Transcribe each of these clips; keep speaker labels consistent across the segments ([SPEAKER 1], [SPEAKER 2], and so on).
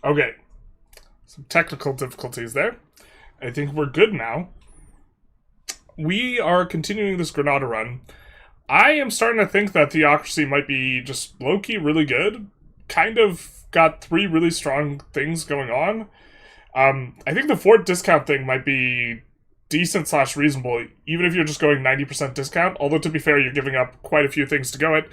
[SPEAKER 1] Okay, some technical difficulties there. I think we're good now. We are continuing this Granada run. I am starting to think that Theocracy might be just low-key really good. Kind of got three really strong things going on. I think the Fort discount thing might be decent slash reasonable, even if you're just going 90% discount. Although, to be fair, you're giving up quite a few things to go it.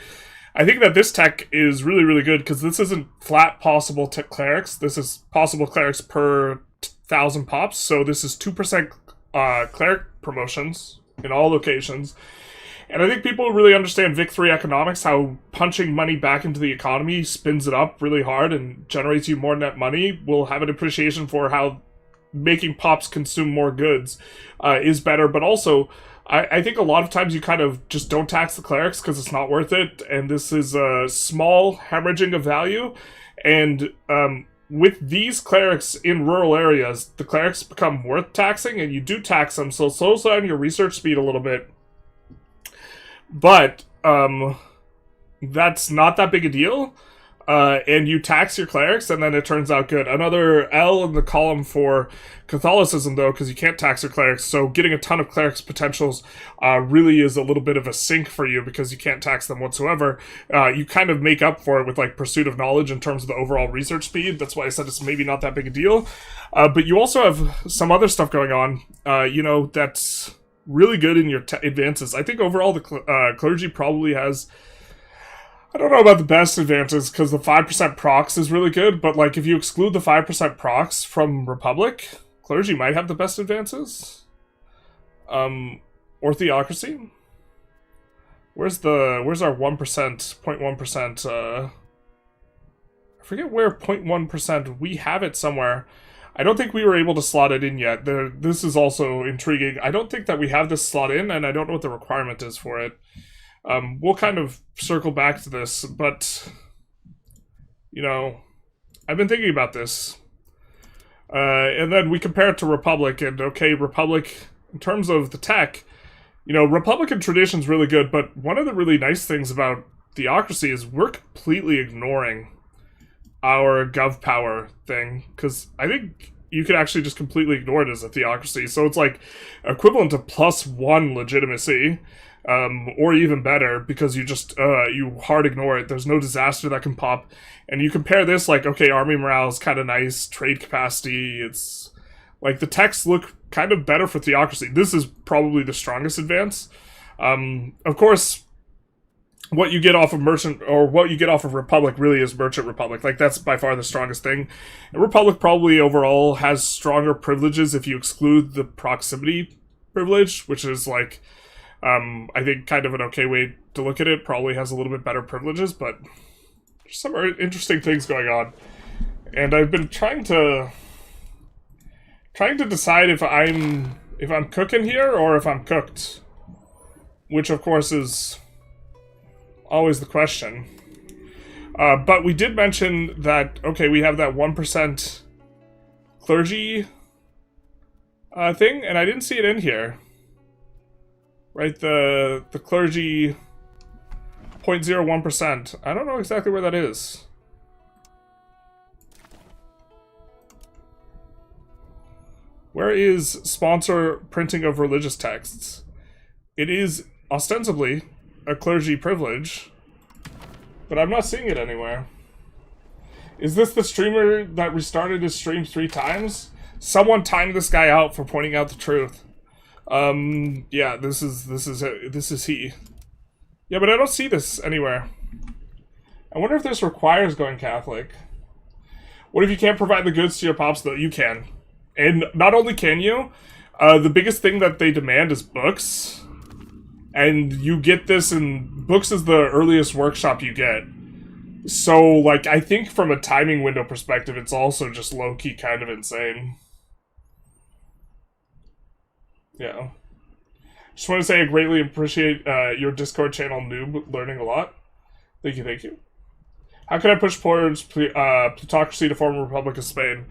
[SPEAKER 1] I think that this tech is really, really good because this isn't flat possible clerics. This is possible clerics per 1,000 pops. So this is 2% cleric promotions in all locations. And I think people really understand Vic 3 economics, how punching money back into the economy spins it up really hard and generates you more net money. Will have an appreciation for how making pops consume more goods is better, but also I think a lot of times you kind of just don't tax the clerics because it's not worth it, and this is a small hemorrhaging of value, and with these clerics in rural areas, the clerics become worth taxing, and you do tax them, so it slows down your research speed a little bit. But that's not that big a deal. And you tax your clerics, and then it turns out good. Another L in the column for Catholicism, though, because you can't tax your clerics, so getting a ton of clerics potentials really is a little bit of a sink for you, because you can't tax them whatsoever. You kind of make up for it with, like, pursuit of knowledge in terms of the overall research speed. That's why I said it's maybe not that big a deal. But you also have some other stuff going on, that's really good in your advances. I think overall the clergy probably has... I don't know about the best advances, because the 5% procs is really good, but like if you exclude the 5% procs from Republic, clergy might have the best advances. Or Theocracy. Where's our 1%, 0.1%, I forget where 0.1%, we have it somewhere. I don't think we were able to slot it in yet. This is also intriguing. I don't think that we have this slot in, and I don't know what the requirement is for it. We'll kind of circle back to this, but, I've been thinking about this. And then we compare it to Republic, and okay, Republic, in terms of the tech, Republican tradition's really good, but one of the really nice things about Theocracy is we're completely ignoring our gov power thing, because I think you could actually just completely ignore it as a Theocracy, so it's like equivalent to +1 legitimacy. Or even better, because you hard ignore it. There's no disaster that can pop. And you compare this, like, okay, army morale is kind of nice, trade capacity, it's... Like, the techs look kind of better for Theocracy. This is probably the strongest advance. Of course, what you get off of Merchant, or what you get off of Republic really is Merchant Republic. Like, that's by far the strongest thing. And Republic probably overall has stronger privileges if you exclude the proximity privilege, which is, like... I think kind of an okay way to look at it. Probably has a little bit better privileges, but there's some interesting things going on. And I've been trying to decide if I'm cooking here or if I'm cooked, which of course is always the question. But we did mention that, okay, we have that 1% clergy thing, and I didn't see it in here. Right, the clergy 0.01%. I don't know exactly where that is. Where is sponsor printing of religious texts? It is ostensibly a clergy privilege, but I'm not seeing it anywhere. Is this the streamer that restarted his stream 3 times? Someone timed this guy out for pointing out the truth. Yeah, this is he. Yeah, but I don't see this anywhere. I wonder if this requires going Catholic. What if you can't provide the goods to your pops, though? You can. And not only can you, the biggest thing that they demand is books. And you get this in... Books is the earliest workshop you get. So, like, I think from a timing window perspective, it's also just low-key kind of insane. Yeah. Just want to say I greatly appreciate your Discord channel, Noob, learning a lot. Thank you, thank you. How can I push towards plutocracy to form a Republic of Spain?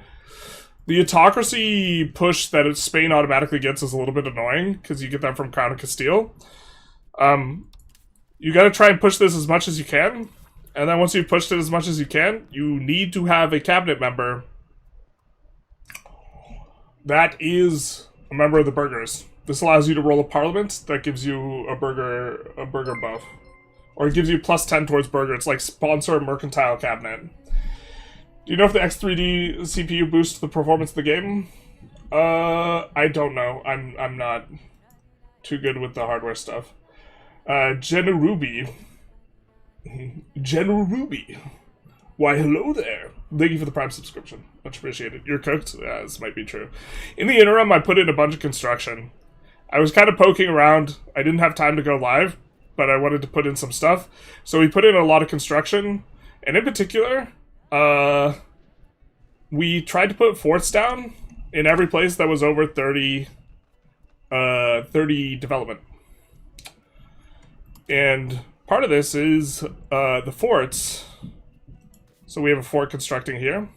[SPEAKER 1] The autocracy push that Spain automatically gets is a little bit annoying, because you get that from Crown of Castile. You gotta try and push this as much as you can. And then once you've pushed it as much as you can, you need to have a cabinet member that is a member of the burghers. This allows you to roll a parliament that gives you a burgher buff. Or it gives you plus 10 towards burgher. It's like sponsor a mercantile cabinet. Do you know if the X3D CPU boosts the performance of the game? I don't know. I'm not too good with the hardware stuff. General Ruby. Why, hello there. Thank you for the Prime subscription. Much appreciated. You're cooked? Yeah, this might be true. In the interim, I put in a bunch of construction. I was kind of poking around. I didn't have time to go live, but I wanted to put in some stuff. So we put in a lot of construction. And in particular, we tried to put forts down in every place that was over 30 development. And part of this is the forts. So we have a fort constructing here.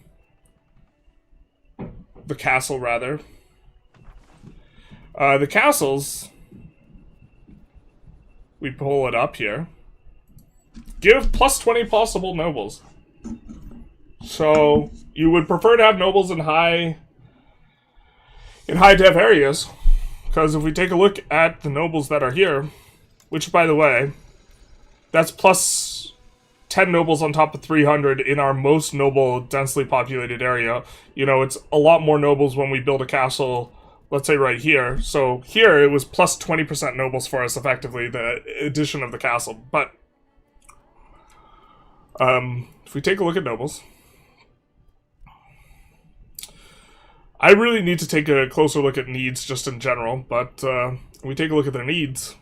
[SPEAKER 1] The castle, rather. The castles, we pull it up here. Give plus 20 possible nobles. So you would prefer to have nobles in high dev areas, because if we take a look at the nobles that are here, which, by the way, that's plus 10 nobles on top of 300 in our most noble, densely populated area. You know, it's a lot more nobles when we build a castle, let's say right here. So here it was plus 20% nobles for us, effectively, the addition of the castle. But if we take a look at nobles, I really need to take a closer look at needs just in general, but we take a look at their needs,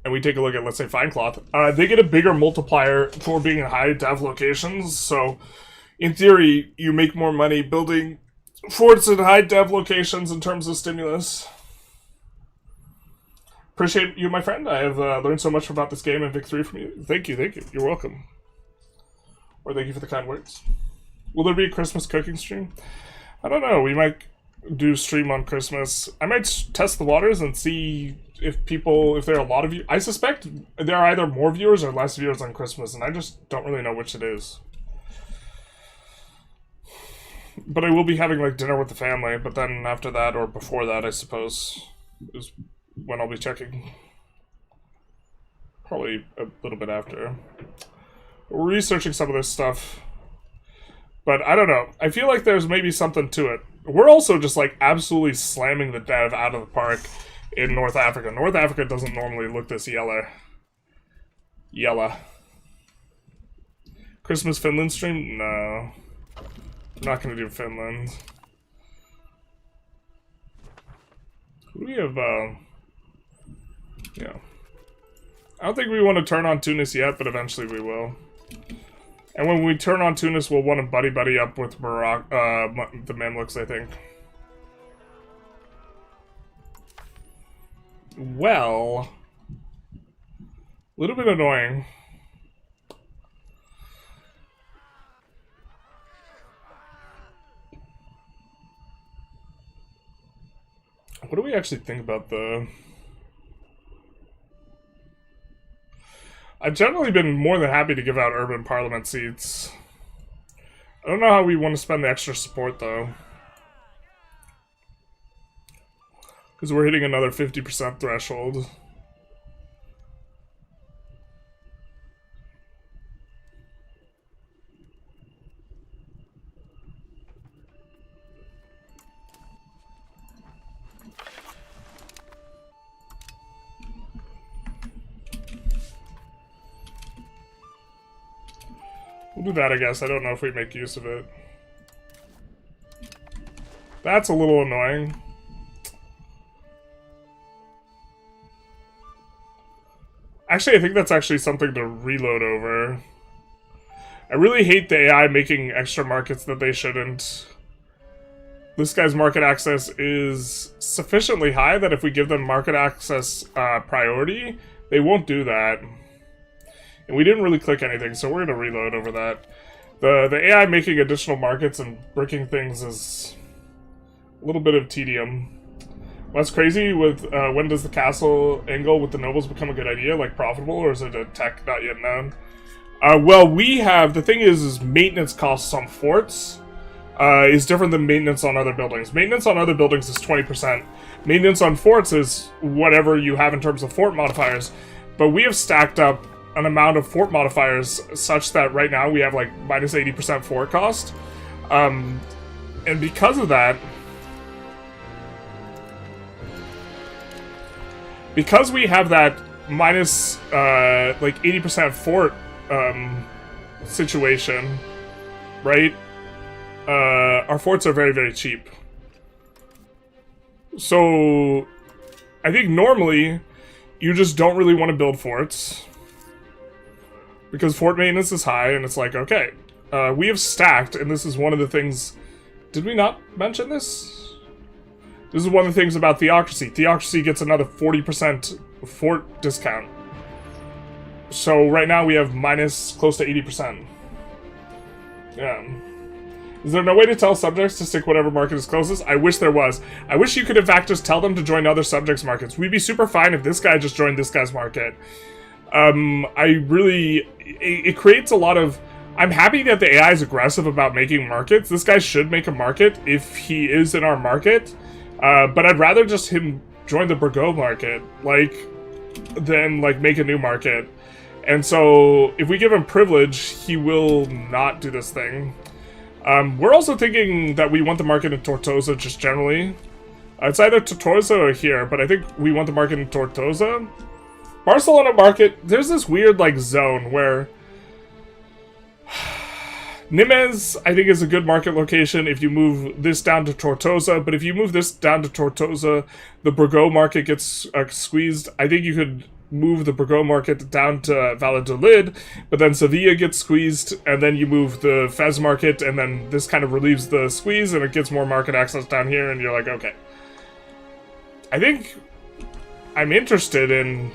[SPEAKER 1] and we take a look at, let's say, fine cloth. They get a bigger multiplier for being in high dev locations, so in theory, you make more money building forts in high dev locations in terms of stimulus. Appreciate you, my friend. I have learned so much about this game and Vic 3 from you. Thank you, thank you. You're welcome. Or thank you for the kind words. Will there be a Christmas cooking stream? I don't know. We might do stream on Christmas. I might test the waters and see if there are a lot of you. I suspect there are either more viewers or less viewers on Christmas, and I just don't really know which it is. But I will be having, like, dinner with the family, but then after that, or before that, I suppose, is when I'll be checking. Probably a little bit after. We're researching some of this stuff. But I don't know. I feel like there's maybe something to it. We're also just, like, absolutely slamming the dev out of the park in North Africa. North Africa doesn't normally look this yellow. Christmas Finland stream? No. I'm not going to do Finland. We have, yeah. I don't think we want to turn on Tunis yet, but eventually we will. And when we turn on Tunis, we'll want to buddy up with Morocco, the Mamluks, I think. Well, a little bit annoying. What do we actually think about the... I've generally been more than happy to give out urban parliament seats. I don't know how we want to spend the extra support, though. Because we're hitting another 50% threshold. We'll do that, I guess. I don't know if we make use of it. That's a little annoying. Actually, I think that's actually something to reload over. I really hate the AI making extra markets that they shouldn't. This guy's market access is sufficiently high that if we give them market access priority, they won't do that. And we didn't really click anything, so we're going to reload over that. The AI making additional markets and bricking things is a little bit of tedium. What's crazy with when does the castle angle with the nobles become a good idea, like profitable, or is it a tech not yet known? Well, we have... The thing is maintenance costs on forts is different than maintenance on other buildings. Maintenance on other buildings is 20%. Maintenance on forts is whatever you have in terms of fort modifiers. But we have stacked up an amount of fort modifiers such that right now we have, like, minus 80% fort cost. And because of that... Because we have that minus, like, 80% fort situation, right? Our forts are very, very cheap. So, I think normally, you just don't really want to build forts. Because fort maintenance is high, and it's like, okay. We have stacked, and this is one of the things... Did we not mention this? This is one of the things about Theocracy. Theocracy gets another 40% fort discount. So right now we have minus close to 80%. Yeah. Is there no way to tell subjects to stick whatever market is closest? I wish there was. I wish you could in fact just tell them to join other subjects' markets. We'd be super fine if this guy just joined this guy's market. It creates a lot of... I'm happy that the AI is aggressive about making markets. This guy should make a market if he is in our market. But I'd rather just him join the Burgo market, like, than, like, make a new market. And so, if we give him privilege, he will not do this thing. We're also thinking that we want the market in Tortosa just generally. It's either Tortosa or here, but I think we want the market in Tortosa. Barcelona market, there's this weird, like, zone where... Nimes, I think, is a good market location if you move this down to Tortosa, but if you move this down to Tortosa, the Burgo market gets squeezed. I think you could move the Burgo market down to Valladolid, but then Sevilla gets squeezed, and then you move the Fez market, and then this kind of relieves the squeeze, and it gets more market access down here, and you're like, okay. I think I'm interested in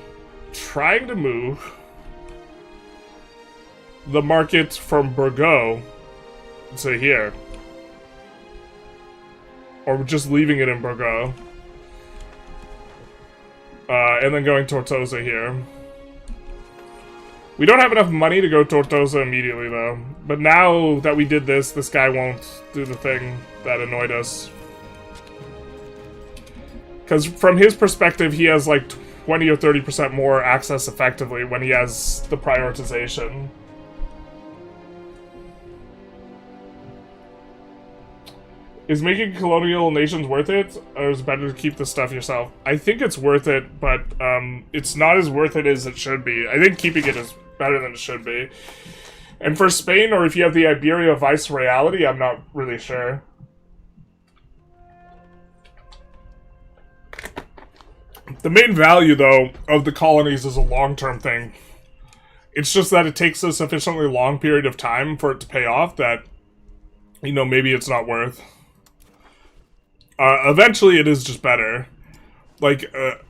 [SPEAKER 1] trying to move the market from Burgo to here. Or just leaving it in Burgo. And then going Tortosa here. We don't have enough money to go Tortosa immediately, though. But now that we did this, this guy won't do the thing that annoyed us. Because from his perspective, he has like 20 or 30% more access effectively when he has the prioritization. Is making colonial nations worth it, or is it better to keep the stuff yourself? I think it's worth it, but it's not as worth it as it should be. I think keeping it is better than it should be. And for Spain, or if you have the Iberia Viceroyalty, I'm not really sure. The main value, though, of the colonies is a long-term thing. It's just that it takes a sufficiently long period of time for it to pay off that, you know, maybe it's not worth. Eventually it is just better. Like,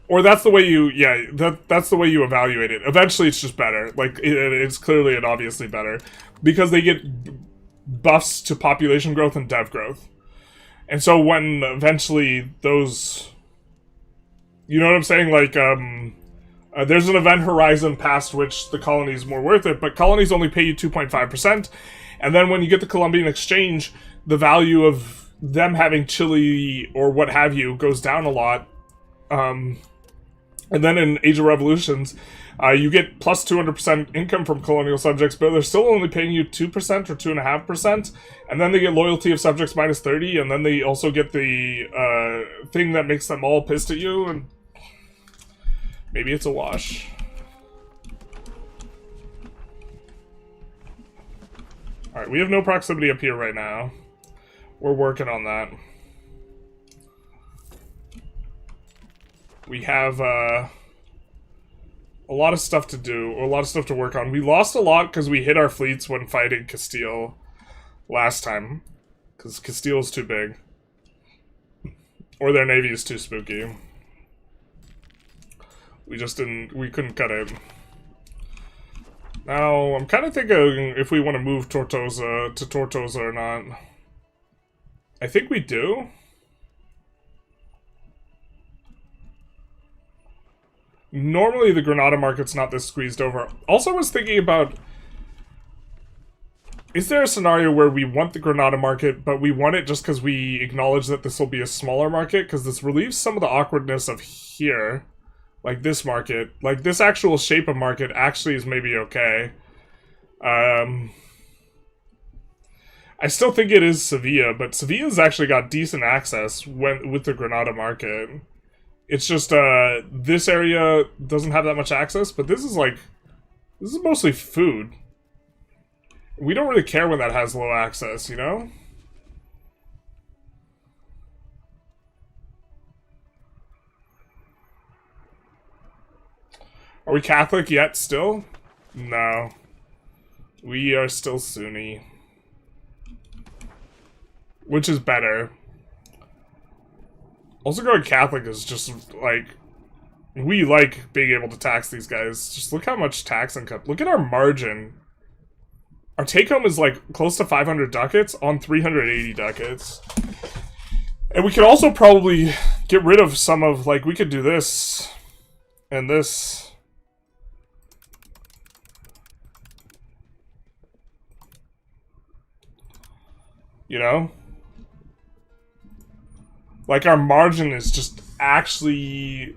[SPEAKER 1] or that's the way you, yeah, that's the way you evaluate it. Eventually it's just better. Like, it's clearly and obviously better. Because they get buffs to population growth and dev growth. And so when eventually those... You know what I'm saying? Like, there's an event horizon past which the colony is more worth it, but colonies only pay you 2.5%. And then when you get the Columbian Exchange, the value of them having Chile or what have you goes down a lot. And then in Age of Revolutions, you get plus 200% income from colonial subjects, but they're still only paying you 2% or 2.5%. And then they get loyalty of subjects minus 30, and then they also get the thing that makes them all pissed at you, and maybe it's a wash. Alright, we have no proximity up here right now. We're working on that. We have a lot of stuff to do, or a lot of stuff to work on. We lost a lot because we hit our fleets when fighting Castile last time. Because Castile's too big. Or their navy is too spooky. We couldn't cut it. Now, I'm kind of thinking if we want to move Tortosa to Tortosa or not. I think we do. Normally the Granada market's not this squeezed over. Also, I was thinking about Is there a scenario where we want the Granada market, but we want it just because we acknowledge that this will be a smaller market? Because this relieves some of the awkwardness of here. Like this market. Like this actual shape of market actually is maybe okay. I still think it is Sevilla, but Sevilla's actually got decent access with the Granada market. It's just, this area doesn't have that much access, but this is mostly food. We don't really care when that has low access, you know? Are we Catholic yet still? No. We are still Sunni. Which is better. Also going Catholic is just, like... We like being able to tax these guys. Just look how much tax income... Look at our margin. Our take-home is, like, close to 500 ducats on 380 ducats. And we could also probably get rid of some of... Like, we could do this. And this. You know? Like, our margin is just actually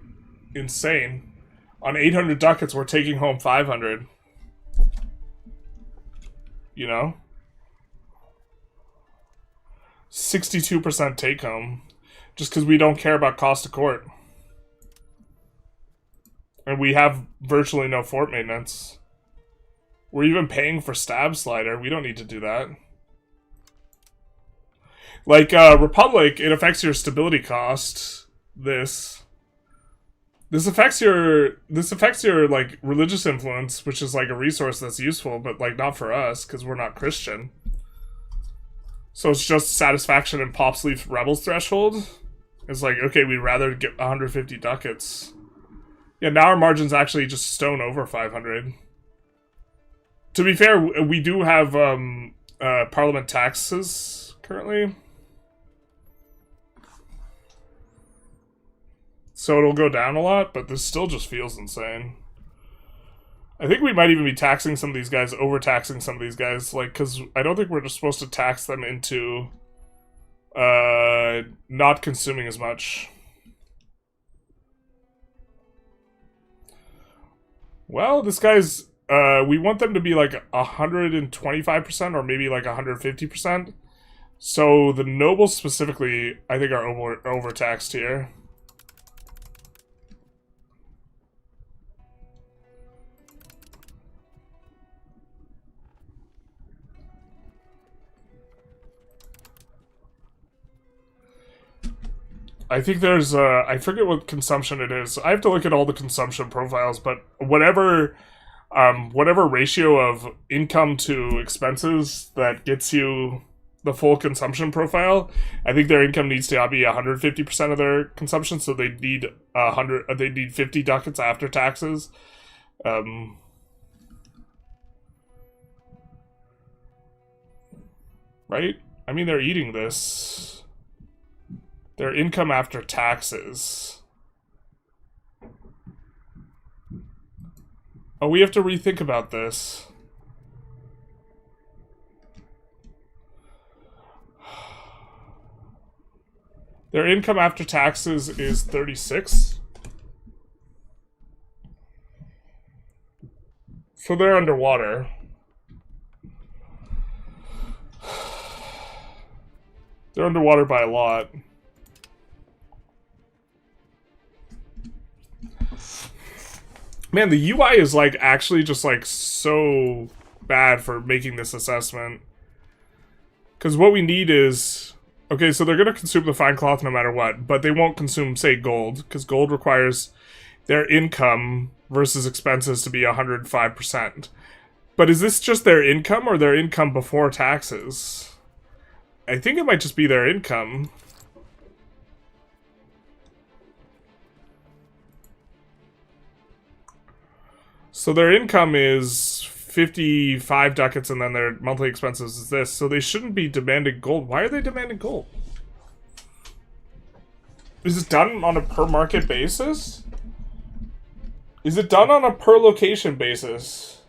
[SPEAKER 1] insane. On 800 ducats, we're taking home 500. You know? 62% take home. Just because we don't care about cost of court. And we have virtually no fort maintenance. We're even paying for stab slider. We don't need to do that. Like, Republic, it affects your stability cost. This affects your, like, religious influence, which is, like, a resource that's useful, but, like, not for us, because we're not Christian. So it's just satisfaction and Pop's Leaf Rebels threshold. It's like, okay, we'd rather get 150 ducats. Yeah, now our margin's actually just stone over 500. To be fair, we do have, parliament taxes currently. So it'll go down a lot, but this still just feels insane. I think we might even be taxing some of these guys, overtaxing some of these guys, like, because I don't think we're just supposed to tax them into not consuming as much. Well, this guy's, we want them to be like 125% or maybe like 150%. So the nobles specifically, I think, are overtaxed here. I think there's, I forget what consumption it is. I have to look at all the consumption profiles, but whatever ratio of income to expenses that gets you the full consumption profile, I think their income needs to be 150% of their consumption, so they need 50 ducats after taxes. Right? I mean, they're eating this. Their income after taxes. Oh, we have to rethink about this. Their income after taxes is 36. So they're underwater. They're underwater by a lot. Man, the UI is, like, actually just, like, so bad for making this assessment. Because what we need is... Okay, so they're going to consume the fine cloth no matter what, but they won't consume, say, gold, because gold requires their income versus expenses to be 105%. But is this just their income or their income before taxes? I think it might just be their income. So their income is 55 ducats and then their monthly expenses is this. So they shouldn't be demanding gold. Why are they demanding gold? Is it done on a per market basis? Is it done on a per location basis?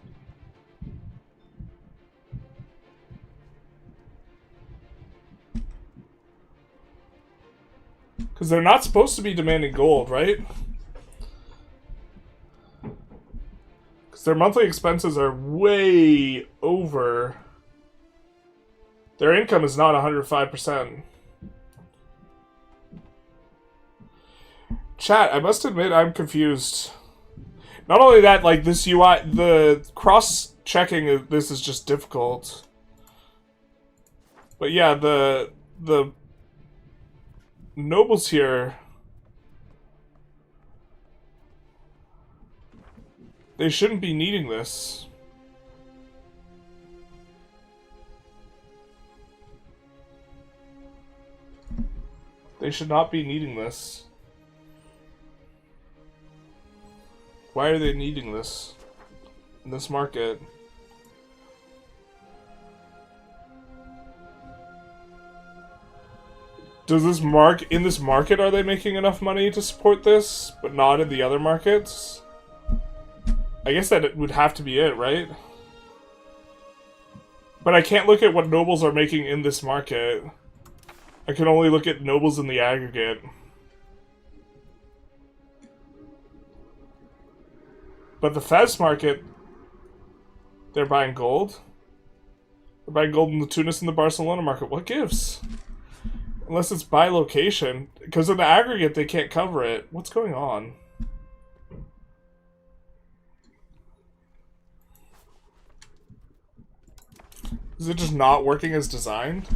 [SPEAKER 1] Because they're not supposed to be demanding gold, right? Because their monthly expenses are way over. Their income is not 105%. Chat, I must admit I'm confused. Not only that, like, this UI, the cross-checking of this is just difficult. But yeah, the nobles here, they shouldn't be needing this. They should not be needing this. Why are they needing this in this market? Does this in this market, are they making enough money to support this, but not in the other markets? I guess that it would have to be it, right? But I can't look at what nobles are making in this market. I can only look at nobles in the aggregate. But the Fez market, they're buying gold. They're buying gold in the Tunis and the Barcelona market. What gives? Unless it's by location. Because in the aggregate, they can't cover it. What's going on? Is it just not working as designed?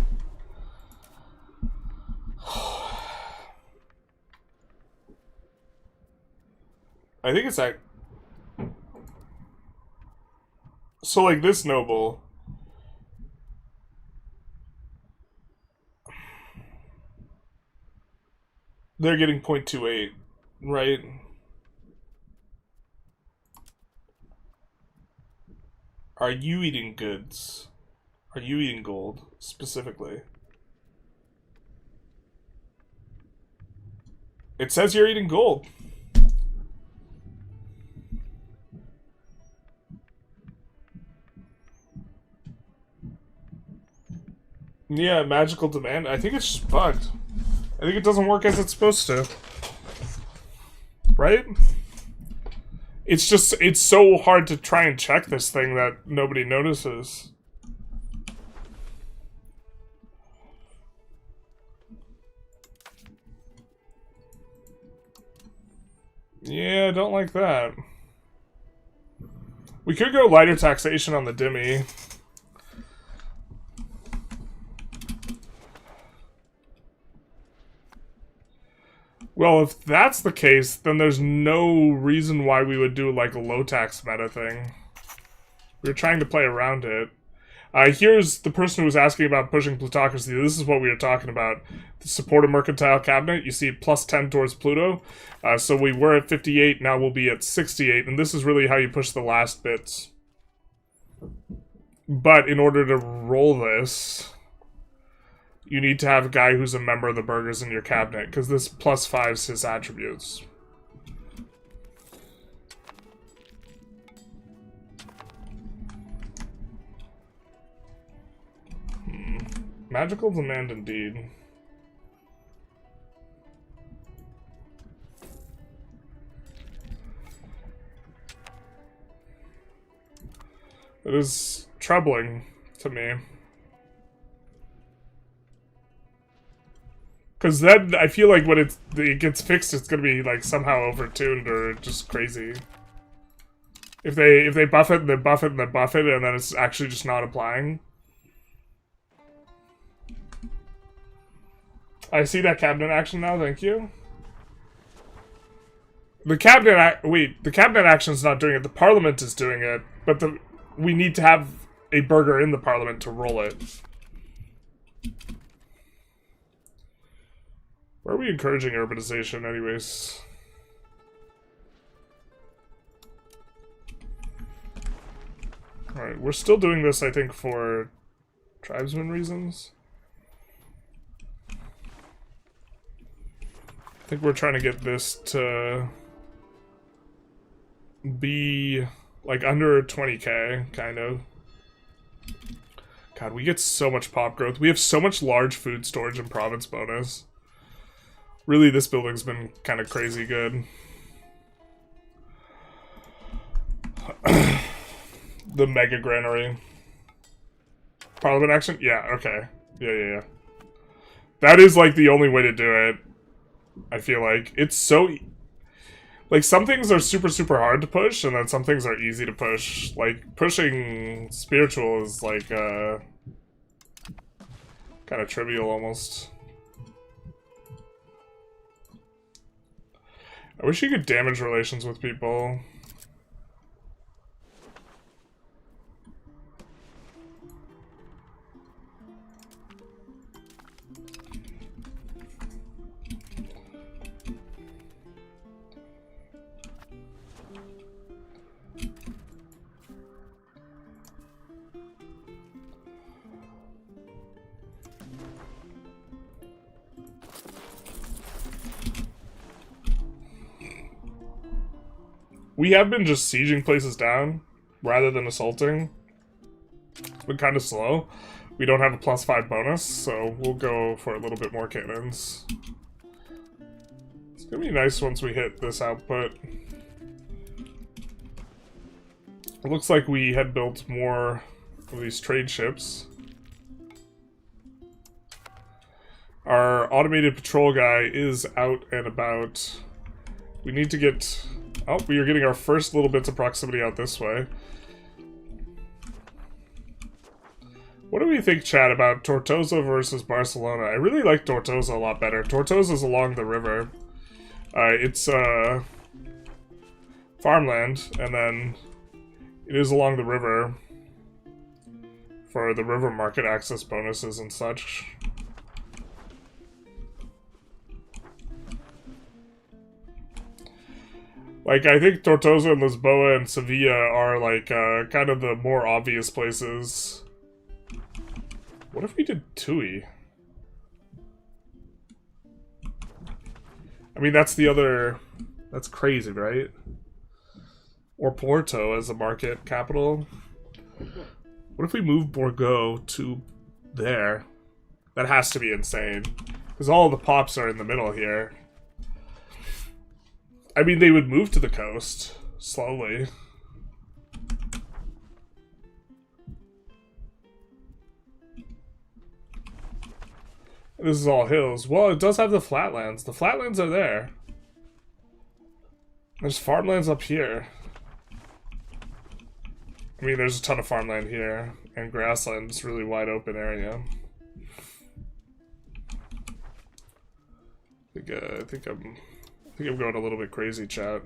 [SPEAKER 1] I think it's that. So, like, this noble. They're getting 0.28, right? Are you eating goods? Are you eating gold, specifically? It says you're eating gold. Yeah, magical demand. I think it's just bugged. I think it doesn't work as it's supposed to. Right? It's just, it's so hard to try and check this thing that nobody notices. Yeah, I don't like that. We could go lighter taxation on the Dhimmi. Well, if that's the case, then there's no reason why we would do, like, a low-tax meta thing. We were trying to play around it. Here's the person who was asking about pushing plutocracy. This is what we were talking about. The support of mercantile cabinet, you see plus 10 towards Pluto. So we were at 58, now we'll be at 68, and this is really how you push the last bits. But in order to roll this, you need to have a guy who's a member of the burghers in your cabinet, because this plus 5's his attributes. Magical demand indeed. It is troubling to me. Because then I feel like when it gets fixed, it's gonna be like somehow overtuned or just crazy. If they buff it and then buff it and then buff it, and then it's actually just not applying. I see that cabinet action now. Thank you. The cabinet the cabinet action's not doing it. The parliament is doing it, but we need to have a burgher in the parliament to roll it. Why are we encouraging urbanization, anyways? Alright, we're still doing this, I think, for tribesman reasons. I think we're trying to get this to be, like, under 20k, kind of. God, we get so much pop growth. We have so much large food storage and province bonus. Really, this building's been kind of crazy good. The mega granary. Parliament action? Yeah, okay. Yeah. That is, like, the only way to do it. I feel like. It's so... Like, some things are super, super hard to push, and then some things are easy to push. Like, pushing spiritual is, like, kind of trivial, almost. I wish you could damage relations with people. We have been just sieging places down, rather than assaulting. It's been kind of slow. We don't have a +5 bonus, so we'll go for a little bit more cannons. It's gonna be nice once we hit this output. It looks like we had built more of these trade ships. Our automated patrol guy is out and about. We need to get... Oh, we are getting our first little bits of proximity out this way. What do we think, chat, about Tortosa versus Barcelona? I really like Tortosa a lot better. Tortosa's along the river. It's farmland, and then it is along the river for the river market access bonuses and such. Like, I think Tortosa and Lisboa and Sevilla are, like, kind of the more obvious places. What if we did Tui? I mean, that's the other... That's crazy, right? Or Porto as a market capital. What if we move Bordeaux to there? That has to be insane. Because all the pops are in the middle here. I mean, they would move to the coast, slowly. This is all hills. Well, it does have the flatlands. The flatlands are there. There's farmlands up here. I mean, there's a ton of farmland here. And grassland. It's a really wide open area. I think I'm going a little bit crazy, chat.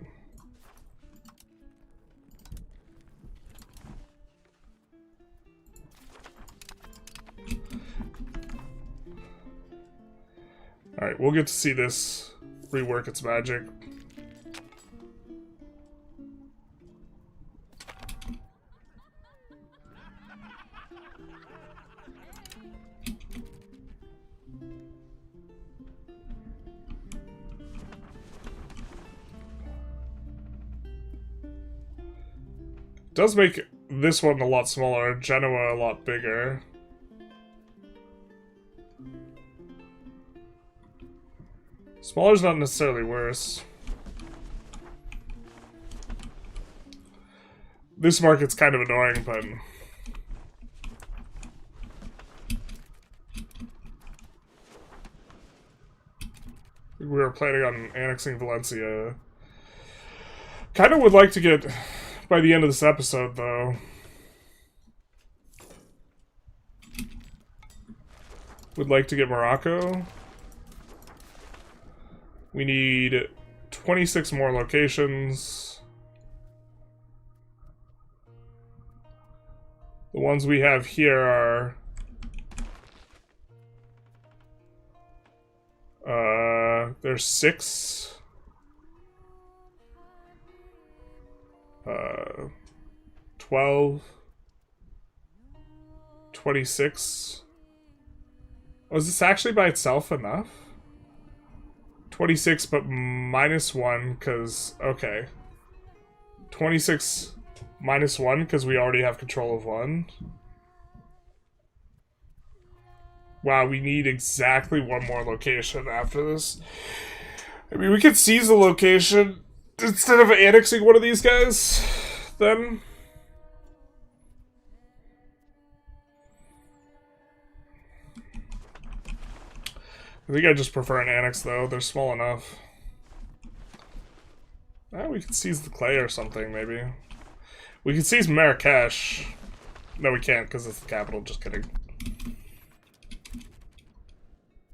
[SPEAKER 1] Alright, we'll get to see this rework its magic. Does make this one a lot smaller, Genoa a lot bigger. Smaller's not necessarily worse. This market's kind of annoying, but... we were planning on annexing Valencia. Kind of would like to get... by the end of this episode, though. Would like to get Morocco. We need 26 more locations. The ones we have here are... there's 6. 12, 26. Was this actually by itself enough? 26, but -1, because... okay. 26 -1, because we already have control of 1. Wow, we need exactly 1 more location after this. I mean, we could seize the location instead of annexing one of these guys, then. I think I just prefer an annex, though. They're small enough. We could seize the clay or something, maybe. We could seize Marrakesh. No, we can't, because it's the capital. Just kidding.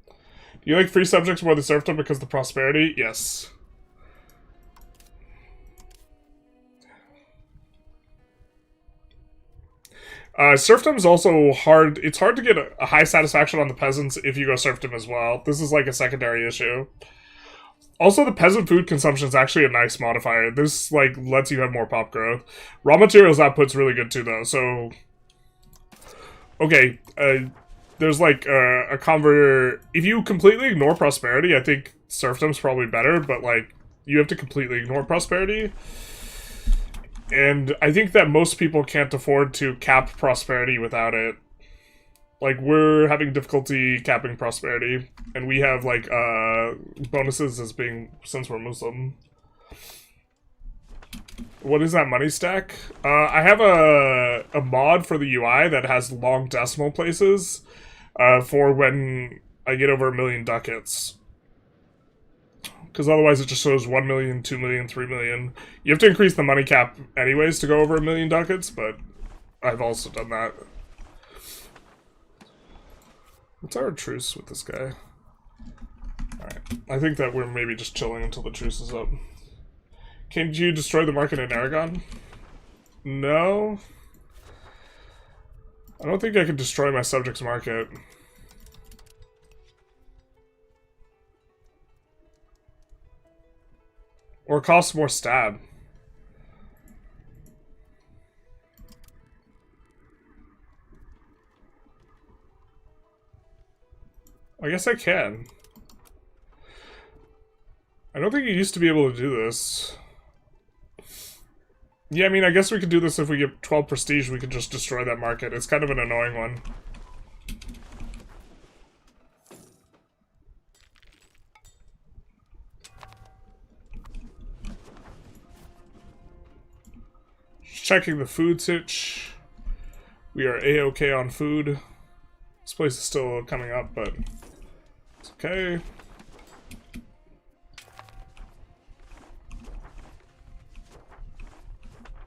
[SPEAKER 1] Do you like free subjects more than serfdom because of the prosperity? Yes. Serfdom is also hard. It's hard to get a high satisfaction on the peasants if you go serfdom as well. This is like a secondary issue. Also, the peasant food consumption is actually a nice modifier. This like lets you have more pop growth. Raw materials output's really good too, though. So, okay, there's like a converter. If you completely ignore prosperity, I think serfdom's probably better. But like, you have to completely ignore prosperity. And I think that most people can't afford to cap prosperity without it. Like, we're having difficulty capping prosperity. And we have, like, bonuses as being, since we're Muslim. What is that money stack? I have a mod for the UI that has long decimal places for when I get over 1 million ducats. Because otherwise it just shows 1 million, 2 million, 3 million. You have to increase the money cap anyways to go over 1 million ducats, but I've also done that. What's our truce with this guy? Alright, I think that we're maybe just chilling until the truce is up. Can you destroy the market in Aragon? No. I don't think I can destroy my subject's market. Or it costs more stab. I guess I can. I don't think you used to be able to do this. Yeah, I mean, I guess we could do this if we get 12 prestige, we could just destroy that market. It's kind of an annoying one. Checking the food sitch. We are A-okay on food. This place is still coming up, but it's okay.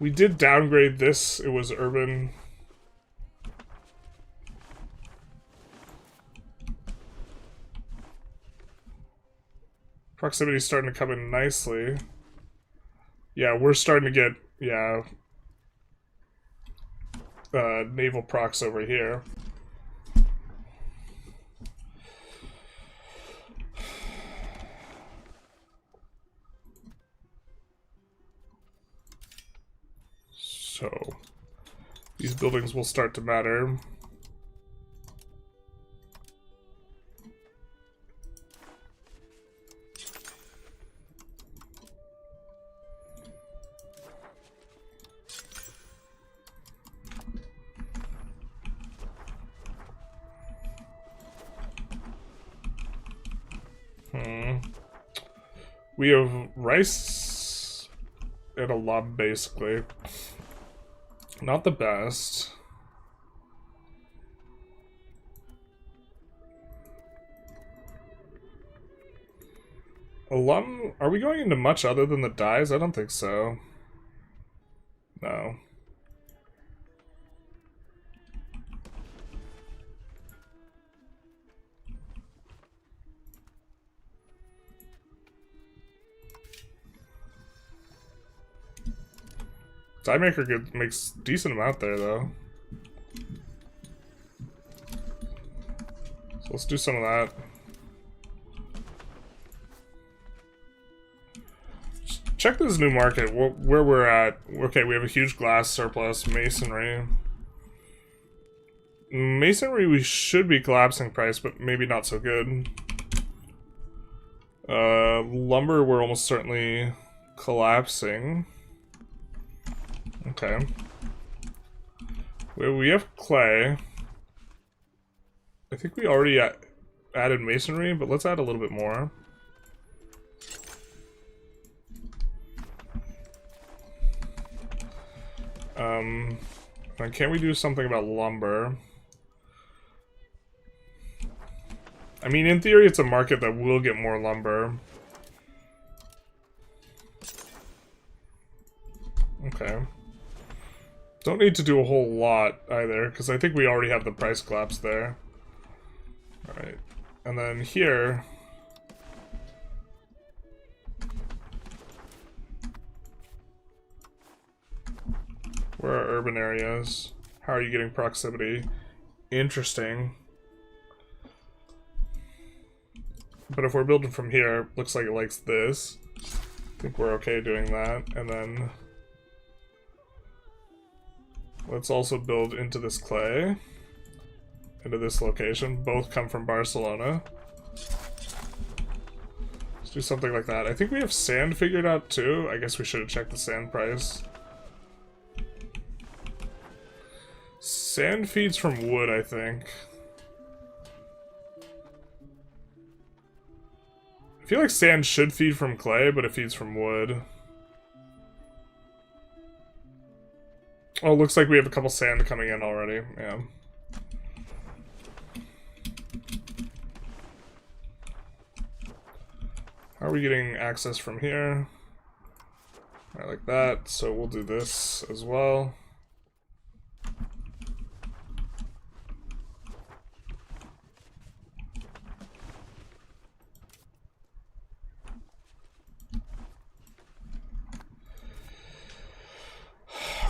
[SPEAKER 1] We did downgrade this. It was urban. Proximity is starting to come in nicely. Yeah, we're starting to get, yeah, naval procs over here. So, these buildings will start to matter. We have rice and a lot, basically. Not the best. Alum, are we going into much other than the dyes? I don't think so. No. Die maker makes decent amount there, though. So let's do some of that. Just check this new market, where we're at. Okay, we have a huge glass surplus. Masonry. Masonry, we should be collapsing price, but maybe not so good. Lumber, we're almost certainly collapsing. Okay. We have clay. I think we already added masonry, but let's add a little bit more. And can we do something about lumber? I mean, in theory, it's a market that will get more lumber. Okay. Don't need to do a whole lot either, because I think we already have the price collapse there. Alright. And then here... where are urban areas? How are you getting proximity? Interesting. But if we're building from here, looks like it likes this. I think we're okay doing that. And then... let's also build into this clay. Into this location. Both come from Barcelona. Let's do something like that. I think we have sand figured out too. I guess we should have checked the sand price. Sand feeds from wood, I think. I feel like sand should feed from clay, but it feeds from wood. Oh, looks like we have a couple sand coming in already. Yeah. How are we getting access from here? I like that, so we'll do this as well.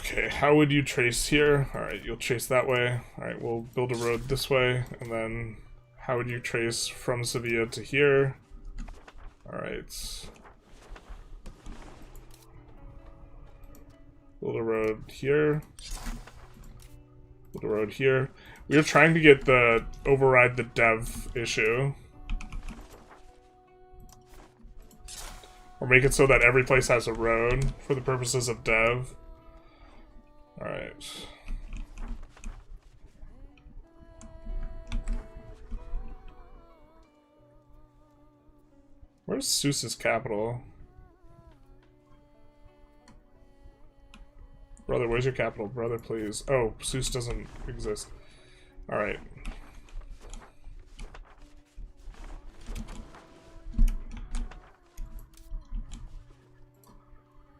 [SPEAKER 1] Okay, how would you trace here? Alright, you'll trace that way. Alright, we'll build a road this way, and then how would you trace from Sevilla to here? Alright. Build a road here. Build a road here. We are trying to get the override the dev issue. Or make it so that every place has a road for the purposes of dev. Alright. Where's Suez's capital? Brother, where's your capital? Brother, please. Oh, Suez doesn't exist. Alright.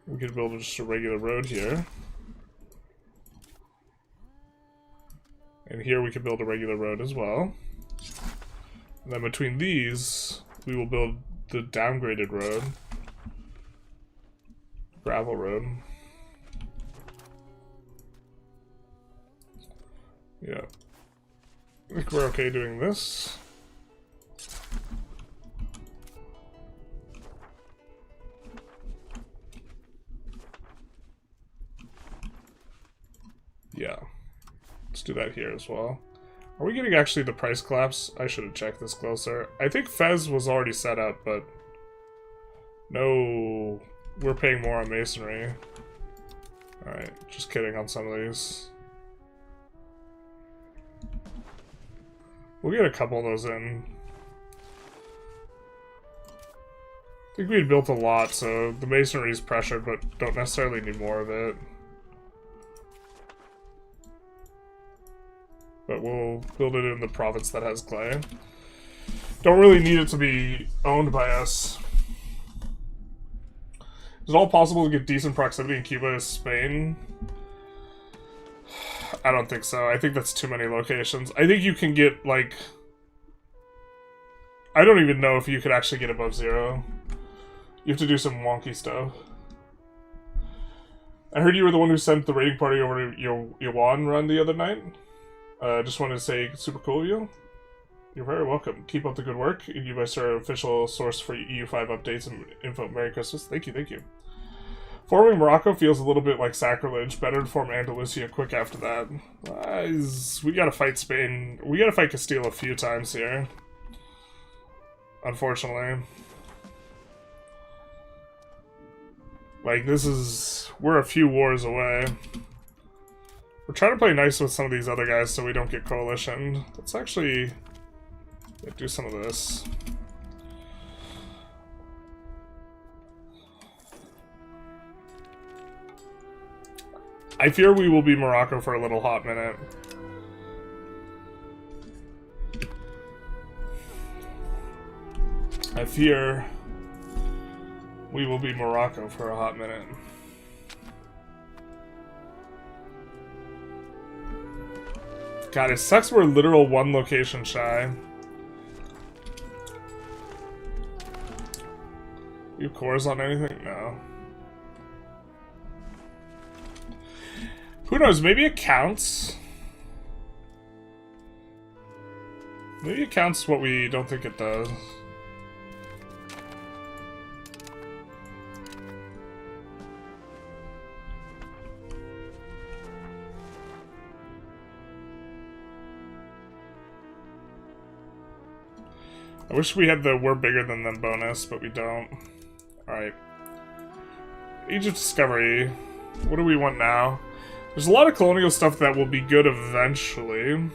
[SPEAKER 1] We could build just a regular road here. And here we could build a regular road as well. And then between these, we will build the downgraded road. Gravel road. Yeah. I think we're okay doing this. Yeah. Let's do that here as well. Are we getting actually the price collapse? I should have checked this closer. I think Fez was already set up, but... no, we're paying more on masonry. Alright, just kidding on some of these. We'll get a couple of those in. I think we had built a lot, so the masonry is pressured, but don't necessarily need more of it. But we'll build it in the province that has clay. Don't really need it to be owned by us. Is it all possible to get decent proximity in Cuba as Spain? I don't think so. I think that's too many locations. I think you can get, like... I don't even know if you could actually get above 0. You have to do some wonky stuff. I heard you were the one who sent the raiding party over to Yawan run the other night. Just wanted to say, super cool of you. You're very welcome. Keep up the good work. You guys are official source for EU5 updates and info. Merry Christmas. Thank you, thank you. Forming Morocco feels a little bit like sacrilege. Better to form Andalusia quick after that. We gotta fight Spain. We gotta fight Castile a few times here. Unfortunately. Like, this is... we're a few wars away. We're trying to play nice with some of these other guys so we don't get coalition. Let's actually do some of this. I fear we will be Morocco for a little hot minute. I fear we will be Morocco for a hot minute. God, it sucks we're literal one location shy. You cores on anything? No. Who knows? Maybe it counts. Maybe it counts what we don't think it does. I wish we had the we're bigger than them bonus, but we don't. Alright. Age of Discovery. What do we want now? There's a lot of colonial stuff that will be good eventually.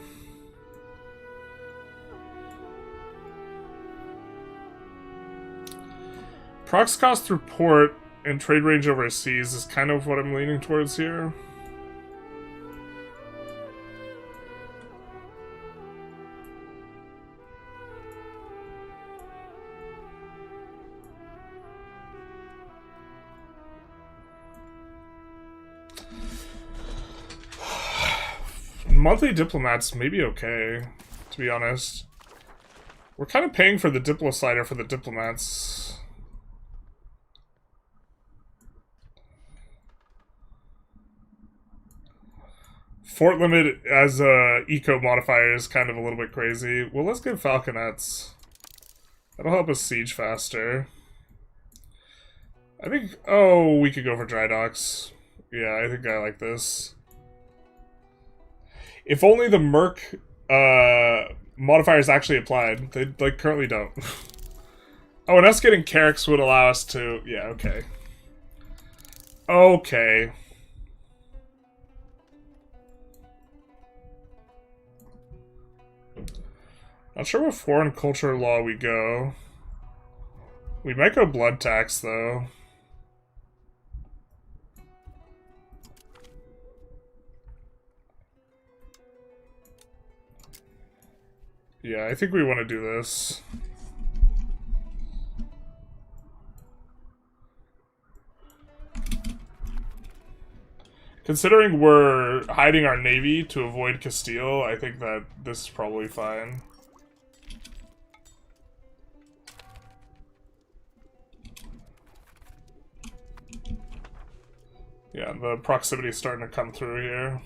[SPEAKER 1] Prox cost through port and trade range overseas is kind of what I'm leaning towards here. Monthly diplomats may be okay, to be honest. We're kind of paying for the Diplo-slider for the diplomats. Fort limit as a eco modifier is kind of a little bit crazy. Well, let's get falconets. That'll help us siege faster. I think... Oh, we could go for dry docks. Yeah, I think I like this. If only the Merc modifier is actually applied. They, like, currently don't. Oh, and us getting Carracks would allow us to... Yeah, okay. Okay. Not sure what foreign culture law we go. We might go blood tax, though. Yeah, I think we want to do this. Considering we're hiding our navy to avoid Castile, I think that this is probably fine. Yeah, the proximity is starting to come through here.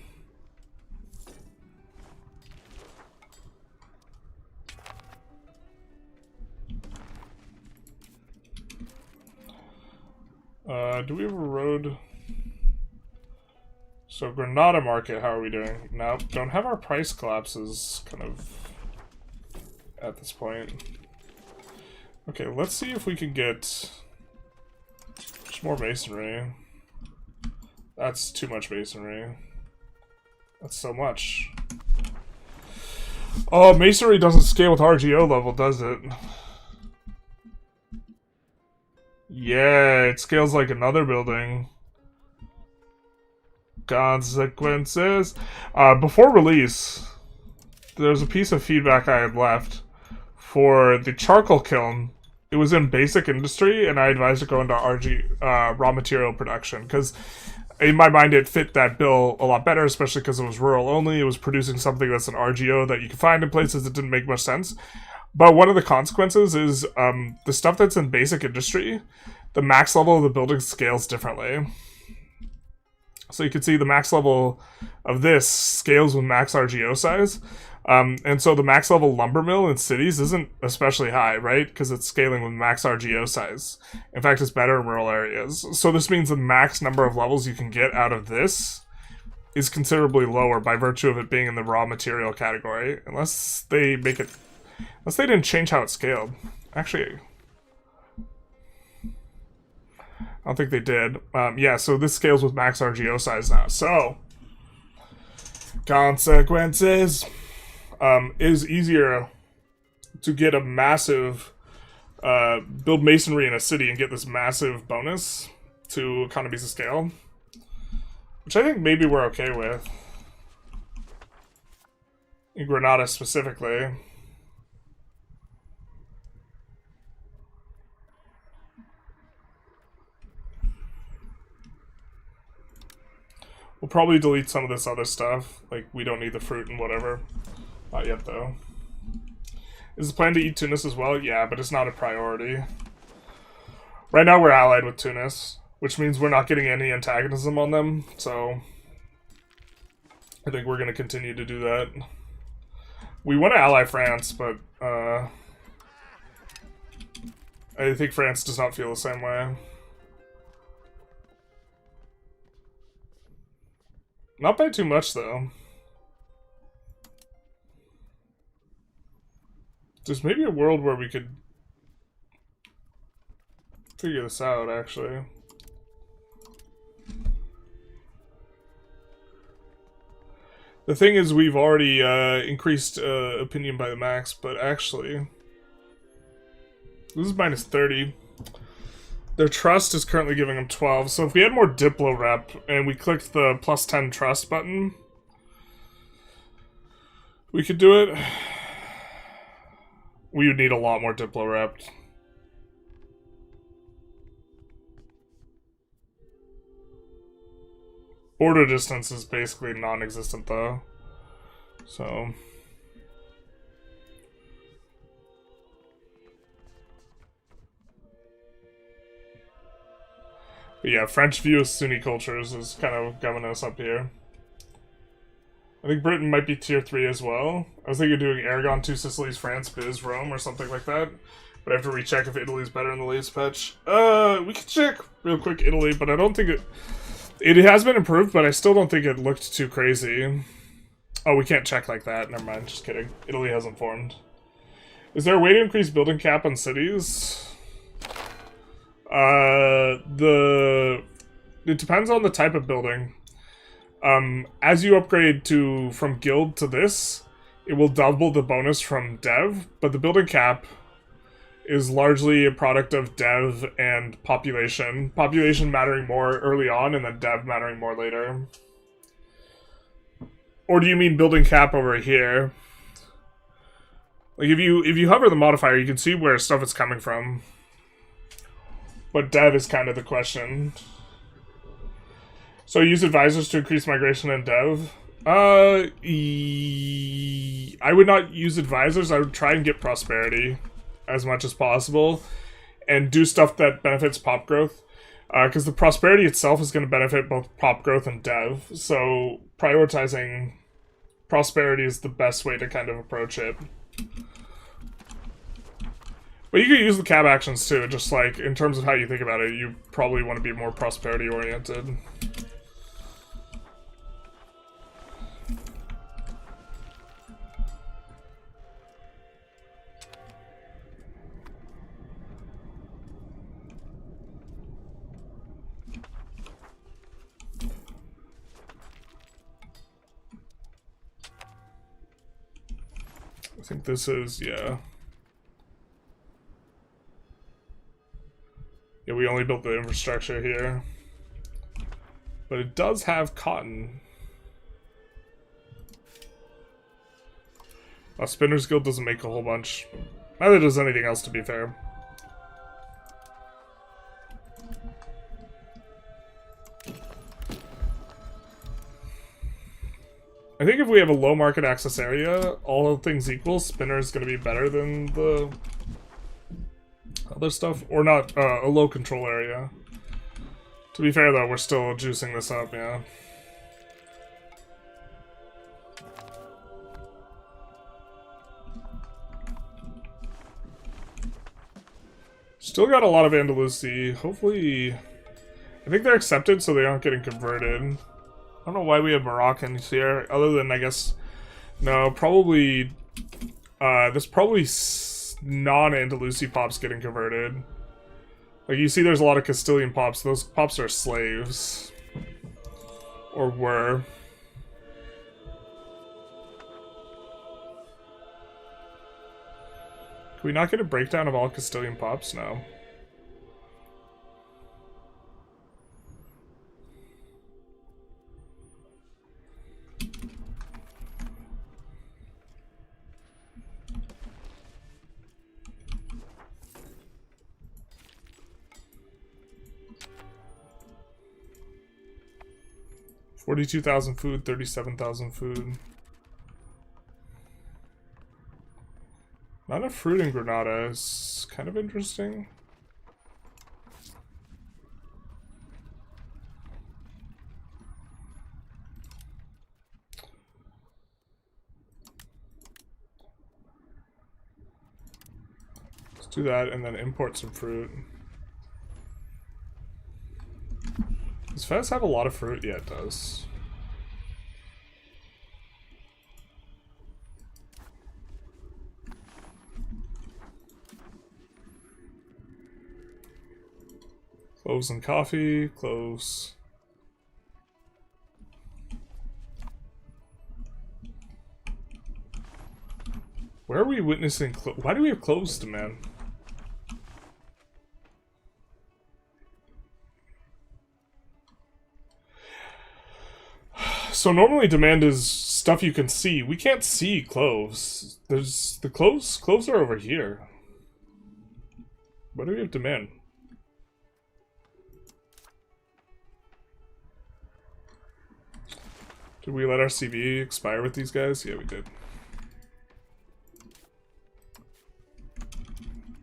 [SPEAKER 1] Do we have a road? So Granada market, how are we doing? Nope, don't have our price collapses kind of at this point. Okay, let's see if we can get just more masonry. That's too much masonry. That's so much. Oh, masonry doesn't scale with RGO level, does it? Yeah, it scales like another building. Consequences. Before release, there's a piece of feedback I had left for the charcoal kiln. It was in basic industry, and I advised to go into raw material production, because in my mind it fit that bill a lot better, especially because it was rural only. It was producing something that's an RGO that you can find in places that didn't make much sense. But one of the consequences is the stuff that's in basic industry, the max level of the building scales differently. So you can see the max level of this scales with max RGO size. And so the max level lumber mill in cities isn't especially high, right? Because it's scaling with max RGO size. In fact, it's better in rural areas. So this means the max number of levels you can get out of this is considerably lower by virtue of it being in the raw material category. Unless they make it... Unless they didn't change how it scaled. Actually, I don't think they did. Yeah, so this scales with max RGO size now. So, consequences is easier to get a massive build masonry in a city and get this massive bonus to economies of scale. Which I think maybe we're okay with. In Granada specifically. We'll probably delete some of this other stuff. Like, we don't need the fruit and whatever. Not yet, though. Is the plan to eat Tunis as well? Yeah, but it's not a priority. Right now we're allied with Tunis, which means we're not getting any antagonism on them, so I think we're going to continue to do that. We want to ally France, but I think France does not feel the same way. Not by too much, though. There's maybe a world where we could figure this out, actually. The thing is, we've already increased opinion by the max, but actually... This is minus 30. Their trust is currently giving them 12, so if we had more Diplo rep, and we clicked the plus 10 trust button, we could do it. We would need a lot more Diplo rep. Border distance is basically non-existent, though. So... But yeah, French view of Sunni cultures is kind of gumming us up here. I think Britain might be tier 3 as well. I was thinking of doing Aragon, 2 Sicilies, France, Biz, Rome, or something like that. But I have to recheck if Italy's better in the latest patch. We can check real quick Italy, but I don't think it... It has been improved, but I still don't think it looked too crazy. Oh, we can't check like that. Never mind, just kidding. Italy hasn't formed. Is there a way to increase building cap on cities? It depends on the type of building. As you upgrade from guild to this, it will double the bonus from dev, but the building cap is largely a product of dev and population. Population mattering more early on, and then dev mattering more later. Or do you mean building cap over here? Like, if you hover the modifier, you can see where stuff is coming from. But dev is kind of the question. So use advisors to increase migration in dev? I would not use advisors. I would try and get prosperity as much as possible and do stuff that benefits pop growth. Because the prosperity itself is going to benefit both pop growth and dev. So prioritizing prosperity is the best way to kind of approach it. But you could use the cab actions too, just like in terms of how you think about it, you probably want to be more prosperity oriented. I think this is, yeah. Yeah, we only built the infrastructure here. But it does have cotton. Spinner's Guild doesn't make a whole bunch. Neither does anything else, to be fair. I think if we have a low market access area, all things equal, Spinner is going to be better than the other stuff. Or not, a low control area. To be fair, though, we're still juicing this up, yeah. Still got a lot of Andalusi. Hopefully... I think they're accepted, so they aren't getting converted. I don't know why we have Moroccans here, other than, I guess... No, probably... there's probably non-Andalusi pops getting converted. Like, you see there's a lot of Castilian pops. Those pops are slaves. Or were. Can we not get a breakdown of all Castilian pops? No. 42,000 food, 37,000 food. Not enough fruit in Granada is kind of interesting. Let's do that and then import some fruit. Does Fez have a lot of fruit? Yeah, it does. Cloves and coffee, cloves. Where are we witnessing why do we have cloves demand? So normally demand is stuff you can see. We can't see cloves. There's the cloves are over here. What do we have demand? Did we let our CV expire with these guys? Yeah, we did.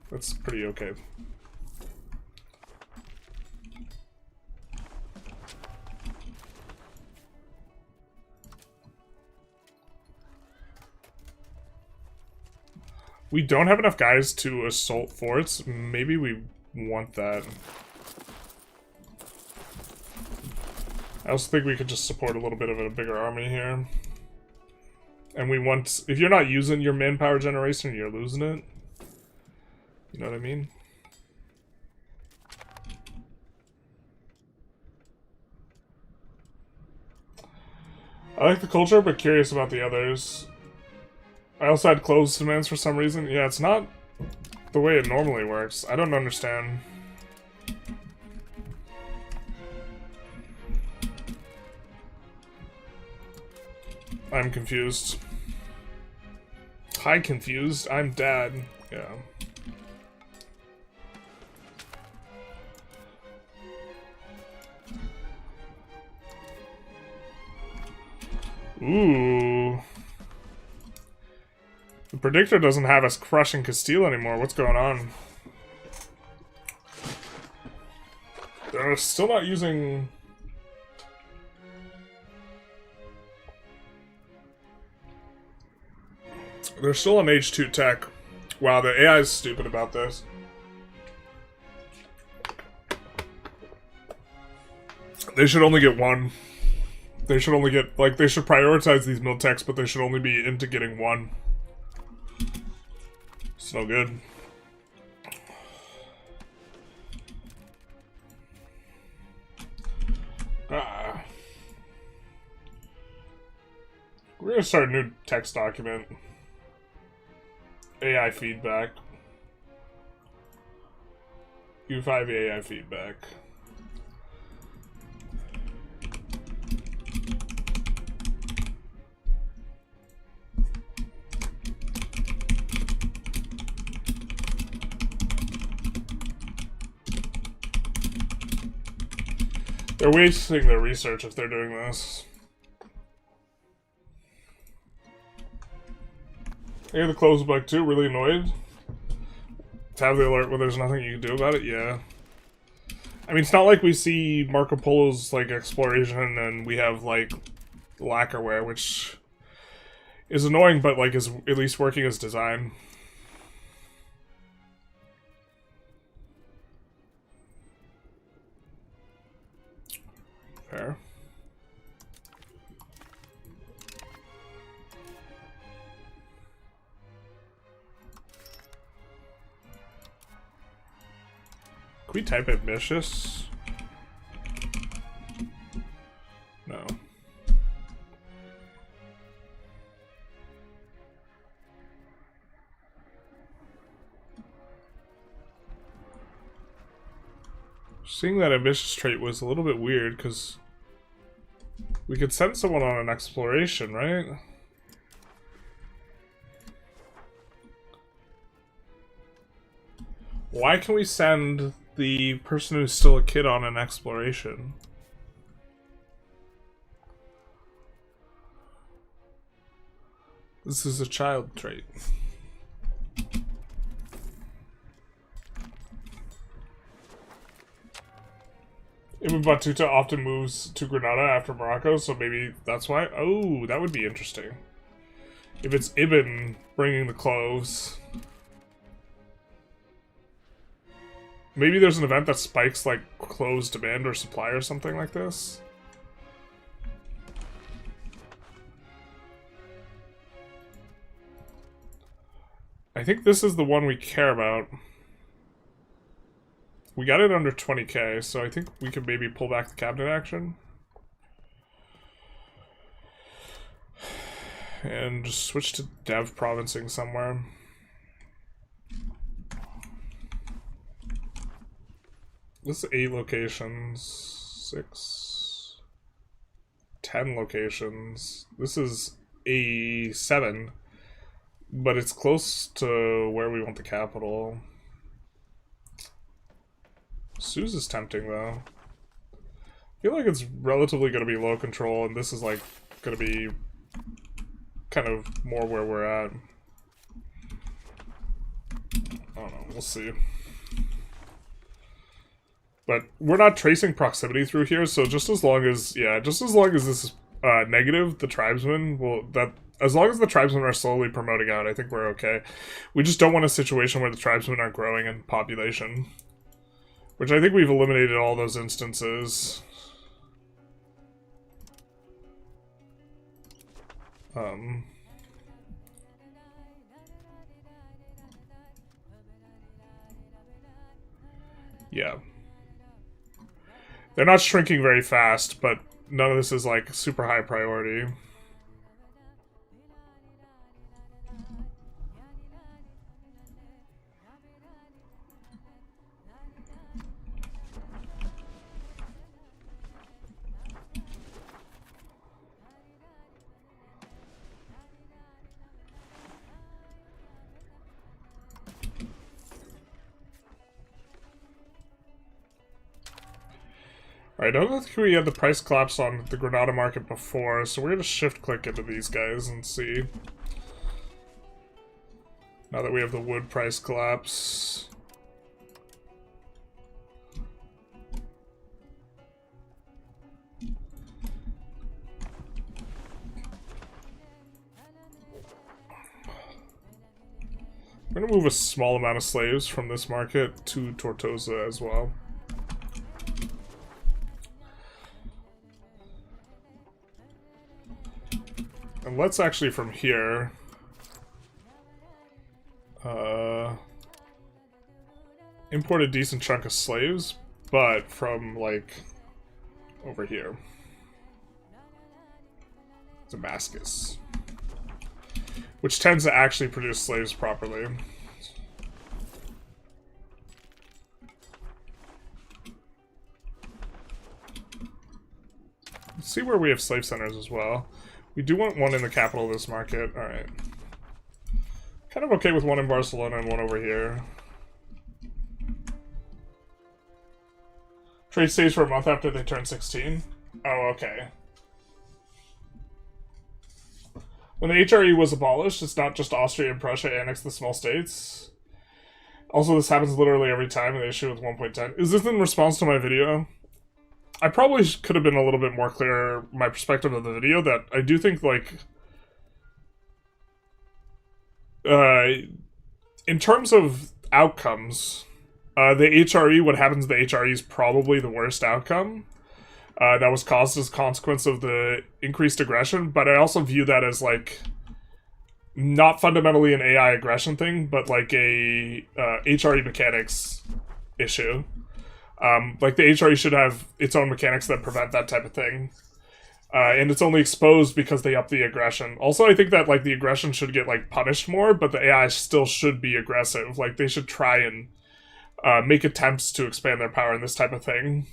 [SPEAKER 1] That's pretty okay. We don't have enough guys to assault forts. Maybe we want that. I also think we could just support a little bit of a bigger army here. And we want... If you're not using your manpower generation, you're losing it. You know what I mean? I like the culture, but curious about the others. I also had closed demands for some reason. Yeah, it's not the way it normally works. I don't understand. I'm confused. Hi, confused. I'm dad. Yeah. Ooh. The predictor doesn't have us crushing Castile anymore. What's going on? They're still not using... They're still on Age 2 tech. Wow, the AI is stupid about this. They should only get one. They should only get, like, they should prioritize these mill techs, but they should only be into getting one. It's no good. We're gonna start a new text document. AI feedback. U5 AI feedback. They're wasting their research if they're doing this. I hear the close book too, really annoyed. To have the alert where there's nothing you can do about it, yeah. I mean, it's not like we see Marco Polo's, like, exploration and we have, like, lacquerware, which is annoying, but, like, is at least working as design. Fair. Can we type ambitious? No. Seeing that ambitious trait was a little bit weird, because we could send someone on an exploration, right? Why can we send the person who's still a kid on an exploration? This is a child trait. Ibn Battuta often moves to Granada after Morocco, so maybe that's why. Oh, that would be interesting. If it's Ibn bringing the cloves. Maybe there's an event that spikes like cloves demand or supply or something like this. I think this is the one we care about. We got it under 20k, so I think we can maybe pull back the cabinet action. And just switch to dev provincing somewhere. This is 8 locations. 6. 10 locations. This is a 7. But it's close to where we want the capital. Suez is tempting, though. I feel like it's relatively going to be low control, and this is, like, going to be kind of more where we're at. I don't know, we'll see. But we're not tracing proximity through here, so just as long as, yeah, just as long as this is negative, the tribesmen will, as long as the tribesmen are slowly promoting out, I think we're okay. We just don't want a situation where the tribesmen are growing in population. Which I think we've eliminated all those instances. Yeah. They're not shrinking very fast, but none of this is like super high priority. Alright, I don't think we had the price collapse on the Granada market before, so we're going to shift-click into these guys and see. Now that we have the wood price collapse. We're going to move a small amount of slaves from this market to Tortosa as well. And let's actually from here import a decent chunk of slaves, but from like over here. Damascus. Which tends to actually produce slaves properly. Let's see where we have slave centers as well. We do want one in the capital of this market. Alright. Kind of okay with one in Barcelona and one over here. Trade stays for a month after they turn 16. Oh, okay. When the HRE was abolished, it's not just Austria and Prussia annexed the small states. Also, this happens literally every time they issue with 1.10. Is this in response to my video? I probably could have been a little bit more clear, my perspective of the video, that I do think, like, in terms of outcomes, the HRE, what happens to the HRE is probably the worst outcome. That was caused as a consequence of the increased aggression, but I also view that as, like, not fundamentally an AI aggression thing, but, like, a HRE mechanics issue. Like, the HRE should have its own mechanics that prevent that type of thing. And it's only exposed because they up the aggression. Also, I think that, like, the aggression should get, like, punished more, but the AI still should be aggressive. Like, they should try and make attempts to expand their power and this type of thing.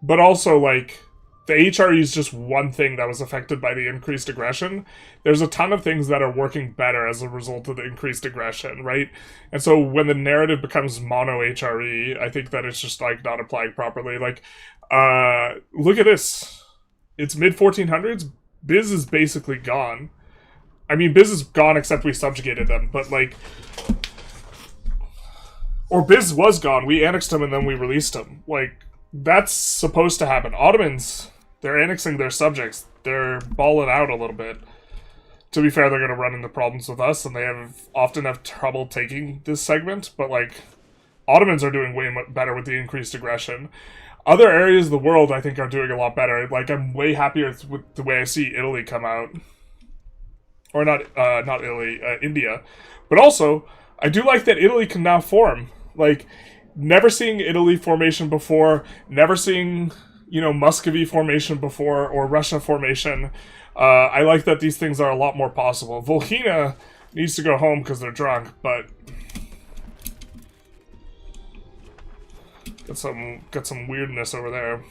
[SPEAKER 1] But also, like, the HRE is just one thing that was affected by the increased aggression. There's a ton of things that are working better as a result of the increased aggression, right? And so when the narrative becomes mono HRE, I think that it's just, like, not applying properly. Like, look at this. it's mid 1400s. Biz is basically gone. I mean, Biz is gone except we subjugated them, but like, or Biz was gone. We annexed him and then we released him. Like, that's supposed to happen. Ottomans, they're annexing their subjects. They're balling out a little bit. To be fair, they're going to run into problems with us, and they often have trouble taking this segment, but like, Ottomans are doing way better with the increased aggression. Other areas of the world, I think, are doing a lot better. Like, I'm way happier with the way I see Italy come out. Or not Italy, India. But also, I do like that Italy can now form. Like, never seeing Italy formation before, never seeing, Muscovy formation before, or Russia formation. I like that these things are a lot more possible. Volhynia needs to go home because they're drunk, but got some weirdness over there.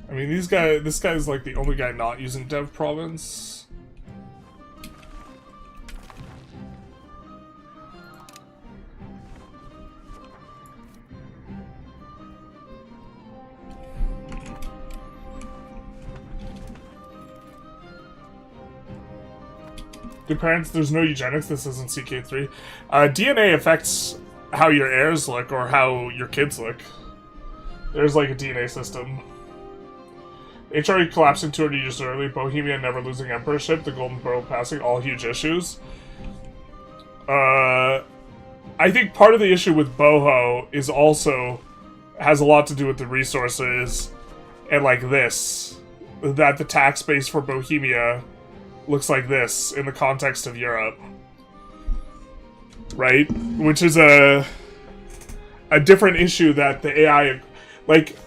[SPEAKER 1] I mean, this guy's like the only guy not using Dev Province. Good parents, there's no eugenics, this isn't CK3. DNA affects how your heirs look or how your kids look. There's like a DNA system. HRE collapsing 200 years early, Bohemia never losing emperorship, the Golden Borough passing, all huge issues. I think part of the issue with Boho is also has a lot to do with the resources and like this. That the tax base for Bohemia looks like this in the context of Europe. Right? Which is a different issue that the AI, like,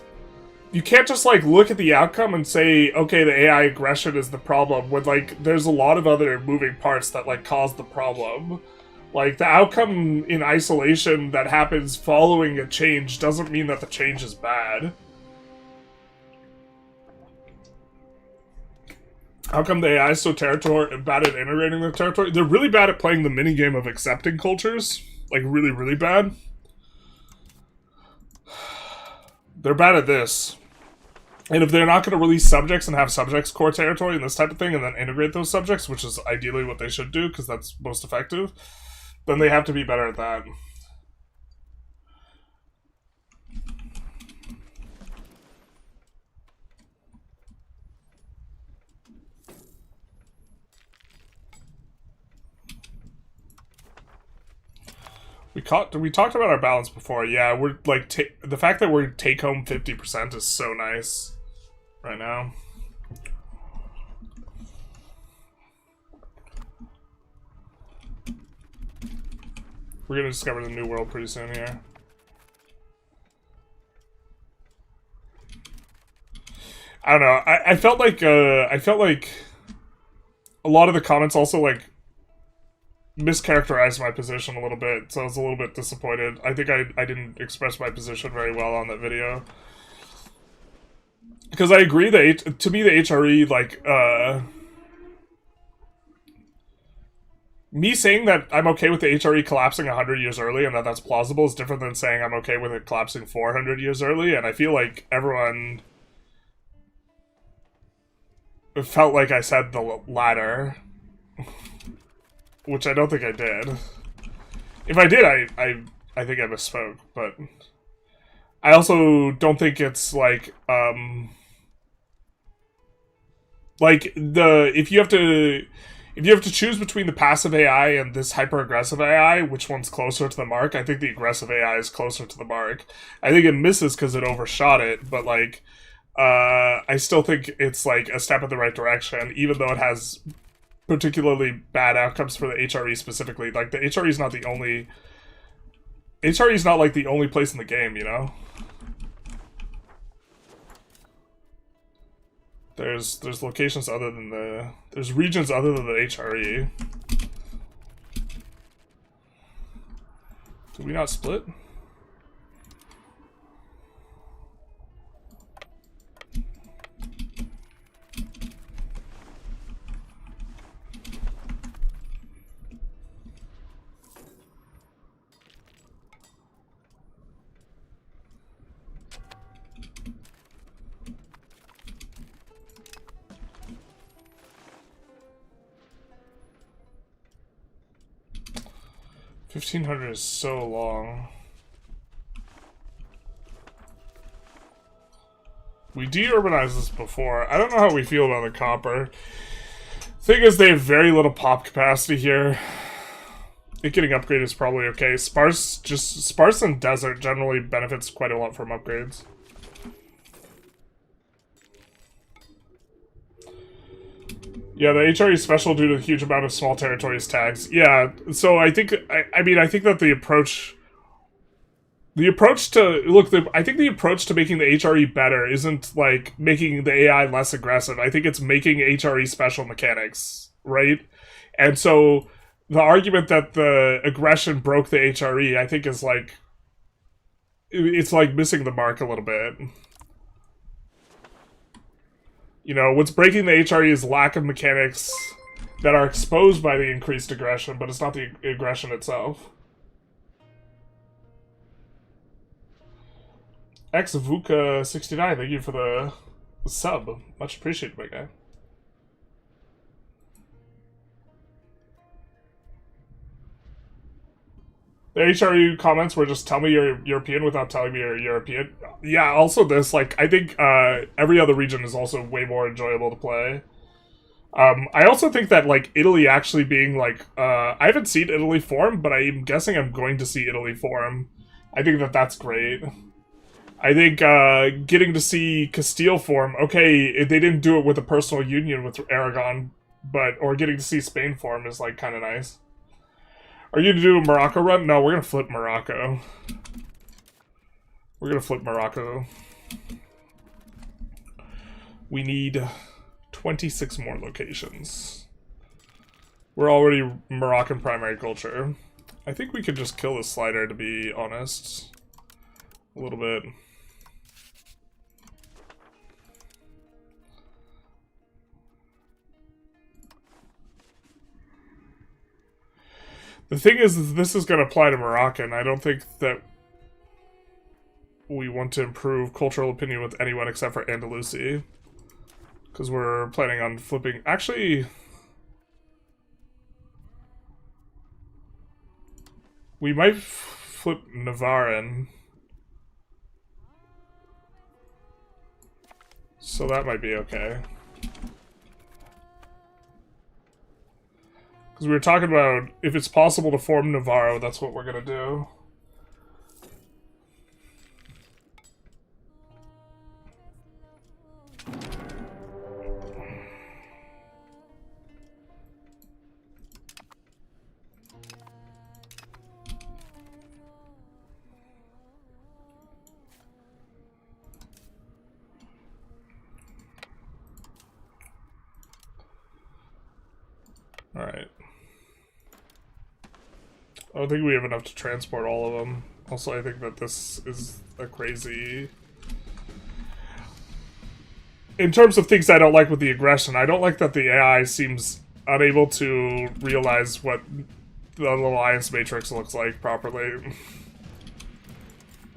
[SPEAKER 1] you can't just, like, look at the outcome and say, okay, the AI aggression is the problem, when, like, there's a lot of other moving parts that, like, cause the problem. Like, the outcome in isolation that happens following a change doesn't mean that the change is bad. How come the AI is so bad at integrating their territory? They're really bad at playing the minigame of accepting cultures. Like, really, really bad. They're bad at this. And if they're not going to release subjects and have subjects core territory and this type of thing and then integrate those subjects, which is ideally what they should do because that's most effective, then they have to be better at that. We talked about our balance before. Yeah, we're like the fact that we're take home 50% is so nice right now. We're gonna discover the new world pretty soon here. I don't know. I felt like a lot of the comments also like mischaracterized my position a little bit, so I was a little bit disappointed. I think I didn't express my position very well on that video. Because I agree that, to me, the HRE, like, me saying that I'm okay with the HRE collapsing 100 years early and that that's plausible is different than saying I'm okay with it collapsing 400 years early, and I feel like everyone felt like I said the latter. Which I don't think I did. If I did, I think I misspoke, but I also don't think it's like if you have to choose between the passive AI and this hyper aggressive AI, which one's closer to the mark? I think the aggressive AI is closer to the mark. I think it misses because it overshot it, but like I still think it's like a step in the right direction, even though it has particularly bad outcomes for the HRE specifically. Like, the HRE is not the only... HRE is not, like, the only place in the game, you know? There's locations other than the... There's regions other than the HRE. Did we not split? 1500 is so long. We de-urbanized this before. I don't know how we feel about the copper. Thing is, they have very little pop capacity here. It getting upgraded is probably okay. Sparse and desert generally benefits quite a lot from upgrades. Yeah, the HRE is special due to the huge amount of small territories tags. Yeah, so I think, I mean, I think that the approach to, look, I think the approach to making the HRE better isn't, like, making the AI less aggressive. I think it's making HRE special mechanics, right? And so, the argument that the aggression broke the HRE, I think is, like, it's, like, missing the mark a little bit. You know, what's breaking the HRE is lack of mechanics that are exposed by the increased aggression, but it's not the aggression itself. XVuka69, thank you for the sub. Much appreciated, my guy. The HRE comments were just tell me you're European without telling me you're European. Yeah, also this, like, I think every other region is also way more enjoyable to play. I also think that, like, Italy actually being, like, I haven't seen Italy form, but I'm guessing I'm going to see Italy form. I think that that's great. I think getting to see Castile form, okay, they didn't do it with a personal union with Aragon, or getting to see Spain form is, like, kind of nice. Are you to do a Morocco run? No, we're gonna flip Morocco. We're gonna flip Morocco. We need 26 more locations. We're already Moroccan primary culture. I think we could just kill this slider, to be honest. A little bit. The thing is, this is going to apply to Moroccan. I don't think that we want to improve cultural opinion with anyone except for Andalusi. Because we're planning on flipping... Actually... We might flip Navarran. So that might be okay. Because we were talking about, if it's possible to form Navarro, that's what we're going to do. Alright. I don't think we have enough to transport all of them. Also, I think that this is a crazy... In terms of things I don't like with the aggression, I don't like that the AI seems unable to realize what the alliance matrix looks like properly.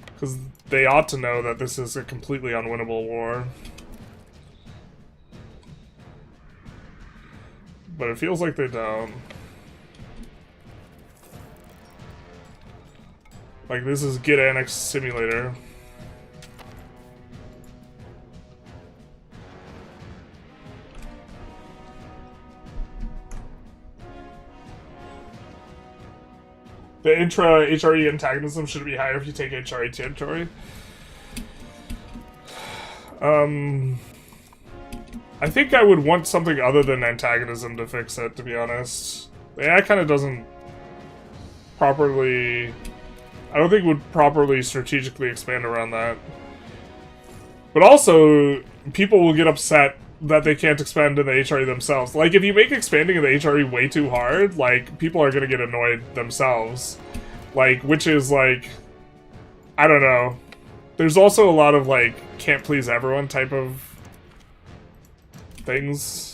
[SPEAKER 1] Because they ought to know that this is a completely unwinnable war. But it feels like they don't. Like, this is Get Annex Simulator. The intra-HRE antagonism should be higher if you take HRE territory. I think I would want something other than antagonism to fix it, to be honest. The AI kind of doesn't properly... I don't think would properly strategically expand around that. But also, people will get upset that they can't expand in the HRE themselves. Like, if you make expanding in the HRE way too hard, like, people are gonna get annoyed themselves. Like, which is, like... I don't know. There's also a lot of, like, can't please everyone type of things.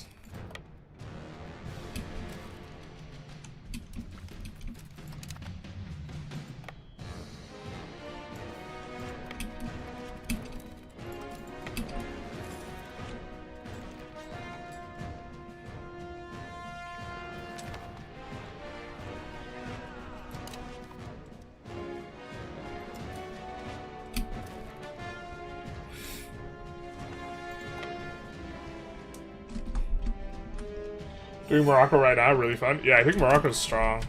[SPEAKER 1] Doing Morocco right now, really fun. Yeah, I think Morocco's strong.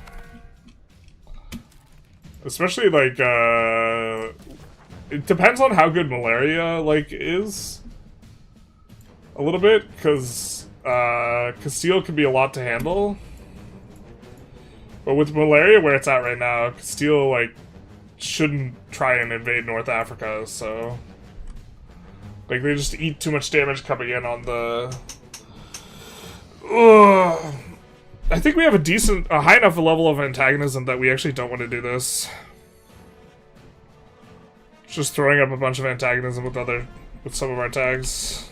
[SPEAKER 1] Especially, like, it depends on how good Malaria, like, is. A little bit, because, Castile can be a lot to handle. But with Malaria where it's at right now, Castile, like, shouldn't try and invade North Africa, so... Like, they just eat too much damage coming in on the... Ugh. I think we have a high enough level of antagonism that we actually don't want to do this. Just throwing up a bunch of antagonism with some of our tags.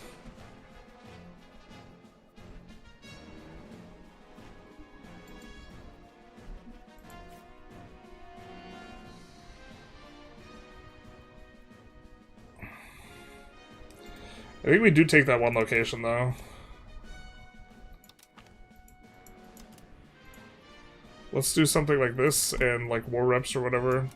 [SPEAKER 1] I think we do take that one location, though. Let's do something like this and, like, war reps or whatever.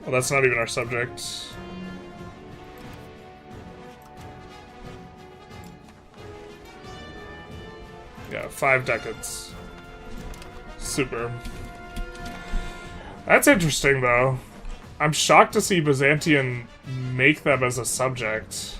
[SPEAKER 1] Well, that's not even our subject. Yeah, 5 decades. Super. That's interesting, though. I'm shocked to see Byzantium make them as a subject.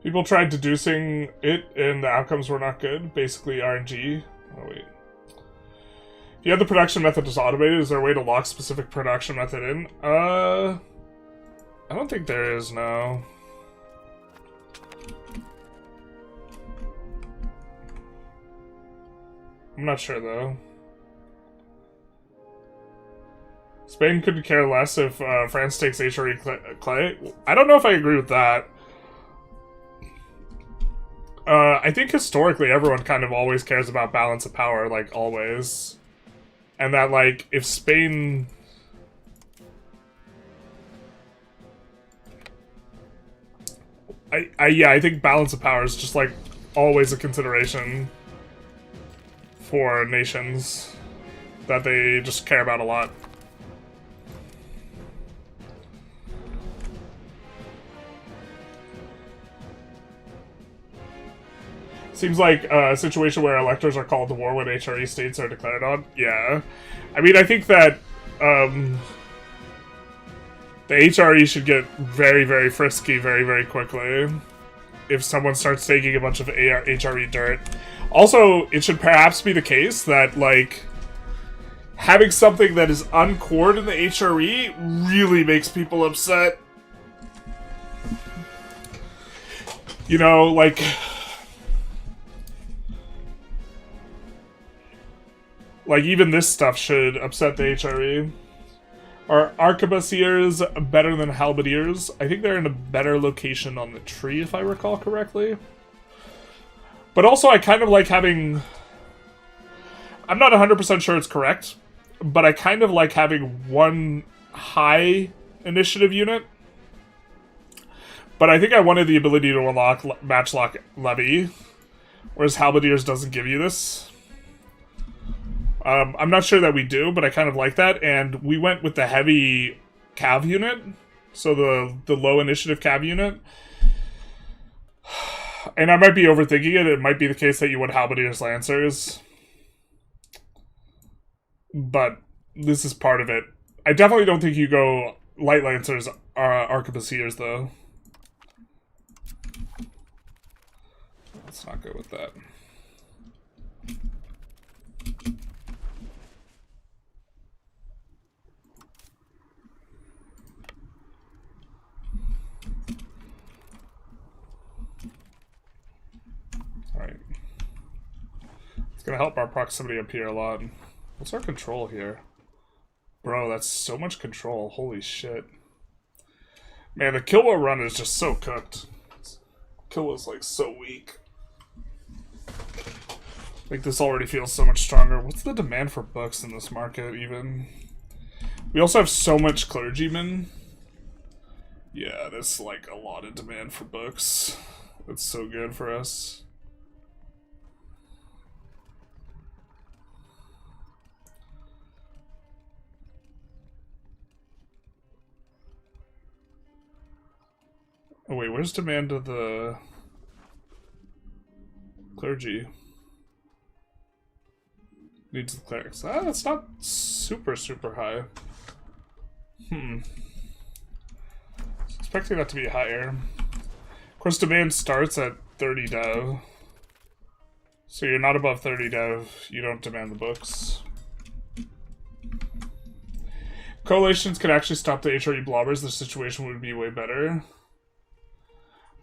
[SPEAKER 1] People tried deducing it, and the outcomes were not good. Basically, RNG. Oh, wait. If you have the production method just automated, is there a way to lock specific production method in? I don't think there is, no. I'm not sure, though. Spain could care less if France takes HRE clay. I don't know if I agree with that. I think historically everyone kind of always cares about balance of power, like, always. And that, like, if Spain... yeah, I think balance of power is just, like, always a consideration for nations that they just care about a lot. Seems like a situation where electors are called to war when HRE states are declared on. Yeah. I mean, I think that the HRE should get very, very frisky very, very quickly if someone starts taking a bunch of HRE dirt. Also, it should perhaps be the case that, like, having something that is uncored in the HRE really makes people upset. You know, like... Like, even this stuff should upset the HRE. Are arquebusiers better than halberdiers? I think they're in a better location on the tree, if I recall correctly. But also, I kind of like having... I'm not 100% sure it's correct, but I kind of like having one high initiative unit. But I think I wanted the ability to unlock matchlock levy, whereas halberdiers doesn't give you this. I'm not sure that we do, but I kind of like that, and we went with the heavy cav unit, so the low initiative cav unit. And I might be overthinking it. It might be the case that you want halberdiers lancers, but this is part of it. I definitely don't think you go light lancers arquebusiers, though. Let's not go with that. It's gonna help our proximity up here a lot. What's our control here? Bro, that's so much control. Holy shit. Man, the Kilwa run is just so cooked. Kilwa's like so weak. Like, this already feels so much stronger. What's the demand for books in this market, even? We also have so much clergymen. Yeah, there's, like, a lot of demand for books. That's so good for us. Oh, wait, where's demand of the clergy? Needs the clerics. Ah, that's not super high. Expecting that to be higher. Of course, demand starts at 30 dev. So you're not above 30 dev, you don't demand the books. Coalitions could actually stop the HRE blobbers, the situation would be way better.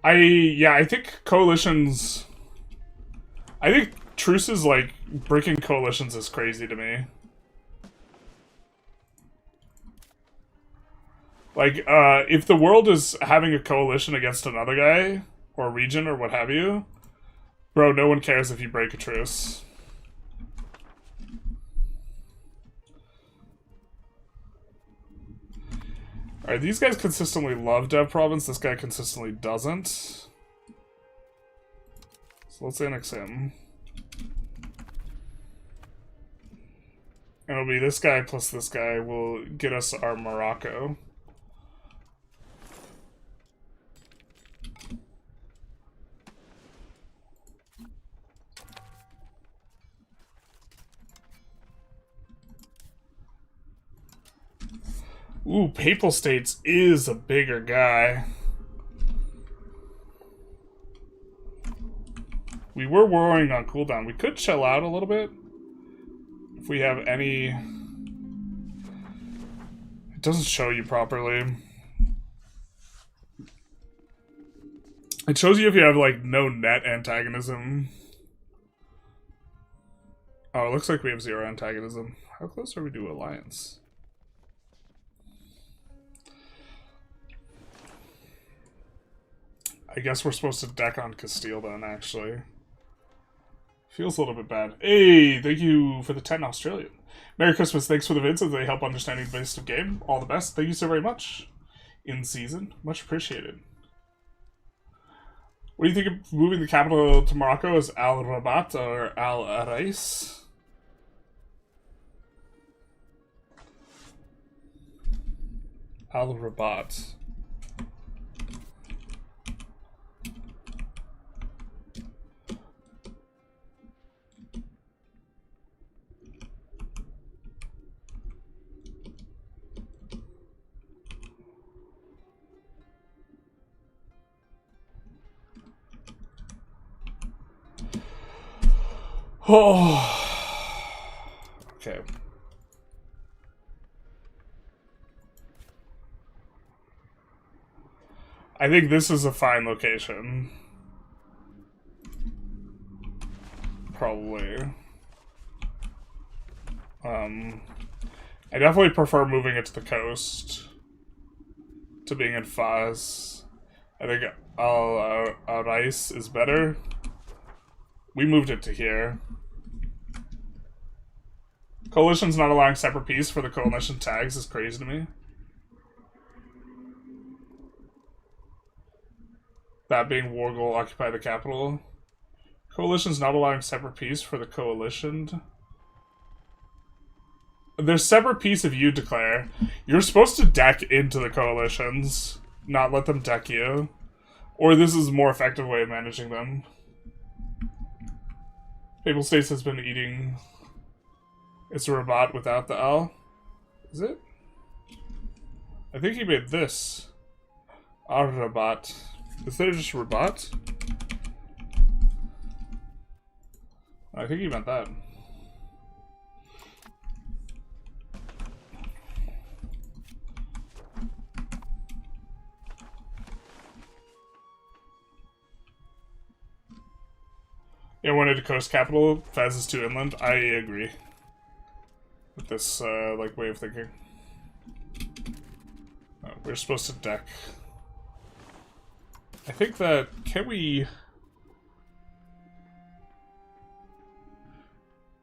[SPEAKER 1] I think coalitions... I think truces, like, breaking coalitions is crazy to me. Like, if the world is having a coalition against another guy, or region, or what have you, bro, no one cares if you break a truce. Alright, these guys consistently love Dev Province, this guy consistently doesn't. So let's annex him. And it'll be this guy plus this guy will get us our Morocco. Ooh, Papal States is a bigger guy. We were warring on cooldown. We could chill out a little bit. If we have any... It doesn't show you properly. It shows you if you have, like, no net antagonism. Oh, it looks like we have 0 antagonism. How close are we to alliance? I guess we're supposed to deck on Castile then, actually. Feels a little bit bad. Hey, thank you for the 10 Australian. Merry Christmas, thanks for the vids as they help understanding the basics of game. All the best. Thank you so very much. In season. Much appreciated. What do you think of moving the capital to Morocco as Al Rabat or Al Rais? Al Rabat. Oh. Okay. I think this is a fine location. Probably. I definitely prefer moving it to the coast to being in Faz. I think Al Rais is better. We moved it to here. Coalition's not allowing separate peace for the coalition tags is crazy to me. That being war goal, occupy the capital. Coalition's not allowing separate peace for the coalition. There's separate peace if you declare. You're supposed to deck into the coalitions, not let them deck you. Or this is a more effective way of managing them. Papal States has been eating... It's a Rabat without the L. Is it? I think he made this. Rabat. Is there just Rabat? I think he meant that. Yeah, wanted to coast capital. Fez is too inland. I agree with this like way of thinking. Oh, we're supposed to deck. I think that can we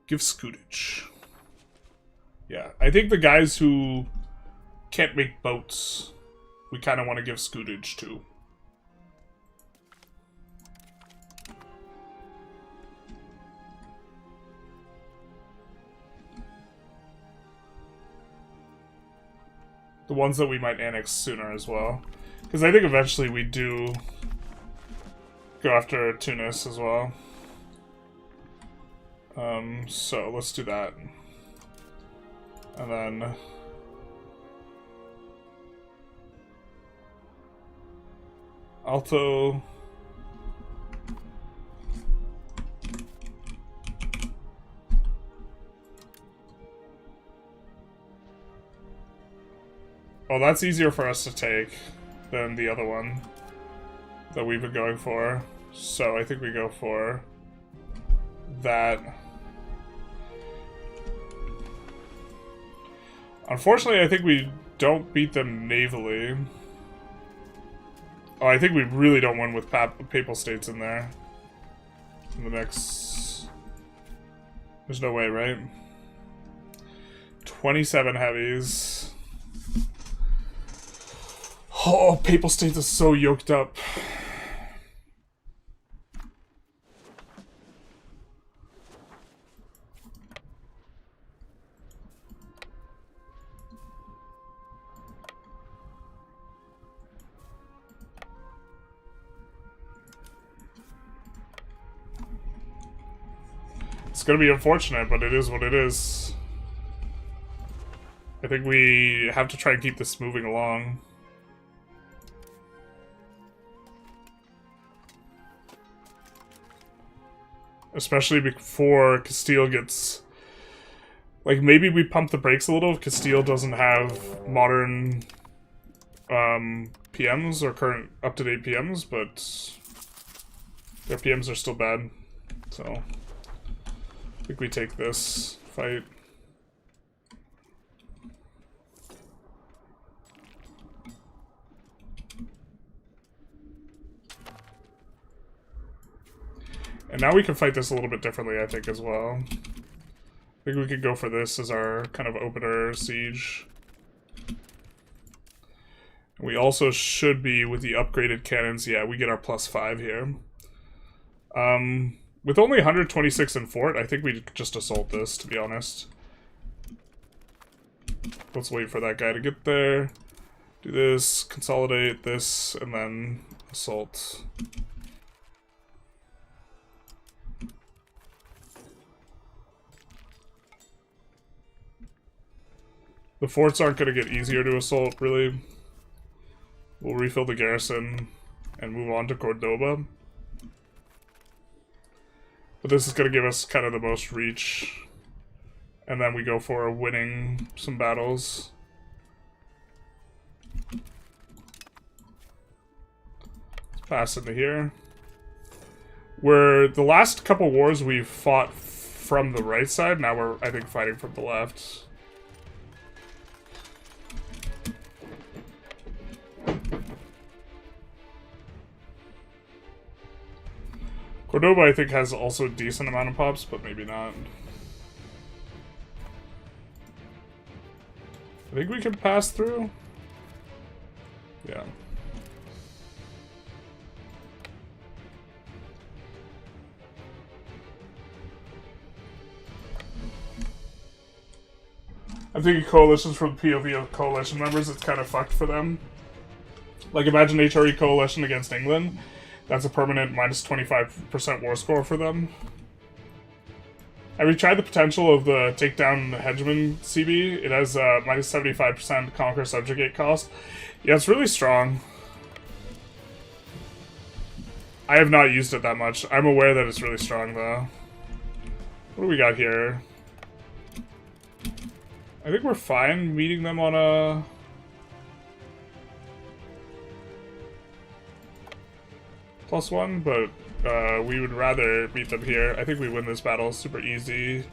[SPEAKER 1] give scutage? Yeah, I think the guys who can't make boats, we kind of want to give scutage to. The ones that we might annex sooner as well. Because I think eventually we do go after Tunis as well. So let's do that. And then... Alto... Well, that's easier for us to take than the other one that we've been going for. So I think we go for that. Unfortunately, I think we don't beat them navally. Oh, I think we really don't win with Papal States in there. In the next... There's no way, right? 27 heavies. Oh, Papal States is so yoked up. It's gonna be unfortunate, but it is what it is. I think we have to try and keep this moving along. Especially before Castile gets... Like, maybe we pump the brakes a little if Castile doesn't have modern PMs or current up-to-date PMs, but their PMs are still bad. So, I think we take this fight. And now we can fight this a little bit differently, I think, as well. I think we could go for this as our kind of opener siege. We also should be, with the upgraded cannons, yeah, we get our +5 here. With only 126 in fort, I think we could just assault this, to be honest. Let's wait for that guy to get there. Do this, consolidate this, and then assault. The forts aren't going to get easier to assault, really. We'll refill the garrison and move on to Cordoba. But this is going to give us kind of the most reach. And then we go for winning some battles. Let's pass into here. Where the last couple wars we've fought from the right side, now we're, I think, fighting from the left. Cordoba, I think, has also a decent amount of pops, but maybe not. I think we can pass through. Yeah. I'm thinking coalitions from the POV of coalition members, it's kind of fucked for them. Like, imagine HRE coalition against England. That's a permanent minus 25% war score for them. Have you tried the potential of the takedown hegemon CB? It has minus 75% conquer subjugate cost. Yeah, it's really strong. I have not used it that much. I'm aware that it's really strong, though. What do we got here? I think we're fine meeting them on a... +1, but we would rather beat them here. I think we win this battle super easy.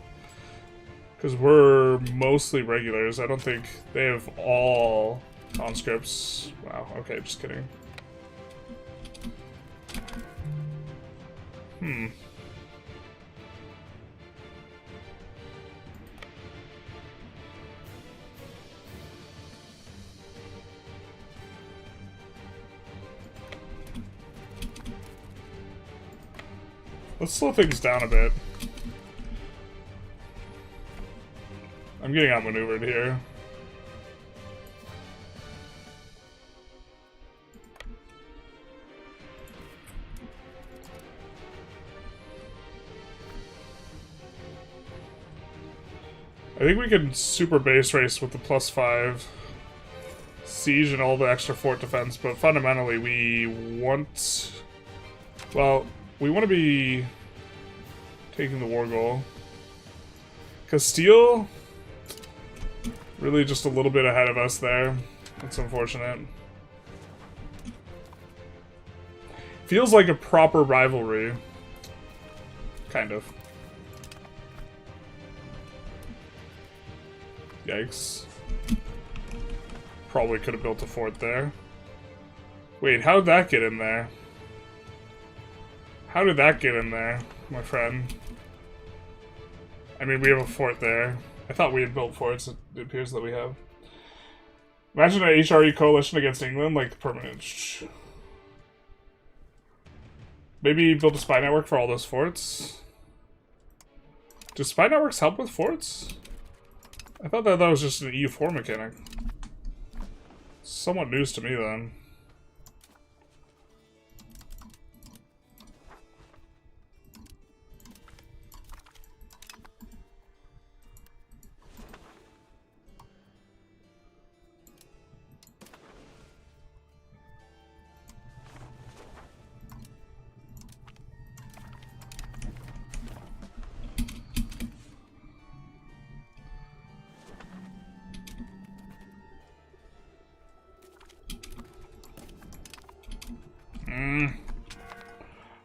[SPEAKER 1] Because we're mostly regulars. I don't think they have all conscripts. Wow, okay, just kidding. Let's slow things down a bit. I'm getting outmaneuvered here. I think we can super base race with the +5 siege and all the extra fort defense, but fundamentally we want... Well, we want to be taking the war goal. Castile, really just a little bit ahead of us there. That's unfortunate. Feels like a proper rivalry. Kind of. Yikes. Probably could have built a fort there. Wait, how'd that get in there? How did that get in there, my friend? I mean, we have a fort there. I thought we had built forts. It appears that we have. Imagine an HRE coalition against England, like permanent. Maybe build a spy network for all those forts. Do spy networks help with forts? I thought that was just an EU4 mechanic. Somewhat news to me then.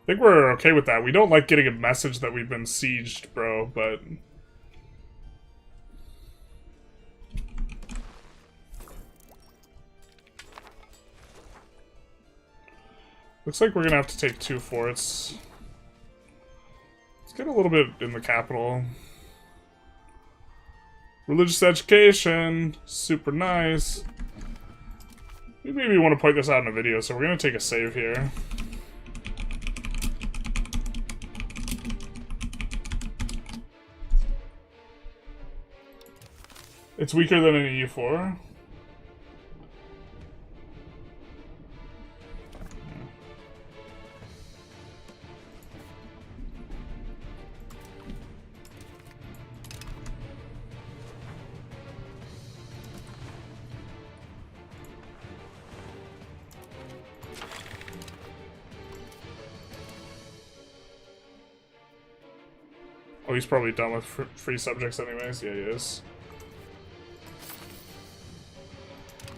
[SPEAKER 1] I think we're okay with that. We don't like getting a message that we've been sieged, bro, but... Looks like we're gonna have to take 2 forts. Let's get a little bit in the capital. Religious education, super nice. We maybe want to point this out in a video, so we're gonna take a save here. It's weaker than an EU4. Oh, he's probably done with free subjects anyways. Yeah, he is.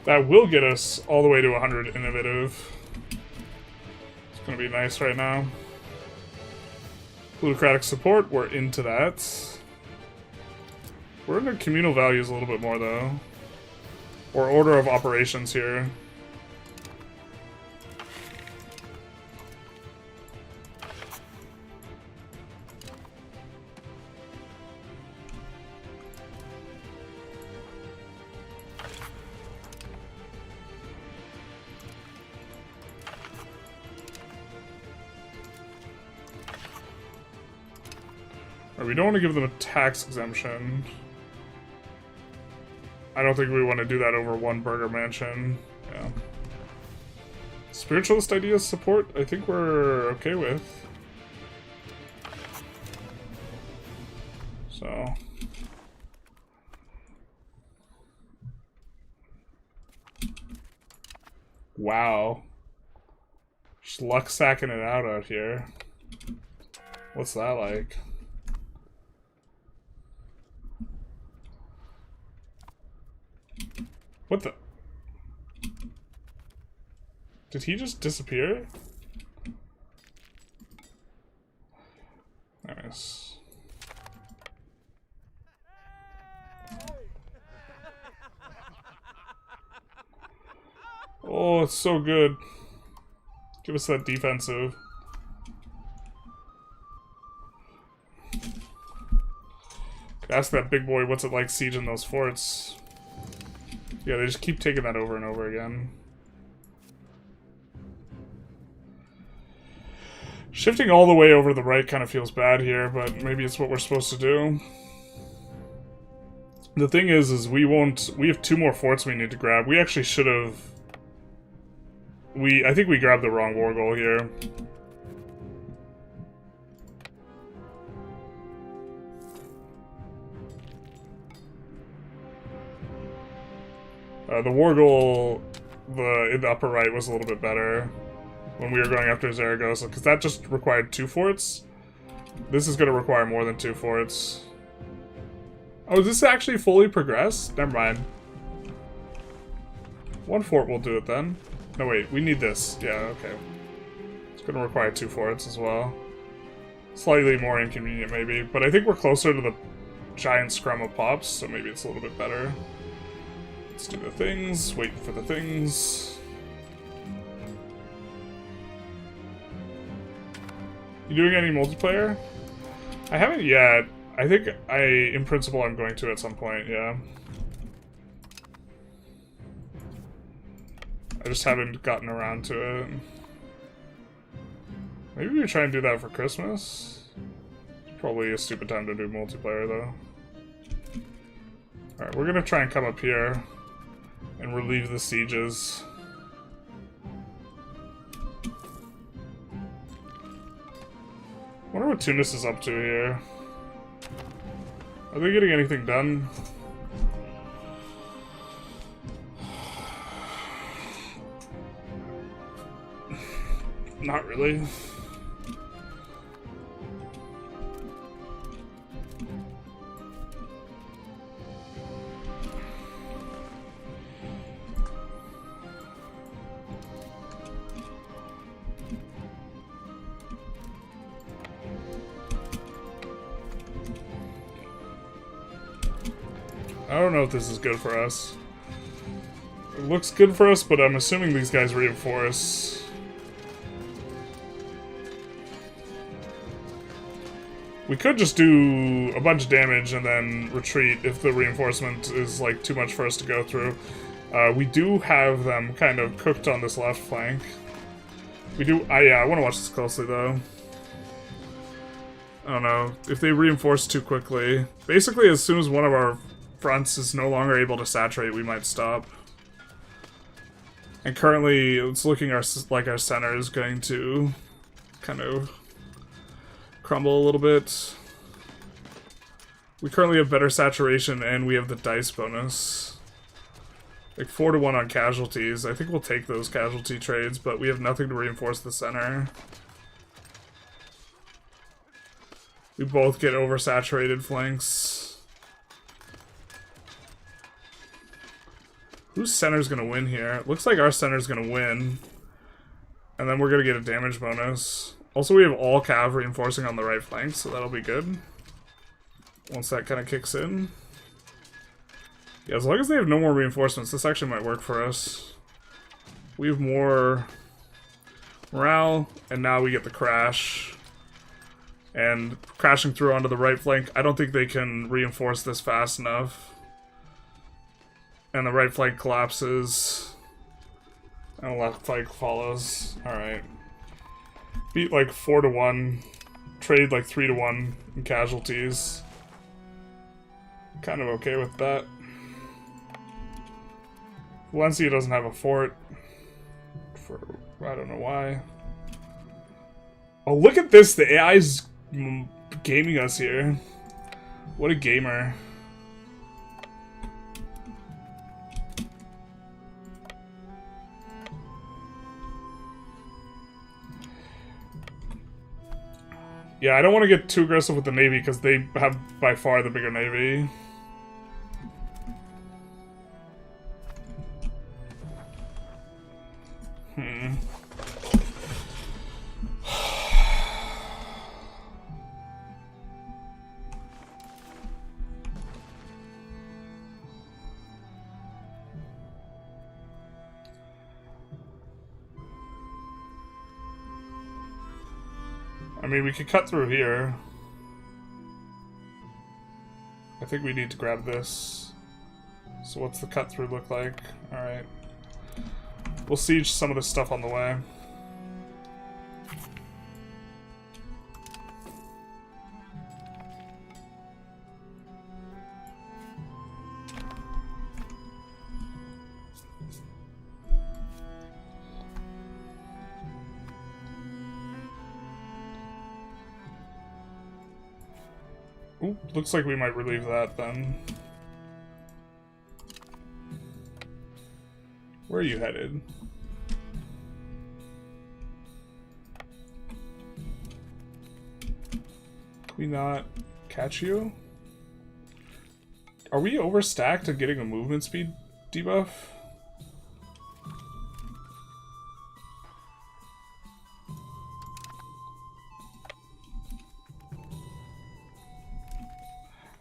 [SPEAKER 1] That will get us all the way to 100 innovative. It's gonna be nice right now. Plutocratic support, we're into that. We're into communal values a little bit more though. Or order of operations here. We don't want to give them a tax exemption. I don't think we want to do that over 1 burger mansion. Yeah. Spiritualist ideas support, I think we're okay with. So. Wow. Just luck sacking it out here. What's that like? What the? Did he just disappear? Nice. Oh, it's so good. Give us that defensive. Ask that big boy what's it like sieging those forts. Yeah, they just keep taking that over and over again. Shifting all the way over to the right kind of feels bad here, but maybe it's what we're supposed to do. The thing is we have 2 more forts we need to grab. We actually should have... I think we grabbed the wrong war goal here. The war goal in the upper right was a little bit better when we were going after Zaragoza, because that just required 2 forts. This is going to require more than 2 forts. Oh, is this actually fully progressed? Never mind. 1 fort will do it then. No, wait, we need this. Yeah, okay. It's going to require 2 forts as well. Slightly more inconvenient, maybe. But I think we're closer to the giant scrum of pops, so maybe it's a little bit better. Let's do the things. Wait for the things. You doing any multiplayer? I haven't yet. I think in principle, I'm going to at some point, yeah. I just haven't gotten around to it. Maybe we try and do that for Christmas? It's probably a stupid time to do multiplayer, though. Alright, we're gonna try and come up here and relieve the sieges. Wonder what Tunis is up to here. Are they getting anything done? Not really. I don't know if this is good for us. It looks good for us, but I'm assuming these guys reinforce. We could just do a bunch of damage and then retreat if the reinforcement is like too much for us to go through. We do have them kind of cooked on this left flank. We do. Yeah, I want to watch this closely though. I don't know if they reinforce too quickly. Basically, as soon as one of our fronts is no longer able to saturate, we might stop. And currently, it's looking like our center is going to kind of crumble a little bit. We currently have better saturation, and we have the dice bonus. Like 4-1 on casualties. I think we'll take those casualty trades, but we have nothing to reinforce the center. We both get oversaturated flanks. Whose center's gonna win here? It looks like our center's gonna win. And then we're gonna get a damage bonus. Also, we have all cav reinforcing on the right flank, so that'll be good. Once that kind of kicks in. Yeah, as long as they have no more reinforcements, this actually might work for us. We have more morale, and now we get the crash. And crashing through onto the right flank, I don't think they can reinforce this fast enough. And the right flank collapses. And the left flank follows. Alright. Beat like 4-1. Trade like 3-1 in casualties. Kind of okay with that. Valencia doesn't have a fort. I don't know why. Oh, look at this! The AI's gaming us here. What a gamer. Yeah, I don't want to get too aggressive with the Navy because they have by far the bigger Navy. mean, we could cut through here. I think we need to grab this. So what's the cut through look like? Alright. We'll siege some of this stuff on the way. Ooh, looks like we might relieve that then. Where are you headed? Can we not catch you? Are we overstacked and getting a movement speed debuff?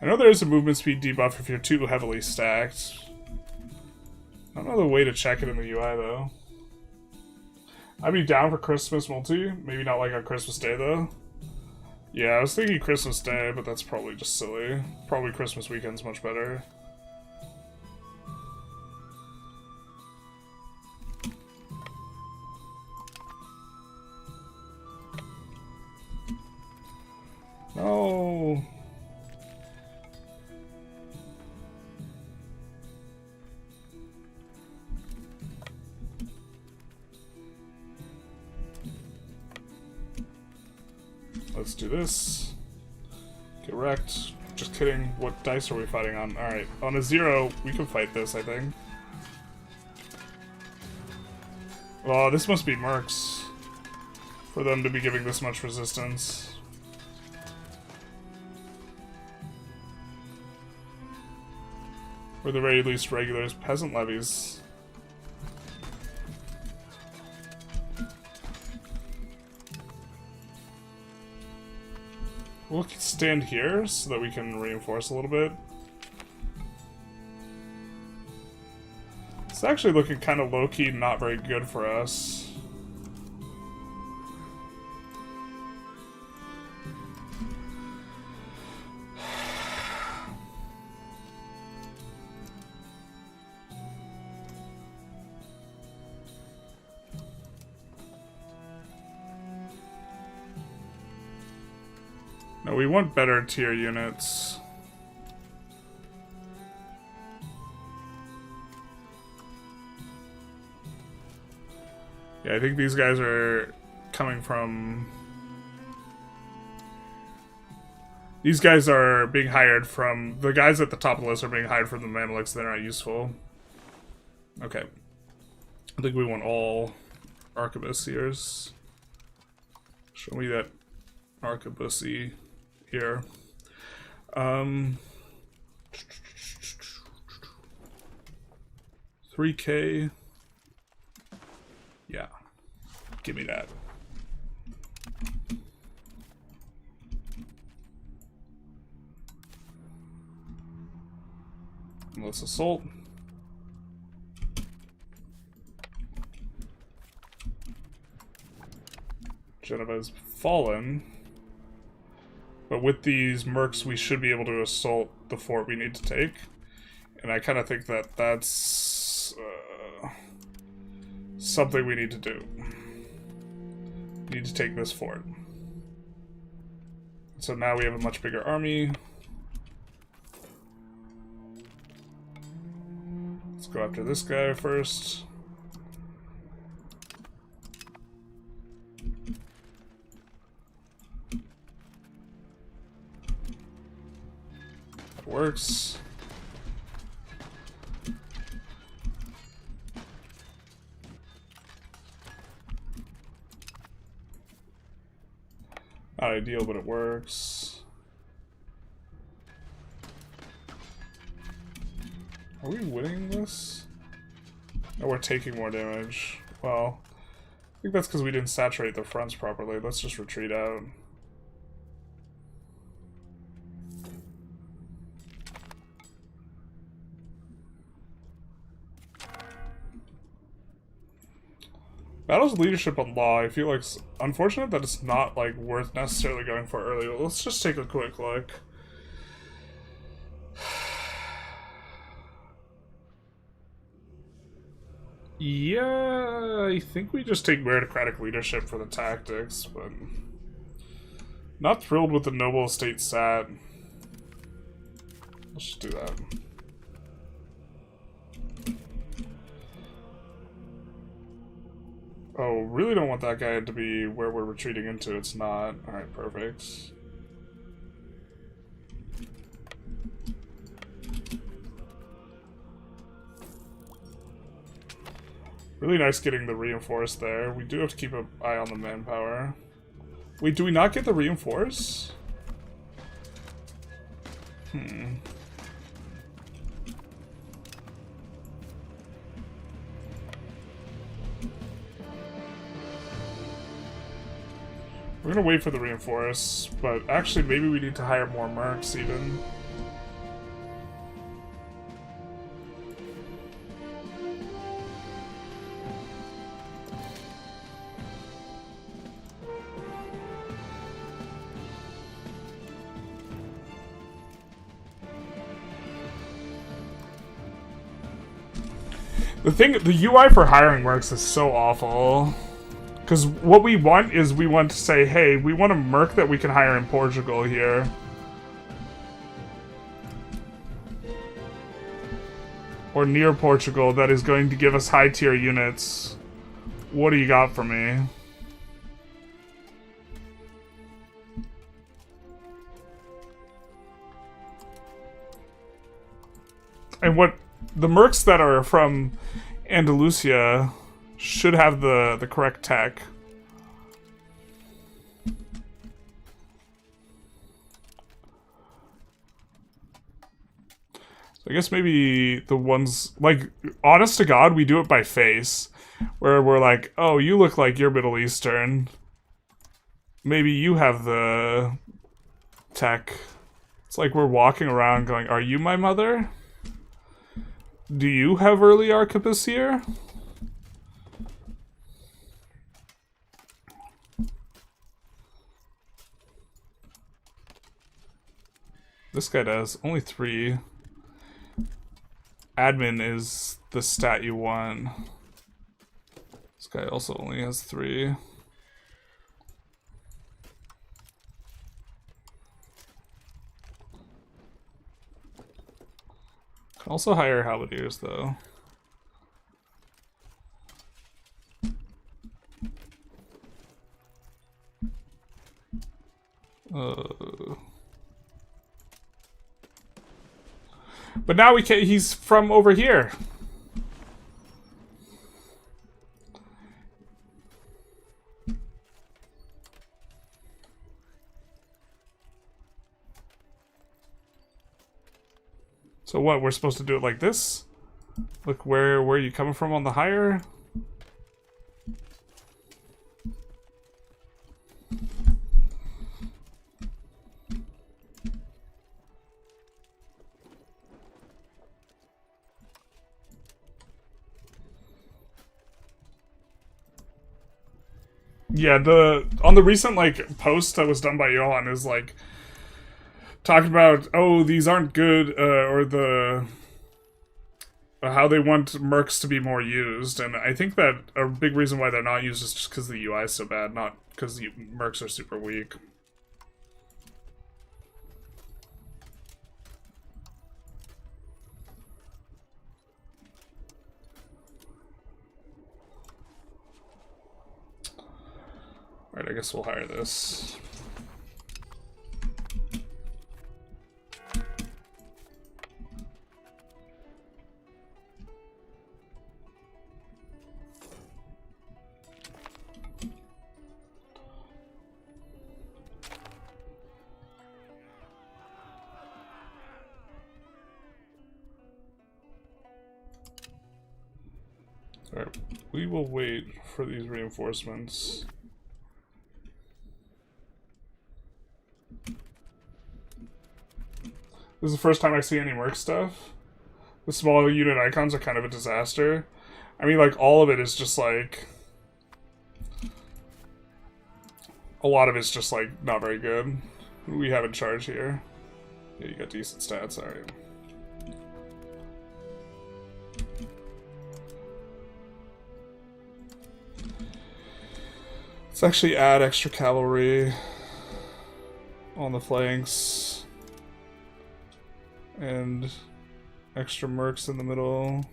[SPEAKER 1] I know there's a movement speed debuff if you're too heavily stacked. I don't know the way to check it in the UI though. I'd be down for Christmas multi. Maybe not like on Christmas Day though. Yeah, I was thinking Christmas Day, but that's probably just silly. Probably Christmas weekend's much better. No. Let's do this. Get wrecked. Just kidding. What dice are we fighting on? Alright. On a 0, we can fight this, I think. Oh, this must be mercs. For them to be giving this much resistance. Or the very least regulars. Peasant levies. We'll stand here so that we can reinforce a little bit. It's actually looking kind of low-key, not very good for us. No, we want better tier units. Yeah, I think these guys are coming from... These guys are being hired from... The guys at the top of the list are being hired from the Mamluks. They're not useful. Okay. I think we want all arquebusiers. Show me that arquebusie here. 3K. Yeah. Give me that. Let's assault. Geneva's fallen. But with these mercs, we should be able to assault the fort we need to take. And I kind of think that that's something we need to do. We need to take this fort. So now we have a much bigger army. Let's go after this guy first. Works. Not ideal, but it works. Are we winning this? No, we're taking more damage. Well, I think that's because we didn't saturate the fronts properly. Let's just retreat out. Battles leadership on law, I feel like it's unfortunate that it's not like worth necessarily going for early. Let's just take a quick look. Yeah, I think we just take meritocratic leadership for the tactics, but not thrilled with the noble estate sat. Let's just do that. Oh, really don't want that guy to be where we're retreating into. It's not. Alright, perfect. Really nice getting the reinforced there. We do have to keep an eye on the manpower. Wait, do we not get the reinforce? We're gonna wait for the reinforce, but actually maybe we need to hire more mercs even. The UI for hiring mercs is so awful. Because what we want is we want to say, hey, we want a merc that we can hire in Portugal here. Or near Portugal that is going to give us high tier units. What do you got for me? And what the mercs that are from Andalusia should have the correct tech. So I guess maybe the ones, like, honest to God, we do it by face. Where we're like, oh, you look like you're Middle Eastern. Maybe you have the tech. It's like we're walking around going, are you my mother? Do you have early arquebus here? This guy does. Only 3. Admin is the stat you want. This guy also only has 3. Can also hire halberdiers though. But now we can't. He's from over here. So what? We're supposed to do it like this? Look, where are you coming from on the hire? Yeah, on the recent like post that was done by Johan is like talking about, oh, these aren't good, or the how they want mercs to be more used, and I think that a big reason why they're not used is just because the UI is so bad, not because the mercs are super weak. Alright, I guess we'll hire this. Alright, we will wait for these reinforcements. This is the first time I see any merc stuff. The small unit icons are kind of a disaster. I mean, like, all of it is just like a lot of it's just like not very good. Who do we have in charge here? Yeah, you got decent stats, alright. Let's actually add extra cavalry on the flanks and extra mercs in the middle.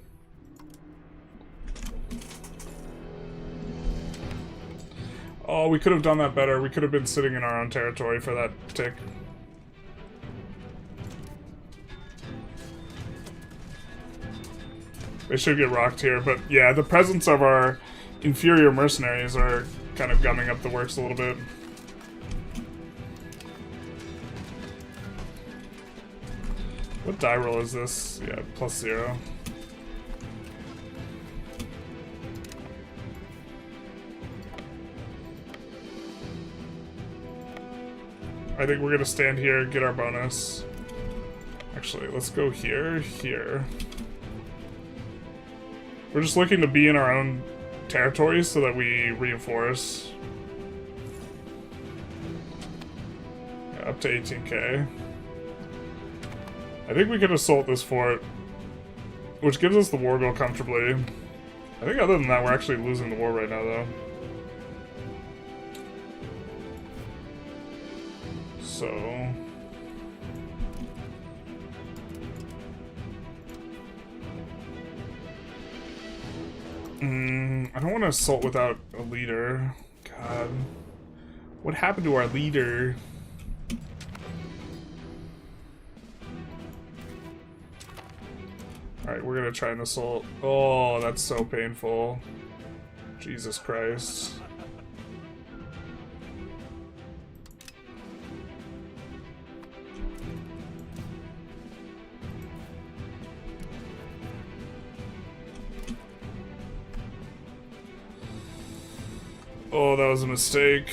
[SPEAKER 1] Oh, we could have done that better. We could have been sitting in our own territory for that tick. They should get rocked here, but yeah, the presence of our inferior mercenaries are kind of gumming up the works a little bit. What die roll is this? Yeah, +0. I think we're gonna stand here, get our bonus. Actually, let's go here, here. We're just looking to be in our own territories so that we reinforce. Yeah, up to 18k. I think we could assault this fort, which gives us the war goal comfortably. I think other than that, we're actually losing the war right now, though. So... I don't want to assault without a leader. God. What happened to our leader? Alright, we're gonna try and assault. Oh, that's so painful. Jesus Christ. Oh, that was a mistake.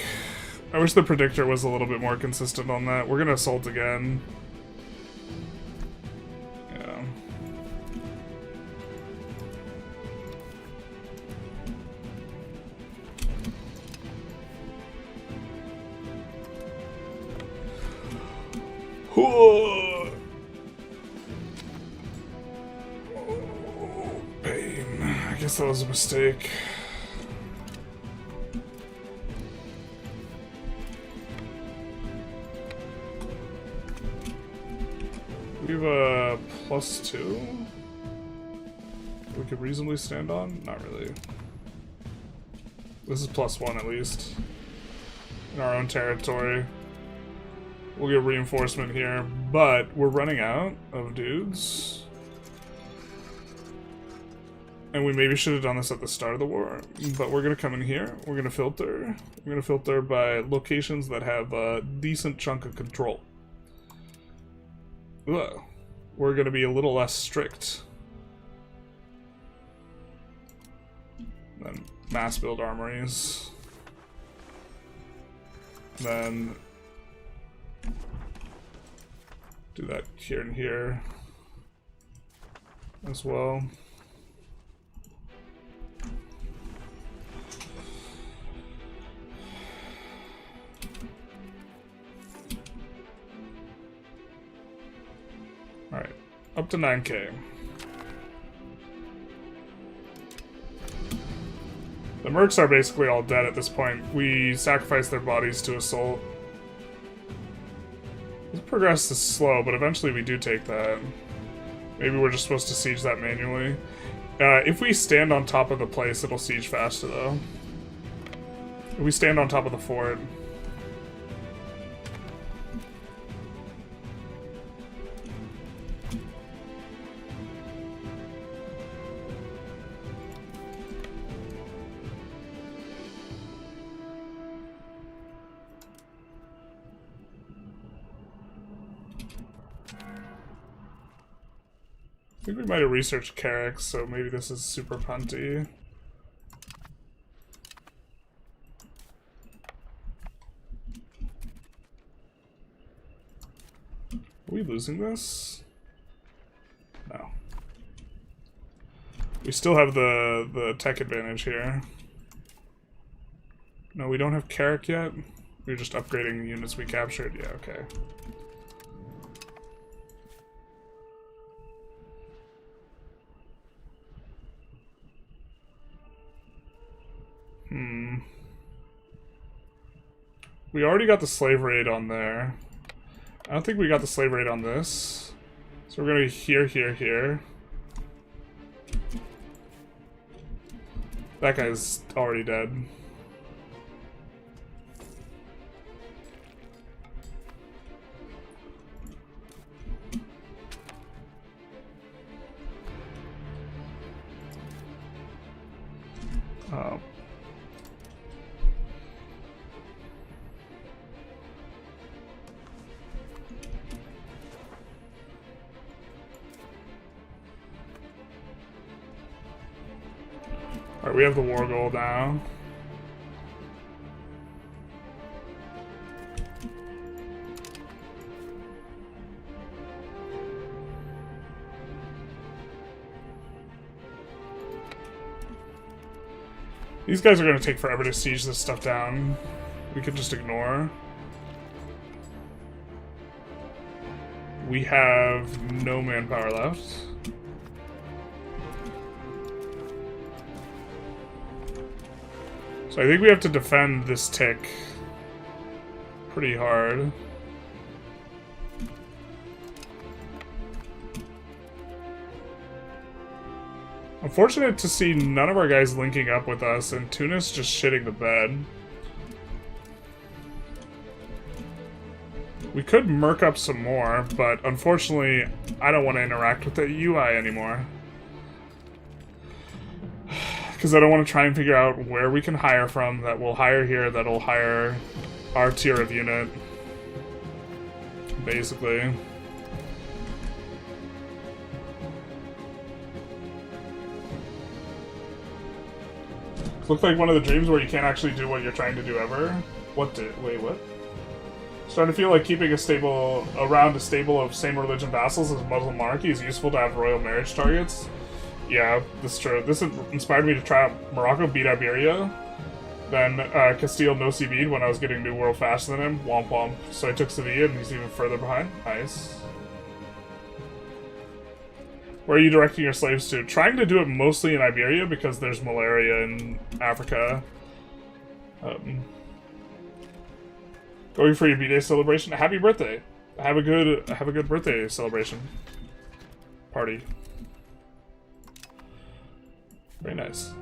[SPEAKER 1] I wish the predictor was a little bit more consistent on that. We're gonna assault again. Yeah. Oh, pain. I guess that was a mistake. We have a +2 we could reasonably stand on? Not really. This is +1 at least. In our own territory. We'll get reinforcement here, but we're running out of dudes. And we maybe should have done this at the start of the war, but we're gonna come in here, we're gonna filter. We're gonna filter by locations that have a decent chunk of control. Ugh. We're going to be a little less strict. Then mass build armories. Then do that here and here as well. Alright, up to 9k. The mercs are basically all dead at this point. We sacrifice their bodies to assault. This progress is slow, but eventually we do take that. Maybe we're just supposed to siege that manually. If we stand on top of the place, it'll siege faster, though. If we stand on top of the fort... I think we might have researched Carrick, so maybe this is super punty. Are we losing this? No. We still have the tech advantage here. No, we don't have Carrick yet? We're just upgrading the units we captured. Yeah, okay. We already got the slave raid on there. I don't think we got the slave raid on this. So we're gonna here, here, here. That guy's already dead. Alright, we have the war goal now. These guys are going to take forever to siege this stuff down. We could just ignore. We have no manpower left. So I think we have to defend this tick pretty hard. Unfortunate to see none of our guys linking up with us and Tunis just shitting the bed. We could merc up some more, but unfortunately I don't want to interact with the UI anymore. Because I don't want to try and figure out where we can hire from that will hire here, that'll hire our tier of unit. Basically. Looks like one of the dreams where you can't actually do what you're trying to do ever. Wait, what? Starting to feel like keeping a stable of same religion vassals as a Muslim monarchy is useful to have royal marriage targets. Yeah, this is true. This inspired me to try out Morocco beat Iberia, then Castile no CB'd when I was getting New World faster than him. Womp womp. So I took Sevilla and he's even further behind. Nice. Where are you directing your slaves to? Trying to do it mostly in Iberia because there's malaria in Africa. Going for your B-Day celebration. Happy birthday! Have a good birthday celebration. Party. Very nice.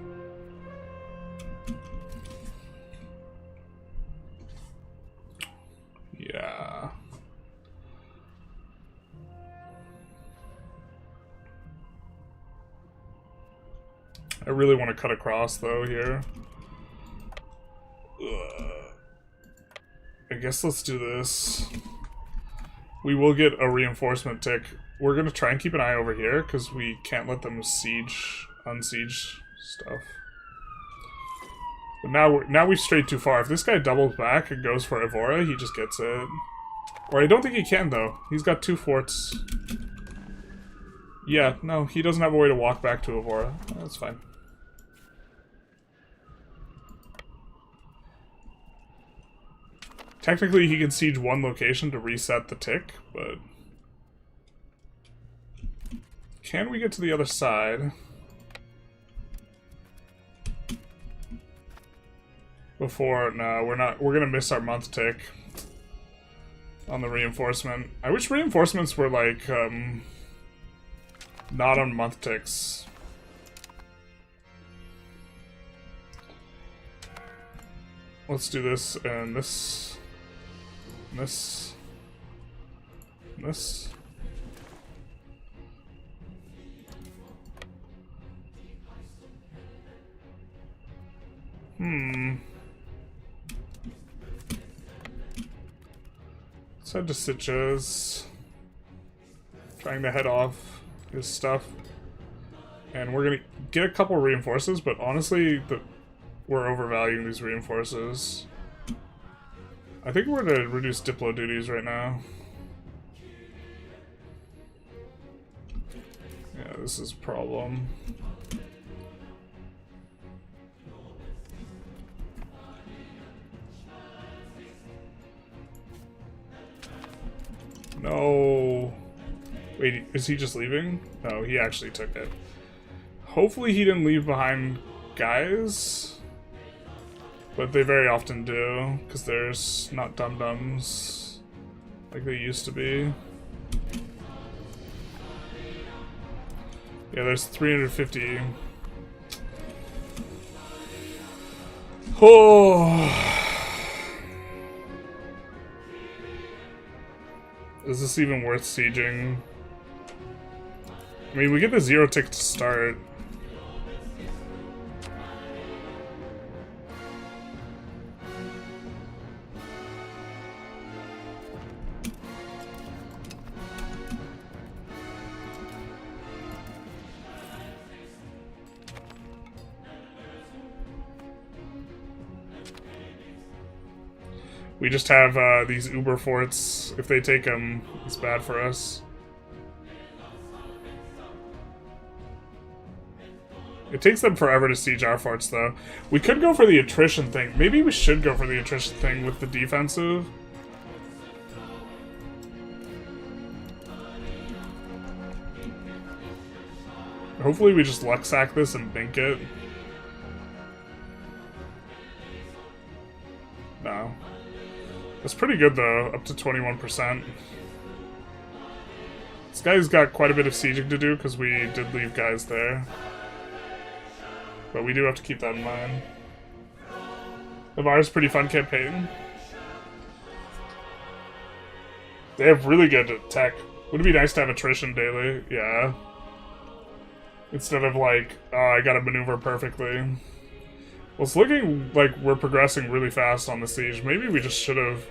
[SPEAKER 1] Yeah. I really want to cut across though here. I guess let's do this. We will get a reinforcement tick. We're gonna try and keep an eye over here because we can't let them unsiege stuff. But now we've strayed too far. If this guy doubles back and goes for Evora, he just gets it. Or I don't think he can though. He's got 2 forts. Yeah, no, he doesn't have a way to walk back to Evora. That's fine. Technically, he can siege 1 location to reset the tick, but... Can we get to the other side? Before... No, we're not. We're gonna miss our month tick. On the reinforcement. I wish reinforcements were, like, not on month ticks. Let's do this and this. This. This. Let's head to Sitges. Trying to head off his stuff. And we're gonna get a couple reinforces, but honestly, we're overvaluing these reinforces. I think we're gonna reduce Diplo duties right now. Yeah, this is a problem. No. Wait, is he just leaving? No, he actually took it. Hopefully he didn't leave behind guys. But they very often do, because there's not dum-dums like they used to be. Yeah, there's 350. Oh. Is this even worth sieging? I mean, we get the 0 tick to start. We just have these Uber forts. If they take them, it's bad for us. It takes them forever to siege our forts, though. We could go for the attrition thing. Maybe we should go for the attrition thing with the defensive. Hopefully we just luck sack this and bink it. No. That's pretty good, though, up to 21%. This guy's got quite a bit of sieging to do, because we did leave guys there. But we do have to keep that in mind. Navarre's pretty fun campaign. They have really good tech. Would it be nice to have attrition daily? Yeah. Instead of like, oh, I gotta maneuver perfectly. Well, it's looking like we're progressing really fast on the siege. Maybe we just should have...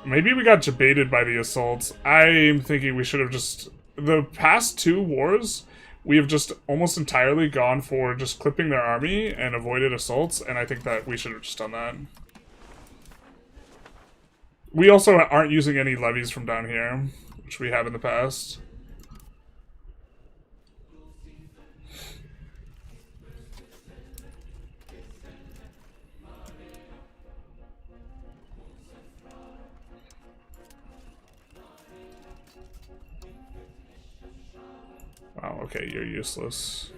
[SPEAKER 1] Maybe we got debated by the assaults. I'm thinking we should have just... The past 2 wars, we have just almost entirely gone for just clipping their army and avoided assaults, and I think that we should have just done that. We also aren't using any levies from down here, which we have in the past. Wow, okay, you're useless.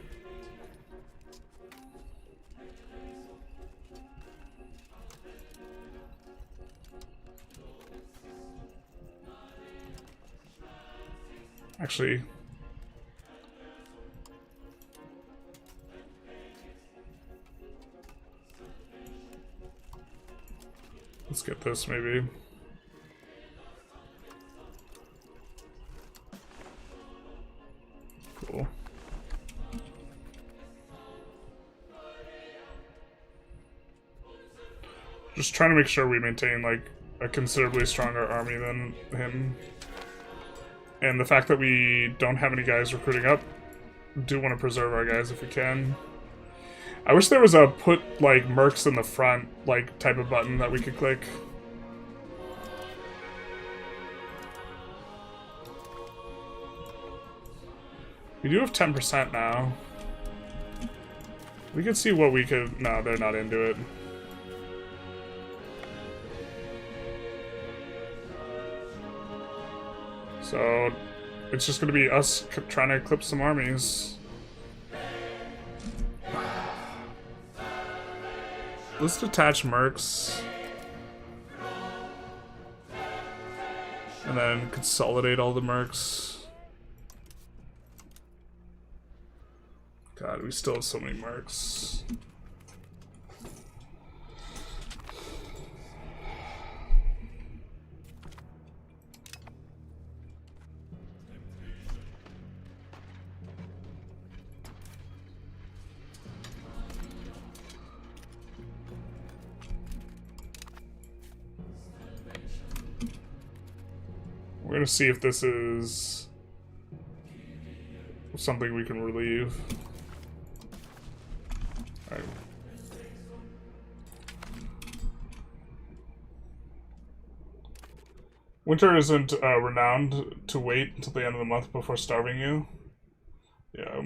[SPEAKER 1] Actually... Let's get this, maybe. Cool. Just trying to make sure we maintain, like, a considerably stronger army than him. And the fact that we don't have any guys recruiting up, do want to preserve our guys if we can. I wish there was a put, like, mercs in the front, like, type of button that we could click. We do have 10% now. We could see what we could... No, they're not into it. So, it's just going to be us trying to clip some armies. Let's detach mercs. And then consolidate all the mercs. God, we still have so many mercs. We're gonna see if this is something we can relieve. All right. Winter isn't renowned to wait until the end of the month before starving you. Yeah.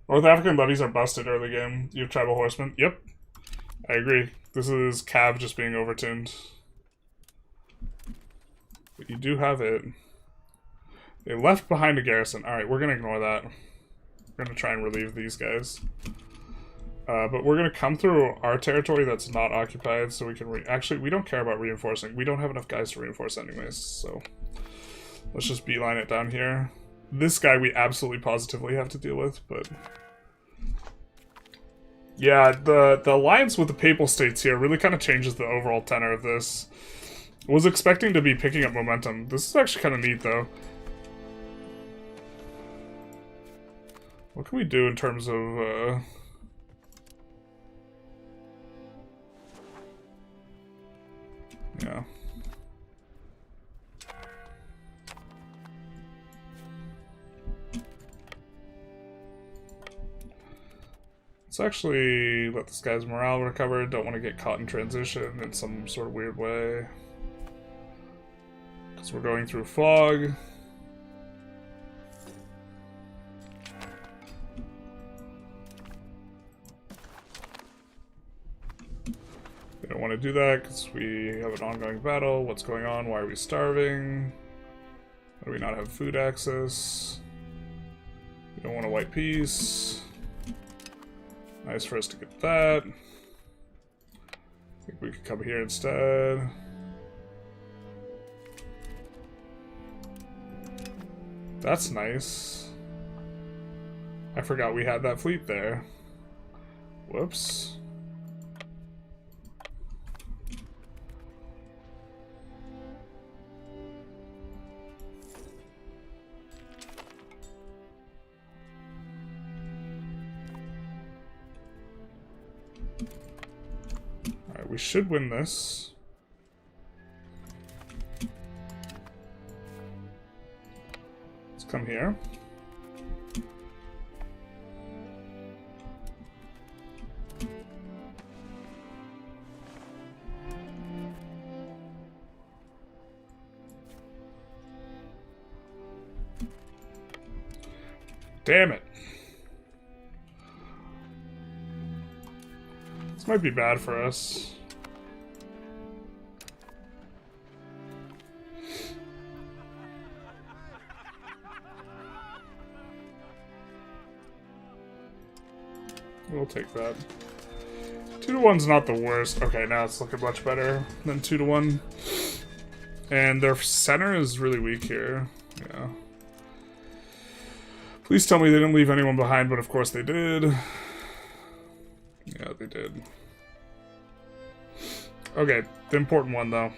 [SPEAKER 1] North African levies are busted early game. You have tribal horsemen. Yep. I agree. This is Cav just being overtuned. But you do have it. They left behind a garrison. Alright, we're going to ignore that. We're going to try and relieve these guys. But we're going to come through our territory that's not occupied, so we can... Actually, we don't care about reinforcing. We don't have enough guys to reinforce anyways, so... Let's just beeline it down here. This guy we absolutely positively have to deal with, but... Yeah, the alliance with the Papal States here really kind of changes the overall tenor of this. I was expecting to be picking up momentum. This is actually kind of neat, though. What can we do in terms of... Yeah. Let's actually let this guy's morale recover. Don't want to get caught in transition in some sort of weird way. Because we're going through fog. We don't want to do that because we have an ongoing battle. What's going on? Why are we starving? Why do we not have food access? We don't want a white peace. Nice for us to get that. I think we could come here instead. That's nice. I forgot we had that fleet there. Whoops. We should win this. Let's come here. Damn it. This might be bad for us. We'll take that. 2-to-1's not the worst. Okay, now it's looking much better than 2-to-1. And their center is really weak here. Yeah. Please tell me they didn't leave anyone behind, but of course they did. Yeah, they did. Okay, the important one, though.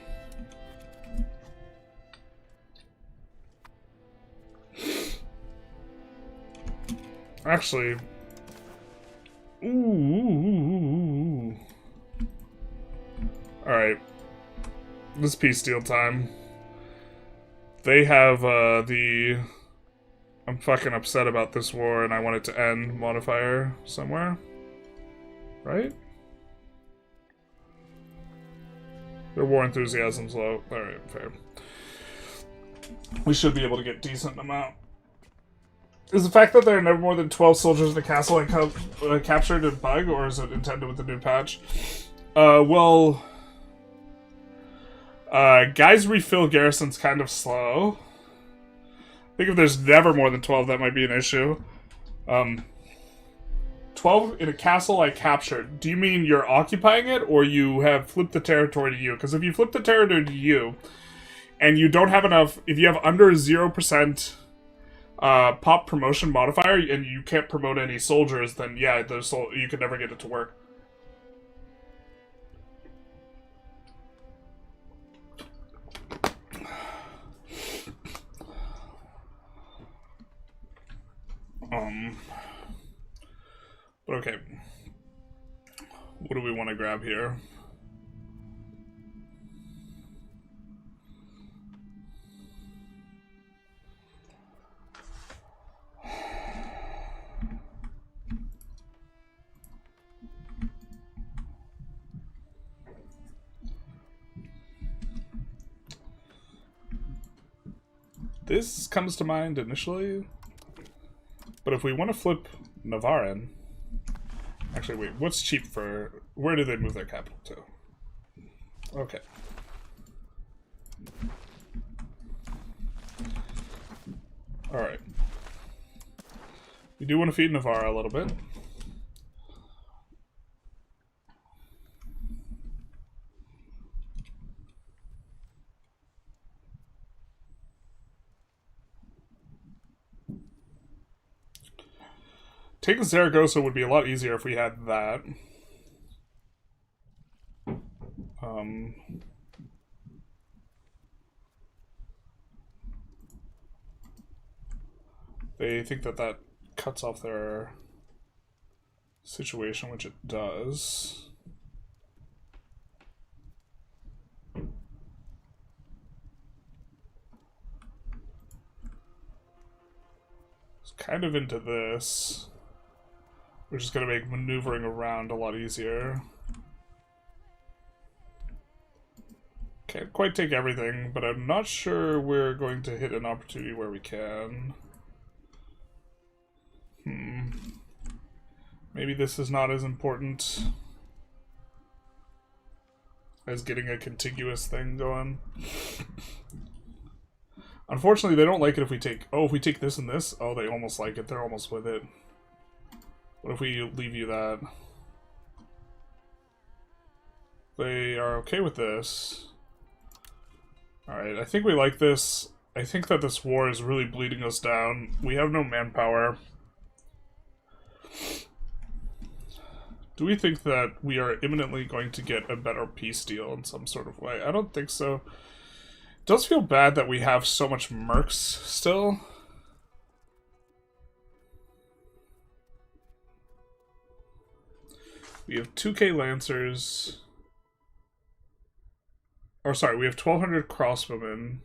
[SPEAKER 1] Actually... Ooh. Alright. This peace deal time. They have, the... I'm fucking upset about this war and I want it to end modifier somewhere. Right? Their war enthusiasm's low. Alright, fair. We should be able to get decent amount. Is the fact that there are never more than 12 soldiers in the castle captured a bug, or is it intended with the new patch? Well... guys refill garrisons kind of slow. I think if there's never more than 12, that might be an issue. 12 in a castle I captured. Do you mean you're occupying it, or you have flipped the territory to you? Because if you flip the territory to you, and you don't have enough... If you have under 0%... pop promotion modifier, and you can't promote any soldiers, then yeah, you could never get it to work. But okay. What do we want to grab here? This comes to mind initially, but if we want to flip Navarin... Actually, wait, what's cheap for... Where do they move their capital to? Okay. Alright. We do want to feed Navarra a little bit. Taking Zaragoza would be a lot easier if we had that. They think that that cuts off their situation, which it does. It's kind of into this, which is going to make maneuvering around a lot easier. Can't quite take everything, but I'm not sure we're going to hit an opportunity where we can. Maybe this is not as important as getting a contiguous thing going. Unfortunately, they don't like it if we take... Oh, if we take this and this? Oh, they almost like it. They're almost with it. What if we leave you that? They are okay with this. Alright, I think we like this. I think that this war is really bleeding us down. We have no manpower. Do we think that we are imminently going to get a better peace deal in some sort of way? I don't think so. It does feel bad that we have so much mercs still. We have 2k lancers. Or sorry, we have 1,200 crossbowmen.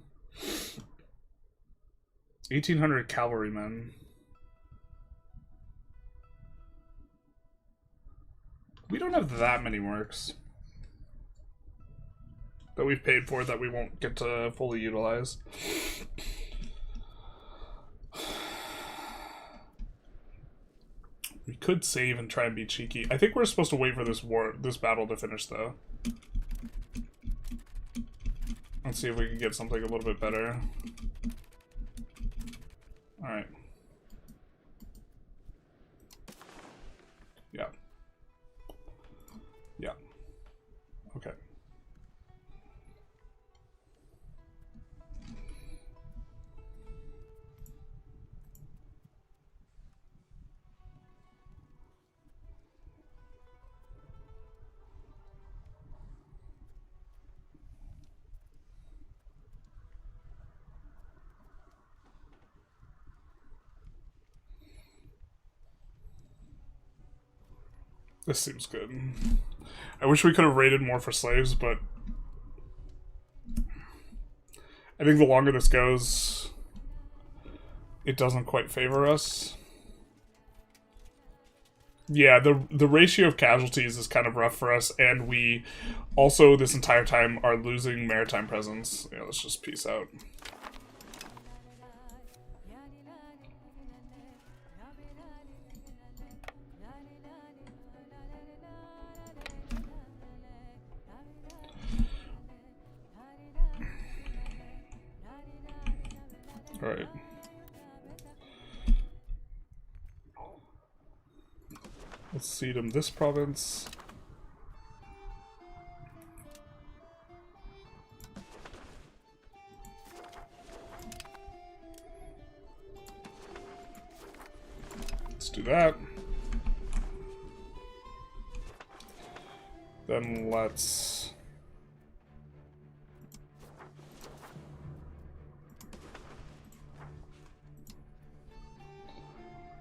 [SPEAKER 1] 1,800 cavalrymen. We don't have that many mercs that we've paid for that we won't get to fully utilize. We could save and try and be cheeky. I think we're supposed to wait for this battle to finish, though. Let's see if we can get something a little bit better. Alright. Yeah. Yeah. Okay. This seems good. I wish we could have rated more for slaves, but I think the longer this goes, it doesn't quite favor us. Yeah, the ratio of casualties is kind of rough for us, and we also this entire time are losing maritime presence. Yeah, let's just peace out. Alright. Let's cede him this province. Let's do that. Then let's...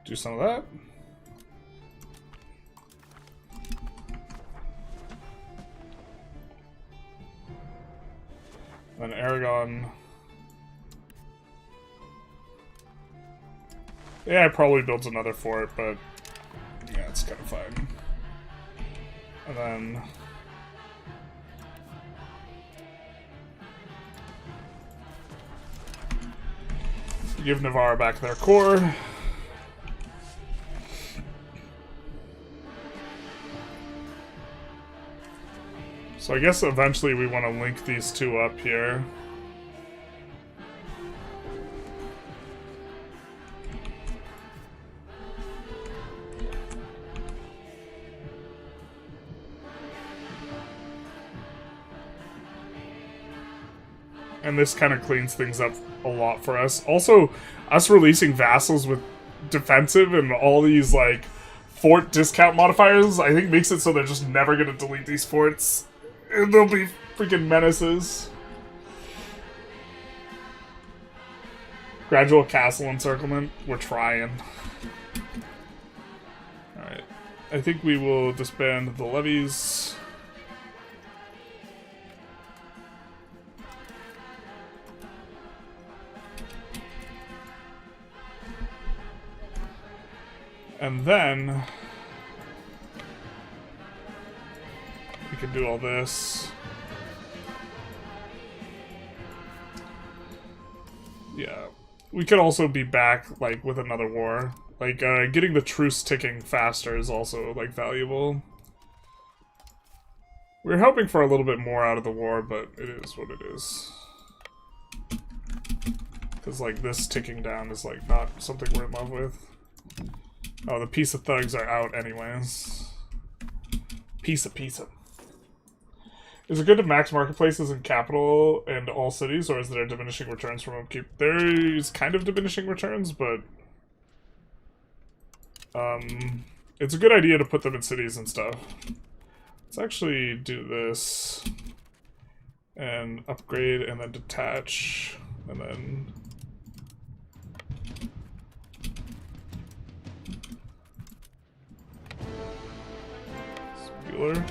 [SPEAKER 1] do some of that. Then Aragon. Yeah, it probably builds another fort, but yeah, it's kind of fine. And then give Navarre back their core. So I guess eventually we want to link these two up here. And this kind of cleans things up a lot for us. Also, us releasing vassals with defensive and all these, like, fort discount modifiers, I think makes it so they're just never going to delete these forts. And they'll be freaking menaces. Gradual castle encirclement. We're trying. Alright. I think we will disband the levies. And then we can do all this. Yeah. We could also be back, like, with another war. Like, getting the truce ticking faster is also, like, valuable. We're hoping for a little bit more out of the war, but it is what it is. Because, like, this ticking down is, like, not something we're in love with. Oh, the piece of thugs are out anyways. Piece of. Is it good to max marketplaces in capital and all cities, or is there diminishing returns from upkeep? There is kind of diminishing returns, but it's a good idea to put them in cities and stuff. Let's actually do this and upgrade and then detach and then Bueller.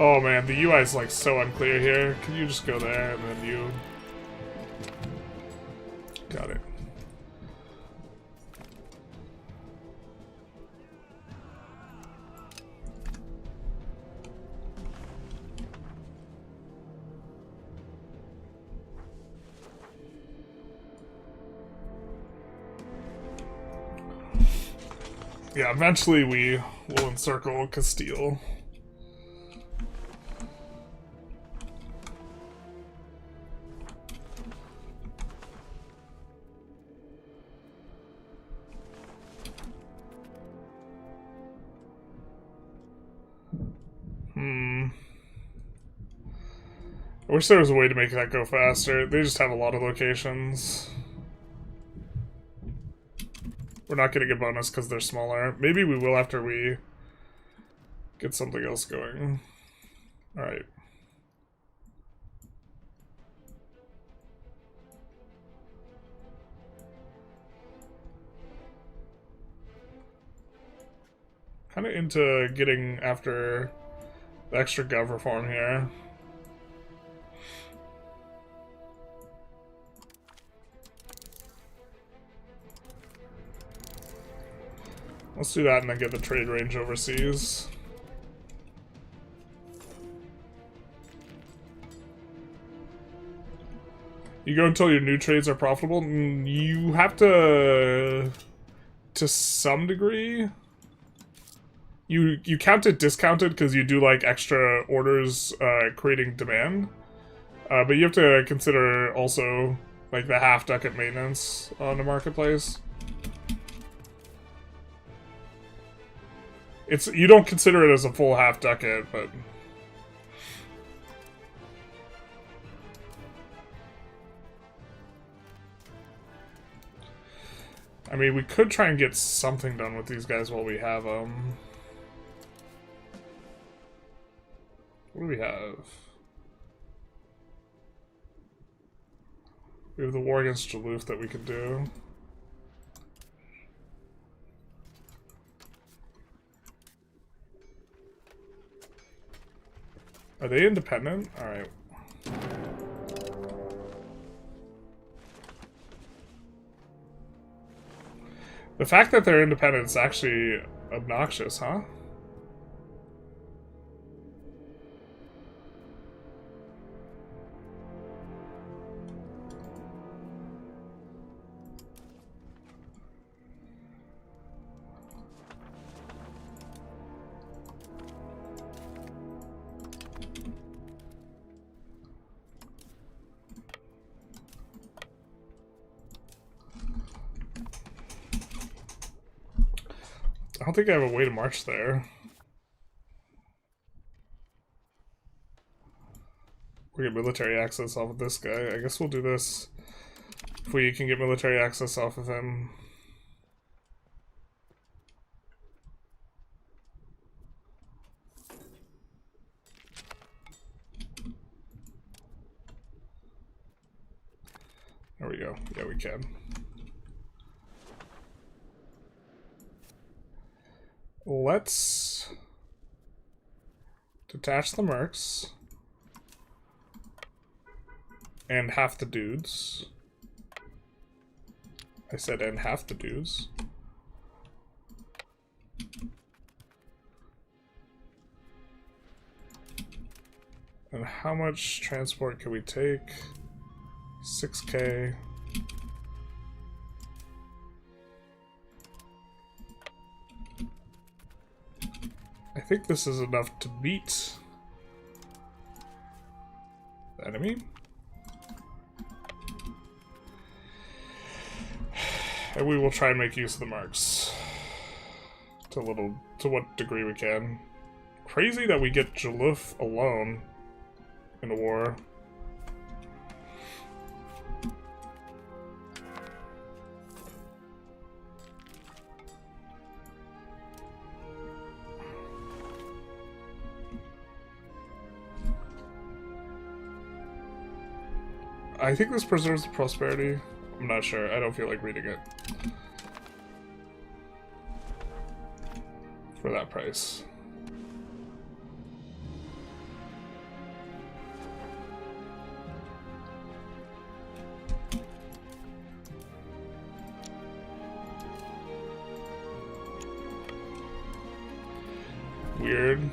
[SPEAKER 1] Oh man, the UI is like so unclear here. Can you just go there and then you... Got it. Yeah, eventually we will encircle Castile. I wish there was a way to make that go faster. They just have a lot of locations. We're not getting a bonus because they're smaller. Maybe we will after we get something else going. Alright. Kind of into getting after the extra gov reform here. Let's do that and then get the trade range overseas. You go until your new trades are profitable? You have to some degree. You count it discounted because you do like extra orders creating demand. But you have to consider also like the half ducat maintenance on the marketplace. You don't consider it as a full half ducat, but I mean, we could try and get something done with these guys while we have them. What do we have? We have the war against Duluth that we could do. Are they independent? Alright. The fact that they're independent is actually obnoxious, huh? I don't think I have a way to march there. We get military access off of this guy. I guess we'll do this. If we can get military access off of him. There we go. Yeah, we can. Let's detach the mercs. And half the dudes. I said and half the dudes. And how much transport can we take? 6K. I think this is enough to beat the enemy. And we will try and make use of the marks to what degree we can. Crazy that we get Jaluf alone in a war. I think this preserves the prosperity. I'm not sure. I don't feel like reading it. For that price. Weird.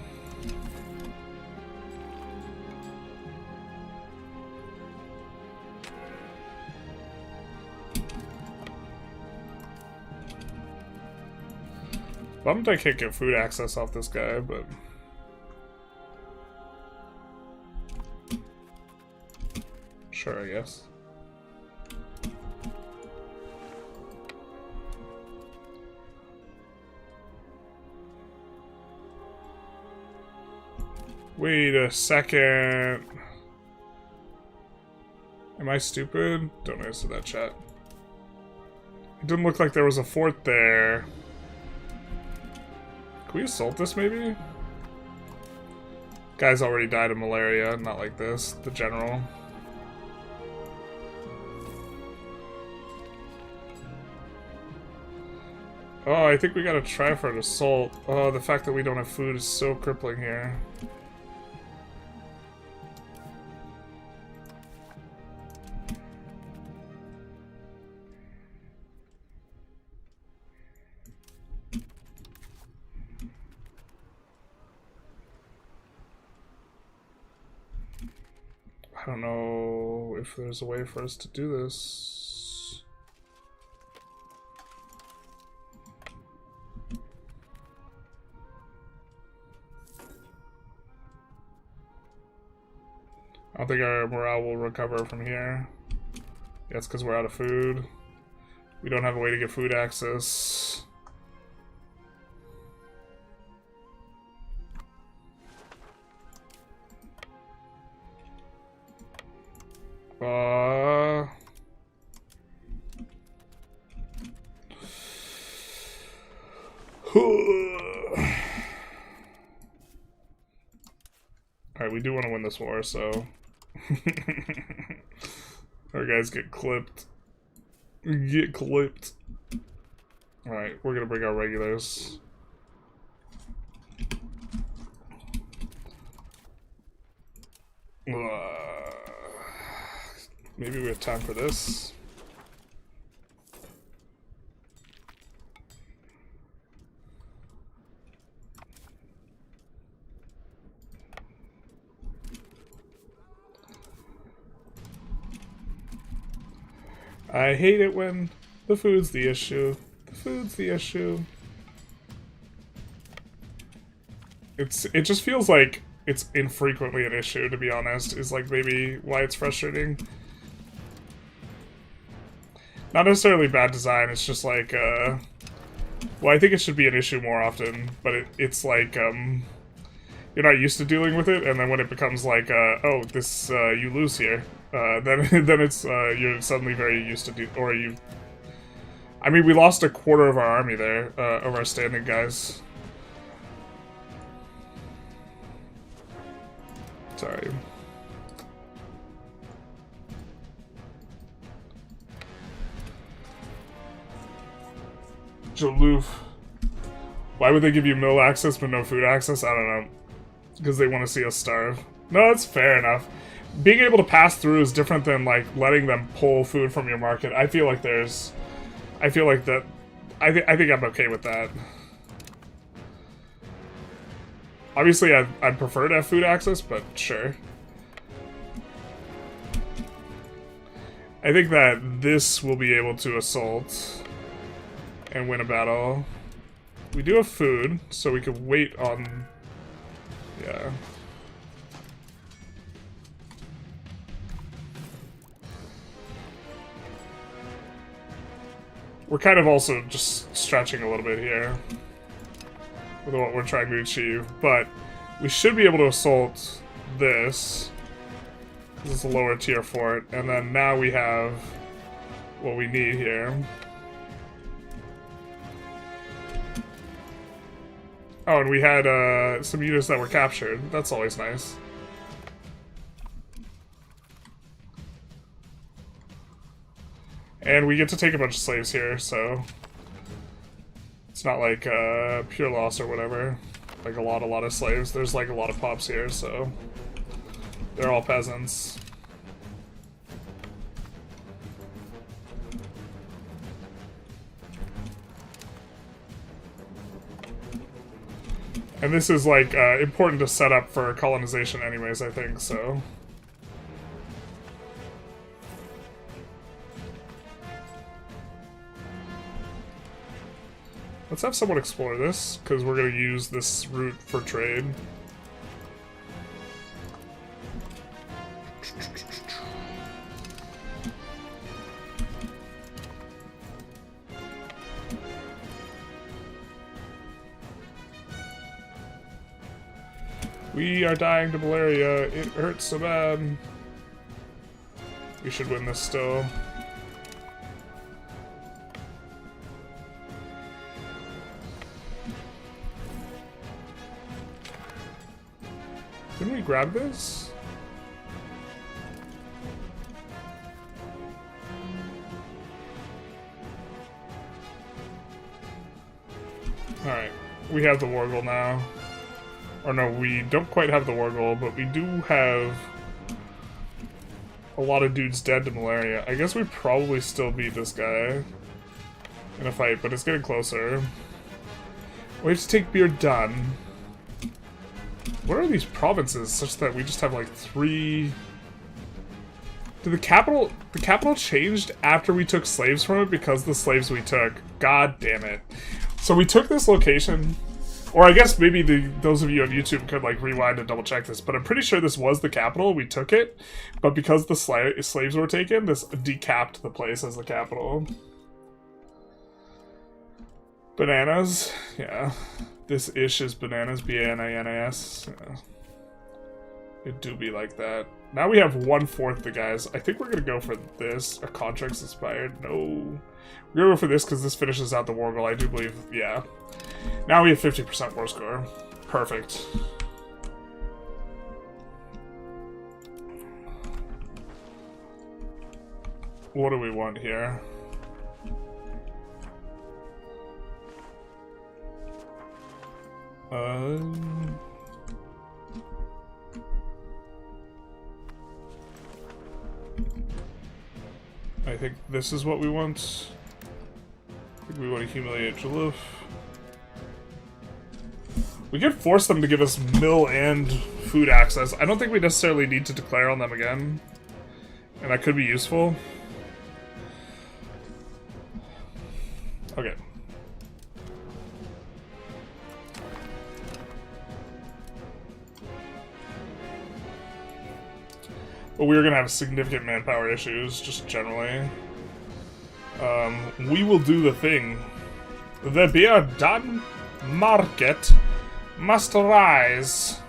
[SPEAKER 1] Bummed I can't get food access off this guy, but... Sure, I guess. Wait a second. Am I stupid? Don't answer that chat. It didn't look like there was a fort there. Can we assault this, maybe? Guy's already died of malaria, not like this. The general. Oh, I think we gotta try for an assault. Oh, the fact that we don't have food is so crippling here. I don't know if there's a way for us to do this. I don't think our morale will recover from here. Yeah, it's because we're out of food. We don't have a way to get food access. Alright, we do want to win this war, so... Our guys get clipped. Get clipped. Alright, we're gonna bring our regulars. Maybe we have time for this. I hate it when the food's the issue. The food's the issue. It just feels like it's infrequently an issue, to be honest, is like maybe why it's frustrating. Not necessarily bad design, it's just like, Well, I think it should be an issue more often, but it's like, you're not used to dealing with it, and then when it becomes like, oh, this, you lose here, then it's, you're suddenly very used to or you... I mean, we lost a quarter of our army there, of our standing guys. Sorry. Jalouf. Why would they give you mill access but no food access? I don't know. Because they want to see us starve. No, that's fair enough. Being able to pass through is different than, like, letting them pull food from your market. I feel like there's... I feel like that... I think I'm okay with that. Obviously, I'd prefer to have food access, but sure. I think that this will be able to assault and win a battle. We do have food, so we could wait on... Yeah. We're kind of also just stretching a little bit here with what we're trying to achieve, but we should be able to assault this. This is a lower tier fort, and then now we have what we need here. Oh, and we had some units that were captured. That's always nice. And we get to take a bunch of slaves here, so it's not like pure loss or whatever. Like a lot of slaves. There's like a lot of pops here, so they're all peasants. And this is like important to set up for colonization anyways, I think, so. Let's have someone explore this, because we're going to use this route for trade. We are dying to malaria. It hurts so bad. We should win this still. Didn't we grab this? Alright, we have the war goal now. Or no, we don't quite have the war goal, but we do have a lot of dudes dead to malaria. I guess we probably still beat this guy in a fight, but it's getting closer. We have to take Beard done. What are these provinces such that we just have like 3... Did the capital changed after we took slaves from it because the slaves we took? God damn it. So we took this location, or I guess maybe those of you on YouTube could like rewind and double check this, but I'm pretty sure this was the capital, we took it, but because the slaves were taken, this decapped the place as the capital. Bananas? Yeah. This ish is bananas, B-A-N-A-N-A-S. Yeah. It do be like that. Now we have 1/4 the guys. I think we're gonna go for this. Our contract's expired. No. We're gonna go for this because this finishes out the war goal, I do believe. Yeah. Now we have 50% war score. Perfect. What do we want here? I think this is what we want. I think we want to humiliate Jalouf. We could force them to give us mill and food access. I don't think we necessarily need to declare on them again. And that could be useful. Okay. But we're gonna have significant manpower issues, just generally. We will do the thing. The beer-done market must rise.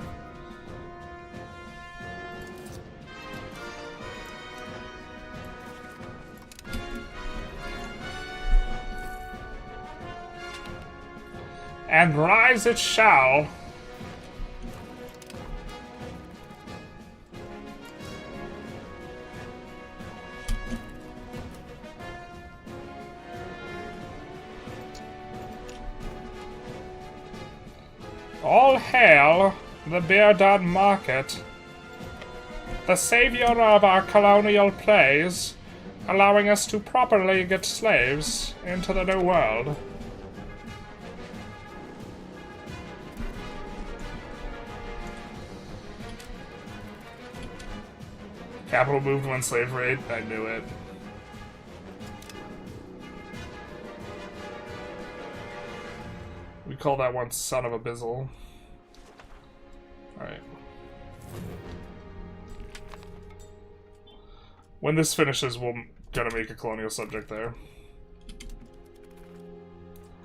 [SPEAKER 1] And rise it shall. All hail the beer-done market, the savior of our colonial plays, allowing us to properly get slaves into the New World. Capital moved when slave raid. I knew it. We call that one son of a bizzle. Alright. When this finishes, we're gonna make a colonial subject there.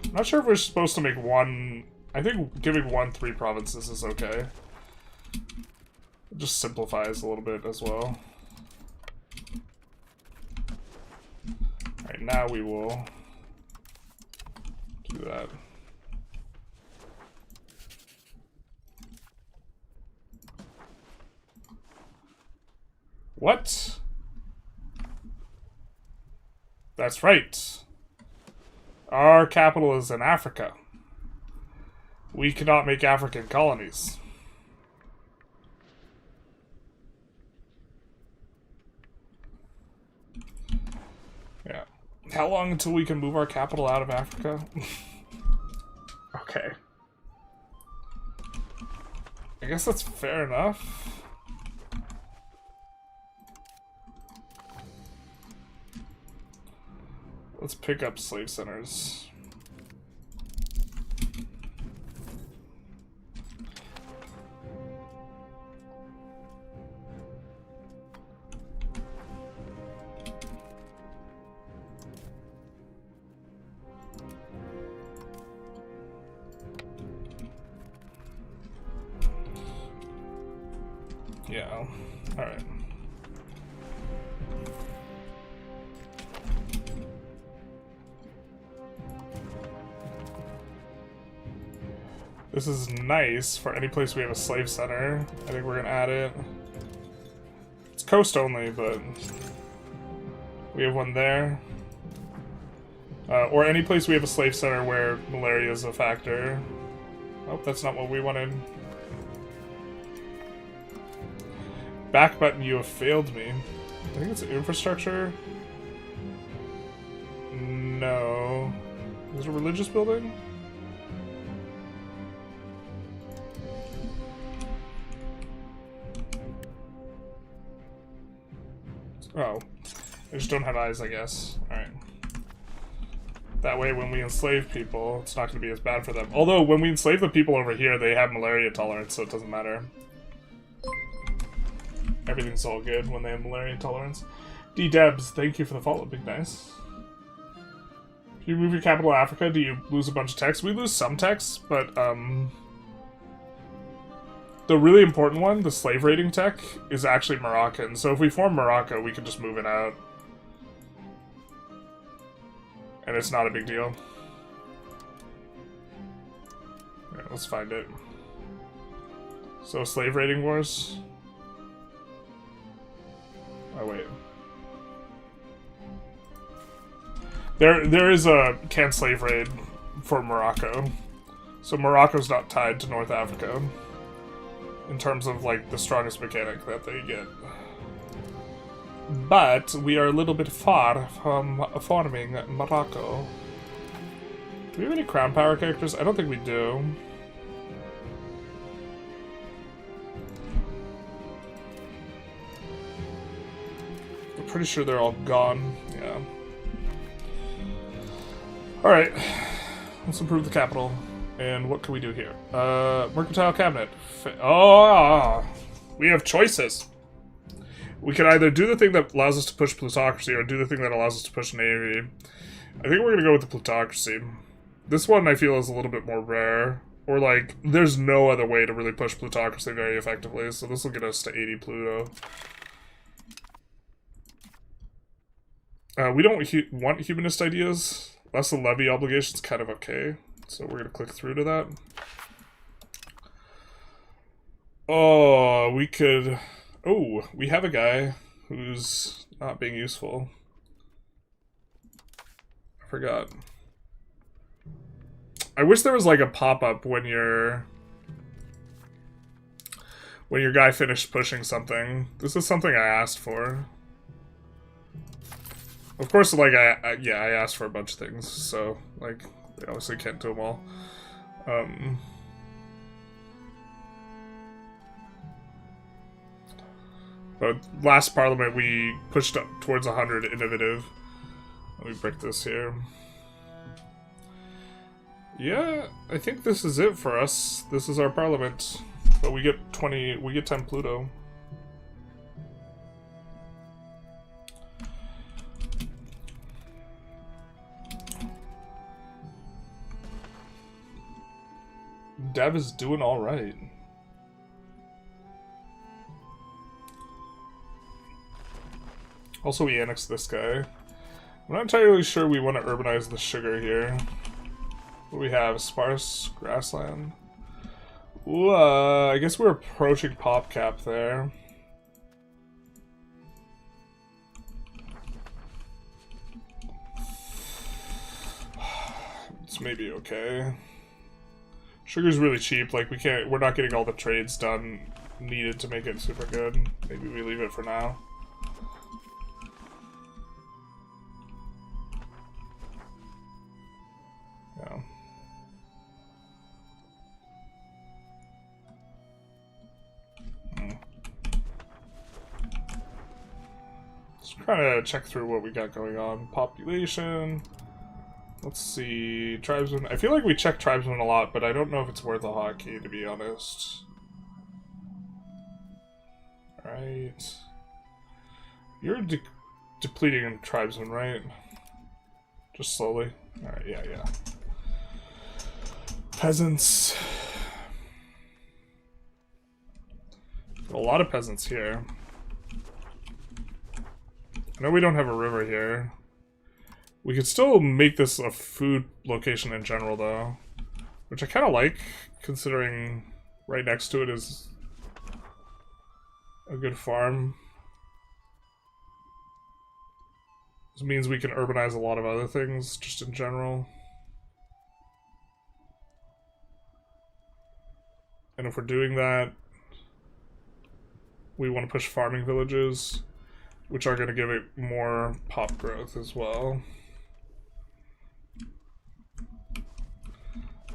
[SPEAKER 1] I'm not sure if we're supposed to make one... I think giving 3 provinces is okay. It just simplifies a little bit as well. Alright, now we will do that. What? That's right. Our capital is in Africa. We cannot make African colonies. Yeah. How long until we can move our capital out of Africa? Okay. I guess that's fair enough. Let's pick up slave centers. Yeah, all right. This is nice for any place we have a slave center. I think we're gonna add it. It's coast only, but we have one there. Or any place we have a slave center where malaria is a factor. Oh, that's not what we wanted. Back button, you have failed me. I think it's infrastructure. No. Is it a religious building? Oh. I just don't have eyes, I guess. Alright. That way, when we enslave people, it's not going to be as bad for them. Although, when we enslave the people over here, they have malaria tolerance, so it doesn't matter. Everything's all good when they have malaria tolerance. D-Debs, thank you for the follow, big nice. If you move your capital to Africa, do you lose a bunch of text? We lose some text, but, the really important one, the slave raiding tech, is actually Moroccan. So if we form Morocco, we can just move it out. And it's not a big deal. Alright, let's find it. So, slave raiding wars? Oh, wait. There is a can slave raid for Morocco. So Morocco's not tied to North Africa. In terms of, like, the strongest mechanic that they get. But we are a little bit far from forming Morocco. Do we have any crown power characters? I don't think we do. I'm pretty sure they're all gone. Yeah. Alright. Let's improve the capital. And what can we do here? Mercantile cabinet. Oh, we have choices. We can either do the thing that allows us to push plutocracy or do the thing that allows us to push navy. I think we're going to go with the plutocracy. This one I feel is a little bit more rare. Or, like, there's no other way to really push plutocracy very effectively, so this will get us to 80 Pluto. We don't want humanist ideas. Less the levy obligation's kind of okay. So we're going to click through to that. Oh, we could... Oh, we have a guy who's not being useful. I forgot. I wish there was like a pop-up when your guy finished pushing something. This is something I asked for. Of course, like, I asked for a bunch of things, so, like, they obviously can't do them all. But last parliament, we pushed up towards 100 innovative. Let me break this here. Yeah, I think this is it for us. This is our parliament. But we get 10 Pluto. Dev is doing alright. Also, we annexed this guy. I'm not entirely sure we want to urbanize the sugar here. What do we have? Sparse grassland. Ooh, I guess we're approaching pop cap there. It's maybe okay. Sugar's really cheap, like we're not getting all the trades done needed to make it super good. Maybe we leave it for now. Yeah. Just trying to check through what we got going on. Population. Let's see, tribesmen. I feel like we check tribesmen a lot, but I don't know if it's worth a hotkey, to be honest. Alright. You're depleting tribesmen, right? Just slowly. Alright, yeah. Peasants. A lot of peasants here. I know we don't have a river here. We could still make this a food location in general, though. Which I kind of like, considering right next to it is a good farm. This means we can urbanize a lot of other things, just in general. And if we're doing that, we want to push farming villages, which are going to give it more pop growth as well.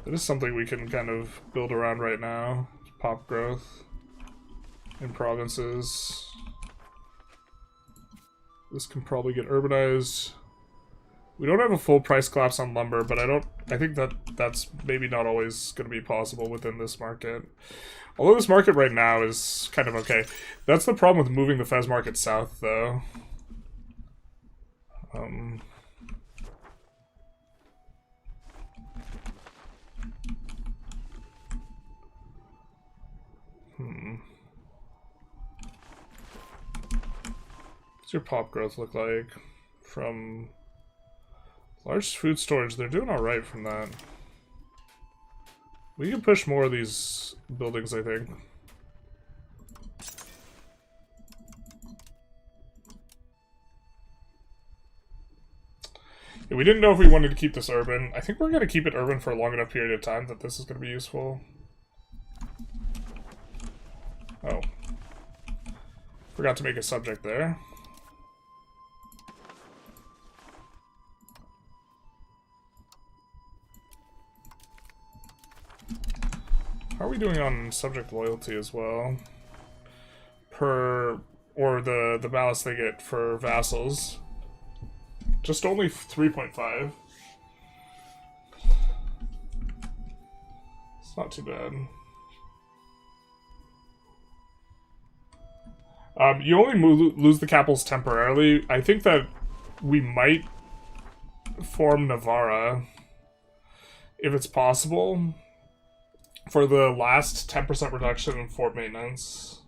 [SPEAKER 1] That is something we can kind of build around right now. Pop growth in provinces. This can probably get urbanized. We don't have a full price collapse on lumber, but I think that's maybe not always going to be possible within this market. Although this market right now is kind of okay. That's the problem with moving the Fez market south, though. What's your pop growth look like? From large food storage, they're doing alright from that. We can push more of these buildings, I think. Yeah, we didn't know if we wanted to keep this urban. I think we're going to keep it urban for a long enough period of time that this is going to be useful. Oh. Forgot to make a subject there. How are we doing on subject loyalty as well? Or the ballast they get for vassals. Just only 3.5. It's not too bad. You only lose the capitals temporarily. I think that we might form Navarra. if it's possible, for the last 10% reduction in fort maintenance.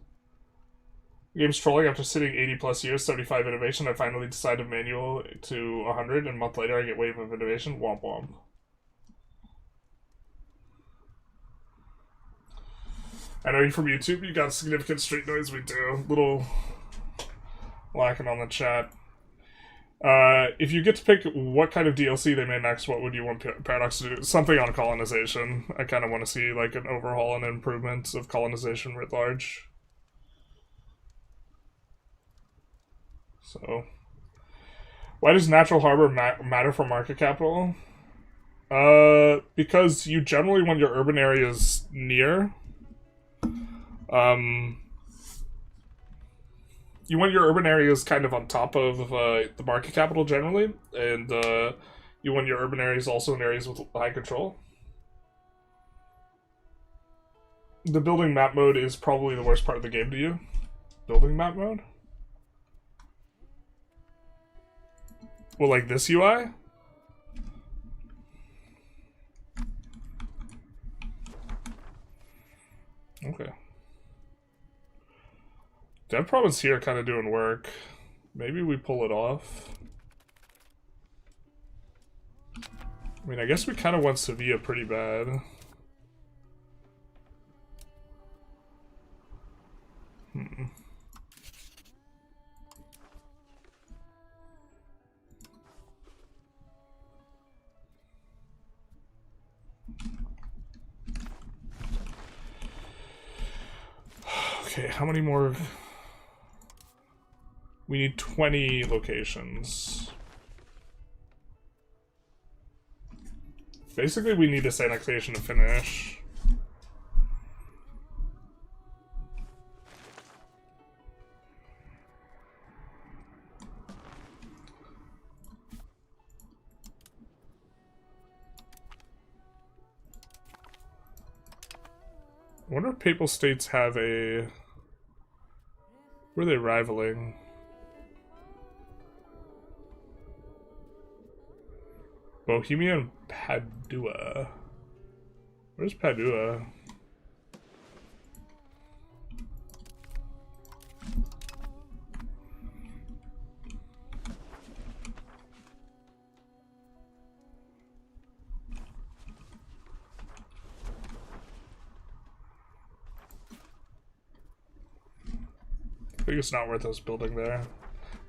[SPEAKER 1] The game's trolling after sitting 80 plus years, 75 innovation. I finally decided manual to 100, and a month later I get wave of innovation. Womp womp. I know you're from YouTube, you got significant street noise. We do. Little lacking on the chat. If you get to pick what kind of DLC they made next, what would you want Paradox to do? Something on colonization. I kind of want to see like an overhaul and improvement of colonization writ large. So, why does natural harbor matter for market capital? Because you generally want your urban areas near. You want your urban areas kind of on top of the market capital generally, and you want your urban areas also in areas with high control. The building map mode is probably the worst part of the game to you. Building map mode? Well, like this UI? Okay. Dev Province here kind of doing work. Maybe we pull it off. I mean, I guess we kind of want Sevilla pretty bad. Okay, how many more? We need 20 locations. Basically, we need this annexation to finish. I wonder if Papal States have a... Who are they rivaling? Bohemia and Padua. Where's Padua? I think it's not worth us building there.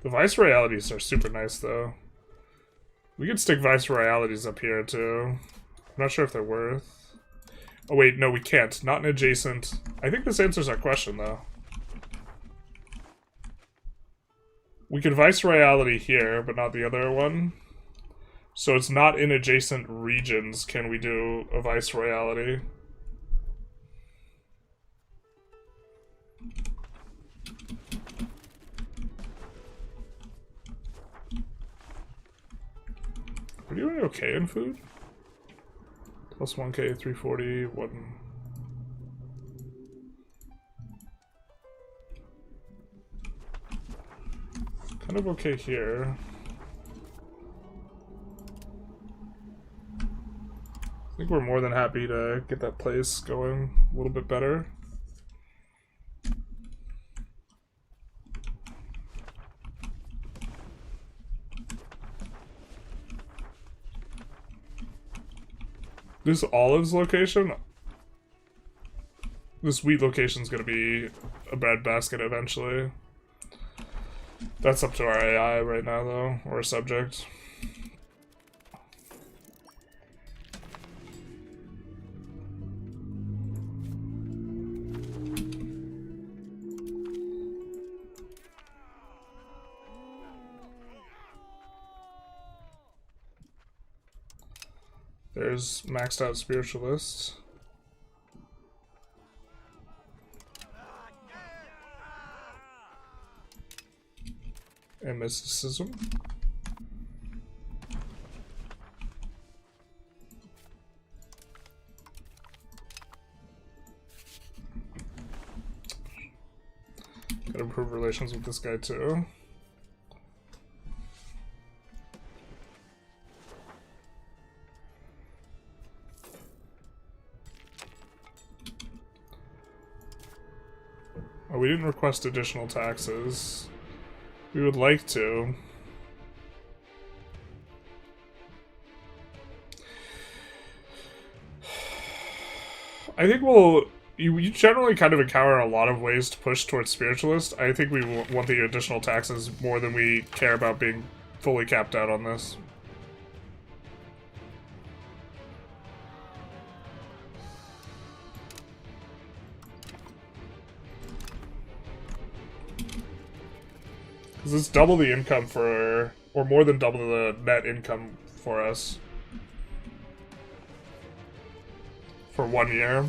[SPEAKER 1] The viceroyalities are super nice though. We could stick viceroyalities up here too. I'm not sure if they're worth. Oh wait, no, we can't. Not an adjacent. I think this answers our question though. We could viceroyality here, but not the other one. So it's not in adjacent regions. Can we do a viceroyality? We're doing okay in food. Plus 1k, 340, 1. Kind of okay here. I think we're more than happy to get that place going a little bit better. This olives location? This wheat location is going to be a breadbasket eventually. That's up to our AI right now, though, or a subject. There's maxed out spiritualists. And mysticism. Gotta improve relations with this guy too. we didn't request additional taxes. We would like to. I think you generally kind of encounter a lot of ways to push towards spiritualist. I think we want the additional taxes more than we care about being fully capped out on this. Because it's double the income for, or more than double the net income for us. For 1 year.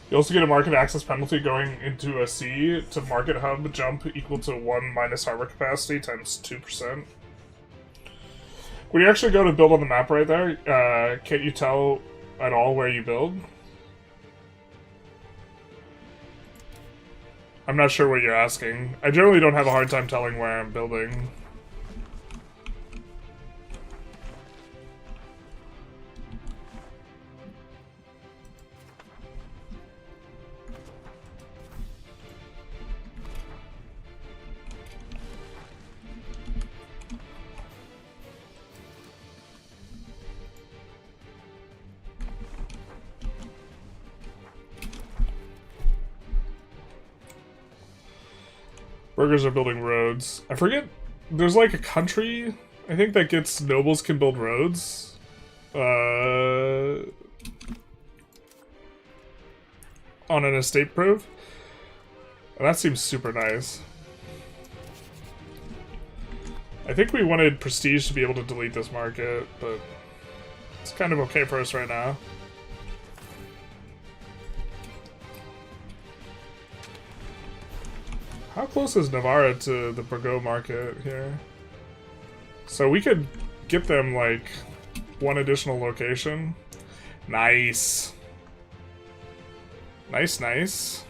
[SPEAKER 1] You also get a market access penalty going into a C to market hub jump equal to 1 minus harbor capacity times 2%. When you actually go to build on the map right there, can't you tell at all where you build? I'm not sure what you're asking. I generally don't have a hard time telling where I'm building. Burghers are building roads. I forget, there's like a country, I think, that gets nobles can build roads. On an estate proof. And that seems super nice. I think we wanted prestige to be able to delete this market, but it's kind of okay for us right now. How close is Navarra to the Burgo market here? So we could get them, like, one additional location. Nice. Nice, nice.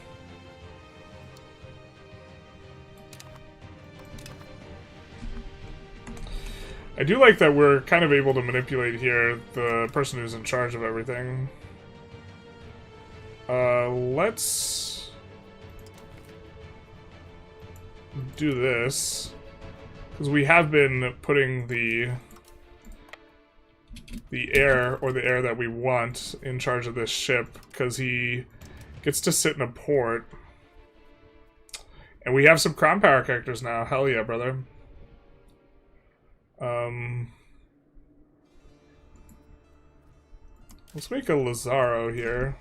[SPEAKER 1] I do like that we're kind of able to manipulate here the person who's in charge of everything. Let's do this, because we have been putting the heir, or the heir that we want, in charge of this ship, because he gets to sit in a port. And we have some crown power characters now. Hell yeah, brother. Let's make a Lazaro here.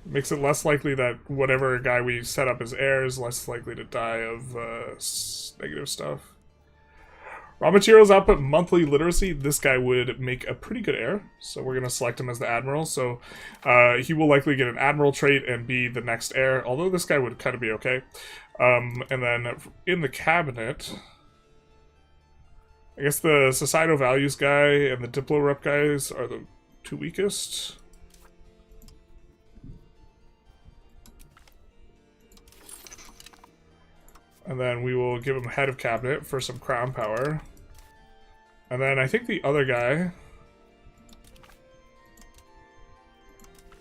[SPEAKER 1] Makes it less likely that whatever guy we set up as heir is less likely to die of negative stuff. Raw materials output monthly literacy. This guy would make a pretty good heir, so we're going to select him as the admiral. So he will likely get an admiral trait and be the next heir, although this guy would kind of be okay. And then in the cabinet, I guess the societal values guy and the diplo rep guys are the two weakest. And then we will give him head of cabinet for some crown power. And then I think the other guy...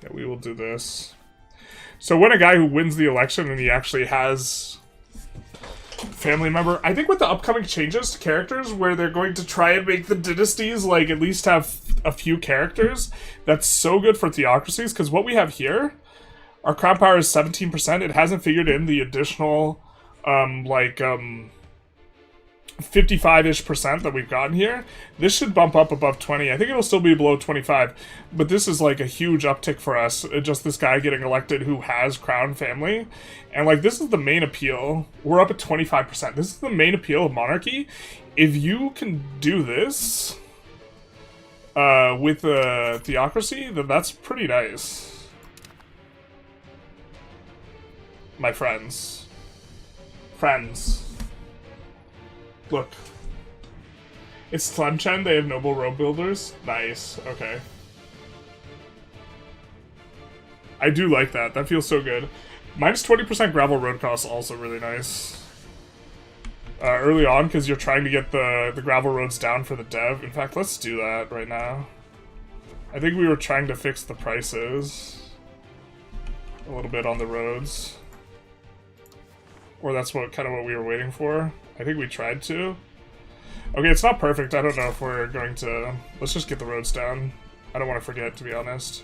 [SPEAKER 1] Yeah, we will do this. So when a guy who wins the election and he actually has family member... I think with the upcoming changes to characters where they're going to try and make the dynasties like at least have a few characters, that's so good for theocracies, because what we have here, our crown power is 17%. It hasn't figured in the additional... 55-ish% that we've gotten here. This should bump up above 20. I think it'll still be below 25, but this is like a huge uptick for us. Just this guy getting elected who has crown family. And like, this is the main appeal. We're up at 25%. This is the main appeal of monarchy. If you can do this with a theocracy, then that's pretty nice. My friends. Look. It's Tlemcen, they have noble road builders? Nice, okay. I do like that. That feels so good. Minus 20% gravel road costs also really nice. Early on, because you're trying to get the gravel roads down for the dev. In fact, let's do that right now. I think we were trying to fix the prices a little bit on the roads. Or that's what kind of what we were waiting for. I think we tried to. Okay, it's not perfect. I don't know if we're going to... Let's just get the roads down. I don't want to forget, to be honest.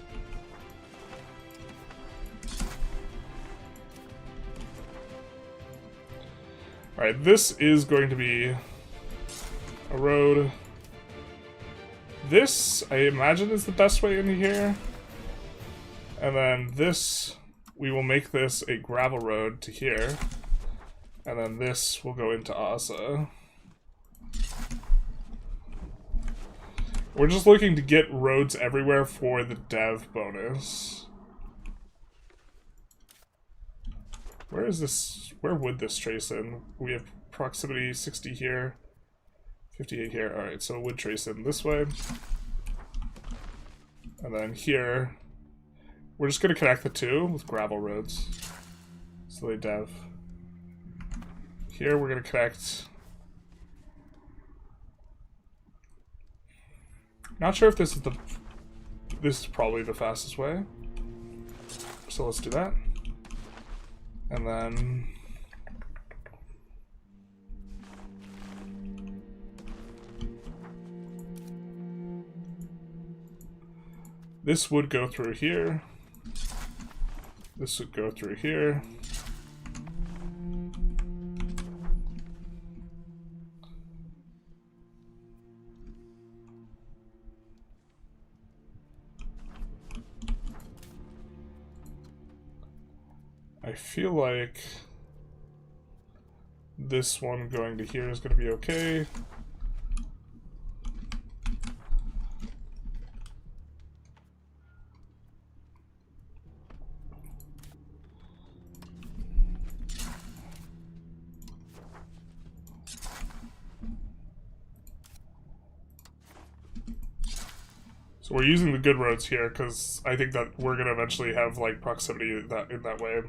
[SPEAKER 1] Alright, this is going to be a road. This, I imagine, is the best way into here. And then this, we will make this a gravel road to here. And then this will go into Asa. We're just looking to get roads everywhere for the dev bonus. Where is this? Where would this trace in? We have proximity 60 here, 58 here. Alright, so it would trace in this way. And then here, we're just going to connect the two with gravel roads. So they dev. Here we're going to connect... Not sure if this is the... This is probably the fastest way. So let's do that. And then... This would go through here. This would go through here. I feel like this one going to here is going to be okay. So we're using the good roads here because I think that we're going to eventually have like proximity in that way.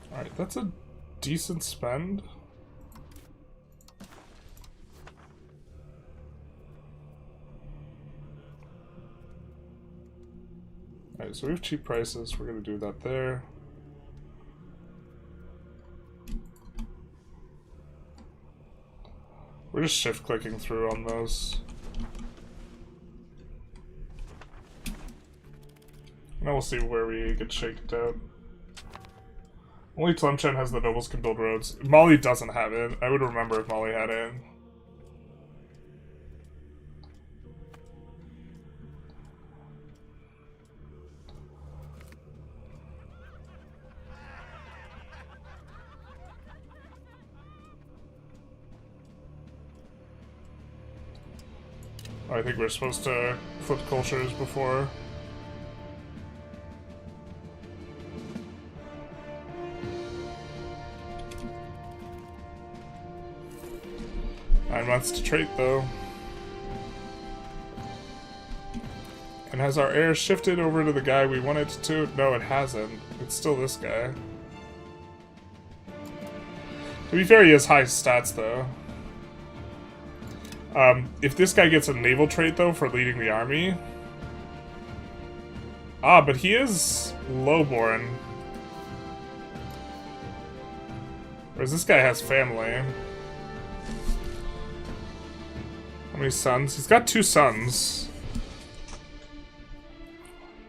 [SPEAKER 1] Alright, that's a decent spend. Alright, so we have cheap prices. We're going to do that there. We're just shift clicking through on those. Now we'll see where we get shaken out. Only Tlemcen has the nobles can build roads. Mali doesn't have it. I would remember if Mali had it. I think we're supposed to flip cultures before. Months to trait though. And has our heir shifted over to the guy we wanted to? No, it hasn't. It's still this guy. To be fair, he has high stats though. If this guy gets a naval trait though for leading the army. Ah, but he is lowborn. Whereas this guy has family. How many sons? He's got 2 sons.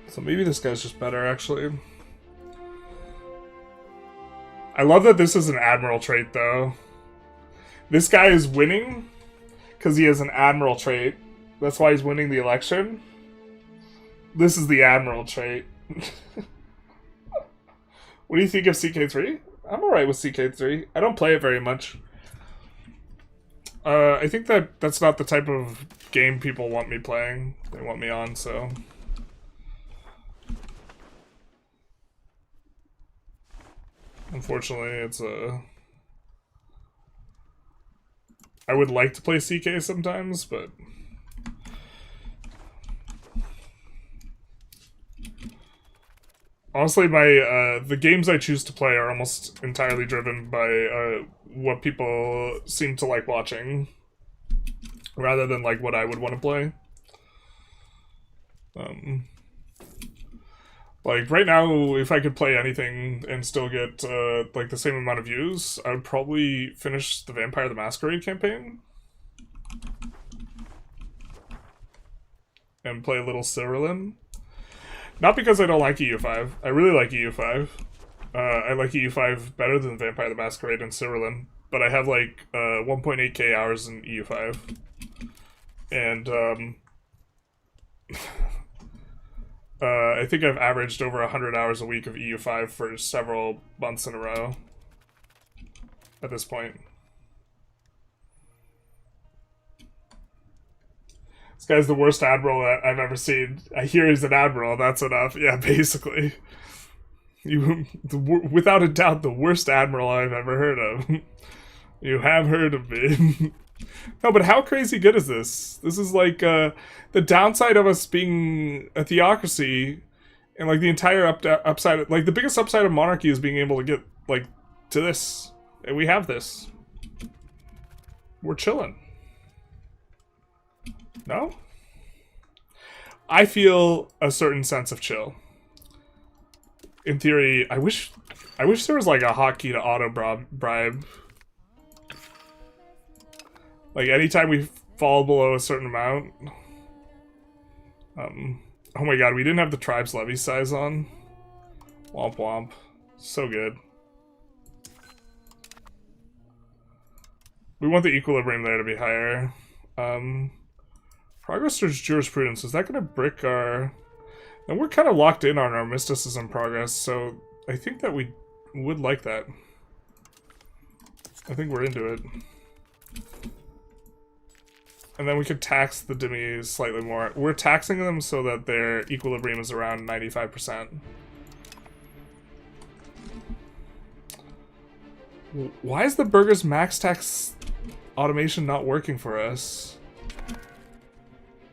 [SPEAKER 1] So maybe this guy's just better, actually. I love that this is an admiral trait, though. This guy is winning because he has an admiral trait. That's why he's winning the election. This is the admiral trait. What do you think of CK3? I'm alright with CK3. I don't play it very much. I think that's not the type of game people want me playing. They want me on, so... Unfortunately, it's a... I would like to play CK sometimes, but... Honestly, the games I choose to play are almost entirely driven by what people seem to like watching, rather than like what I would want to play. Like right now, if I could play anything and still get like the same amount of views, I would probably finish the Vampire the Masquerade campaign and play a little Cyrillin. Not because I don't like EU5. I really like EU5. I like EU5 better than Vampire the Masquerade and Cyrillin, but I have like 1.8k hours in EU5. And I think I've averaged over 100 hours a week of EU5 for several months in a row at this point. This guy's the worst admiral that I've ever seen. I hear he's an admiral, that's enough. Yeah, basically. Without a doubt, the worst admiral I've ever heard of. You have heard of me. No, but how crazy good is this? This is like the downside of us being a theocracy, and like the entire upside, like the biggest upside of monarchy is being able to get like to this, and we have this. We're chilling. No? I feel a certain sense of chill. In theory, I wish there was like a hotkey to auto bribe. Like anytime we fall below a certain amount. Oh my god, we didn't have the tribes levy size on. Womp womp. So good. We want the equilibrium there to be higher. Progress towards jurisprudence, is that going to brick our... And we're kind of locked in on our mysticism progress, so I think that we would like that. I think we're into it. And then we could tax the dhimmis slightly more. We're taxing them so that their equilibrium is around 95%. Why is the burger's max tax automation not working for us?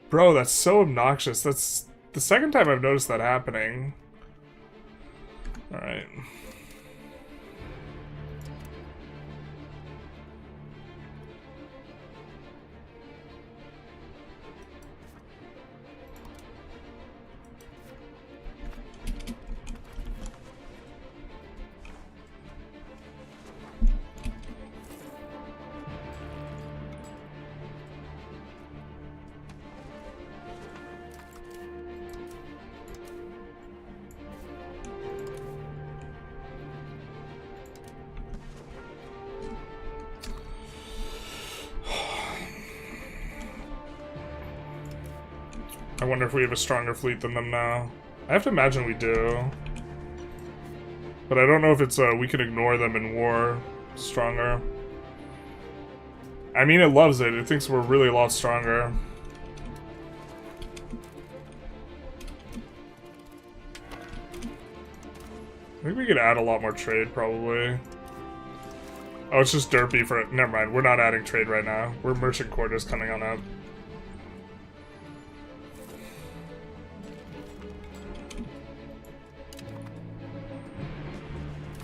[SPEAKER 1] Bro, that's so obnoxious. That's the second time I've noticed that happening. Alright. I wonder if we have a stronger fleet than them now. I have to imagine we do. But I don't know if it's we can ignore them in war stronger. I mean, it loves it. It thinks we're really a lot stronger. I think we could add a lot more trade, probably. Oh, it's just derpy for it. Never mind, we're not adding trade right now. We're merchant quarters coming on up.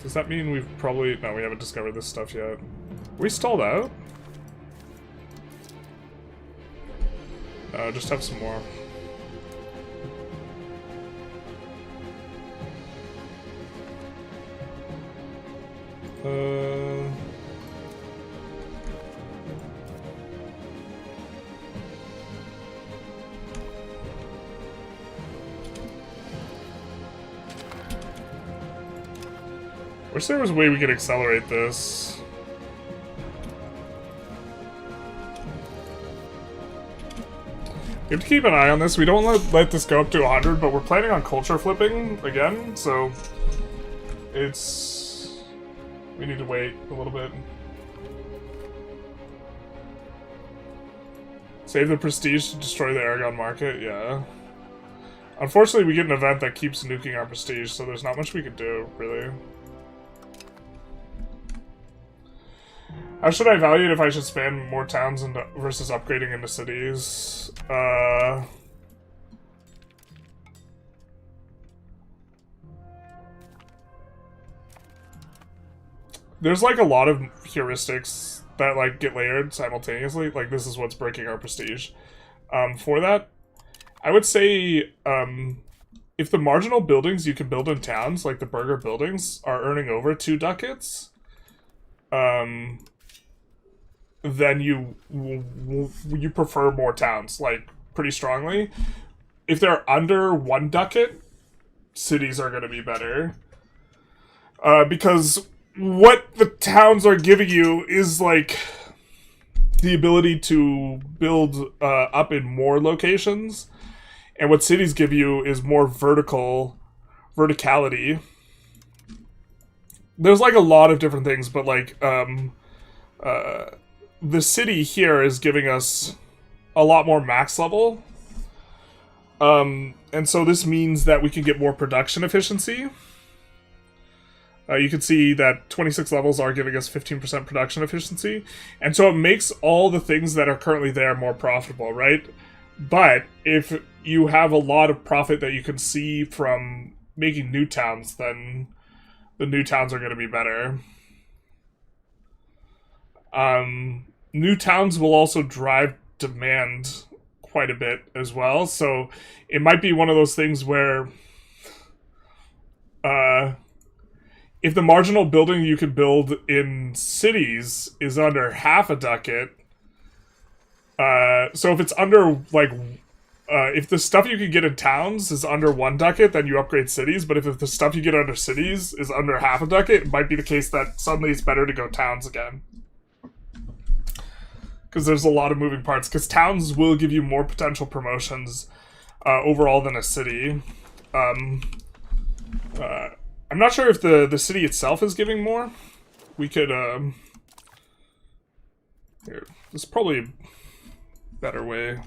[SPEAKER 1] Does that mean we've probably... No, we haven't discovered this stuff yet. We stalled out? Just have some more. Wish there was a way we could accelerate this. We have to keep an eye on this. We don't let this go up to 100, but we're planning on culture flipping again, so it's... we need to wait a little bit. Save the prestige to destroy the Aragon market? Yeah. Unfortunately, we get an event that keeps nuking our prestige, so there's not much we can do, really. How should I value it if I should spam more towns into, versus upgrading into cities? There's like a lot of heuristics that like get layered simultaneously. Like this is what's breaking our prestige. For that, I would say if the marginal buildings you can build in towns, like the burger buildings, are earning over 2 ducats, then you prefer more towns, like, pretty strongly. If they're under 1 ducat, cities are going to be better. Because what the towns are giving you is, like, the ability to build up in more locations. And what cities give you is more verticality. There's, like, a lot of different things, but, like, the city here is giving us a lot more max level. And so this means that we can get more production efficiency. You can see that 26 levels are giving us 15% production efficiency. And so it makes all the things that are currently there more profitable, right? But if you have a lot of profit that you can see from making new towns, then the new towns are going to be better. New towns will also drive demand quite a bit as well. So it might be one of those things where if the marginal building you can build in cities is under half a ducat, so if it's under, like, if the stuff you can get in towns is under 1 ducat, then you upgrade cities, but if the stuff you get under cities is under half a ducat, it might be the case that suddenly it's better to go towns again. Because there's a lot of moving parts, because towns will give you more potential promotions overall than a city. I'm not sure if the city itself is giving more. We could, here, this is probably a better way.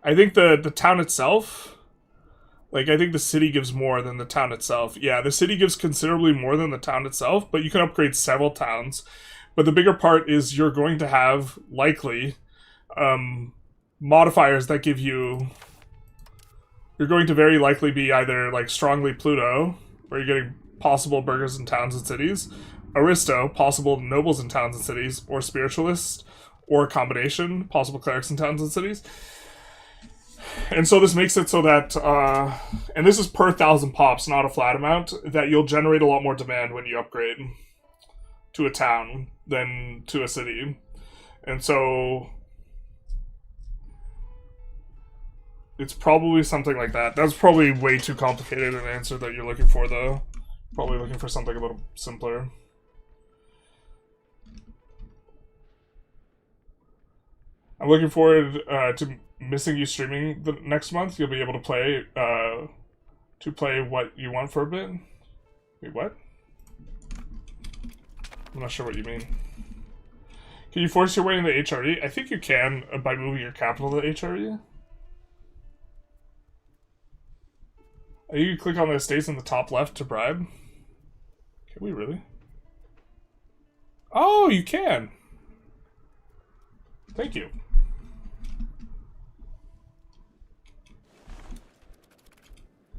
[SPEAKER 1] I think the town itself, like, I think the city gives more than the town itself. Yeah, the city gives considerably more than the town itself, but you can upgrade several towns. But the bigger part is you're going to have, likely, modifiers that give you... You're going to very likely be either, like, strongly Pluto, where you're getting possible burghers in towns and cities, Aristo, possible nobles in towns and cities, or Spiritualist, or a combination, possible clerics in towns and cities. And so this makes it so that, and this is per 1,000 pops, not a flat amount, that you'll generate a lot more demand when you upgrade to a town than to a city. And so it's probably something like that. That's probably way too complicated an answer that you're looking for, though. Probably looking for something a little simpler. I'm looking forward to missing you streaming the next month. You'll be able to play what you want for a bit. Wait, what? I'm not sure what you mean. Can you force your way in the HRE? I think you can by moving your capital to the HRE. You can click on the estates in the top left to bribe. Can we really? Oh, you can. Thank you.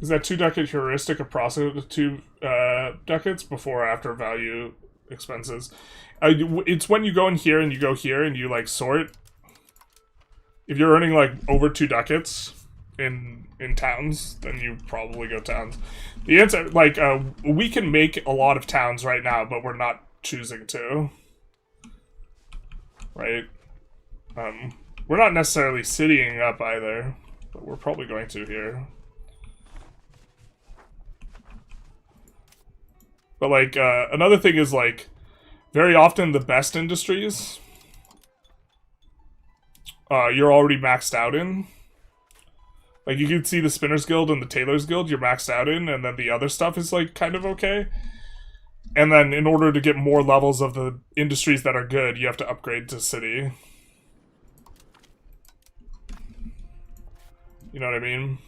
[SPEAKER 1] Is that 2 ducat heuristic approximate to 2 ducats before or after value expenses? It's when you go in here and you go here and you, like, sort. If you're earning, like, over 2 ducats in towns, then you probably go towns. The answer, like, we can make a lot of towns right now, but we're not choosing to. Right? We're not necessarily citying up either, but we're probably going to here. But, like, another thing is, like, very often the best industries you're already maxed out in. Like, you can see the Spinners Guild and the Tailors Guild you're maxed out in, and then the other stuff is, like, kind of okay. And then in order to get more levels of the industries that are good, you have to upgrade to city. You know what I mean?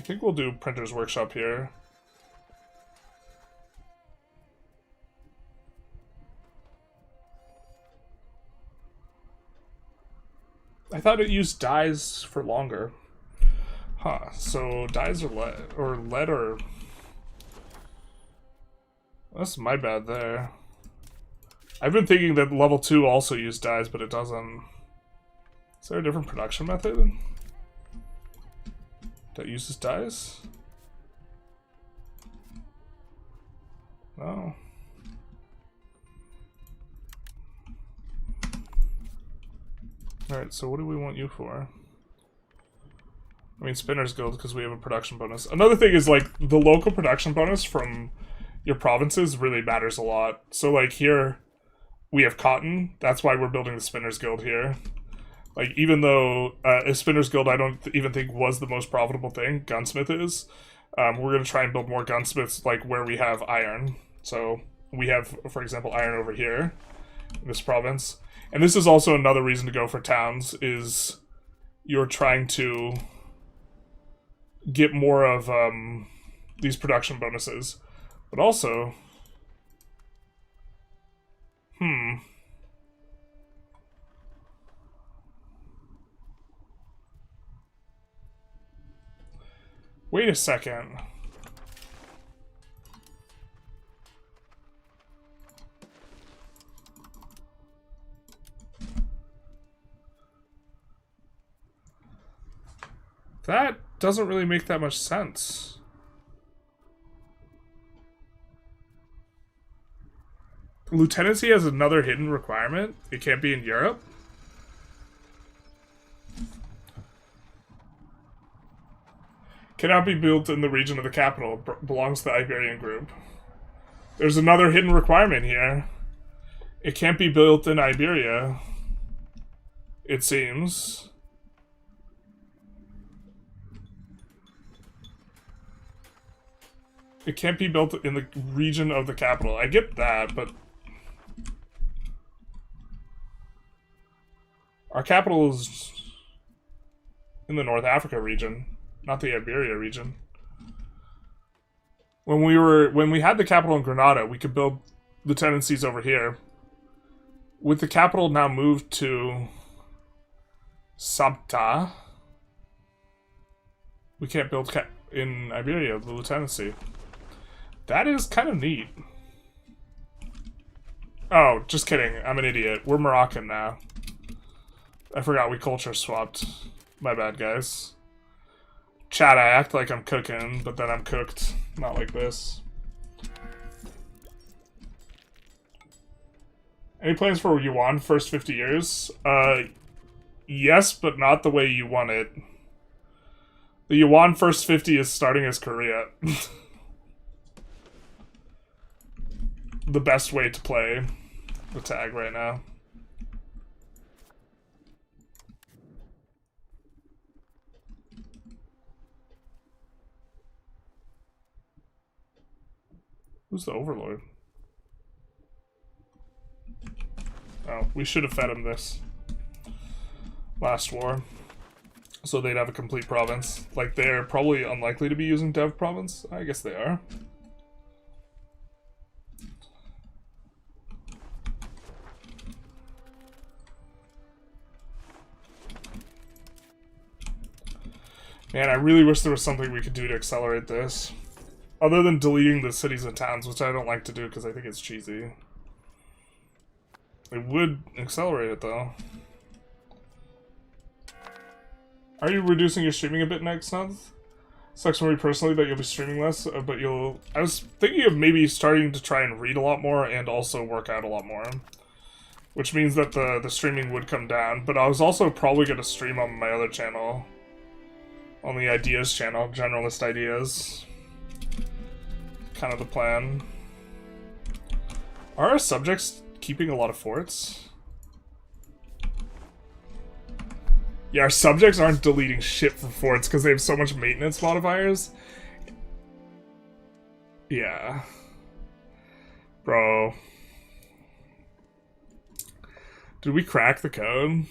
[SPEAKER 1] think we'll do Printer's Workshop here. I thought it used dyes for longer. Huh, so dyes are lead or... That's my bad there. I've been thinking that level 2 also used dyes, but it doesn't. Is there a different production method that uses dyes? No. Alright, so what do we want you for? I mean, Spinner's Guild, because we have a production bonus. Another thing is, like, the local production bonus from your provinces really matters a lot. So, like, here, we have cotton. That's why we're building the Spinner's Guild here. Like, even though a Spinner's Guild I don't even think was the most profitable thing, Gunsmith is, we're going to try and build more gunsmiths, like, where we have iron. So, we have, for example, iron over here, in this province. And this is also another reason to go for towns, is you're trying to get more of these production bonuses. But also... Wait a second. That doesn't really make that much sense. Lieutenancy has another hidden requirement. It can't be in Europe. Cannot be built in the region of the capital. Belongs to the Iberian group. There's another hidden requirement here. It can't be built in Iberia. It seems. It can't be built in the region of the capital. I get that, but... Our capital is in the North Africa region, not the Iberia region. When we had the capital in Granada, we could build lieutenancies over here. With the capital now moved to Sabta, we can't build in Iberia the lieutenancy. That is kind of neat. Oh, just kidding. I'm an idiot. We're Moroccan now. I forgot we culture swapped. My bad, guys. Chat, I act like I'm cooking, but then I'm cooked. Not like this. Any plans for Yuan first 50 years? Yes, but not the way you want it. The Yuan first 50 is starting as Korea. The best way to play the tag right now. Who's the overlord? Oh, we should have fed him this last war, so they'd have a complete province. Like, they're probably unlikely to be using Dev province. I guess they are. Man, I really wish there was something we could do to accelerate this. Other than deleting the cities and towns, which I don't like to do because I think it's cheesy. It would accelerate it, though. Are you reducing your streaming a bit next month? Sucks for me personally that you'll be streaming less, but you'll... I was thinking of maybe starting to try and read a lot more and also work out a lot more. Which means that the streaming would come down, but I was also probably going to stream on my other channel. On the Ideas channel, Generalist Ideas. Kind of the plan. Are our subjects keeping a lot of forts? Yeah, our subjects aren't deleting shit for forts because they have so much maintenance modifiers. Yeah. Bro. Did we crack the code?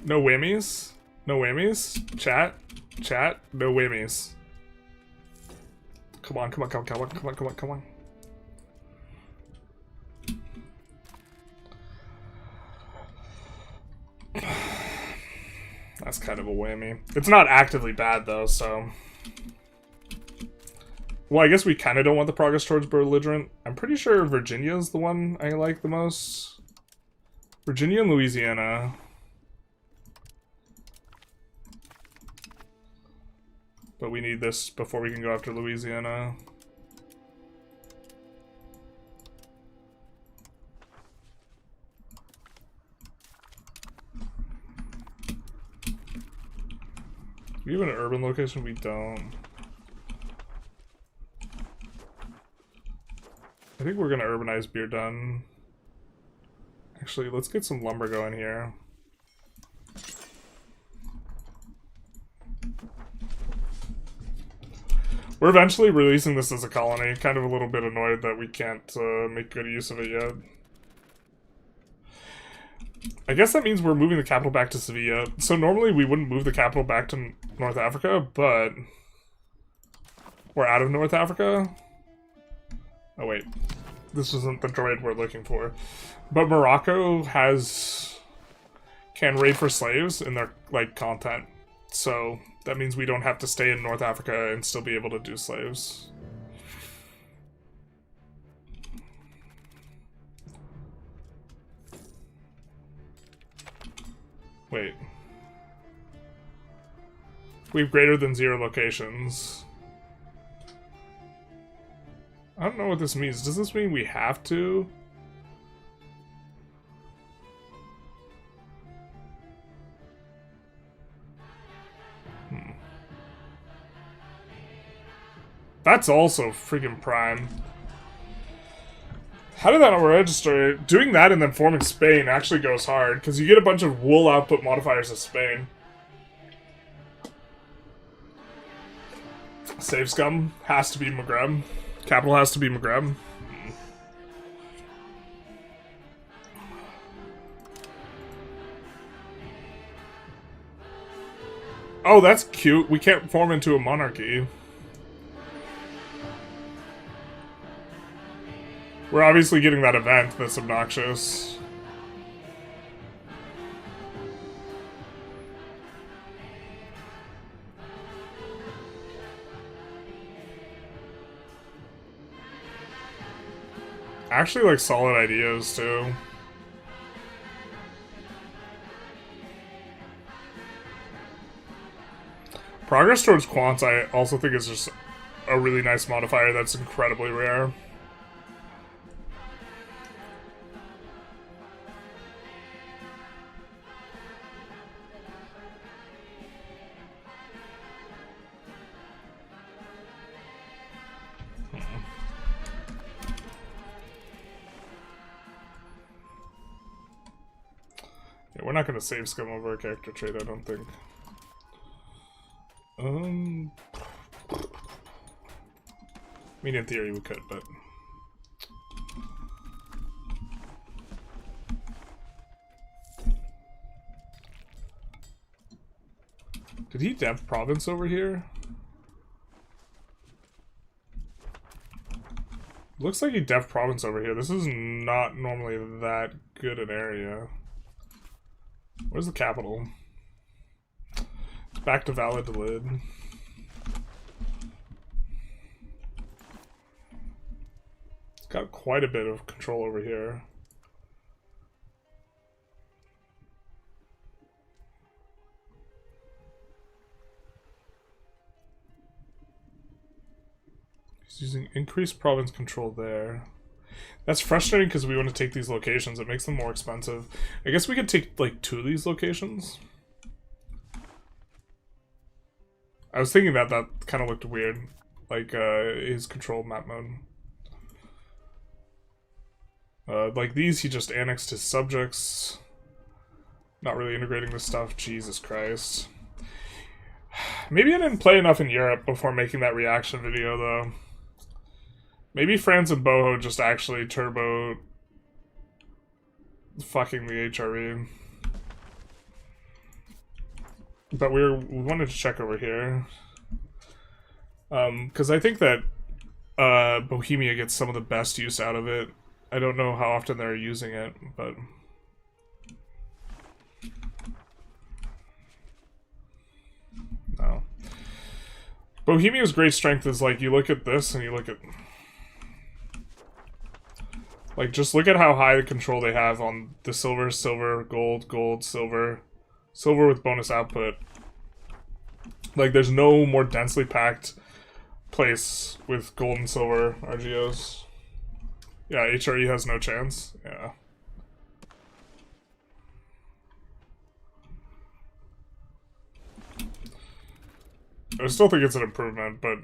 [SPEAKER 1] No whammies? No whammies? Chat? Chat? No whammies. Come on, come on, come on, come on, come on, come on, come on. That's kind of a whammy. It's not actively bad though, so... Well, I guess we kind of don't want the progress towards belligerent. I'm pretty sure Virginia's the one I like the most. Virginia and Louisiana. But we need this before we can go after Louisiana. Do we have an urban location? We don't. I think we're gonna urbanize Beer Done. Actually, let's get some lumber going here. We're eventually releasing this as a colony. Kind of a little bit annoyed that we can't make good use of it yet. I guess that means we're moving the capital back to Sevilla. So normally we wouldn't move the capital back to North Africa, but we're out of North Africa. Oh wait, this isn't the droid we're looking for. But Morocco can raid for slaves in their like content. So that means we don't have to stay in North Africa and still be able to do slaves. Wait. We have greater than 0 locations. I don't know what this means. Does this mean we have to? That's also freaking prime. How did that not register? Doing that and then forming Spain actually goes hard, because you get a bunch of wool output modifiers of Spain. Save scum has to be Maghreb. Capital has to be Maghreb. Oh, that's cute. We can't form into a monarchy. We're obviously getting that event that's obnoxious. Actually, like, solid ideas, too. Progress towards quants, I also think is just a really nice modifier that's incredibly rare. Yeah, we're not going to save scum over a character trait, I don't think. I mean, in theory we could, but... Did he dev province over here? Looks like he dev province over here. This is not normally that good an area. Where's the capital? It's back to Valladolid. It's got quite a bit of control over here. He's using increased province control there. That's frustrating because we want to take these locations. It makes them more expensive. I guess we could take, like, 2 of these locations. I was thinking that kind of looked weird. Like, his control map mode. Like these, he just annexed his subjects. Not really integrating this stuff. Jesus Christ. Maybe I didn't play enough in Europe before making that reaction video, though. Maybe France and Boho just actually turbo fucking the HRE. But we wanted to check over here. Because I think that Bohemia gets some of the best use out of it. I don't know how often they're using it, but... No. Bohemia's great strength is, like, you look at this and you look at... Like, just look at how high the control they have on the silver, silver, gold, gold, silver. Silver with bonus output. Like, there's no more densely packed place with gold and silver RGOs. Yeah, HRE has no chance. Yeah. I still think it's an improvement, but...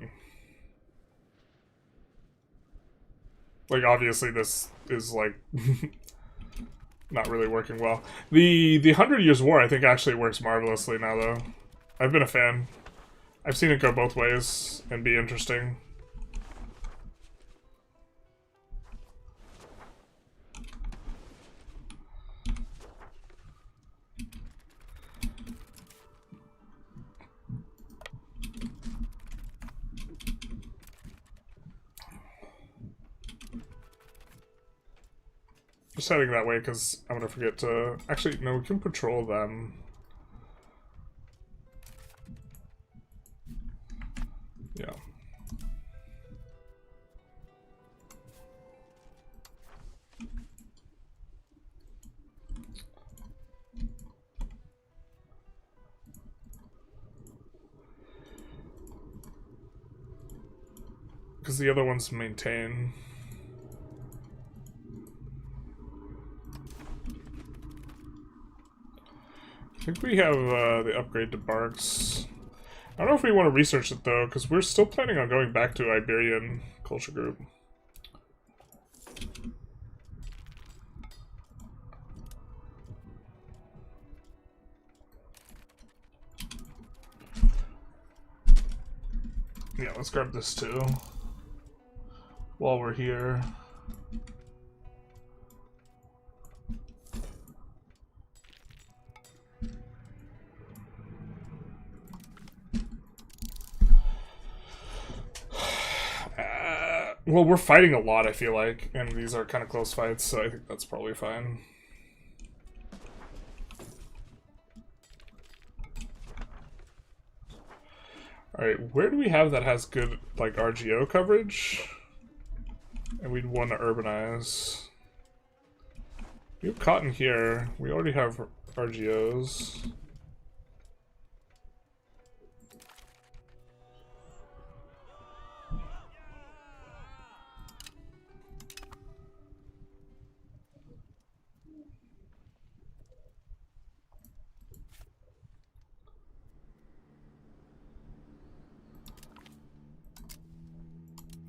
[SPEAKER 1] Like, obviously this is, like, not really working well. The 100 Years' War, I think, actually works marvelously now, though. I've been a fan. I've seen it go both ways and be interesting. Just heading that way because I'm gonna forget to... Actually, no, we can patrol them. Yeah. Because the other ones maintain. I think we have the upgrade to Barks. I don't know if we want to research it though, because we're still planning on going back to Iberian culture group. Yeah, let's grab this too. While we're here. Well, we're fighting a lot, I feel like, and these are kind of close fights, so I think that's probably fine. Alright, where do we have that has good, like, RGO coverage? And we'd want to urbanize. We have cotton here. We already have RGOs.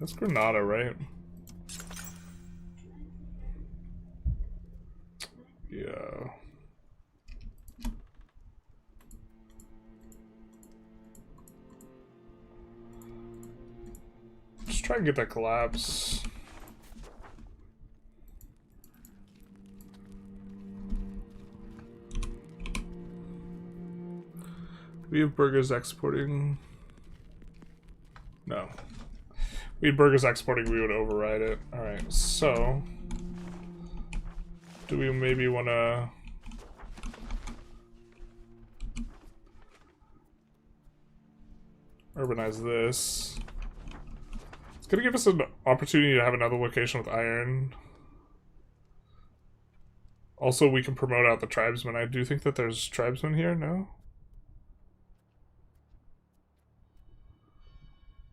[SPEAKER 1] That's Granada, right? Yeah. Just try and get that collapse. We have burgers exporting. No. We had burgers exporting, we would override it. Alright, so... Do we maybe want to... urbanize this? It's going to give us an opportunity to have another location with iron. Also, we can promote out the tribesmen. I do think that there's tribesmen here, no?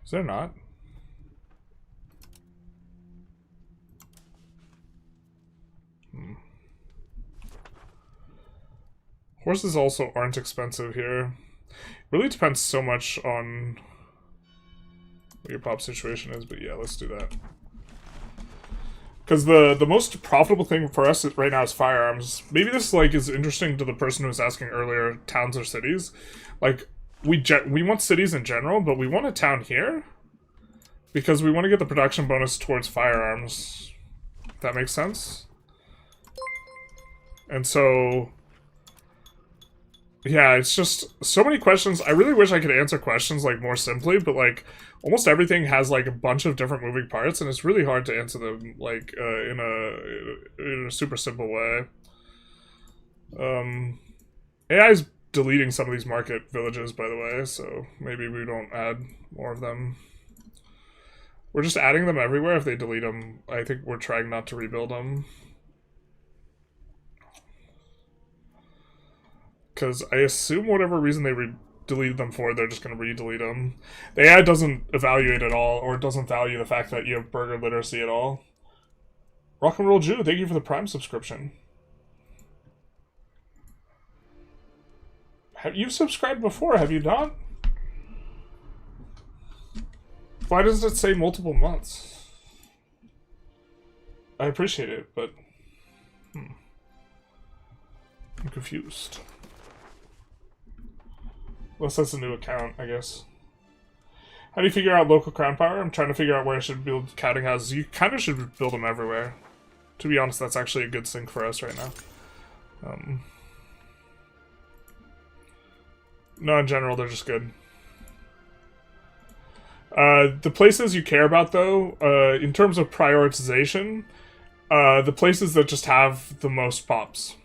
[SPEAKER 1] Is there not? Horses also aren't expensive here. Really depends so much on what your pop situation is, but yeah, let's do that. Because the most profitable thing for us right now is firearms. Maybe this like is interesting to the person who was asking earlier, towns or cities. Like, we want cities in general, but we want a town here because we want to get the production bonus towards firearms. If that makes sense? And so... Yeah, it's just so many questions. I really wish I could answer questions like more simply, but like almost everything has like a bunch of different moving parts, and it's really hard to answer them like in a super simple way. AI's deleting some of these market villages, by the way, so maybe we don't add more of them. We're just adding them everywhere. If they delete them, I think we're trying not to rebuild them. Because I assume whatever reason they deleted them for, they're just going to re-delete them. The AI doesn't evaluate at all, or doesn't value the fact that you have burger literacy at all. Rock and Roll Jew, thank you for the Prime subscription. Have you subscribed before, have you not? Why does it say multiple months? I appreciate it, but... I'm confused. Unless that's a new account, I guess. How do you figure out local crown power? I'm trying to figure out where I should build counting houses. You kind of should build them everywhere. To be honest, that's actually a good thing for us right now. No, in general, they're just good. The places you care about, though, in terms of prioritization, the places that just have the most pops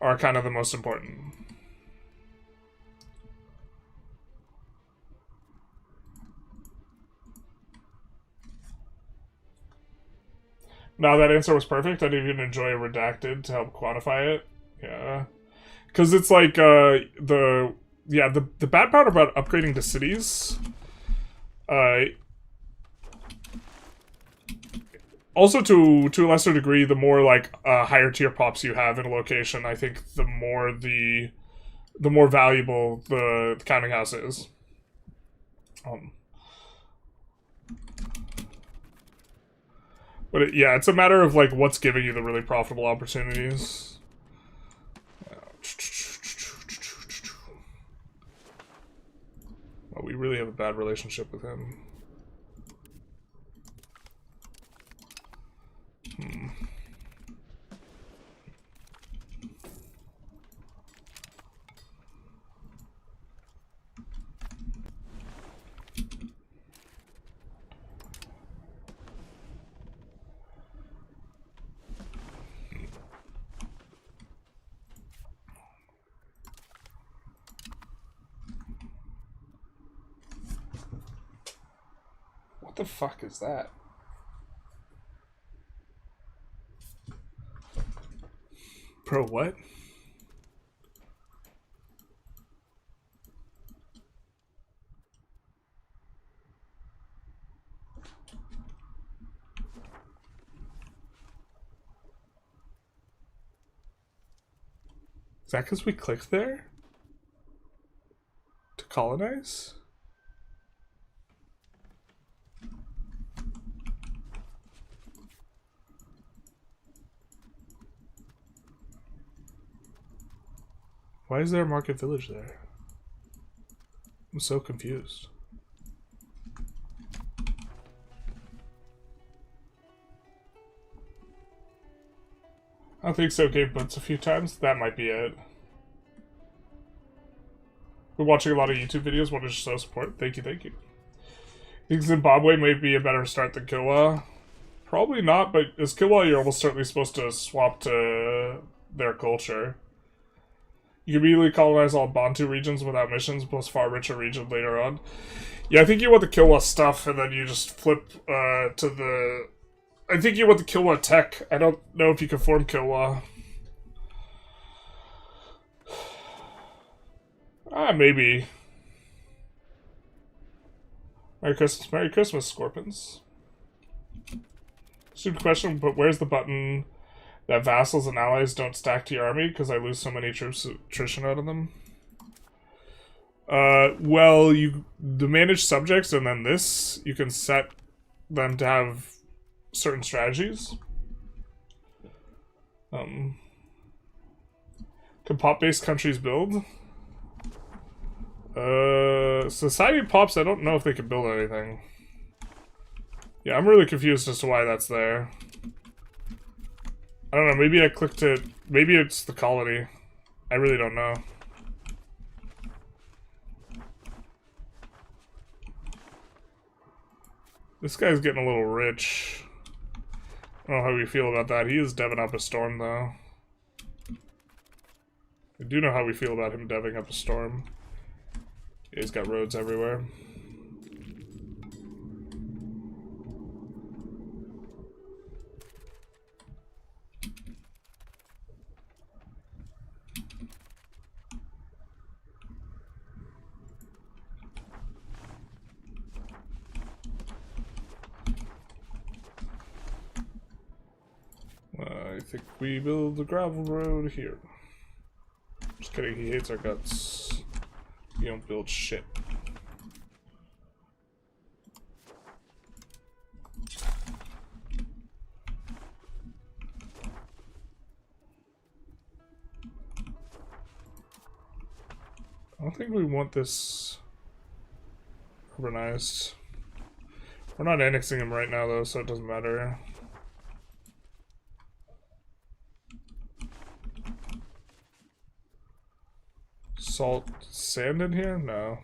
[SPEAKER 1] are kind of the most important. No, that answer was perfect. I didn't even enjoy redacted to help quantify it. Yeah. Because it's like, the bad part about upgrading to cities, also to a lesser degree, the more like higher tier pops you have in a location, I think the more valuable the counting house is. But it's a matter of like what's giving you the really profitable opportunities. Well, we really have a bad relationship with him. What the fuck is that? Bro, what? Is that because we clicked there? To colonize? Why is there a market village there? I'm so confused. I don't think so, Gabe Butts a few times. That might be it. We're watching a lot of YouTube videos. Want to show support? Thank you, thank you. Think Zimbabwe may be a better start than Kilwa? Probably not, but as Kilwa, you're almost certainly supposed to swap to their culture. You can immediately colonize all Bantu regions without missions, plus far richer region later on. Yeah, I think you want the Kilwa stuff, and then you just flip to the... I think you want the Kilwa tech. I don't know if you can form Kilwa. Maybe. Merry Christmas, Scorpions. Stupid question, but where's the button that vassals and allies don't stack to your army because I lose so many troops attrition out of them? Well, the manage subjects, and then this, you can set them to have certain strategies. Can pop-based countries build? Society pops, I don't know if they can build anything. Yeah, I'm really confused as to why that's there. I don't know, maybe I clicked it. Maybe it's the colony. I really don't know. This guy's getting a little rich. I don't know how we feel about that. He is deving up a storm, though. I do know how we feel about him deving up a storm. He's got roads everywhere. I think we build the gravel road here. Just kidding, he hates our guts. You don't build shit. I don't think we want this urbanized. We're not annexing him right now, though, so it doesn't matter. Salt sand in here? No.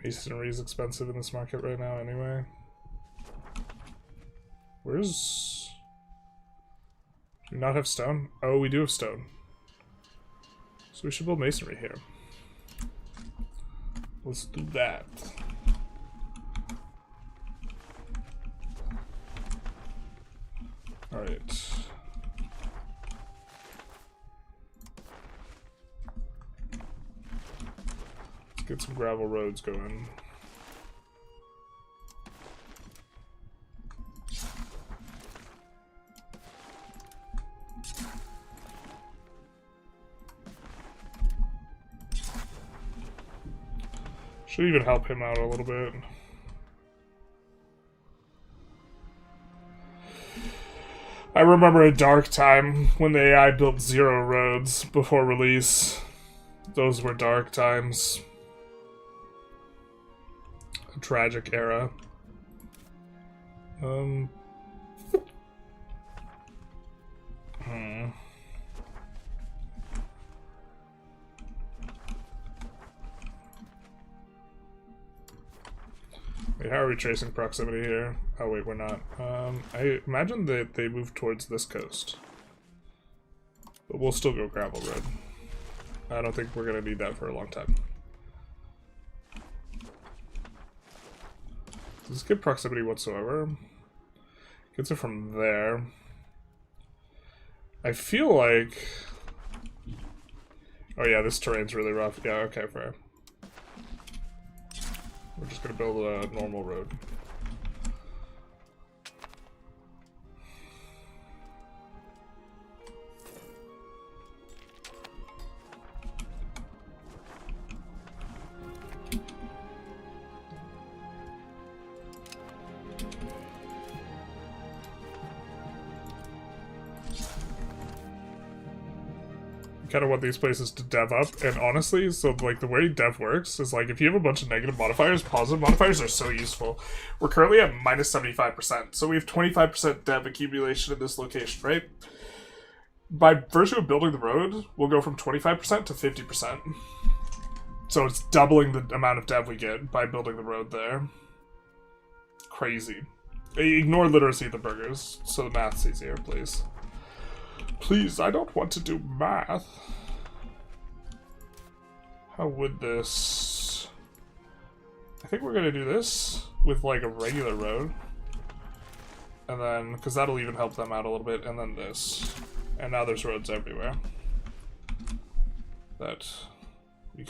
[SPEAKER 1] Masonry is expensive in this market right now anyway. Where's... Do we not have stone? Oh, we do have stone. So we should build masonry here. Let's do that. Alright. Let's get some gravel roads going. Should even help him out a little bit. I remember a dark time when the AI built 0 roads before release. Those were dark times. A tragic era. Wait, how are we tracing proximity here? Oh wait, we're not. I imagine that they move towards this coast. But we'll still go gravel road. I don't think we're gonna need that for a long time. Does this get proximity whatsoever? Gets it from there. I feel like... Oh yeah, this terrain's really rough. Yeah, okay, fair. We're just gonna build a normal road. Kind of want these places to dev up, and honestly, so like the way dev works is like if you have a bunch of negative modifiers, positive modifiers are so useful. We're currently at minus 75%, so we have 25% dev accumulation in this location, right? By virtue of building the road, we'll go from 25% to 50%. So it's doubling the amount of dev we get by building the road there. Crazy. Ignore literacy of the burgers, so the math's easier, please. Please, I don't want to do math. How would this... I think we're gonna do this with like a regular road. And then, because that'll even help them out a little bit, and then this. And now there's roads everywhere. That we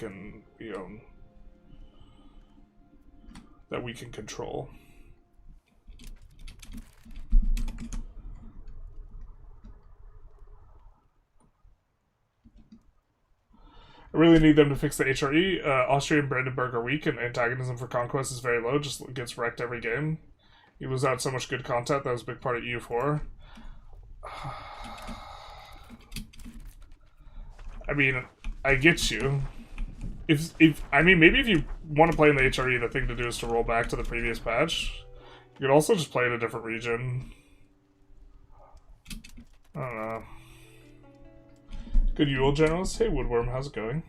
[SPEAKER 1] own. That we can control. I really need them to fix the HRE. Austria and Brandenburg are weak, and antagonism for conquest is very low, just gets wrecked every game. You lose out so much good content, that was a big part of EU4. I mean, I get you. if I mean, maybe if you want to play in the HRE, the thing to do is to roll back to the previous patch. You could also just play in a different region. I don't know. Good Yule, Generalist. Hey, Woodworm, how's it going?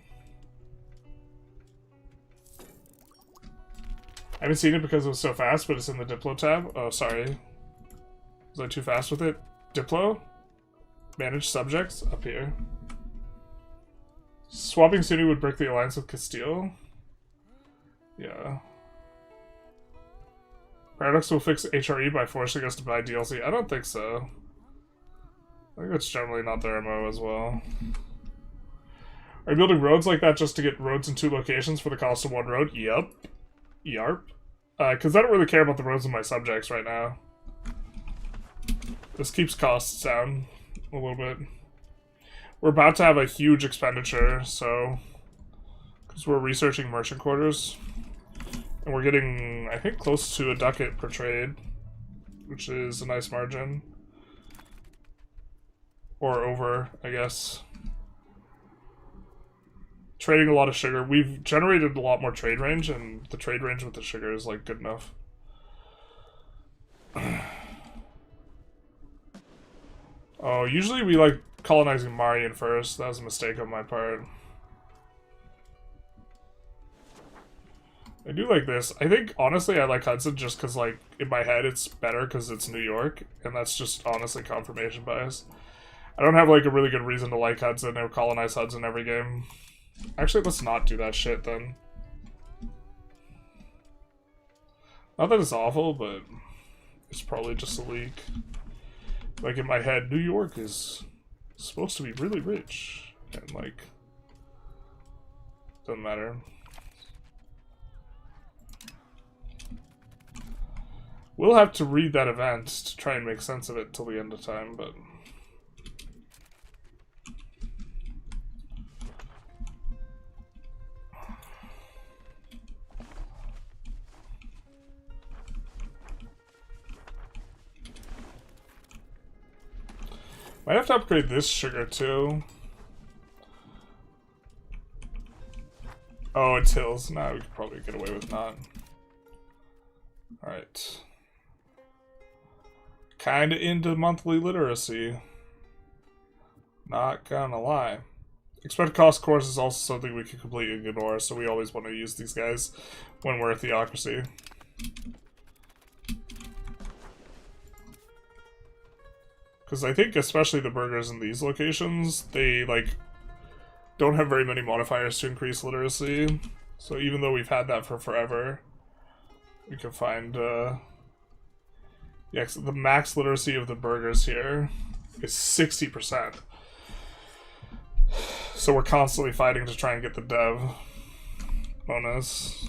[SPEAKER 1] I haven't seen it because it was so fast, but it's in the Diplo tab. Oh, sorry. Was I too fast with it? Diplo? Manage subjects? Up here. Swapping Sunni would break the alliance with Castile? Yeah. Paradox will fix HRE by forcing us to buy DLC? I don't think so. I think that's generally not their MO as well. Are you building roads like that just to get roads in 2 locations for the cost of 1 road? Yup. Yarp. Because I don't really care about the roads of my subjects right now. This keeps costs down a little bit. We're about to have a huge expenditure, so... Because we're researching merchant quarters. And we're getting, I think, close to a ducat per trade. Which is a nice margin. Or over, I guess. Trading a lot of sugar. We've generated a lot more trade range, and the trade range with the sugar is, like, good enough. Oh, usually we like colonizing Marian first. That was a mistake on my part. I do like this. I think, honestly, I like Hudson just because, like, in my head it's better because it's New York, and that's just, honestly, confirmation bias. I don't have, like, a really good reason to like Hudson or colonize Hudson every game. Actually, let's not do that shit, then. Not that it's awful, but it's probably just a leak. Like, in my head, New York is supposed to be really rich. And, like, doesn't matter. We'll have to read that event to try and make sense of it till the end of time, but... Might have to upgrade this sugar, too. Oh, it's hills. Nah, we could probably get away with not. Alright. Kinda into monthly literacy. Not gonna lie. Expected cost course is also something we can completely ignore, so we always want to use these guys when we're a theocracy. Because I think especially the burghers in these locations, they, like, don't have very many modifiers to increase literacy. So even though we've had that for forever, we can find, yeah, the max literacy of the burghers here is 60%. So we're constantly fighting to try and get the dev bonus.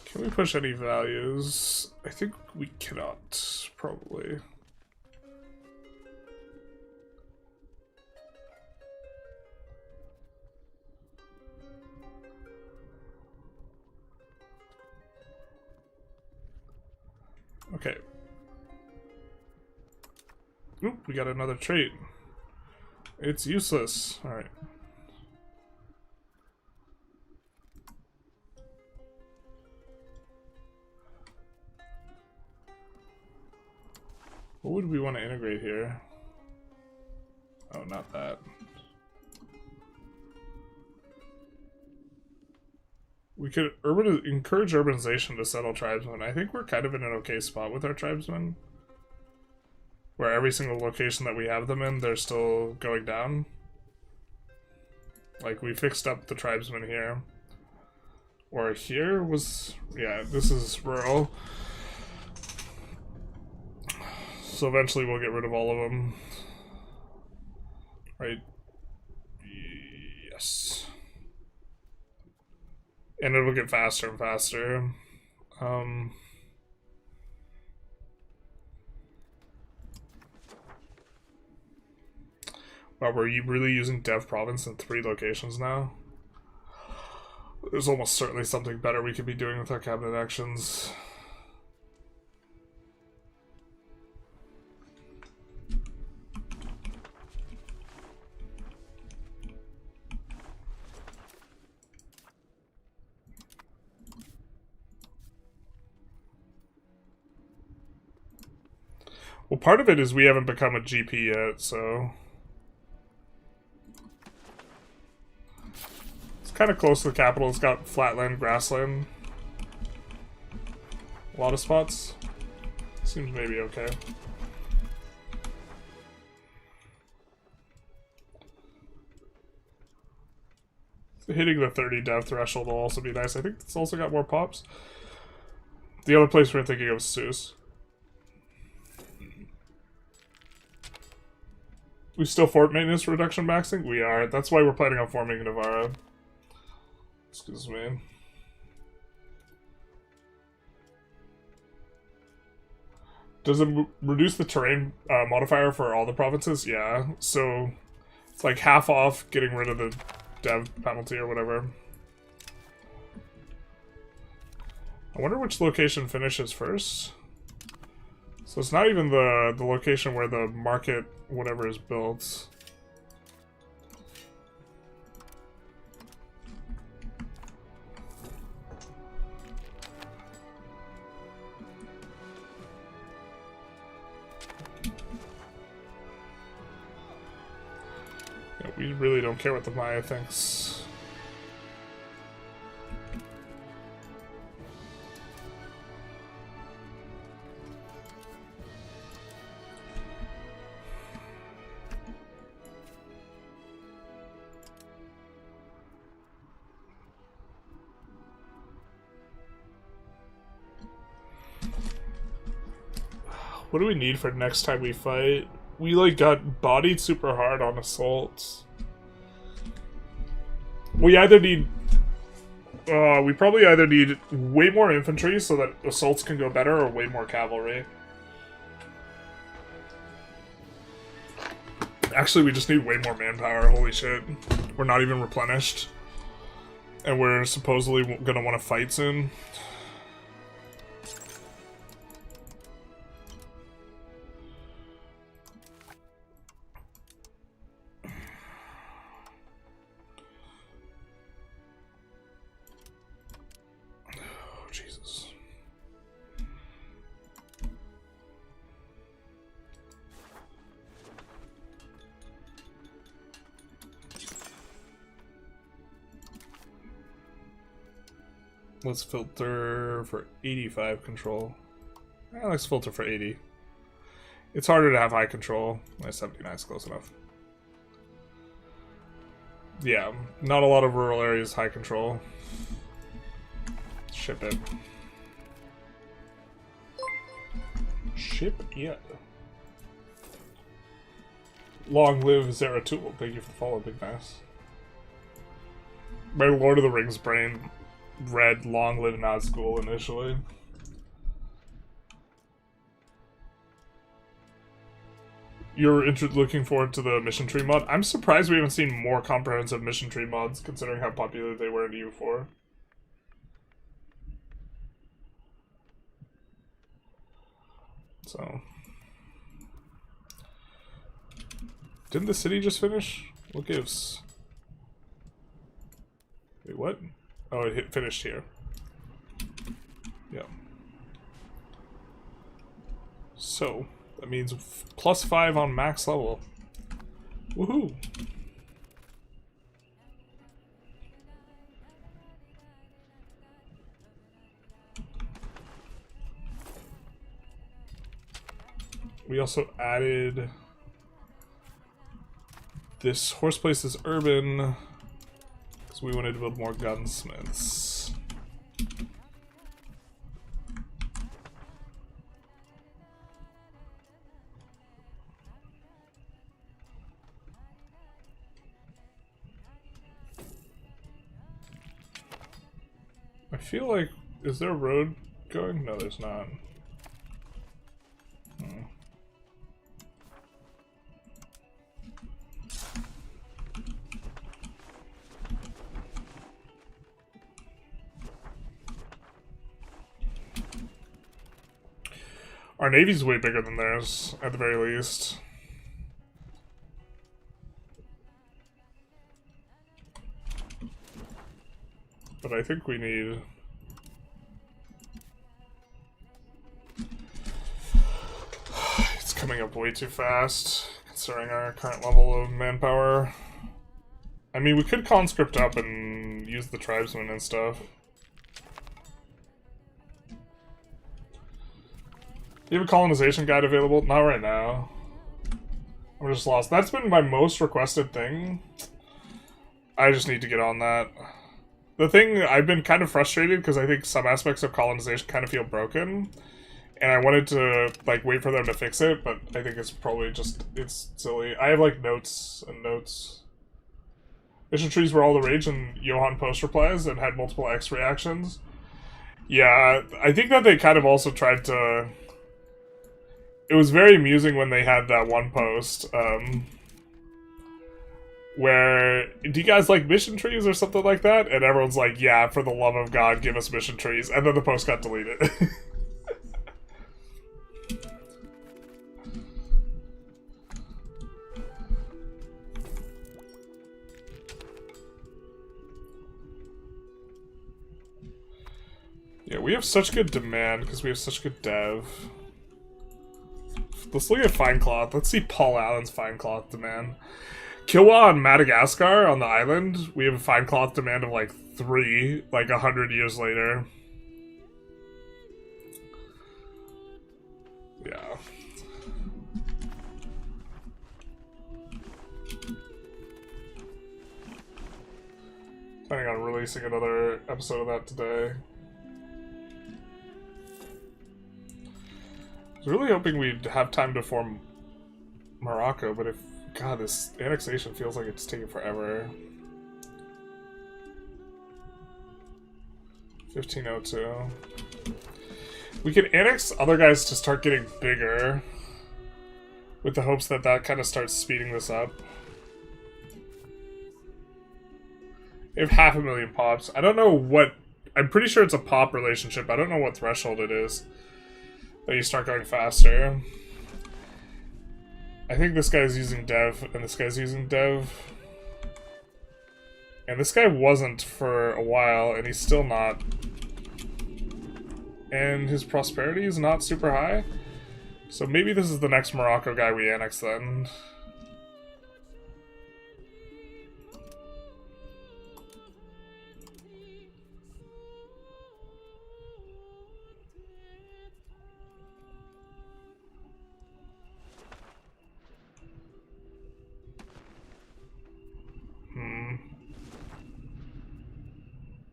[SPEAKER 1] Can we push any values? I think we cannot, probably. Okay. Oop, we got another trait. It's useless. Alright. What would we want to integrate here? Oh, not that. We could encourage urbanization to settle tribesmen. I think we're kind of in an okay spot with our tribesmen. Where every single location that we have them in, they're still going down. Like, we fixed up the tribesmen here. Or here was... yeah, this is rural. So eventually we'll get rid of all of them. Right? Yes. And it'll get faster and faster. Wow, we're really using Dev Province in 3 locations now? There's almost certainly something better we could be doing with our cabinet actions. Well, part of it is we haven't become a GP yet, so... It's kind of close to the capital. It's got flatland, grassland. A lot of spots. Seems maybe okay. So hitting the 30 dev threshold will also be nice. I think it's also got more pops. The other place we're thinking of is Suez. We still fort maintenance reduction maxing? We are. That's why we're planning on forming Navarra. Excuse me. Does it reduce the terrain modifier for all the provinces? Yeah. So it's like half off getting rid of the dev penalty or whatever. I wonder which location finishes first. So it's not even the location where the market whatever is built. Yeah, we really don't care what the Maya thinks. What do we need for next time we fight? We, like, got bodied super hard on assaults. We either need... we probably either need way more infantry so that assaults can go better, or way more cavalry. Actually, we just need way more manpower, holy shit. We're not even replenished. And we're supposedly gonna want to fight soon. Let's filter for 85 control. Let's filter for 80. It's harder to have high control. My 79 is close enough. Yeah, not a lot of rural areas high control. Ship it. Ship it. Long live Zeratul. Thank you for the follow, Big Mass. My Lord of the Rings brain read Long Live Nazgul initially. You're looking forward to the mission tree mod? I'm surprised we haven't seen more comprehensive mission tree mods, considering how popular they were in EU4. So... Didn't the city just finish? What gives? Wait, what? Oh, it finished here. Yeah. So, that means +5 on max level. Woohoo! We also added this horse place is urban. So we wanted to build more gunsmiths. I feel like, is there a road going? No, there's not. Our navy's way bigger than theirs, at the very least. But I think we need... It's coming up way too fast, considering our current level of manpower. I mean, we could conscript up and use the tribesmen and stuff. Do you have a colonization guide available? Not right now. I'm just lost. That's been my most requested thing. I just need to get on that. The thing, I've been kind of frustrated because I think some aspects of colonization kind of feel broken. And I wanted to, like, wait for them to fix it, but I think it's probably just, it's silly. I have, like, notes and notes. Mission trees were all the rage, and Johan post replies and had multiple X reactions. Yeah, I think that they kind of also tried to... It was very amusing when they had that one post, where, do you guys like mission trees or something like that? And everyone's like, yeah, for the love of God, give us mission trees. And then the post got deleted. Yeah, we have such good demand because we have such good dev. Let's look at fine cloth. Let's see Paul Allen's fine cloth demand. Kilwa on Madagascar on the island, we have a fine cloth demand of like 3, like 100 years later. Yeah. Planning on releasing another episode of that today. I was really hoping we'd have time to form Morocco, but if... God, this annexation feels like it's taking forever. 1502. We could annex other guys to start getting bigger, with the hopes that that kind of starts speeding this up. We have 500,000 pops. I don't know what... I'm pretty sure it's a pop relationship. I don't know what threshold it is that you start going faster. I think this guy's using dev, and this guy's using dev. And this guy wasn't for a while, and he's still not. And his prosperity is not super high. So maybe this is the next Morocco guy we annex then.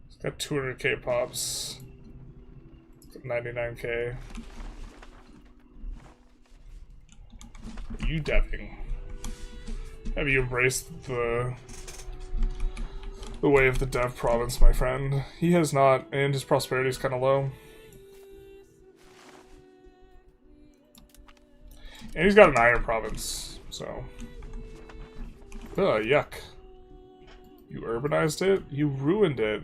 [SPEAKER 1] It's got 200k pops. 99k. You deving. Have you embraced the way of the dev province, my friend? He has not, and his prosperity is kind of low. And he's got an iron province, so... Ugh, yuck. You urbanized it? You ruined it.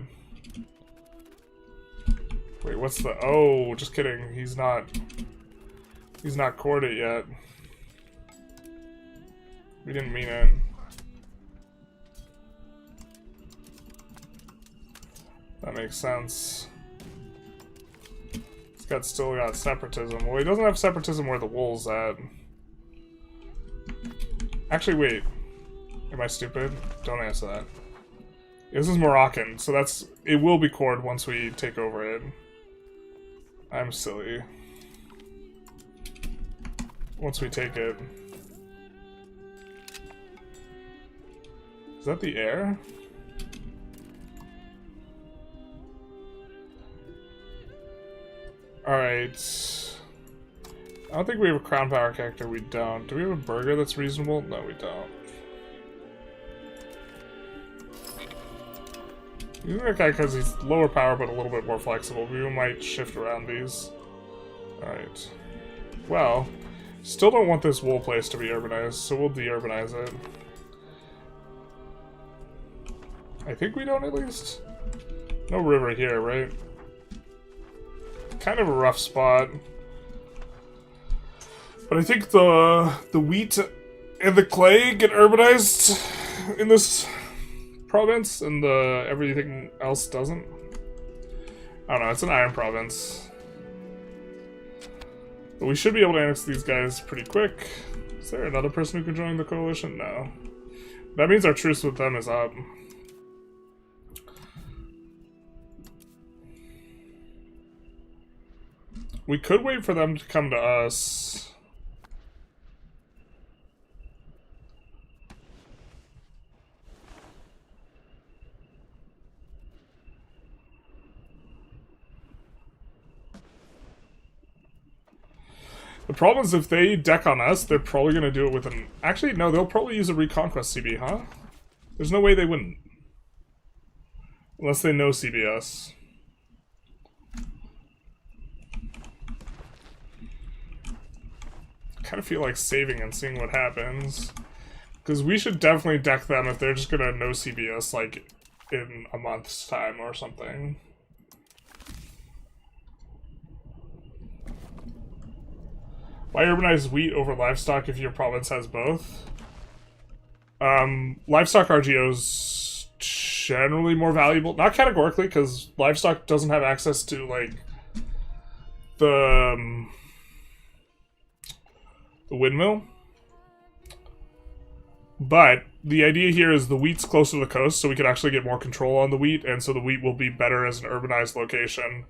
[SPEAKER 1] Wait, what's the... Oh, just kidding. He's not cored it yet. We didn't mean it. That makes sense. He's still got separatism. Well, he doesn't have separatism where the wool's at. Actually, wait. Am I stupid? Don't answer that. This is Moroccan, so that's... It will be cored once we take over it. I'm silly. Once we take it. Is that the air? Alright. I don't think we have a crown power character. We don't. Do we have a burger that's reasonable? No, we don't. Using that guy because he's lower power but a little bit more flexible. We might shift around these. Alright. Well, still don't want this wool place to be urbanized, so we'll de-urbanize it. I think we don't, at least. No river here, right? Kind of a rough spot. But I think the wheat and the clay get urbanized in this province, and the everything else doesn't. I don't know, it's an iron province. But we should be able to annex these guys pretty quick. Is there another person who can join the coalition? No. That means our truce with them is up. We could wait for them to come to us. The problem is if they deck on us, they're probably going to do it with an... Actually, no, they'll probably use a Reconquest CB, huh? There's no way they wouldn't. Unless they know CBS. I kind of feel like saving and seeing what happens. Because we should definitely deck them if they're just going to know CBS, like, in a month's time or something. Why urbanize wheat over livestock if your province has both? Livestock RGO's generally more valuable. Not categorically, because livestock doesn't have access to, like, the windmill. But the idea here is the wheat's close to the coast, so we could actually get more control on the wheat, and so the wheat will be better as an urbanized location.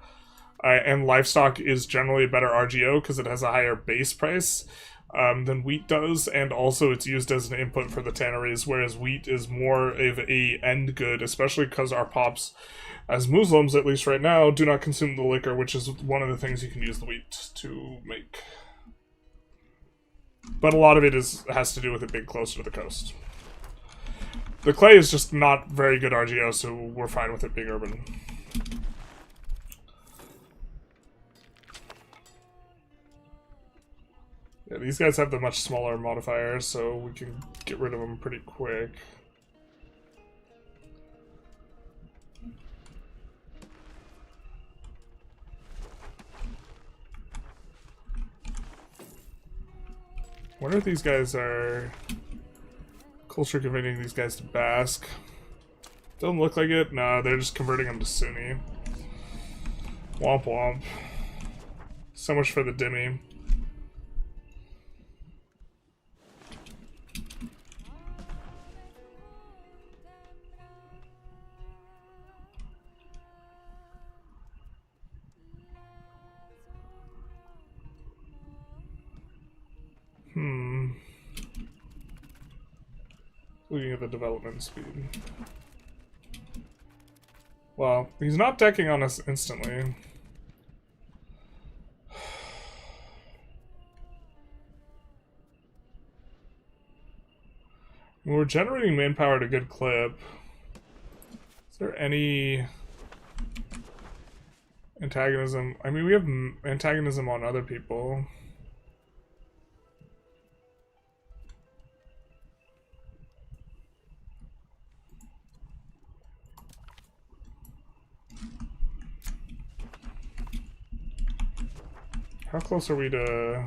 [SPEAKER 1] And livestock is generally a better RGO because it has a higher base price than wheat does, and also it's used as an input for the tanneries, whereas wheat is more of a end good, especially because our pops, as Muslims at least right now, do not consume the liquor, which is one of the things you can use the wheat to make. But a lot of it has to do with it being closer to the coast. The clay is just not very good RGO, so we're fine with it being urban. Yeah, these guys have the much smaller modifiers, so we can get rid of them pretty quick. Wonder if these guys are culture converting these guys to Basque. Doesn't look like it. Nah, they're just converting them to Sunni. Womp womp. So much for the Dhimmi. Looking at the development speed. Well, he's not decking on us instantly. We're generating manpower at a good clip. Is there any antagonism? I mean, we have antagonism on other people. How close are we to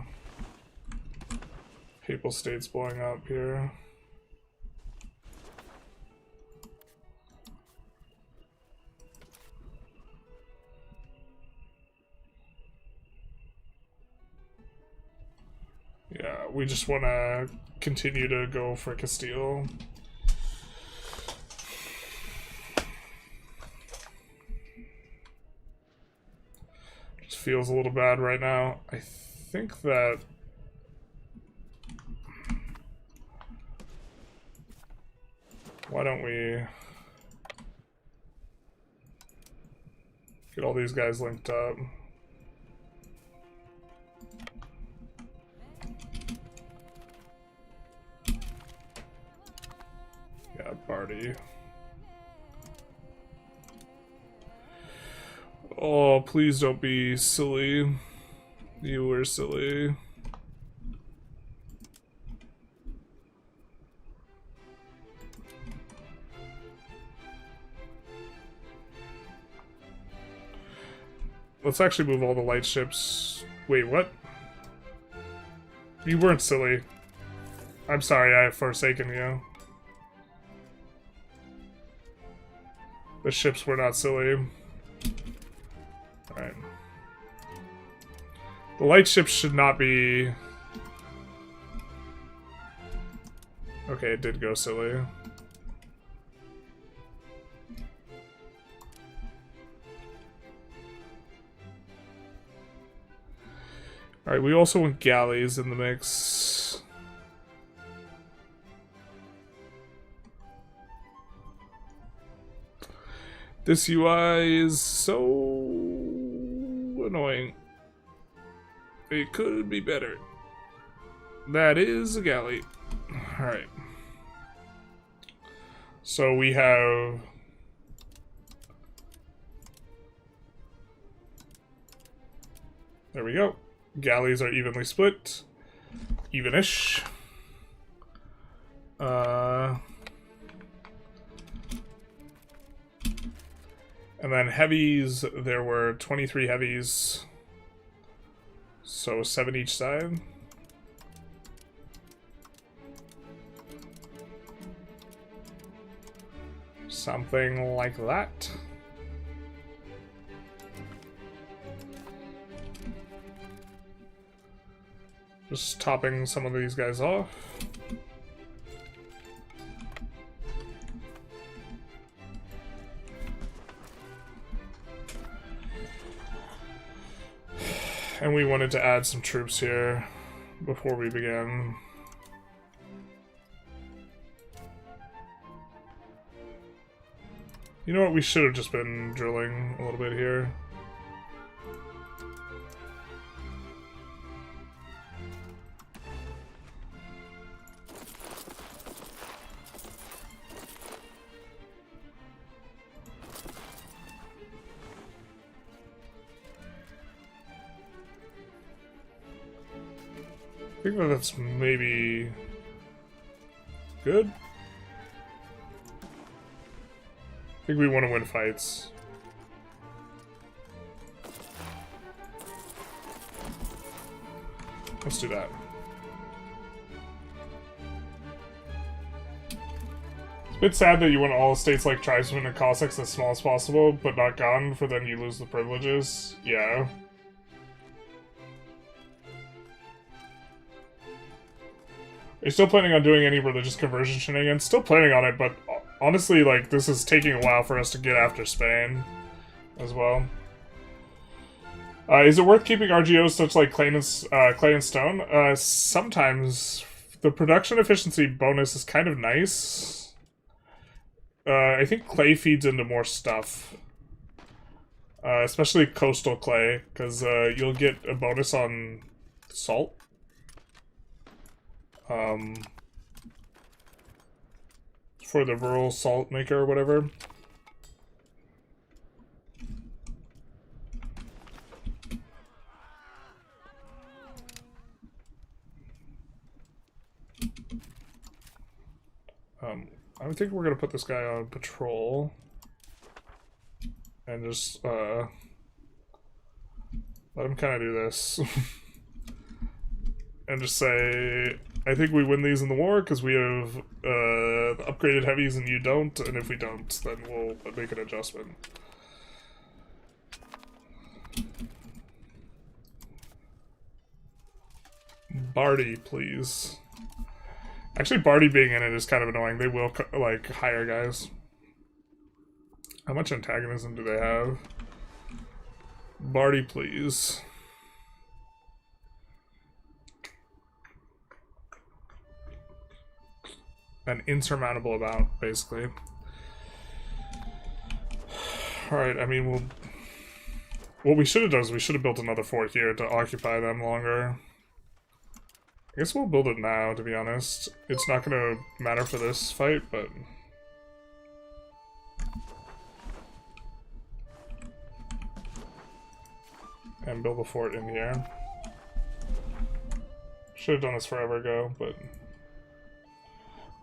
[SPEAKER 1] Papal States blowing up here? Yeah, we just want to continue to go for Castile. Feels a little bad right now. I think that why don't we get all these guys linked up? Yeah, Barty. Oh, please don't be silly. You were silly. Let's actually move all the light ships. Wait, what? You weren't silly. I'm sorry I have forsaken you. The ships were not silly. Alright. The light ships should not be... Okay, it did go silly. Alright, we also want galleys in the mix. This UI is so annoying. It could be better. That is a galley. Alright. So we have... There we go. Galleys are evenly split. Even-ish. And then heavies, there were 23 heavies. So 7 each side. Something like that. Just topping some of these guys off. And we wanted to add some troops here before we began. You know what? We should have just been drilling a little bit here. I think that's maybe good. I think we want to win fights. Let's do that. It's a bit sad that you want all states like tribesmen and Cossacks as small as possible, but not gone, for then you lose the privileges. Yeah. Are you still planning on doing any religious conversion shenanigans? Still planning on it, but honestly, like, this is taking a while for us to get after Spain as well. Is it worth keeping RGOs such like clay and stone? Sometimes. The production efficiency bonus is kind of nice. I think clay feeds into more stuff. Especially coastal clay, because you'll get a bonus on salt. For the rural salt maker or whatever. I think we're gonna put this guy on patrol and just let him kind of do this. And just say, I think we win these in the war because we have upgraded heavies and you don't, and if we don't, then we'll make an adjustment. Bardi, please. Actually, Bardi being in it is kind of annoying. They will, like, hire guys. How much antagonism do they have? Bardi, please. An insurmountable amount, basically. Alright, I mean, what we should have done is we should have built another fort here to occupy them longer. I guess we'll build it now, to be honest. It's not gonna matter for this fight, but... And build a fort in here. Should have done this forever ago, but...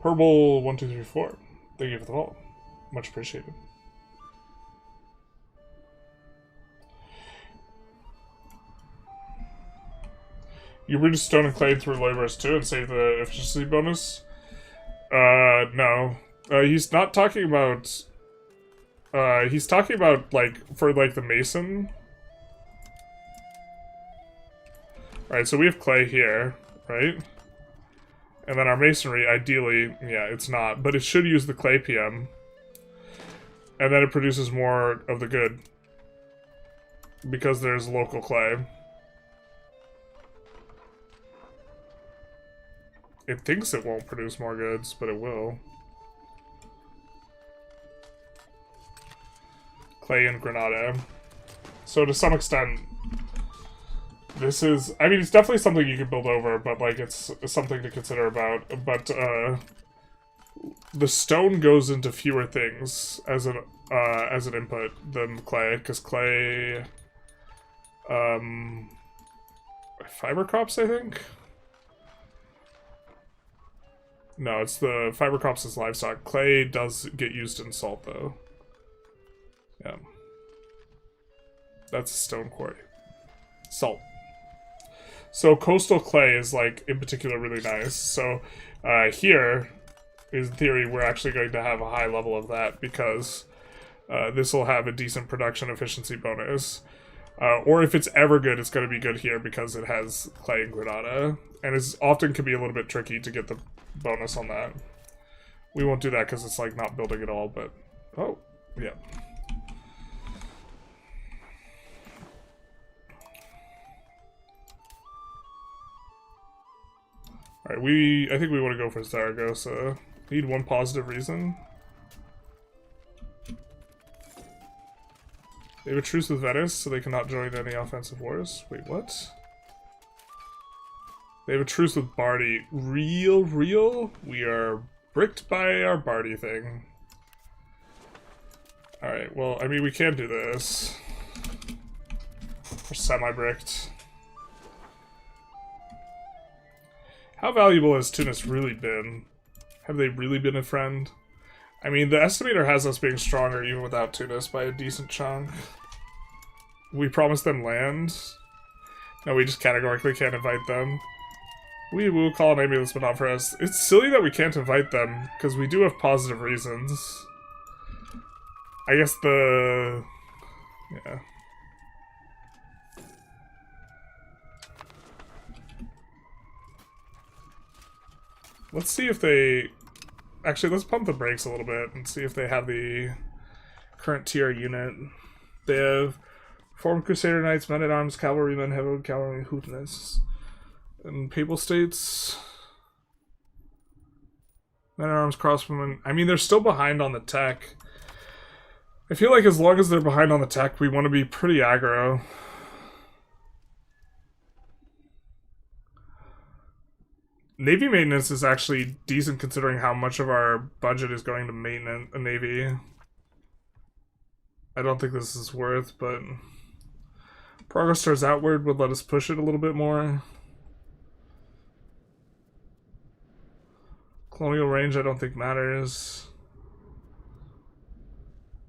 [SPEAKER 1] Purple 1234. Thank you for the follow. Much appreciated. You reduce stone and clay through laborers too and save the efficiency bonus? No. He's not talking about... he's talking about, like, for, like, the mason. Alright, so we have clay here, right? And then our masonry, ideally, yeah, it's not. But it should use the clay PM. And then it produces more of the good. Because there's local clay. It thinks it won't produce more goods, but it will. Clay in Granada. So to some extent, this is... I mean, it's definitely something you can build over, but, like, it's something to consider about. But, the stone goes into fewer things as an input than clay, because clay... fiber crops, I think? No, it's the fiber crops is livestock. Clay does get used in salt, though. Yeah. That's a stone quarry. Salt. So coastal clay is, like, in particular really nice. So here, in theory, we're actually going to have a high level of that because this will have a decent production efficiency bonus. Or if it's ever good, it's going to be good here because it has clay and Granada. And it often can be a little bit tricky to get the bonus on that. We won't do that because it's, like, not building at all, but... Oh, yeah. Alright, I think we want to go for Zaragoza. Need one positive reason. They have a truce with Venice, so they cannot join any offensive wars. Wait, what? They have a truce with Bardi. Real? We are bricked by our Bardi thing. Alright, well, I mean, we can do this. We're semi-bricked. How valuable has Tunis really been? Have they really been a friend? I mean, the estimator has us being stronger even without Tunis by a decent chunk. We promised them land. No, we just categorically can't invite them. We will call an ambulance, but not for us. It's silly that we can't invite them, because we do have positive reasons. I guess the... yeah. Let's see if they... Actually, let's pump the brakes a little bit and see if they have the current tier unit. They have formed Crusader Knights, Men-at-Arms, Cavalrymen, Heavy Cavalry, Hootenists. And Papal States... Men-at-Arms, Crossbowmen... I mean, they're still behind on the tech. I feel like as long as they're behind on the tech, we want to be pretty aggro. Navy maintenance is actually decent considering how much of our budget is going to maintenance a navy. I don't think this is worth, but progress stars outward would let us push it a little bit more. Colonial range I don't think matters.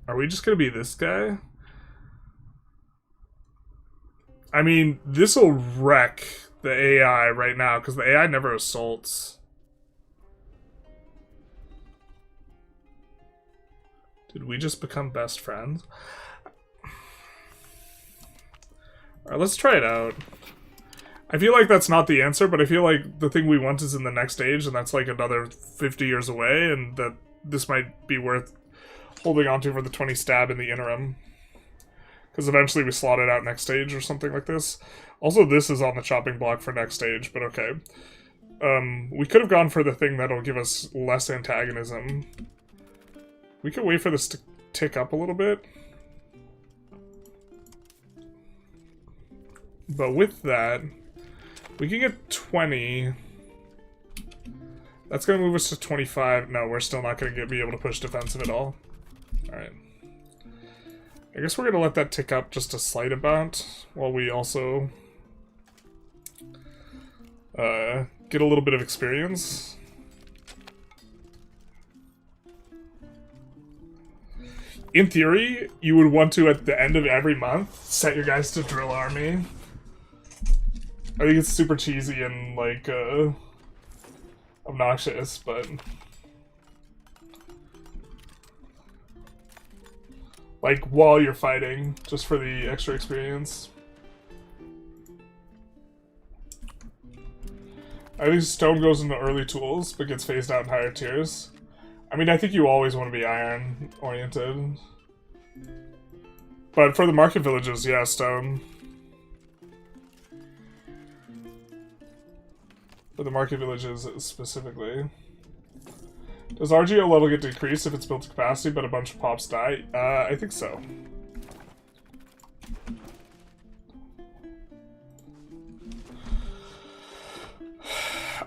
[SPEAKER 1] Are we just gonna be this guy? I mean, this'll wreck the AI right now, because the AI never assaults. Did we just become best friends? Alright, let's try it out. I feel like that's not the answer, but I feel like the thing we want is in the next stage, and that's like another 50 years away, and that this might be worth holding on to for the 20 stab in the interim. Because eventually we slot it out next stage or something like this. Also, this is on the chopping block for next stage, but okay. We could have gone for the thing that'll give us less antagonism. We could wait for this to tick up a little bit. But with that, we can get 20. That's going to move us to 25. No, we're still not going to be able to push defensive at all. Alright. I guess we're going to let that tick up just a slight amount, while we also get a little bit of experience. In theory, you would want to, at the end of every month, set your guys to drill army. I think it's super cheesy and, like, obnoxious, but... like, while you're fighting, just for the extra experience. I think stone goes into early tools, but gets phased out in higher tiers. I mean, I think you always want to be iron-oriented. But for the market villages, yeah, stone. For the market villages specifically. Does RGO level get decreased if it's built to capacity but a bunch of pops die? I think so.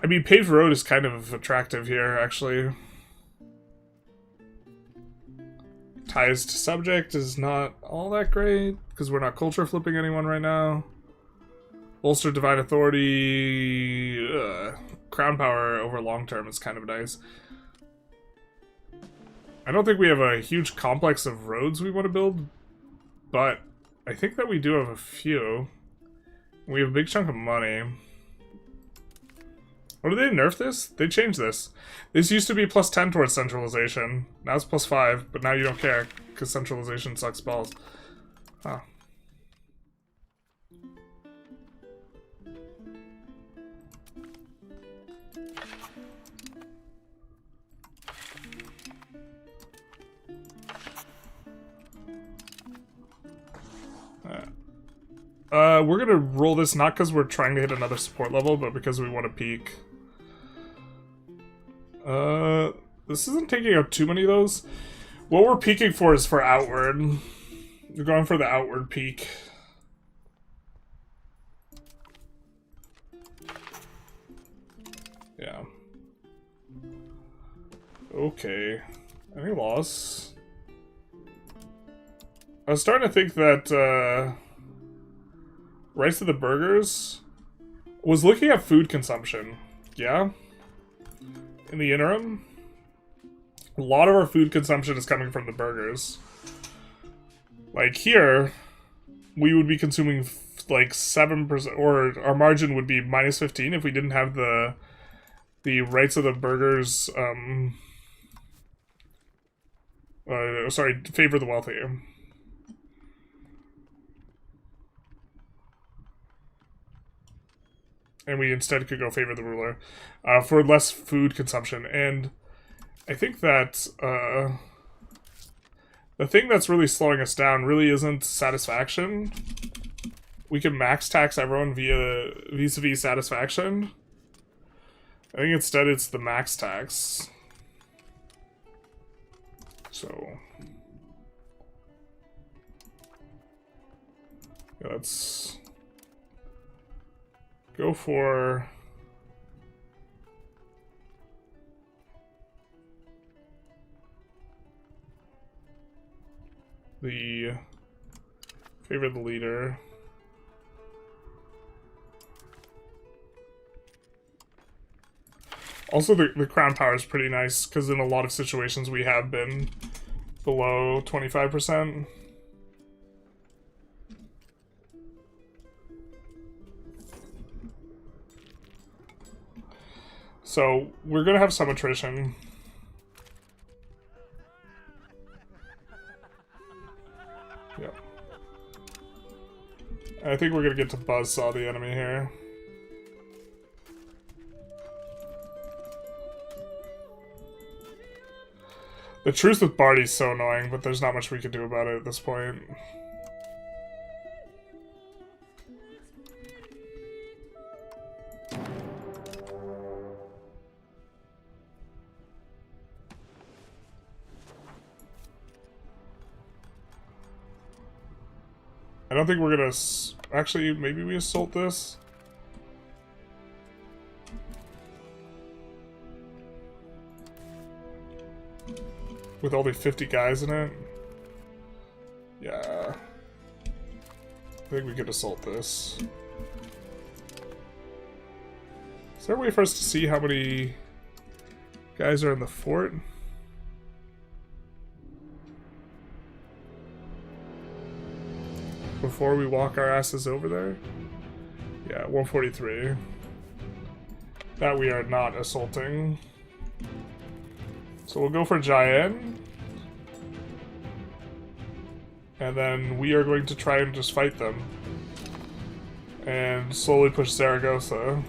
[SPEAKER 1] I mean, paved road is kind of attractive here, actually. Ties to subject is not all that great, because we're not culture flipping anyone right now. Bolster divine authority... crown power over long term is kind of nice. I don't think we have a huge complex of roads we want to build, but I think that we do have a few. We have a big chunk of money. Oh, did they nerf this? They changed this. This used to be plus 10 towards centralization. Now it's plus 5, but now you don't care, because centralization sucks balls. Huh. We're gonna roll this not because we're trying to hit another support level, but because we want to peak. This isn't taking out too many of those. What we're peaking for is for outward. We're going for the outward peak. Yeah. Okay. Any loss? I was starting to think that, Rice of the Burgers was looking at food consumption. Yeah? In the interim, a lot of our food consumption is coming from the burgers. Like here, we would be consuming like 7%, or our margin would be minus 15 if we didn't have the rights of the burgers, sorry, favor the wealthy. And we instead could go favor the ruler for less food consumption. And I think that the thing that's really slowing us down really isn't satisfaction. We can max tax everyone via vis-a-vis satisfaction. I think instead it's the max tax. So yeah, let's go for the favor the leader. Also, the crown power is pretty nice, because in a lot of situations we have been below 25%. So, we're gonna have some attrition. Yep. I think we're gonna get to buzzsaw the enemy here. The truce with Barty's so annoying, but there's not much we can do about it at this point. I don't think we're gonna... Actually, maybe we assault this? With only 50 guys in it? Yeah. I think we could assault this. Is there a way for us to see how many guys are in the fort? Before we walk our asses over there? Yeah, 143. That we are not assaulting. So we'll go for Jaén. And then we are going to try and just fight them. And slowly push Zaragoza.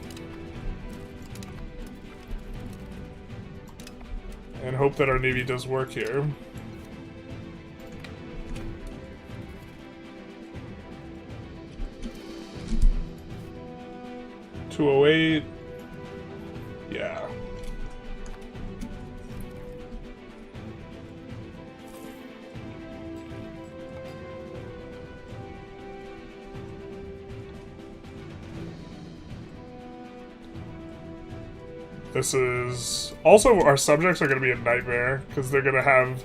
[SPEAKER 1] And hope that our navy does work here. $208. Yeah. This is... Also, our subjects are going to be a nightmare, because they're going to have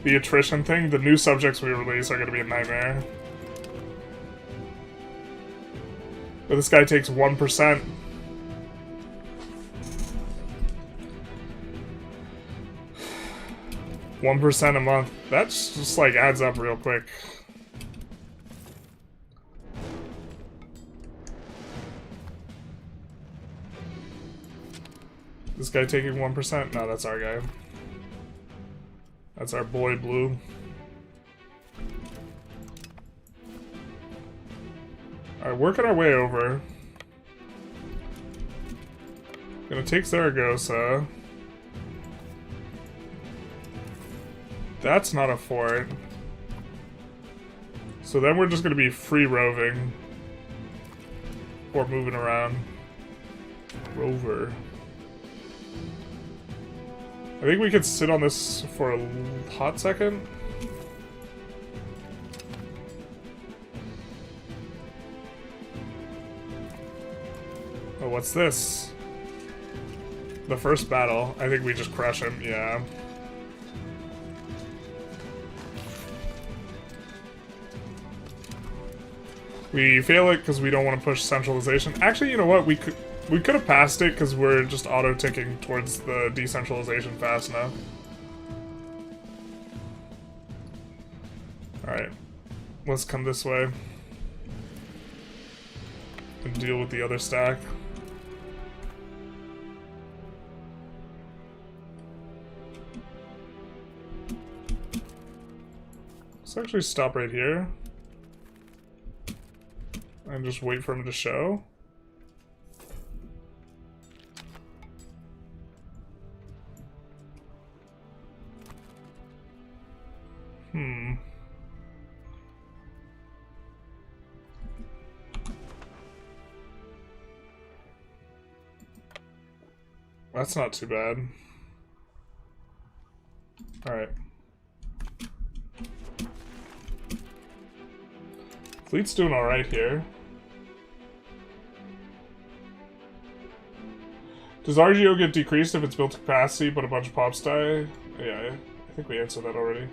[SPEAKER 1] the attrition thing. The new subjects we release are going to be a nightmare. But this guy takes 1%. $1% a month. That's just like adds up real quick. This guy taking 1%? No, that's our guy. That's our boy Blue. Alright, working our way over. Gonna take Zaragoza. That's not a fort. So then we're just gonna be free roving. Or moving around. Rover. I think we could sit on this for a hot second. Oh, what's this? The first battle. I think we just crush him, yeah. We fail it because we don't want to push centralization. Actually, you know what? We could have passed it because we're just auto-ticking towards the decentralization fast enough. Alright. Let's come this way. And deal with the other stack. Let's actually stop right here. And just wait for him to show. That's not too bad. Alright. Fleet's doing alright here. Does RGO get decreased if it's built to capacity but a bunch of pops die? Yeah, I think we answered that already.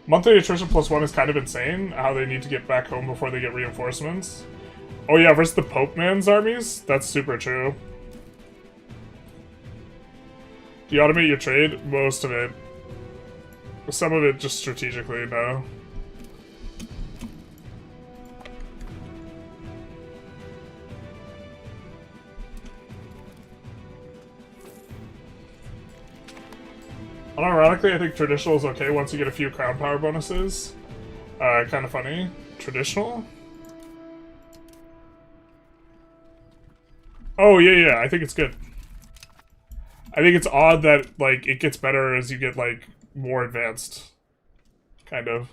[SPEAKER 1] Monthly attrition +1 is kind of insane, how they need to get back home before they get reinforcements. Oh yeah, versus the Pope Man's armies? That's super true. Do you automate your trade? Most of it. Some of it just strategically, no. Unironically, I think traditional is okay once you get a few crown power bonuses. Kind of funny. Traditional? Oh, yeah, I think it's good. I think it's odd that, like, it gets better as you get, like, more advanced. Kind of.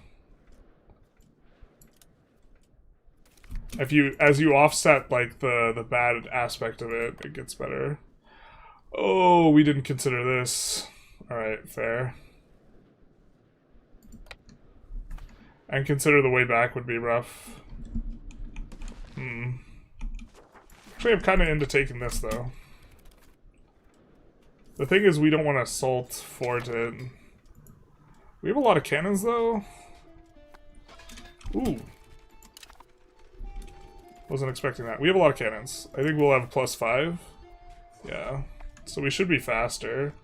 [SPEAKER 1] As you offset, like, the bad aspect of it, it gets better. Oh, we didn't consider this. Alright, fair. And consider the way back would be rough. Actually, I'm kind of into taking this, though. The thing is, we don't want to assault fort it. We have a lot of cannons, though. Ooh. Wasn't expecting that. We have a lot of cannons. I think we'll have a +5. Yeah. So we should be faster.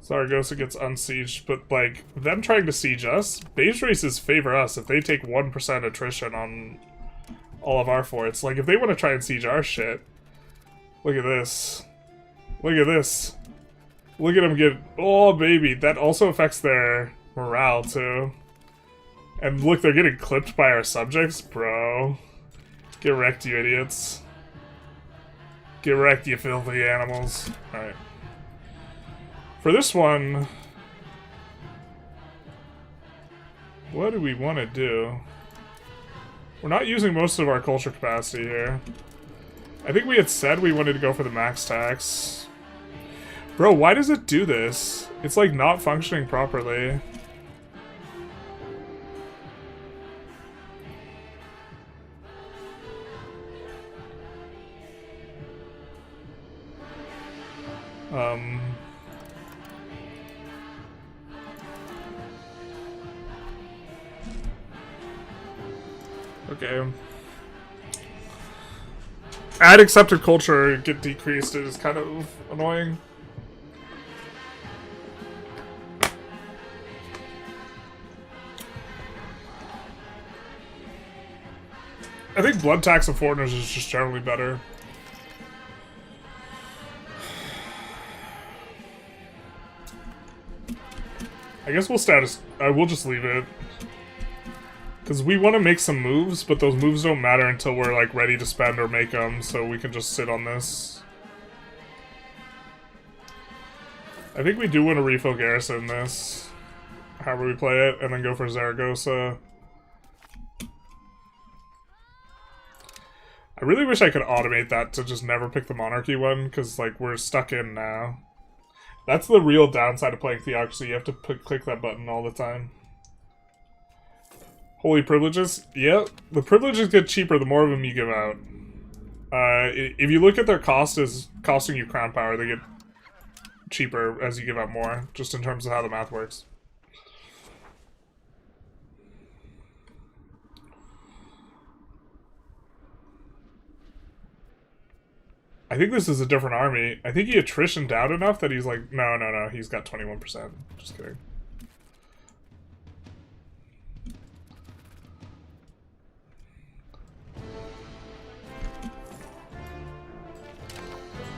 [SPEAKER 1] Zaragoza gets unsieged, but, like, them trying to siege us, base races favor us if they take 1% attrition on all of our forts. Like, if they want to try and siege our shit, look at this. Look at this. Look at them get... Oh, baby. That also affects their morale, too. And look, they're getting clipped by our subjects? Bro. Get wrecked, you idiots. Get wrecked, you filthy animals. Alright. For this one... What do we want to do? We're not using most of our culture capacity here. I think we had said we wanted to go for the max tax. Bro, why does it do this? It's like not functioning properly. Okay. Add accepted culture, get decreased is kind of annoying. I think blood tax of foreigners is just generally better. I guess we'll we'll just leave it. Because we want to make some moves, but those moves don't matter until we're, like, ready to spend or make them, so we can just sit on this. I think we do want to refill garrison this, however we play it, and then go for Zaragoza. I really wish I could automate that to just never pick the monarchy one, because, like, we're stuck in now. That's the real downside of playing Theocracy, you have to click that button all the time. Holy privileges? Yep. The privileges get cheaper the more of them you give out. If you look at their cost as costing you crown power, they get cheaper as you give out more, just in terms of how the math works. I think this is a different army. I think he attritioned out enough that he's like, no, he's got 21%. Just kidding.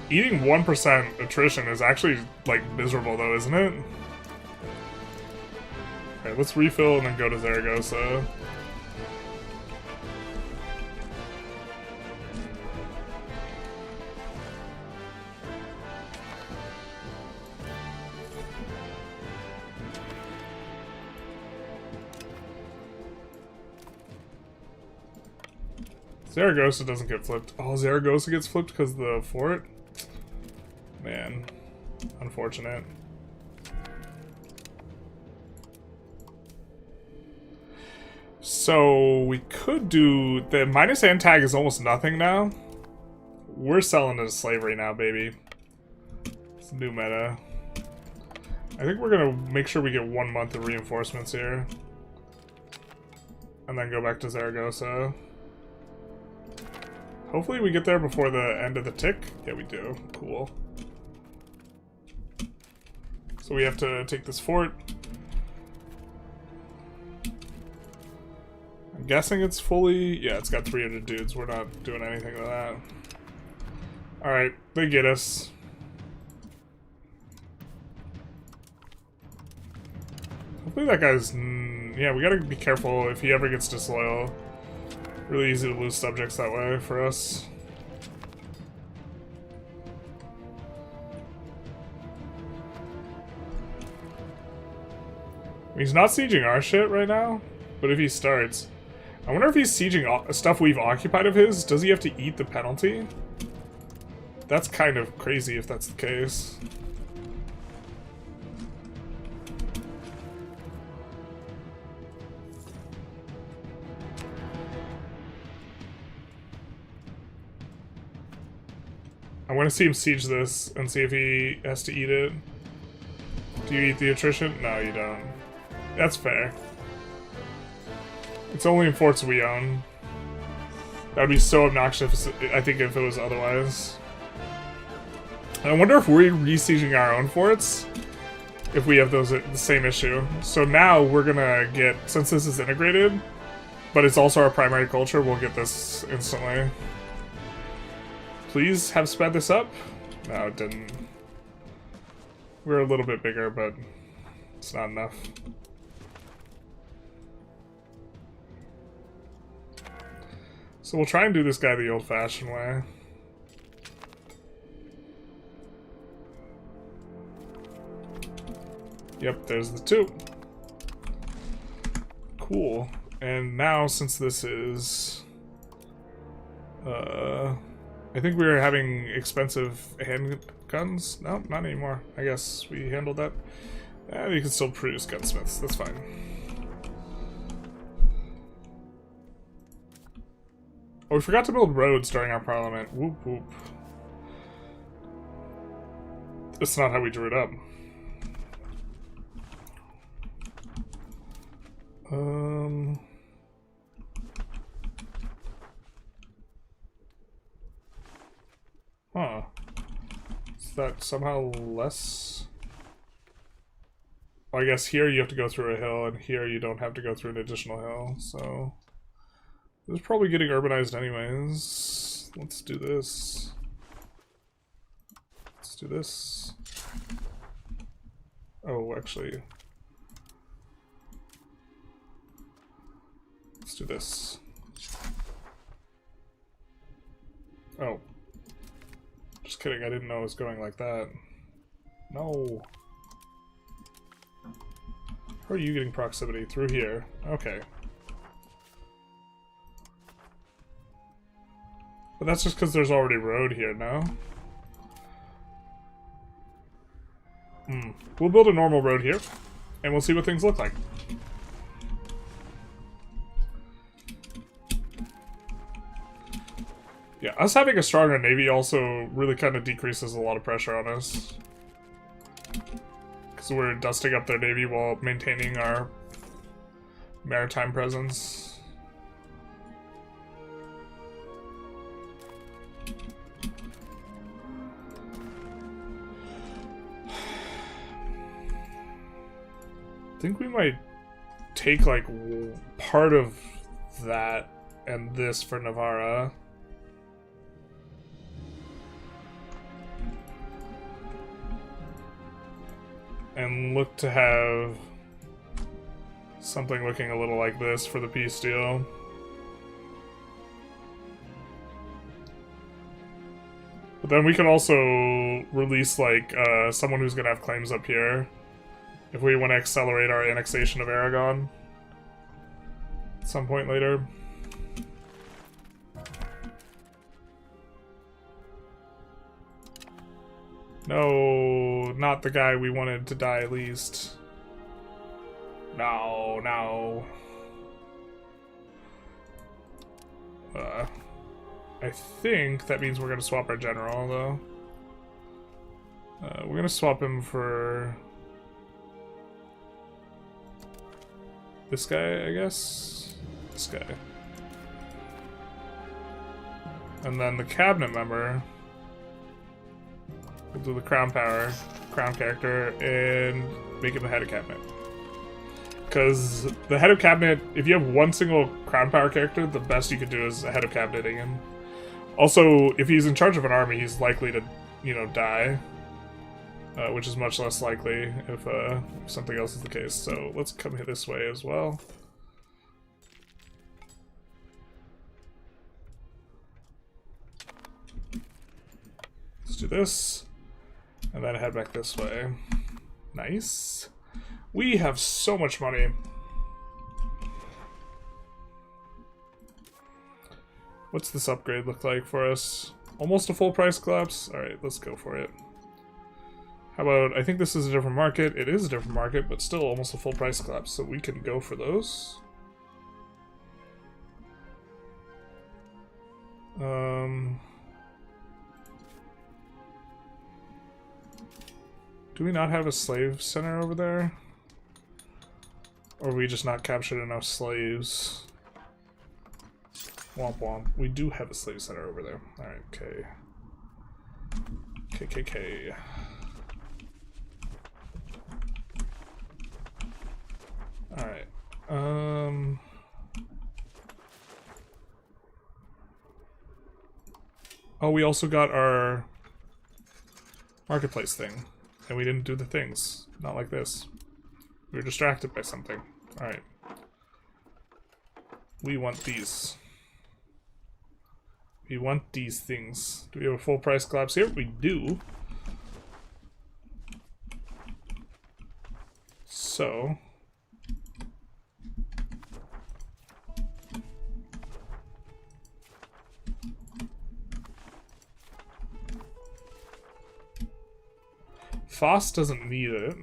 [SPEAKER 1] Eating 1% attrition is actually, like, miserable, though, isn't it? Okay, let's refill and then go to Zaragoza. Zaragoza doesn't get flipped. Oh, Zaragoza gets flipped because of the fort? Man, unfortunate. So we could do the minus and tag is almost nothing now. We're selling into slavery now, baby. It's new meta. I think we're gonna make sure we get 1 month of reinforcements here, and then go back to Zaragoza. Hopefully we get there before the end of the tick. Yeah, we do. Cool. So we have to take this fort. I'm guessing it's fully... Yeah, it's got 300 dudes. We're not doing anything to that. Alright, they get us. Hopefully that guy's... Yeah, we gotta be careful if he ever gets disloyal. Really easy to lose subjects that way for us. He's not sieging our shit right now, but if he starts... I wonder if he's sieging stuff we've occupied of his. Does he have to eat the penalty? That's kind of crazy if that's the case. I want to see him siege this and see if he has to eat it. Do you eat the attrition? No, you don't. That's fair. It's only in forts we own. That would be so obnoxious, I think, if it was otherwise. I wonder if we're re-sieging our own forts if we have the same issue. So now we're gonna get, since this is integrated, but it's also our primary culture, we'll get this instantly. Please have sped this up? No, it didn't. We're a little bit bigger, but it's not enough. So we'll try and do this guy the old-fashioned way. Yep, there's the 2. Cool. And now, since this is... I think we were having expensive handguns. No, not anymore. I guess we handled that. You can still produce gunsmiths. That's fine. Oh, we forgot to build roads during our parliament. Whoop whoop. That's not how we drew it up. Huh. Is that somehow less? Well, I guess here you have to go through a hill, and here you don't have to go through an additional hill, so... It's probably getting urbanized anyways. Let's do this. Let's do this. Oh, actually... Let's do this. Oh. Just kidding, I didn't know it was going like that. No. How are you getting proximity? Through here. Okay. But that's just because there's already road here, no? We'll build a normal road here, and we'll see what things look like. Yeah, us having a stronger navy also really kind of decreases a lot of pressure on us. Because we're dusting up their navy while maintaining our maritime presence. I think we might take, like, part of that and this for Navarra. And look to have something looking a little like this for the peace deal. But then we can also release, like, someone who's gonna have claims up here if we want to accelerate our annexation of Aragon at some point later. No, not the guy we wanted to die at least. No, no. I think that means we're going to swap our general, though. We're going to swap him for... this guy, I guess? This guy. And then the cabinet member... we'll do the crown character, and make him the head of cabinet. Because the head of cabinet, if you have one single crown power character, the best you could do is a head of cabineting him. Also, if he's in charge of an army, he's likely to, you know, die. Which is much less likely if something else is the case. So let's come this way as well. Let's do this. And then head back this way. Nice. We have so much money. What's this upgrade look like for us? Almost a full price collapse? Alright, let's go for it. How about, I think this is a different market. It is a different market, but still almost a full price collapse. So we can go for those. Do we not have a slave center over there? Or we just not captured enough slaves? Womp womp. We do have a slave center over there. Alright, okay. KKK. Oh, we also got our marketplace thing. And we didn't do the things. Not like this. We were distracted by something. Alright. We want these. We want these things. Do we have a full price collapse here? We do. So... Foss doesn't need it.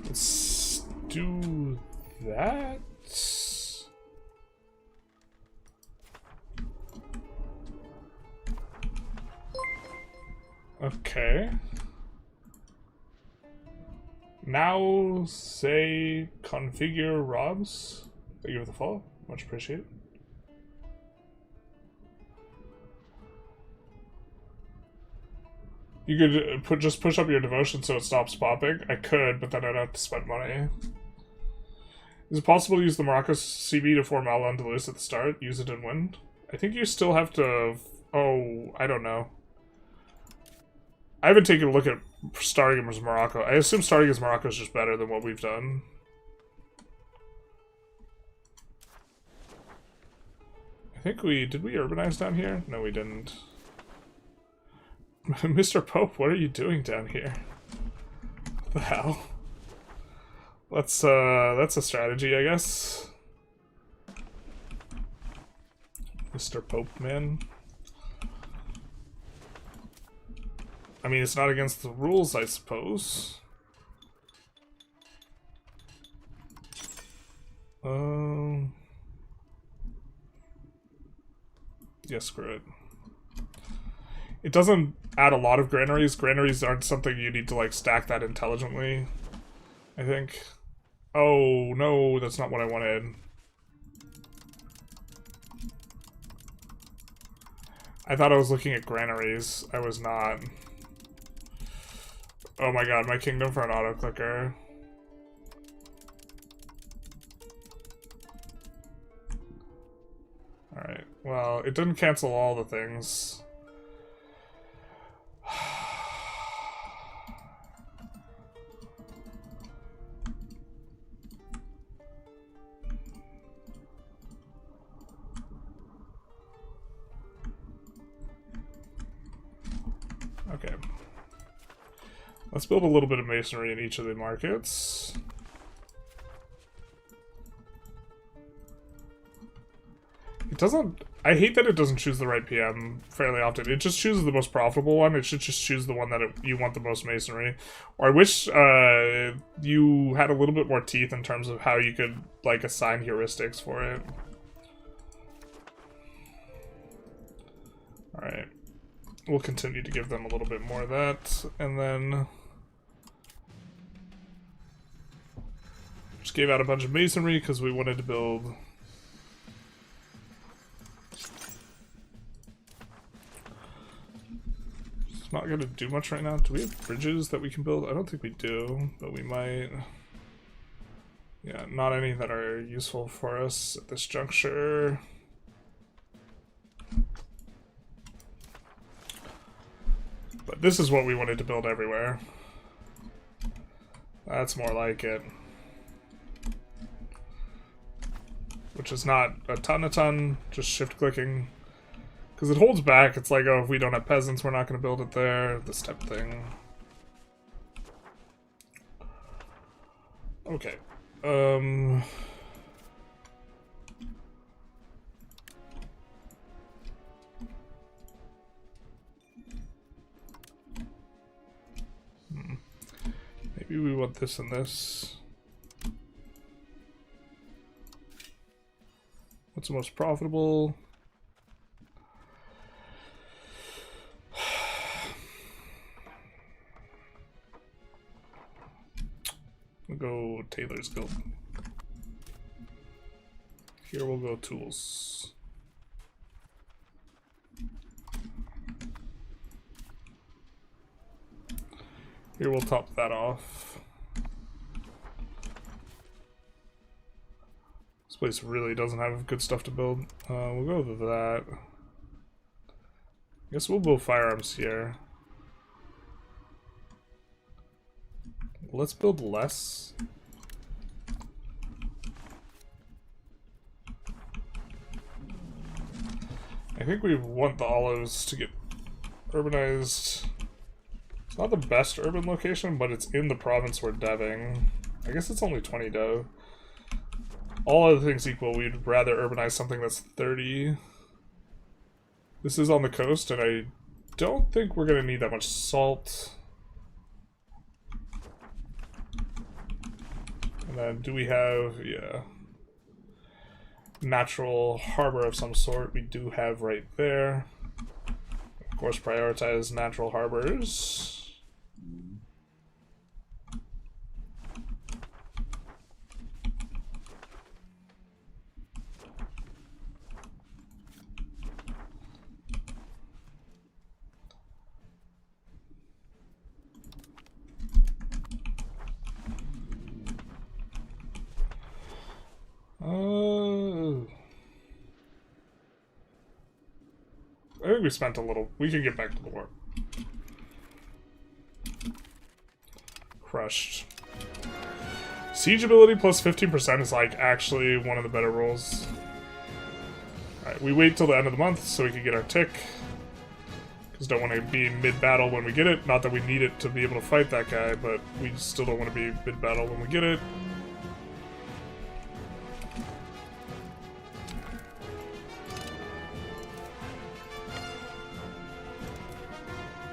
[SPEAKER 1] Let's do that. Okay. Now say configure Robs. Thank you for the follow. Much appreciated. You could just push up your devotion so it stops popping. I could, but then I'd have to spend money. Is it possible to use the Morocco CB to form Al-Andalus at the start? Use it and win? I think you still have to... Oh, I don't know. I haven't taken a look at starting as Morocco. I assume starting as Morocco is just better than what we've done. I think we... Did we urbanize down here? No, we didn't. Mr. Pope, what are you doing down here? What the hell? That's a strategy, I guess. Mr. Pope, man. I mean, it's not against the rules, I suppose. Yeah, screw it. It doesn't add a lot of granaries. Granaries aren't something you need to, like, stack that intelligently, I think. Oh, no, that's not what I wanted. I thought I was looking at granaries. I was not. Oh my god, my kingdom for an auto-clicker. Alright, well, it didn't cancel all the things. Okay. Let's build a little bit of masonry in each of the markets. It doesn't... I hate that it doesn't choose the right PM fairly often. It just chooses the most profitable one. It should just choose the one that you want the most masonry. Or I wish you had a little bit more teeth in terms of how you could, like, assign heuristics for it. Alright. We'll continue to give them a little bit more of that, and then just gave out a bunch of masonry because we wanted to build. It's not going to do much right now. Do we have bridges that we can build? I don't think we do, but we might. Yeah, not any that are useful for us at this juncture. But this is what we wanted to build everywhere. That's more like it. Which is not a ton, just shift clicking. Because it holds back, it's like, oh, if we don't have peasants, we're not going to build it there, this type of thing. Okay. Maybe we want this and this. What's the most profitable? We'll go Taylor's Guild. Here we'll go tools. Here we'll top that off. This place really doesn't have good stuff to build. We'll go with that. I guess we'll build firearms here. Let's build less. I think we want the olives to get urbanized. It's not the best urban location, but it's in the province we're deving. I guess it's only 20 dough. All other things equal, we'd rather urbanize something that's 30. This is on the coast, and I don't think we're going to need that much salt. And then do we have, yeah, natural harbor of some sort? We do have right there. Of course, prioritize natural harbors. I think we spent a little. We can get back to the war. Crushed. Siege ability plus 15% is like actually one of the better rolls. Alright, we wait till the end of the month so we can get our tick. Because don't want to be mid-battle when we get it. Not that we need it to be able to fight that guy, but we still don't want to be mid-battle when we get it.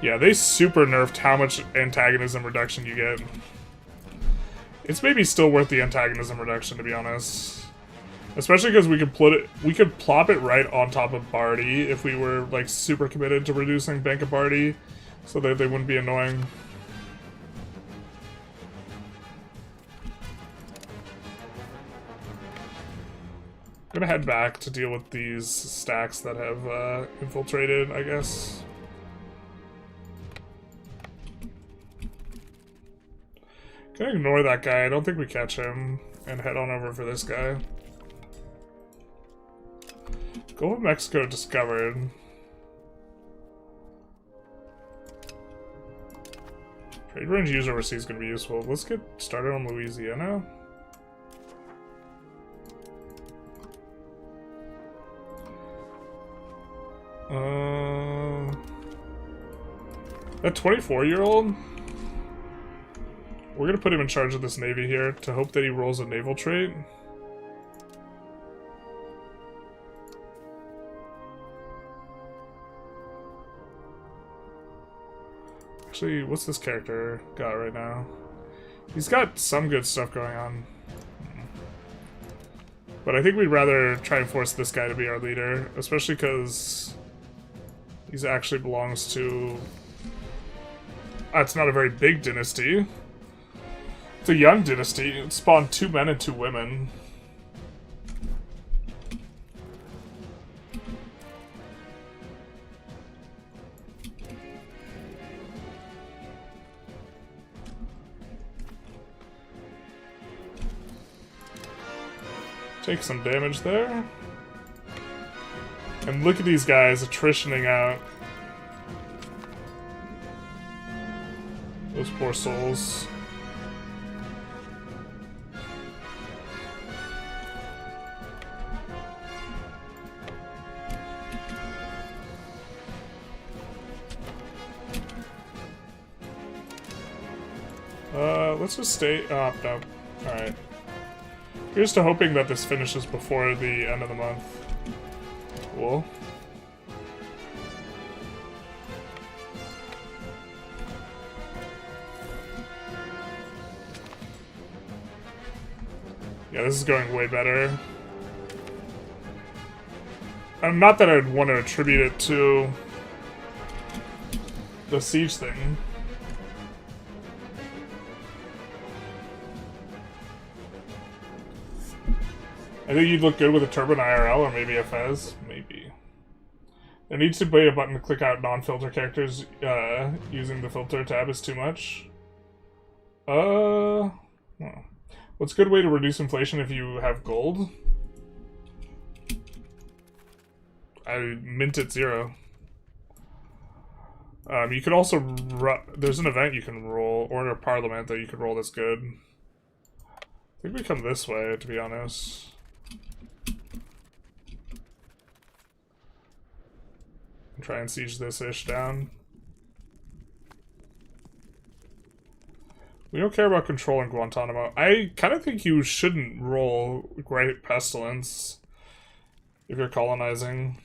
[SPEAKER 1] Yeah, they super nerfed how much antagonism reduction you get. It's maybe still worth the antagonism reduction, to be honest. Especially because we could plop it right on top of Bardi if we were like super committed to reducing Bank of Bardi, so that they wouldn't be annoying. I'm gonna head back to deal with these stacks that have infiltrated, I guess. Gonna ignore that guy. I don't think we catch him, and head on over for this guy. Gulf of Mexico discovered. Trade range used overseas is gonna be useful. Let's get started on Louisiana. That 24-year-old? We're gonna put him in charge of this navy here to hope that he rolls a naval trait. Actually, what's this character got right now? He's got some good stuff going on. But I think we'd rather try and force this guy to be our leader, especially because he actually belongs to... it's not a very big dynasty. It's a young dynasty. It spawned 2 men and 2 women. Take some damage there. And look at these guys attritioning out. Those poor souls. Let's just stay. Oh, no. Alright. Here's to hoping that this finishes before the end of the month. Cool. Yeah, this is going way better. Not that I'd want to attribute it to the siege thing. I think you'd look good with a Turban IRL or maybe a Fez. Maybe. There needs to be a button to click out non-filter characters. Using the filter tab is too much. Well, what's a good way to reduce inflation if you have gold? I mint at 0. You could also there's an event you can roll, or a parliament that you can roll that's good. I think we come this way, to be honest. And try and siege this ish down. We don't care about controlling Guantanamo. I kind of think you shouldn't roll Great Pestilence if you're colonizing.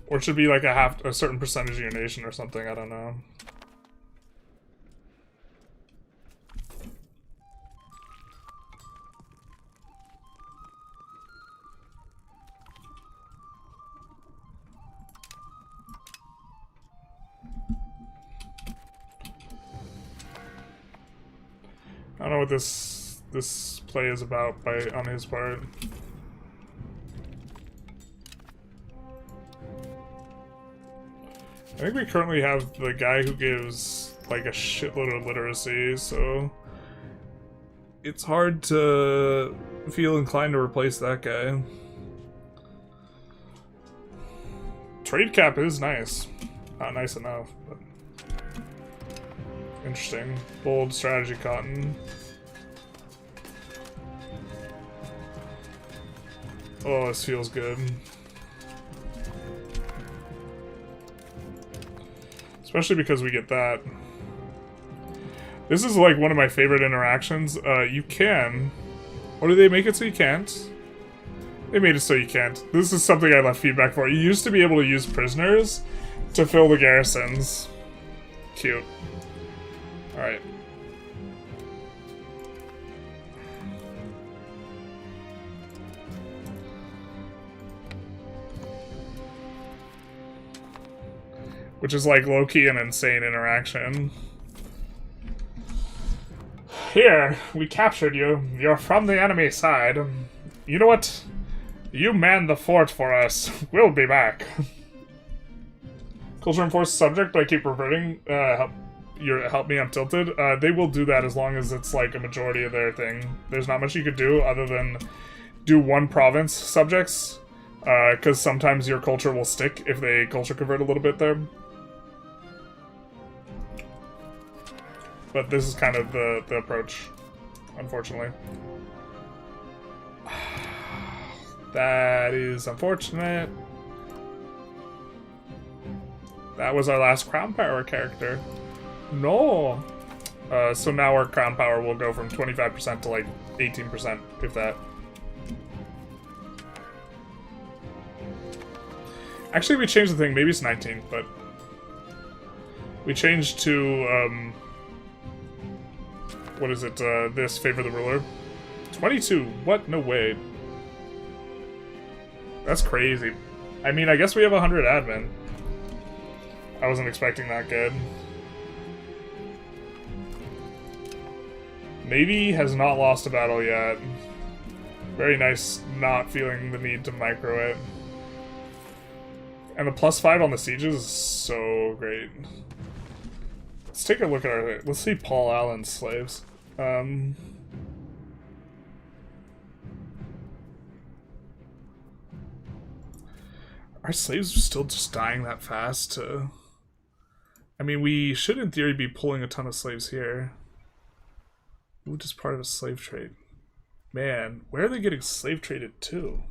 [SPEAKER 1] Or it should be like a certain percentage of your nation or something, I don't know. I don't know what this play is about on his part. I think we currently have the guy who gives like a shitload of literacy, so it's hard to feel inclined to replace that guy. Trade cap is nice. Not nice enough, but interesting. Bold strategy cotton. Oh, this feels good. Especially because we get that. This is like one of my favorite interactions. You can... Or do they make it so you can't? They made it so you can't. This is something I left feedback for. You used to be able to use prisoners to fill the garrisons. Cute. Alright. Which is like low-key an insane interaction. Here, we captured you. You're from the enemy side. You know what? You man the fort for us. We'll be back. Culture enforced subject, but I keep reverting. Help me, I'm tilted. They will do that as long as it's like a majority of their thing. There's not much you could do other than do one province subjects. Because sometimes your culture will stick if they culture convert a little bit there. But this is kind of the approach, unfortunately. That is unfortunate. That was our last Crown Power character. No! So now our Crown Power will go from 25% to like 18%, if that. Actually, we changed the thing. Maybe it's 19, but... We changed to, what is it? This, favor the ruler. 22. What? No way. That's crazy. I mean, I guess we have 100 admin. I wasn't expecting that good. Navy has not lost a battle yet. Very nice not feeling the need to micro it. And the +5 on the sieges is so great. Let's take a look at our... Let's see Paul Allen's slaves. Are slaves still just dying that fast? I mean, we should in theory be pulling a ton of slaves here. Ooh, just part of a slave trade. Man, where are they getting slave traded to?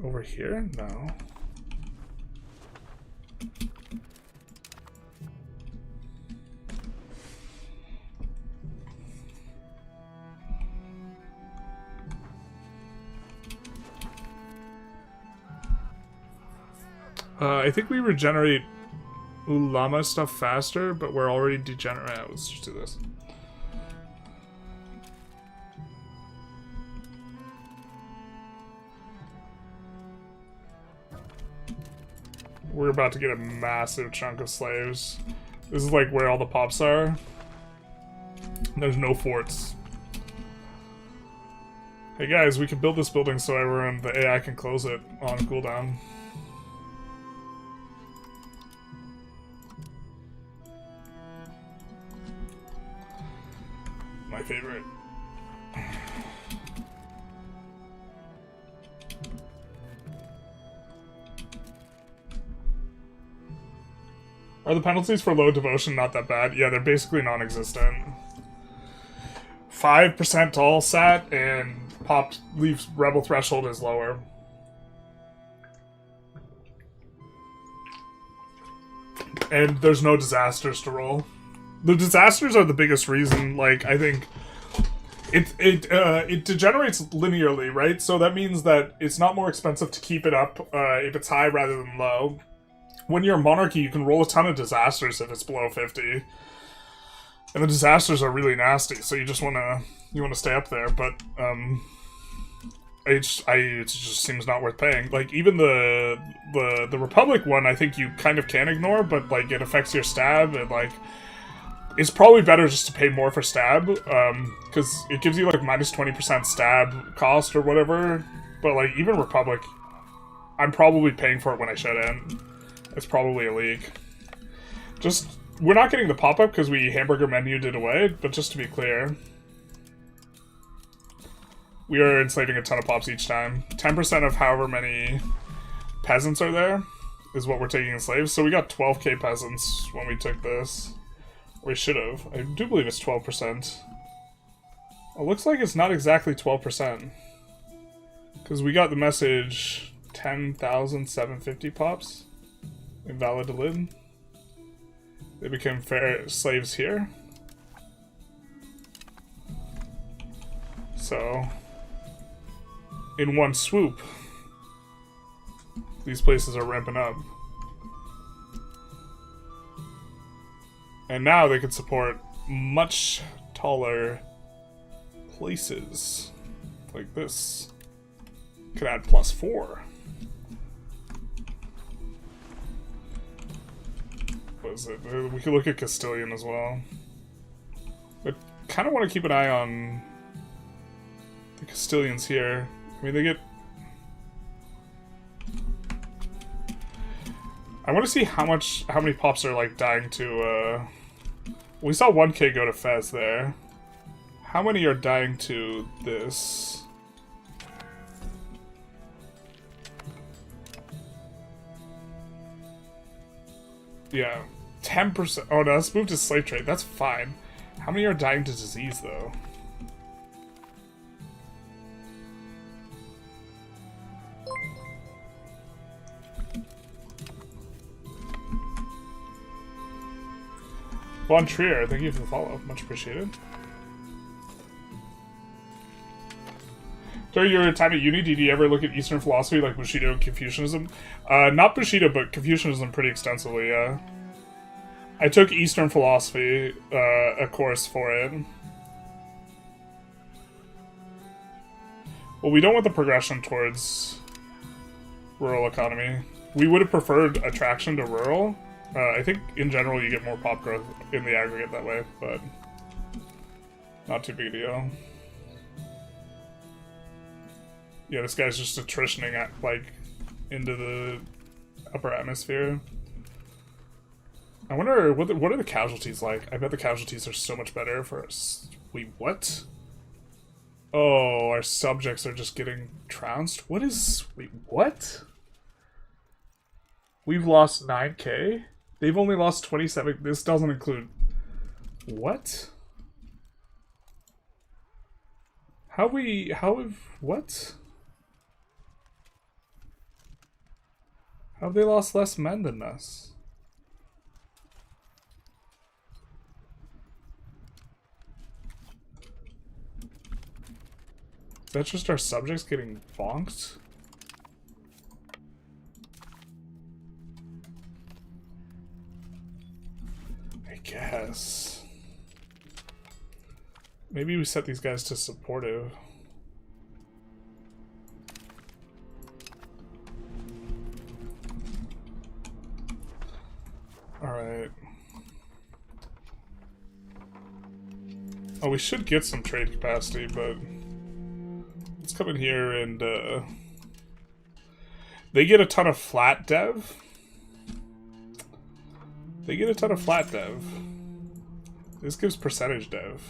[SPEAKER 1] Over here? No. I think we regenerate Ooh, llama stuff faster, but we're already degenerate. Let's just do this. We're about to get a massive chunk of slaves. This is like where all the pops are. There's no forts. Hey guys, we can build this building so everyone, the AI can close it on cooldown. My favorite. Are the penalties for low devotion not that bad? Yeah, they're basically non-existent. 5% to all sat, and pop leaves rebel threshold is lower. And there's no disasters to roll. The disasters are the biggest reason, like, I think it degenerates linearly, right? So that means that it's not more expensive to keep it up if it's high rather than low. When you're a monarchy, you can roll a ton of disasters if it's below 50. And the disasters are really nasty, so you just wanna stay up there, but it just seems not worth paying. Like even the Republic one, I think you kind of can ignore, but like it affects your stab, and like it's probably better just to pay more for stab, because it gives you like minus 20% stab cost or whatever. But like even Republic, I'm probably paying for it when I shouldn't. It's probably a leak. Just, we're not getting the pop-up because we hamburger menued it away, but just to be clear, we are enslaving a ton of pops each time. 10% of however many peasants are there is what we're taking as slaves. So we got 12k peasants when we took this. We should have. I do believe it's 12%. It looks like it's not exactly 12%. Because we got the message 10,750 pops. Invalid to lid. They became fair slaves here. So, in one swoop, these places are ramping up. And now they can support much taller places. Like this. Could add +4. What is it? We could look at Castilian as well. But kind of want to keep an eye on the Castilians here. I mean, they get... I want to see how many pops are like dying to, we saw 1k go to Fez there. How many are dying to this? Yeah, 10%. Oh no, let's move to slave trade. That's fine. How many are dying to disease, though? Von Trier, thank you for the follow. Much appreciated. During your time at uni, did you ever look at Eastern philosophy like Bushido and Confucianism? Not Bushido, but Confucianism pretty extensively, yeah. I took Eastern philosophy, a course for it. Well, we don't want the progression towards rural economy. We would have preferred attraction to rural. I think, in general, you get more pop growth in the aggregate that way, but not too big a deal. Yeah, this guy's just attritioning at, like, into the upper atmosphere. I wonder, what are the casualties like? I bet the casualties are so much better for us. Wait, what? Oh, our subjects are just getting trounced? What is... Wait, what? We've lost 9k? They've only lost 27... This doesn't include... What? How have... What? How have they lost less men than us? Is that just our subjects getting bonked? this. Maybe we set these guys to supportive. Alright. Oh, we should get some trade capacity, but let's come in here and they get a ton of flat dev. They get a ton of flat dev. This gives percentage dev.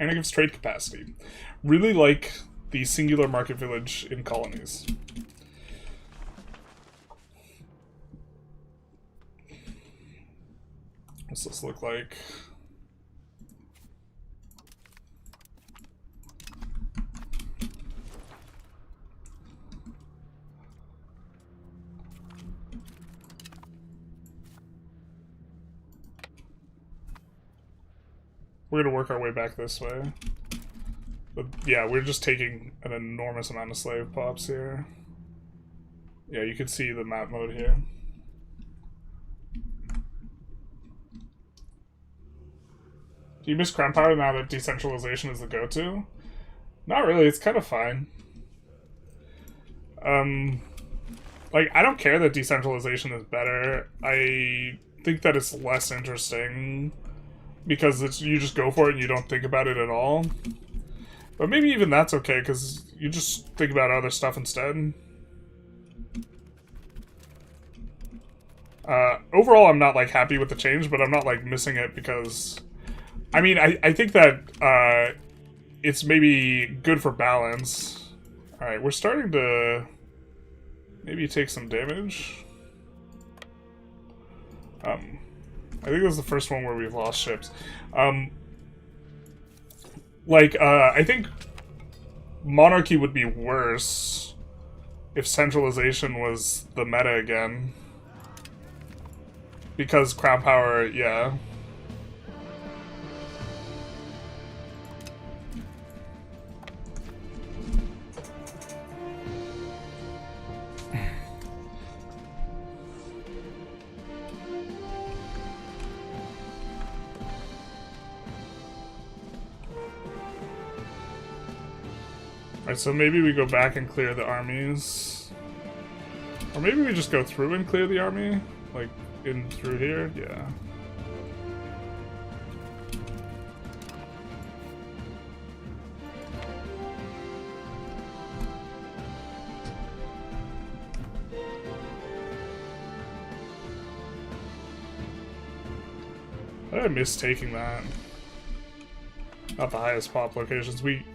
[SPEAKER 1] And it gives trade capacity. Really like the singular market village in colonies. What's this look like? We're gonna work our way back this way. But yeah, we're just taking an enormous amount of slave pops here. Yeah, you can see the map mode here. Do you miss crown power now that decentralization is the go-to? Not really, it's kind of fine. Like, I don't care that decentralization is better. I think that it's less interesting because you just go for it and you don't think about it at all. But maybe even that's okay, because you just think about other stuff instead. Overall, I'm not, like, happy with the change, but I'm not, like, missing it because... I mean, I think that it's maybe good for balance. Alright, we're starting to maybe take some damage. I think this is the first one where we've lost ships. I think monarchy would be worse if centralization was the meta again. Because crown power, yeah. Alright, so maybe we go back and clear the armies. Or maybe we just go through and clear the army? Like, in through here? Yeah. I miss taking that. Not the highest pop locations. We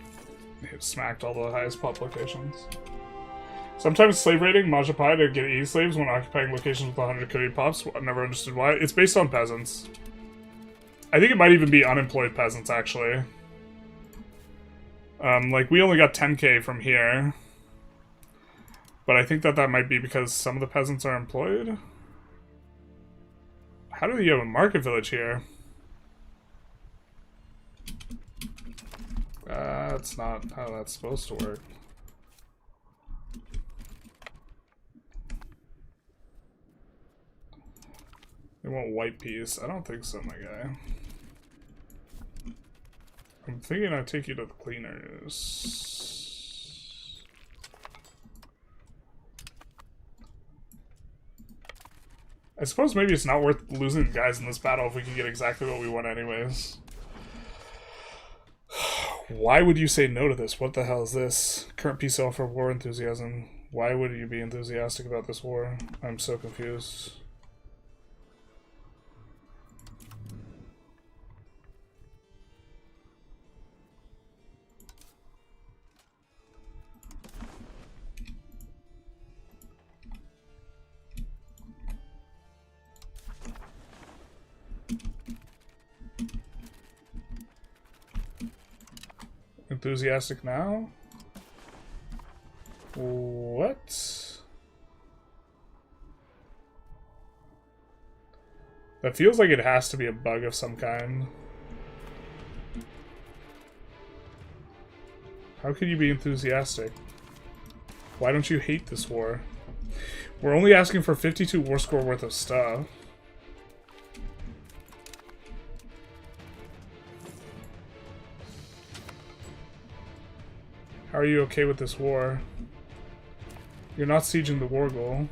[SPEAKER 1] smacked all the highest pop locations. Sometimes slave raiding, Majapai to get 80 slaves when occupying locations with 100 coded pops. I never understood why. It's based on peasants. I think it might even be unemployed peasants, actually. Like, we only got 10k from here. But I think that that might be because some of the peasants are employed. How do you have a market village here? That's not how that's supposed to work. They want white peas. I don't think so, my guy. I'm thinking I'd take you to the cleaners. I suppose maybe it's not worth losing guys in this battle if we can get exactly what we want anyways. Why would you say no to this? What the hell is this? Current peace offer war enthusiasm. Why would you be enthusiastic about this war? I'm so confused. Enthusiastic now? What? That feels like it has to be a bug of some kind. How can you be enthusiastic? Why don't you hate this war? We're only asking for 52 war score worth of stuff. How are you okay with this war? You're not sieging the war goal.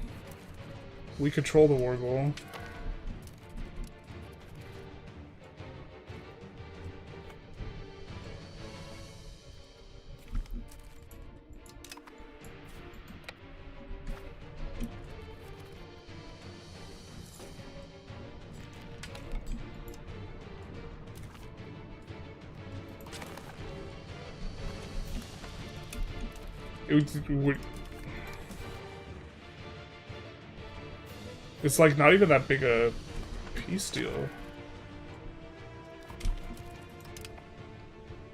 [SPEAKER 1] We control the war goal. It's like not even that big a peace deal.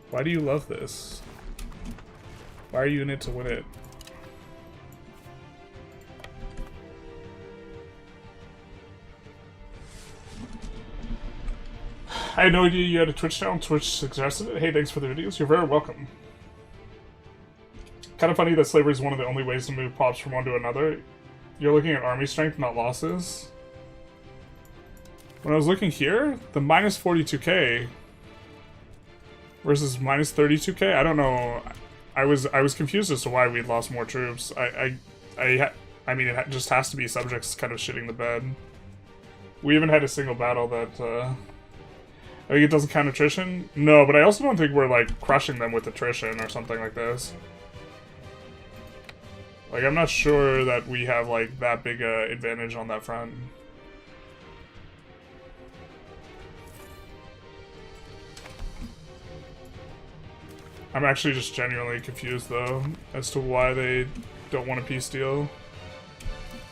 [SPEAKER 1] Why do you love this? Why are you in it to win it? I had no idea you had a Twitch channel. Twitch suggested it. Hey, thanks for the videos. You're very welcome. Kind of funny that slavery is one of the only ways to move pops from one to another. You're looking at army strength, not losses. When I was looking here, the minus 42k versus minus 32k, I don't know. I was confused as to why we'd lost more troops. I mean, it just has to be subjects kind of shitting the bed. We haven't had a single battle that, I think it doesn't count attrition. No, but I also don't think we're, like, crushing them with attrition or something like this. Like, I'm not sure that we have, like, that big a advantage on that front. I'm actually just genuinely confused, though, as to why they don't want a peace deal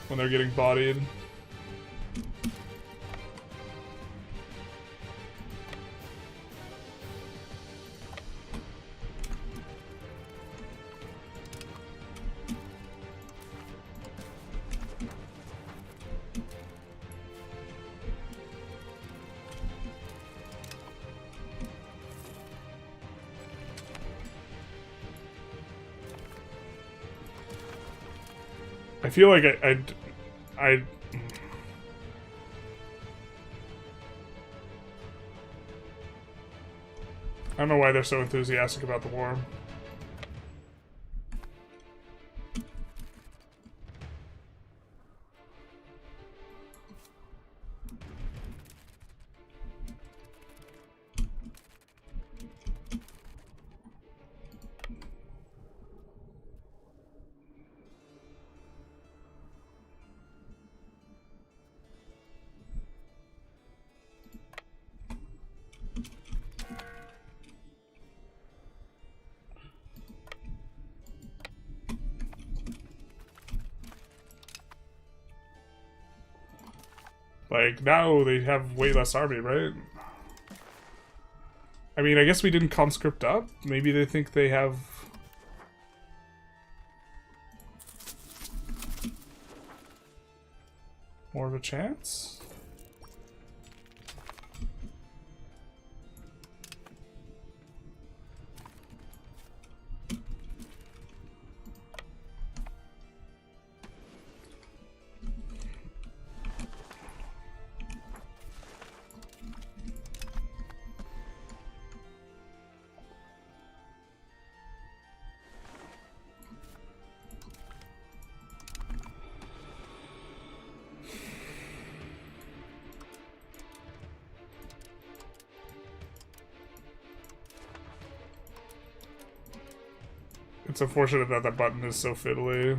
[SPEAKER 1] when they're getting bodied. I feel like I don't know why they're so enthusiastic about the war. Like, now they have way less army, right? I mean, I guess we didn't conscript up. Maybe they think they have... more of a chance? It's unfortunate that that button is so fiddly.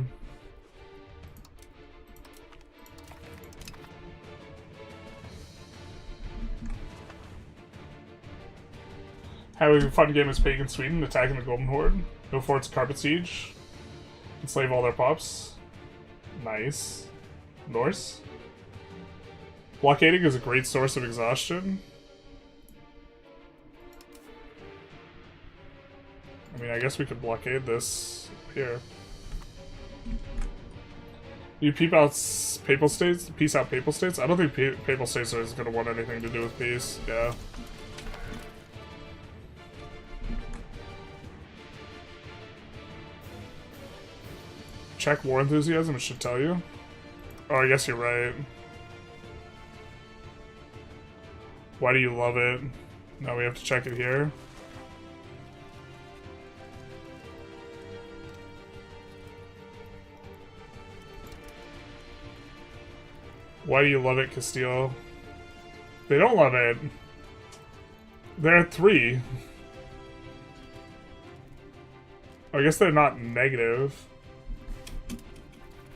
[SPEAKER 1] Having a fun game is Pagan Sweden attacking the Golden Horde. Go for its carpet siege. Enslave all their pops. Nice. Norse. Blockading is a great source of exhaustion. I mean, I guess we could blockade this here. You peep out Papal States? Peace out Papal States? I don't think Papal States is going to want anything to do with peace. Yeah. Check war enthusiasm, it should tell you. Oh, I guess you're right. Why do you love it? Now we have to check it here. Why do you love it, Castile? They don't love it. They're at 3. I guess they're not negative.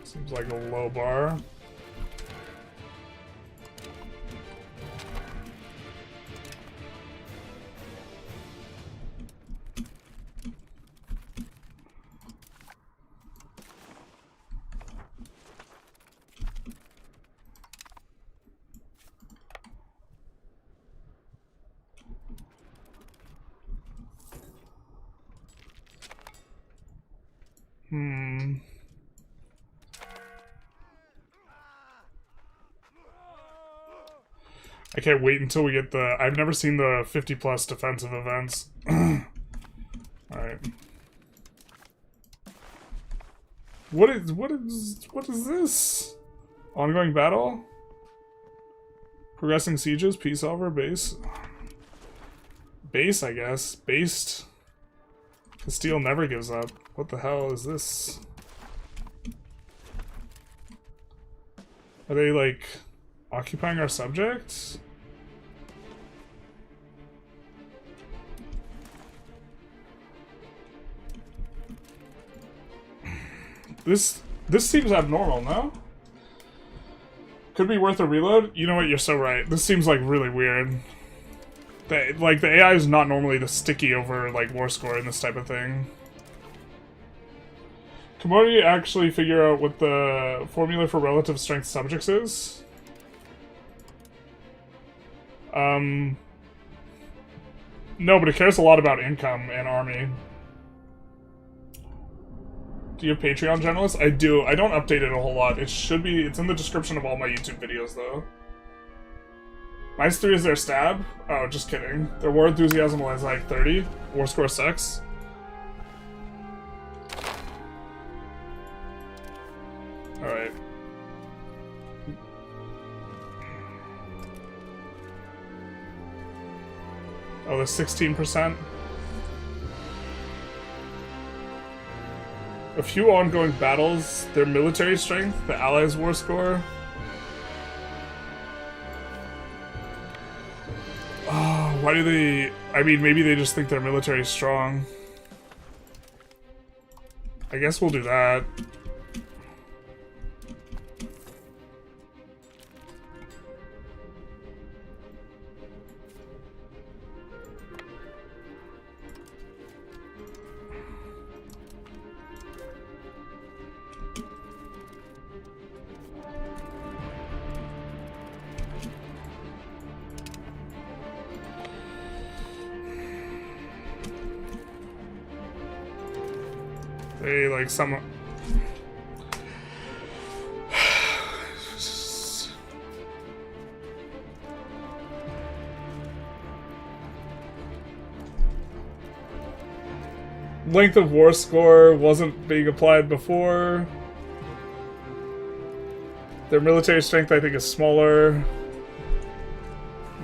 [SPEAKER 1] Seems like a low bar. I can't wait until we get the... I've never seen the 50+ defensive events. Alright. What is this? Ongoing battle? Progressing sieges, peace over, base. Base, I guess. Based. Castile never gives up. What the hell is this? Are they, like, occupying our subjects? This seems abnormal, no? Could be worth a reload? You know what, you're so right. This seems, like, really weird. Like, the AI is not normally this sticky over, like, war score and this type of thing. Can we actually figure out what the formula for relative strength subjects is? No, but it cares a lot about income and army. Do you have Patreon, Generalist? I do. I don't update it a whole lot. It should be... It's in the description of all my YouTube videos, though. -3 is their stab? Oh, just kidding. Their war enthusiasm was like 30. War score sucks. Alright. Oh, the 16%? A few ongoing battles, their military strength, the Allies' war score. Oh, why do they... I mean, maybe they just think their military is strong. I guess we'll do that. They, like, some... Length of war score wasn't being applied before. Their military strength, I think, is smaller.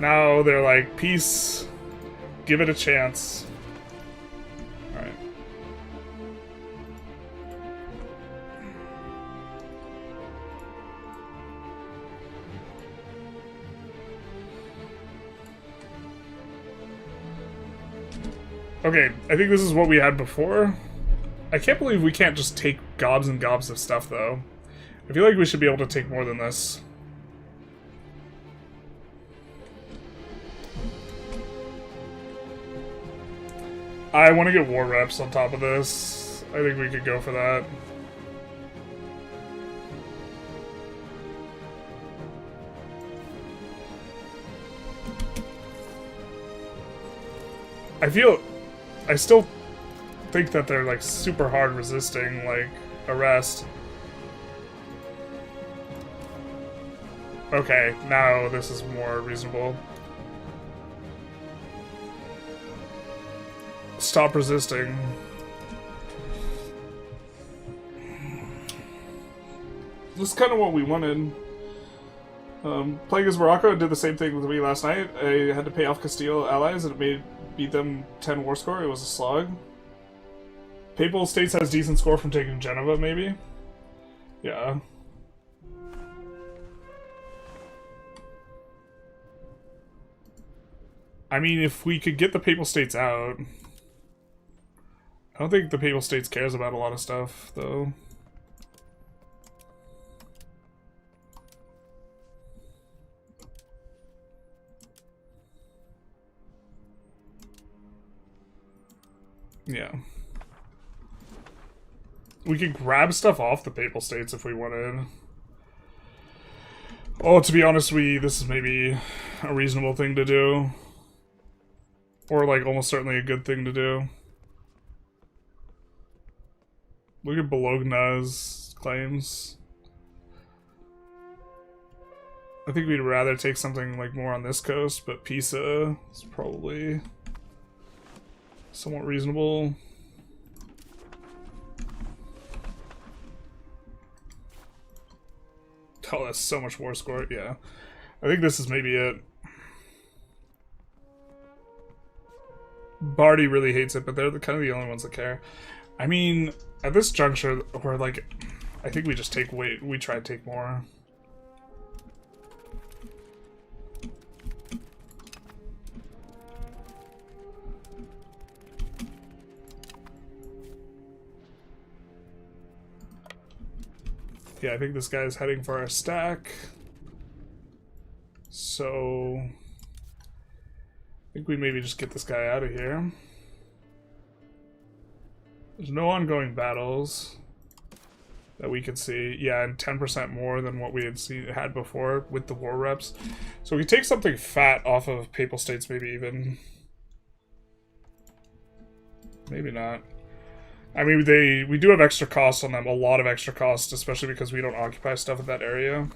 [SPEAKER 1] Now they're like, peace. Give it a chance. Alright. Okay, I think this is what we had before. I can't believe we can't just take gobs and gobs of stuff, though. I feel like we should be able to take more than this. I want to get war reps on top of this. I think we could go for that. I still think that they're, like, super hard resisting, like, arrest. Okay, now this is more reasonable. Stop resisting. This is kind of what we wanted. Playing as Morocco did the same thing with me last night. I had to pay off Castile allies and it beat them 10 war score. It was a slog. Papal States has decent score from taking Geneva, maybe? Yeah. I mean, if we could get the Papal States out... I don't think the Papal States cares about a lot of stuff, though. Yeah. We could grab stuff off the Papal States if we wanted. Oh, to be honest, this is maybe a reasonable thing to do. Or, like, almost certainly a good thing to do. Look at Bologna's claims. I think we'd rather take something, like, more on this coast, but Pisa is probably somewhat reasonable. Oh, that's so much war score. Yeah. I think this is maybe it. Bardi really hates it, but they're kind of the only ones that care. I mean, at this juncture, we're like... I think we just take... we try to take more. Yeah, I think this guy's heading for our stack. So... I think we maybe just get this guy out of here. There's no ongoing battles that we could see. Yeah, and 10% more than what we had before with the war reps. So we take something fat off of Papal States, maybe even. Maybe not. I mean, we do have extra costs on them, a lot of extra costs, especially because we don't occupy stuff in that area.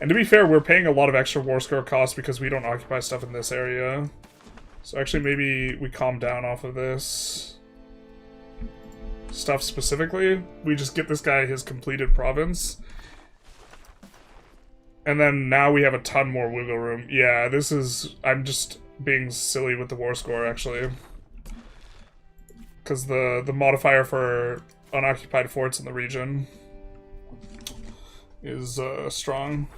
[SPEAKER 1] And to be fair, we're paying a lot of extra war score costs because we don't occupy stuff in this area. So actually, maybe we calm down off of this stuff specifically. We just get this guy his completed province. And then now we have a ton more wiggle room. Yeah, this is... I'm just being silly with the war score, actually. Because the modifier for unoccupied forts in the region is strong.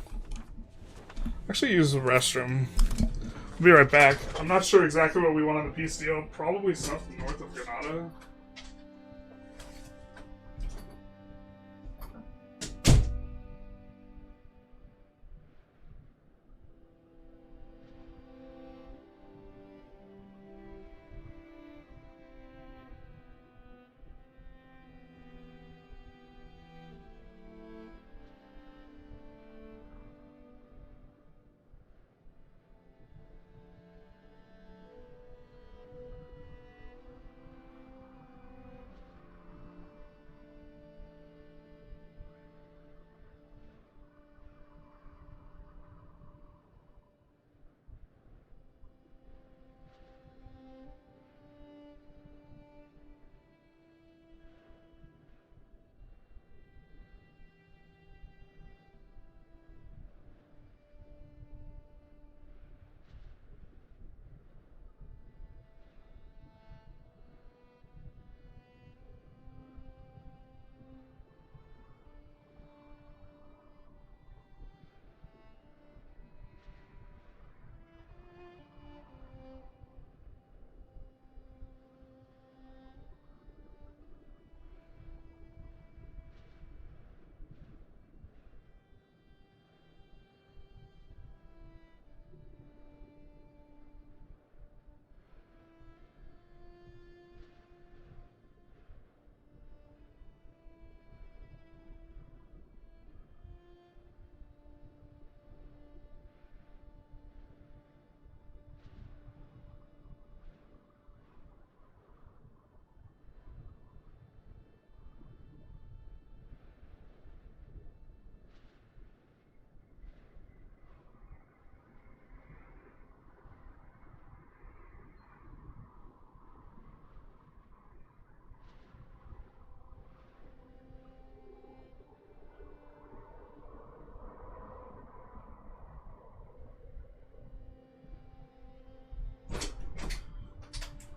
[SPEAKER 1] Actually use the restroom. I'll be right back. I'm not sure exactly what we want on the peace deal. Probably stuff north of Granada.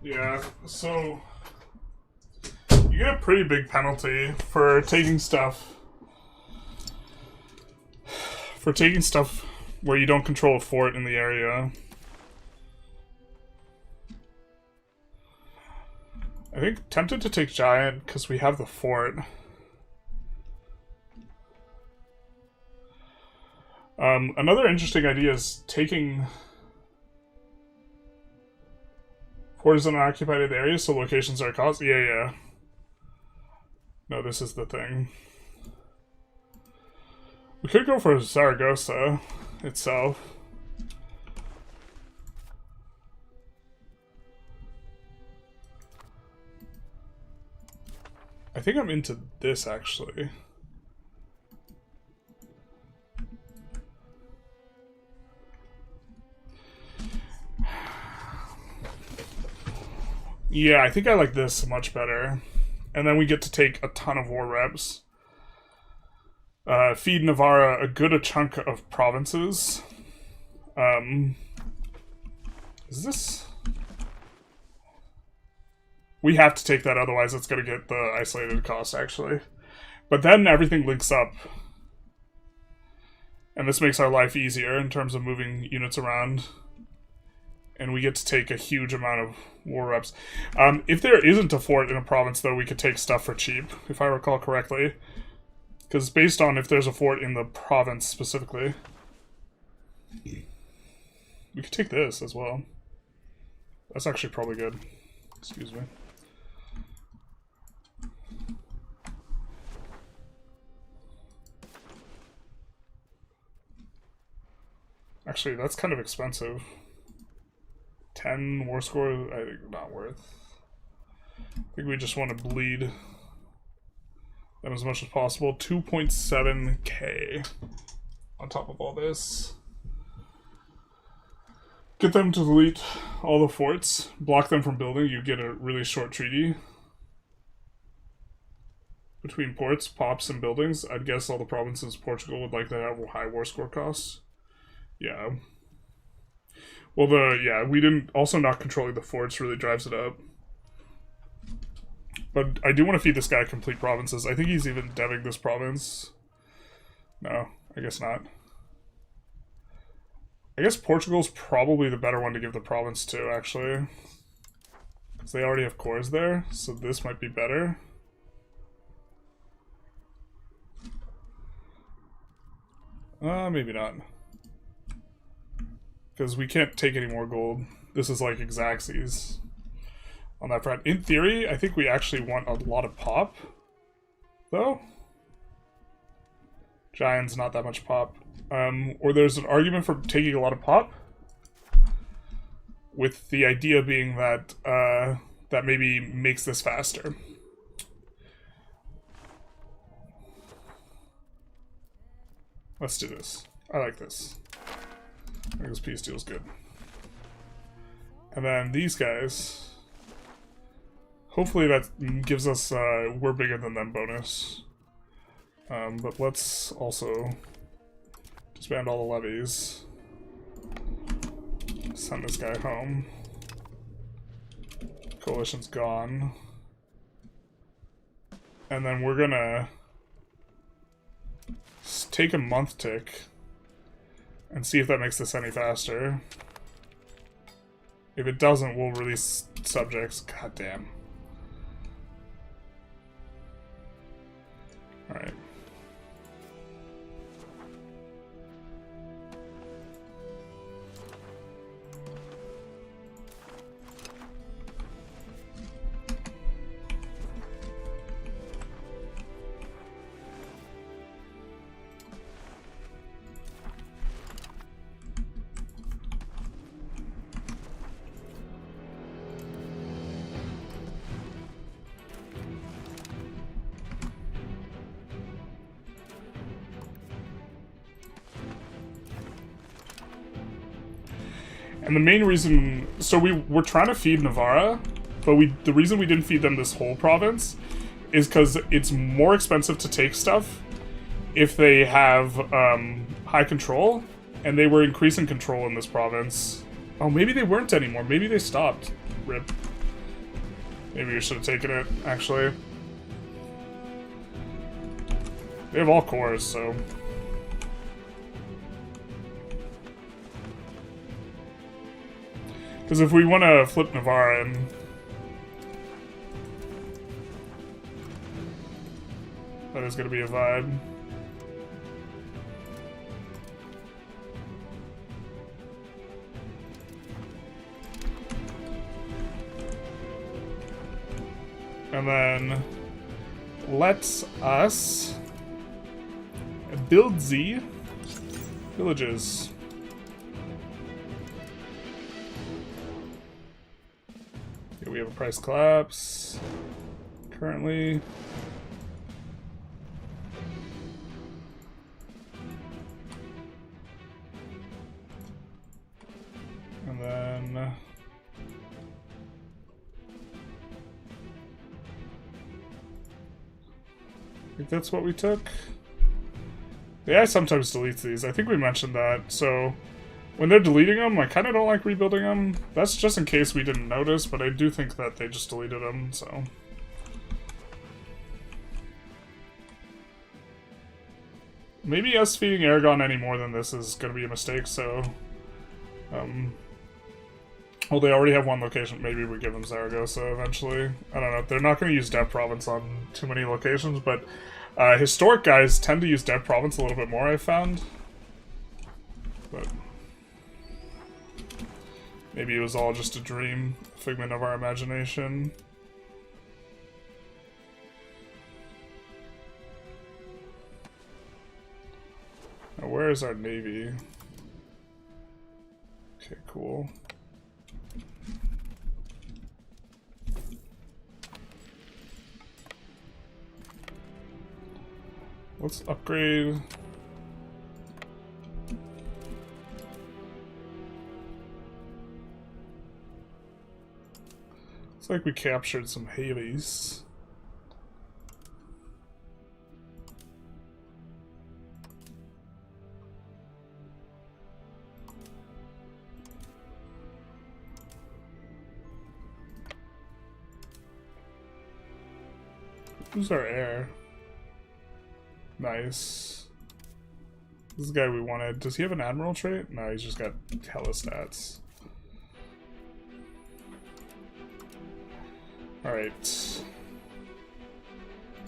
[SPEAKER 1] Yeah, so you get a pretty big penalty for taking stuff. For taking stuff where you don't control a fort in the area. I think tempted to take Giant because we have the fort. Another interesting idea is taking forts in unoccupied areas so locations are cost. Yeah. No, this is the thing. We could go for Zaragoza itself. I think I'm into this, actually. Yeah, I think I like this much better. And then we get to take a ton of war reps. Feed Navarra a good chunk of provinces. Is this... We have to take that, otherwise it's going to get the isolated cost, actually. But then everything links up. And this makes our life easier in terms of moving units around. And we get to take a huge amount of war reps. If there isn't a fort in a province, though, we could take stuff for cheap, if I recall correctly. Because based on if there's a fort in the province specifically. We could take this as well. That's actually probably good. Excuse me. Actually, that's kind of expensive. 10 war score, I think not worth. I think we just want to bleed them as much as possible. 2.7k on top of all this. Get them to delete all the forts, block them from building, you get a really short treaty. Between ports, pops, and buildings, I'd guess all the provinces of Portugal would like to have high war score costs. Yeah. Well, we didn't... Also, not controlling the forts really drives it up. But I do want to feed this guy complete provinces. I think he's even deving this province. No, I guess not. I guess Portugal's probably the better one to give the province to, actually. Because they already have cores there, so this might be better. Maybe not. Because we can't take any more gold. This is like Exacxes on that front. In theory, I think we actually want a lot of pop, though. Giant's not that much pop. Or there's an argument for taking a lot of pop, with the idea being that that maybe makes this faster. Let's do this. I like this. I think this peace deal is good. And then these guys, hopefully that gives us we're bigger than them bonus. But let's also disband all the levies. Send this guy home. Coalition's gone. And then we're gonna take a month tick and see if that makes this any faster. If it doesn't, we'll release subjects. God damn. Alright. And the main reason, so we're trying to feed Navarra, but the reason we didn't feed them this whole province is because it's more expensive to take stuff if they have high control, and they were increasing control in this province. Oh, maybe they weren't anymore. Maybe they stopped. Rip. Maybe we should have taken it, actually. They have all cores, so... Because if we want to flip Navarra and... That is going to be a vibe. And then let us build the villages. Here we have a price collapse currently. And then I think that's what we took. Yeah, I sometimes delete these. I think we mentioned that. So when they're deleting them, I kind of don't like rebuilding them. That's just in case we didn't notice, but I do think that they just deleted them, so. Maybe us feeding Aragon any more than this is going to be a mistake, so. Well, they already have one location. Maybe we give them Zaragoza eventually. I don't know. They're not going to use Dev Province on too many locations, but historic guys tend to use Dev Province a little bit more, I've found. But maybe it was all just a dream, a figment of our imagination. Now, where is our navy? Okay, cool. Let's upgrade. It's like we captured some Hades. Who's our heir? Nice. This is the guy we wanted. Does he have an admiral trait? No, he's just got hella stats. Alright.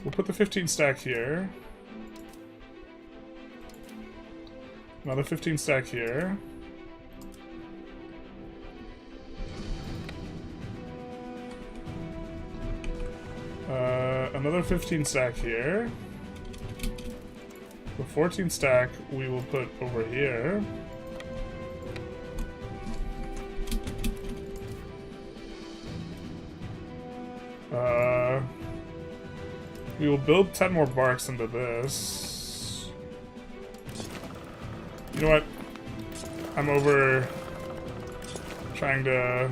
[SPEAKER 1] We'll put the 15 stack here. Another 15 stack here. Another 15 stack here. The 14 stack we will put over here. We will build 10 more barks into this. You know what? I'm over trying to...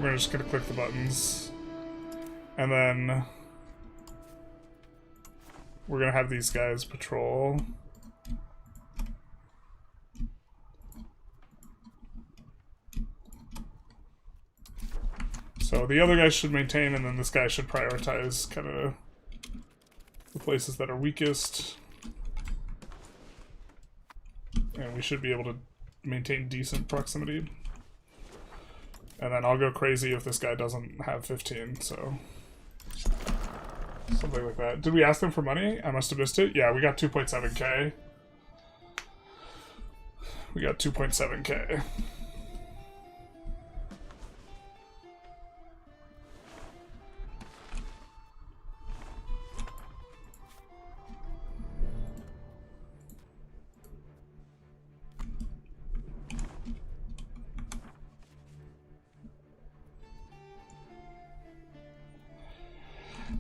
[SPEAKER 1] We're just gonna click the buttons. And then we're gonna have these guys patrol. So the other guys should maintain, and then this guy should prioritize kind of the places that are weakest. And we should be able to maintain decent proximity. And then I'll go crazy if this guy doesn't have 15, so... Something like that. Did we ask them for money? I must have missed it. Yeah, we got 2.7k. We got 2.7k.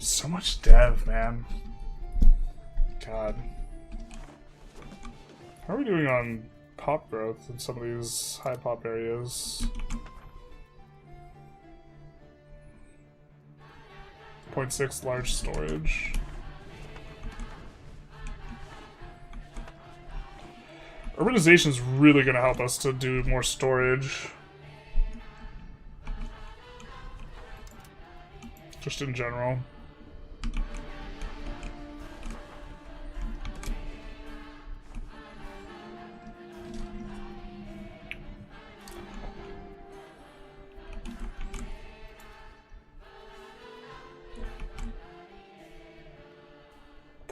[SPEAKER 1] So much dev, man. God. How are we doing on pop growth in some of these high pop areas? 0.6 large storage. Urbanization is really going to help us to do more storage. Just in general.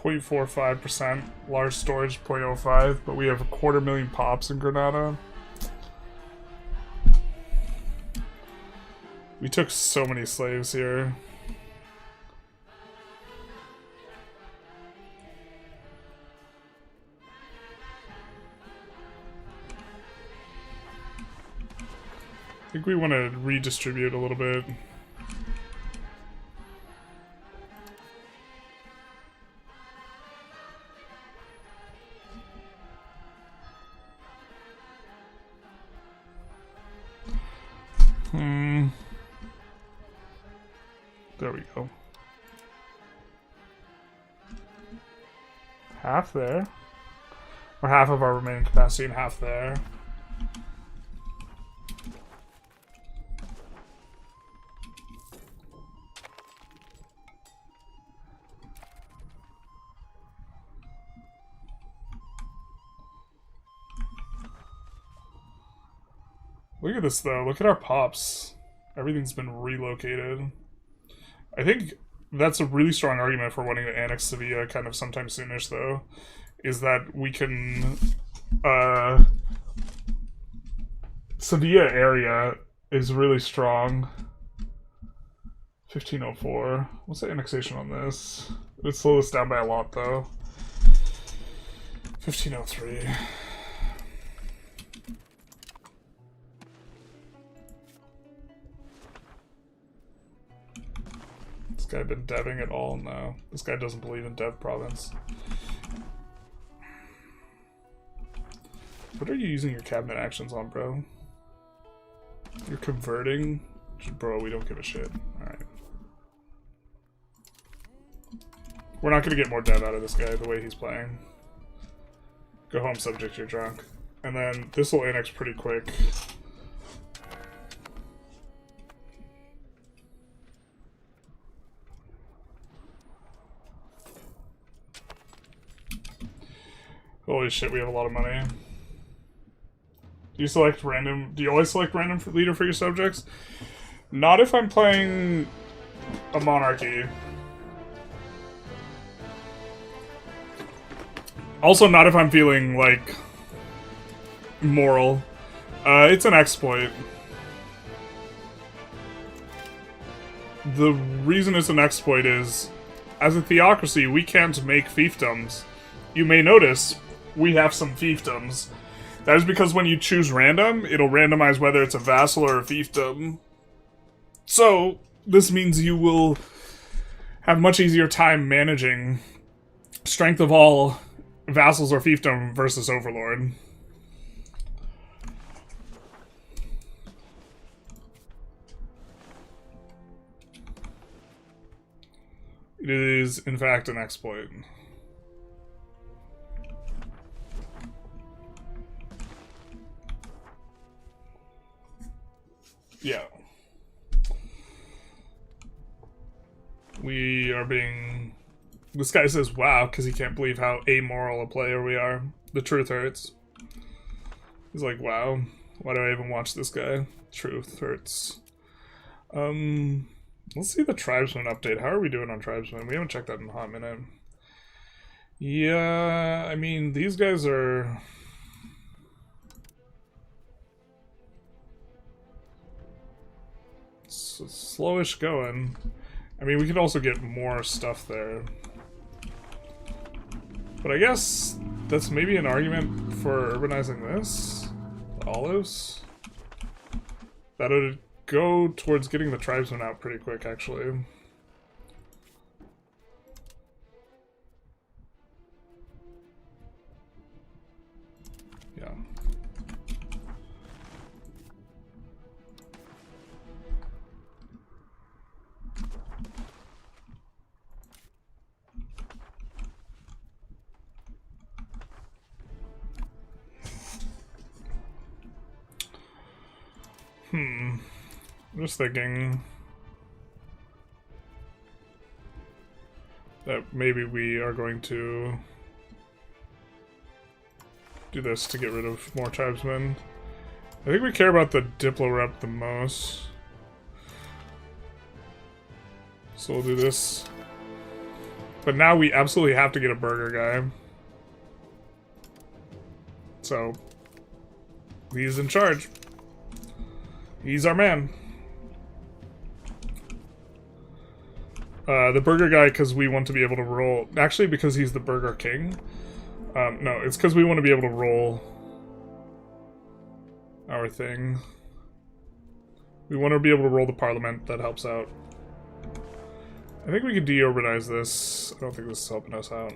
[SPEAKER 1] 0.45%, large storage 0.05, but we have 250,000 pops in Granada. We took so many slaves here. I think we want to redistribute a little bit. There we go. Half there. Or half of our remaining capacity and half there. Look at this though, look at our pops. Everything's been relocated. I think that's a really strong argument for wanting to annex Sevilla kind of sometime soonish though, is that we can, Sevilla area is really strong. 1504, what's the annexation on this? It would slow this down by a lot though. 1503. This guy been deving at all? No. This guy doesn't believe in dev province. What are you using your cabinet actions on, bro? You're converting? Bro, we don't give a shit. Alright. We're not gonna get more dev out of this guy the way he's playing. Go home, subject, you're drunk. And then this will annex pretty quick. Holy shit, we have a lot of money. Do you select random? Do you always select random leader for your subjects? Not if I'm playing a monarchy. Also, not if I'm feeling, like, moral. It's an exploit. The reason it's an exploit is, as a theocracy, we can't make fiefdoms. You may notice we have some fiefdoms. That is because when you choose random, it'll randomize whether it's a vassal or a fiefdom. So, this means you will have much easier time managing strength of all vassals or fiefdom versus overlord. It is, in fact, an exploit. Yeah. We are being... This guy says, wow, because he can't believe how amoral a player we are. The truth hurts. He's like, wow, why do I even watch this guy? Truth hurts. Let's see the tribesman update. How are we doing on tribesmen? We haven't checked that in a hot minute. Yeah, I mean, these guys are... slowish going. I mean, we could also get more stuff there. But I guess that's maybe an argument for urbanizing this. The olives. That would go towards getting the tribesmen out pretty quick, actually. Yeah. I'm just thinking that maybe we are going to do this to get rid of more tribesmen. I think we care about the Diplo rep the most. So we'll do this. But now we absolutely have to get a burger guy. So, he's in charge. He's our man. The burger guy, because we want to be able to roll... Actually, because he's the Burger King. No, it's because we want to be able to roll our thing. We want to be able to roll the parliament. That helps out. I think we can de-urbanize this. I don't think this is helping us out.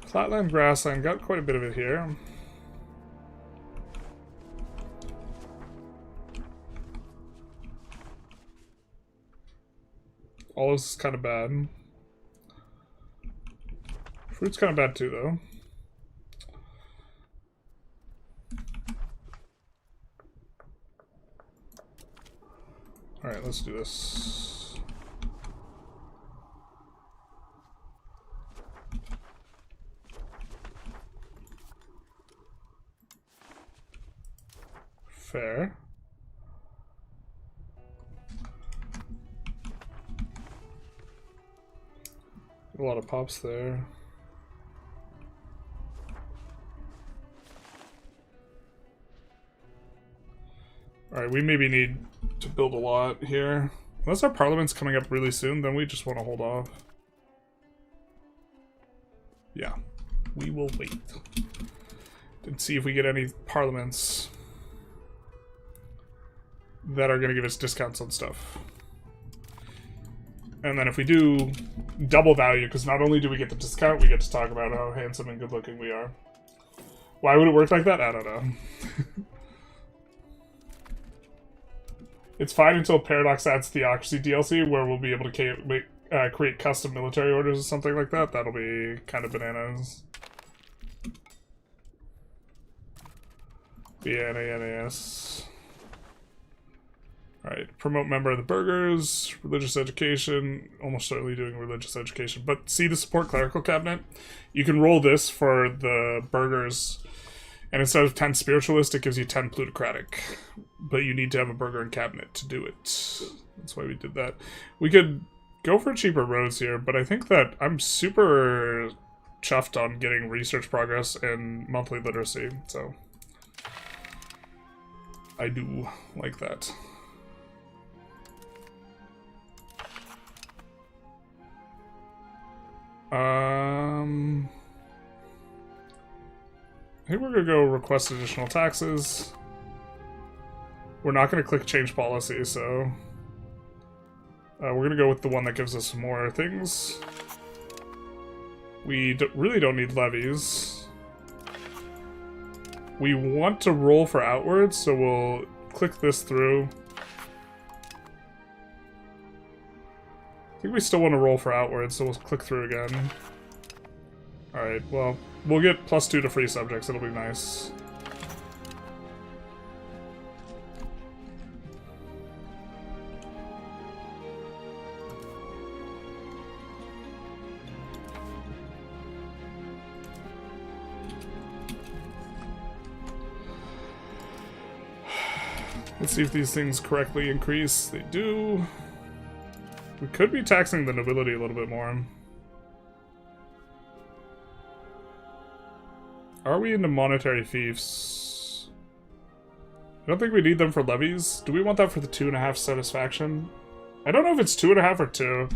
[SPEAKER 1] Flatland, grassland, got quite a bit of it here. All this is kind of bad. Fruit's kind of bad too, though. Alright, let's do this. Fair. A lot of pops there. Alright, we maybe need to build a lot here. Unless our parliament's coming up really soon, then we just want to hold off. Yeah, we will wait. And see if we get any parliaments that are going to give us discounts on stuff. And then if we do, double value, because not only do we get the discount, we get to talk about how handsome and good looking we are. Why would it work like that? I don't know. It's fine until Paradox adds Theocracy DLC, where we'll be able to create custom military orders or something like that. That'll be kind of bananas. BNANAS. Alright, promote member of the burghers, religious education, almost certainly doing religious education. But see the support clerical cabinet? You can roll this for the burghers, and instead of 10 spiritualist, it gives you 10 plutocratic. But you need to have a burgher and cabinet to do it. That's why we did that. We could go for cheaper roads here, but I think that I'm super chuffed on getting research progress and monthly literacy, so I do like that. I think we're gonna go request additional taxes. We're not gonna click change policy, so we're gonna go with the one that gives us more things. We really don't need levies. We want to roll for outwards, so we'll click this through. I think we still want to roll for outwards, so we'll click through again. Alright, well, we'll get +2 to free subjects, it'll be nice. Let's see if these things correctly increase. They do. We could be taxing the nobility a little bit more. Are we into monetary fiefs? I don't think we need them for levies. Do we want that for the 2.5 satisfaction? I don't know if it's 2.5 or 2.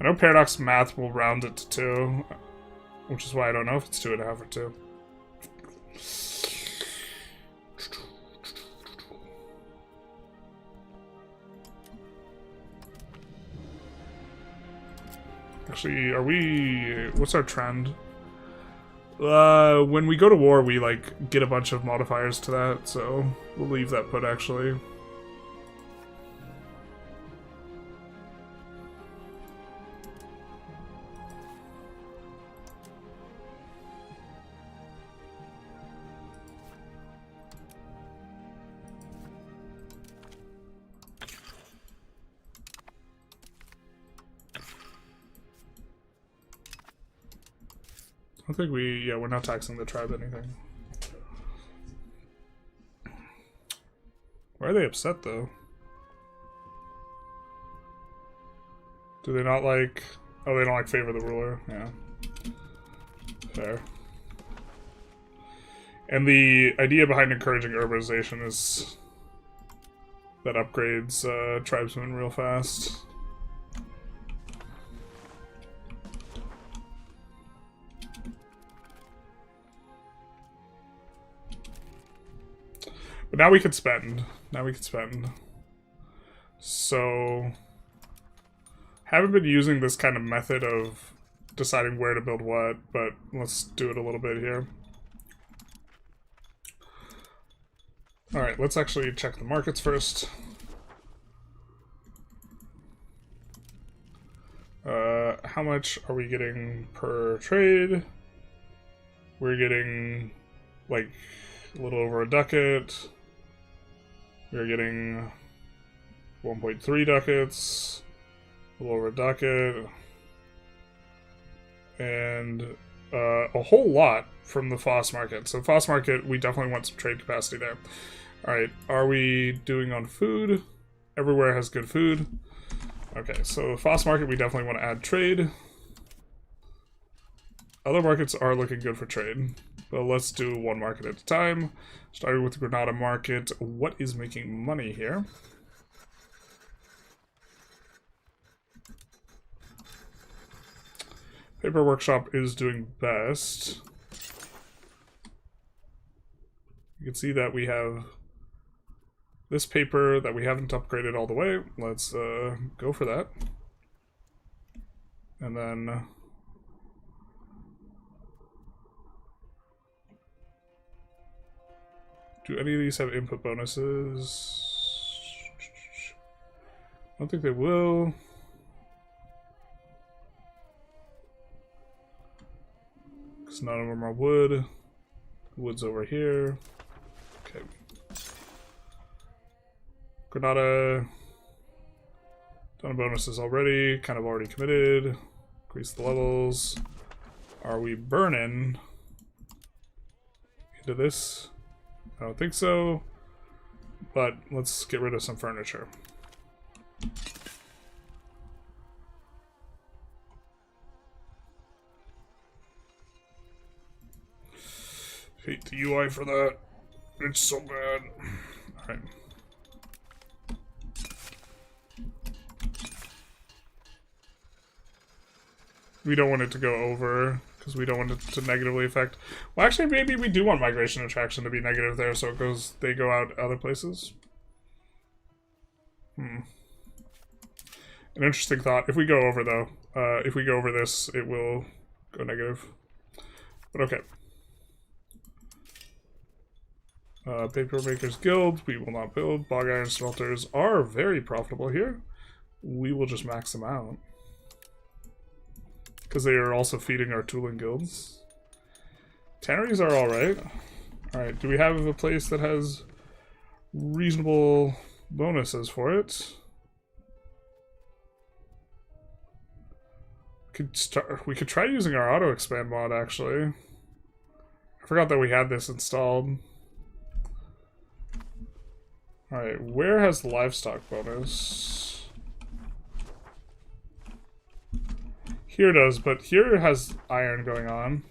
[SPEAKER 1] I know Paradox Math will round it to 2, which is why I don't know if it's 2.5 or 2. Actually, are we... What's our trend? When we go to war, we, like, get a bunch of modifiers to that, so we'll leave that put, actually. I think we're not taxing the tribe anything. Why are they upset, though? Do they not like... Oh, they don't like favor the ruler. Yeah. Fair. And the idea behind encouraging urbanization is that upgrades tribesmen real fast. But now we can spend. Now we can spend. So... haven't been using this kind of method of deciding where to build what, but let's do it a little bit here. Alright, let's actually check the markets first. How much are we getting per trade? We're getting, like, a little over a ducat. We're getting 1.3 ducats. A little over a ducat. And a whole lot from the FOSS market. So FOSS market, we definitely want some trade capacity there. Alright, are we doing on food? Everywhere has good food. Okay, so the FOSS market, we definitely want to add trade. Other markets are looking good for trade. But let's do one market at a time. Starting with the Granada market. What is making money here? Paper Workshop is doing best. You can see that we have this paper that we haven't upgraded all the way. Let's go for that. And then do any of these have input bonuses? I don't think they will. Because none of them are wood. Wood's over here. Okay. Granada. Done bonuses already. Kind of already committed. Increase the levels. Are we burning into this? I don't think so. But let's get rid of some furniture. Hate the UI for that. It's so bad. Alright. We don't want it to go over, because we don't want it to negatively affect... Well, actually, maybe we do want migration attraction to be negative there, so they go out other places. An interesting thought. If we go over, though, if we go over this, it will go negative. But okay. Papermakers Guild, we will not build. Bog iron smelters are very profitable here. We will just max them out. Because they are also feeding our tooling guilds. Tanneries are alright. Alright, do we have a place that has reasonable bonuses for it? We could try using our auto expand mod, actually. I forgot that we had this installed. Alright, where has the livestock bonus? Here does, but here has iron going on.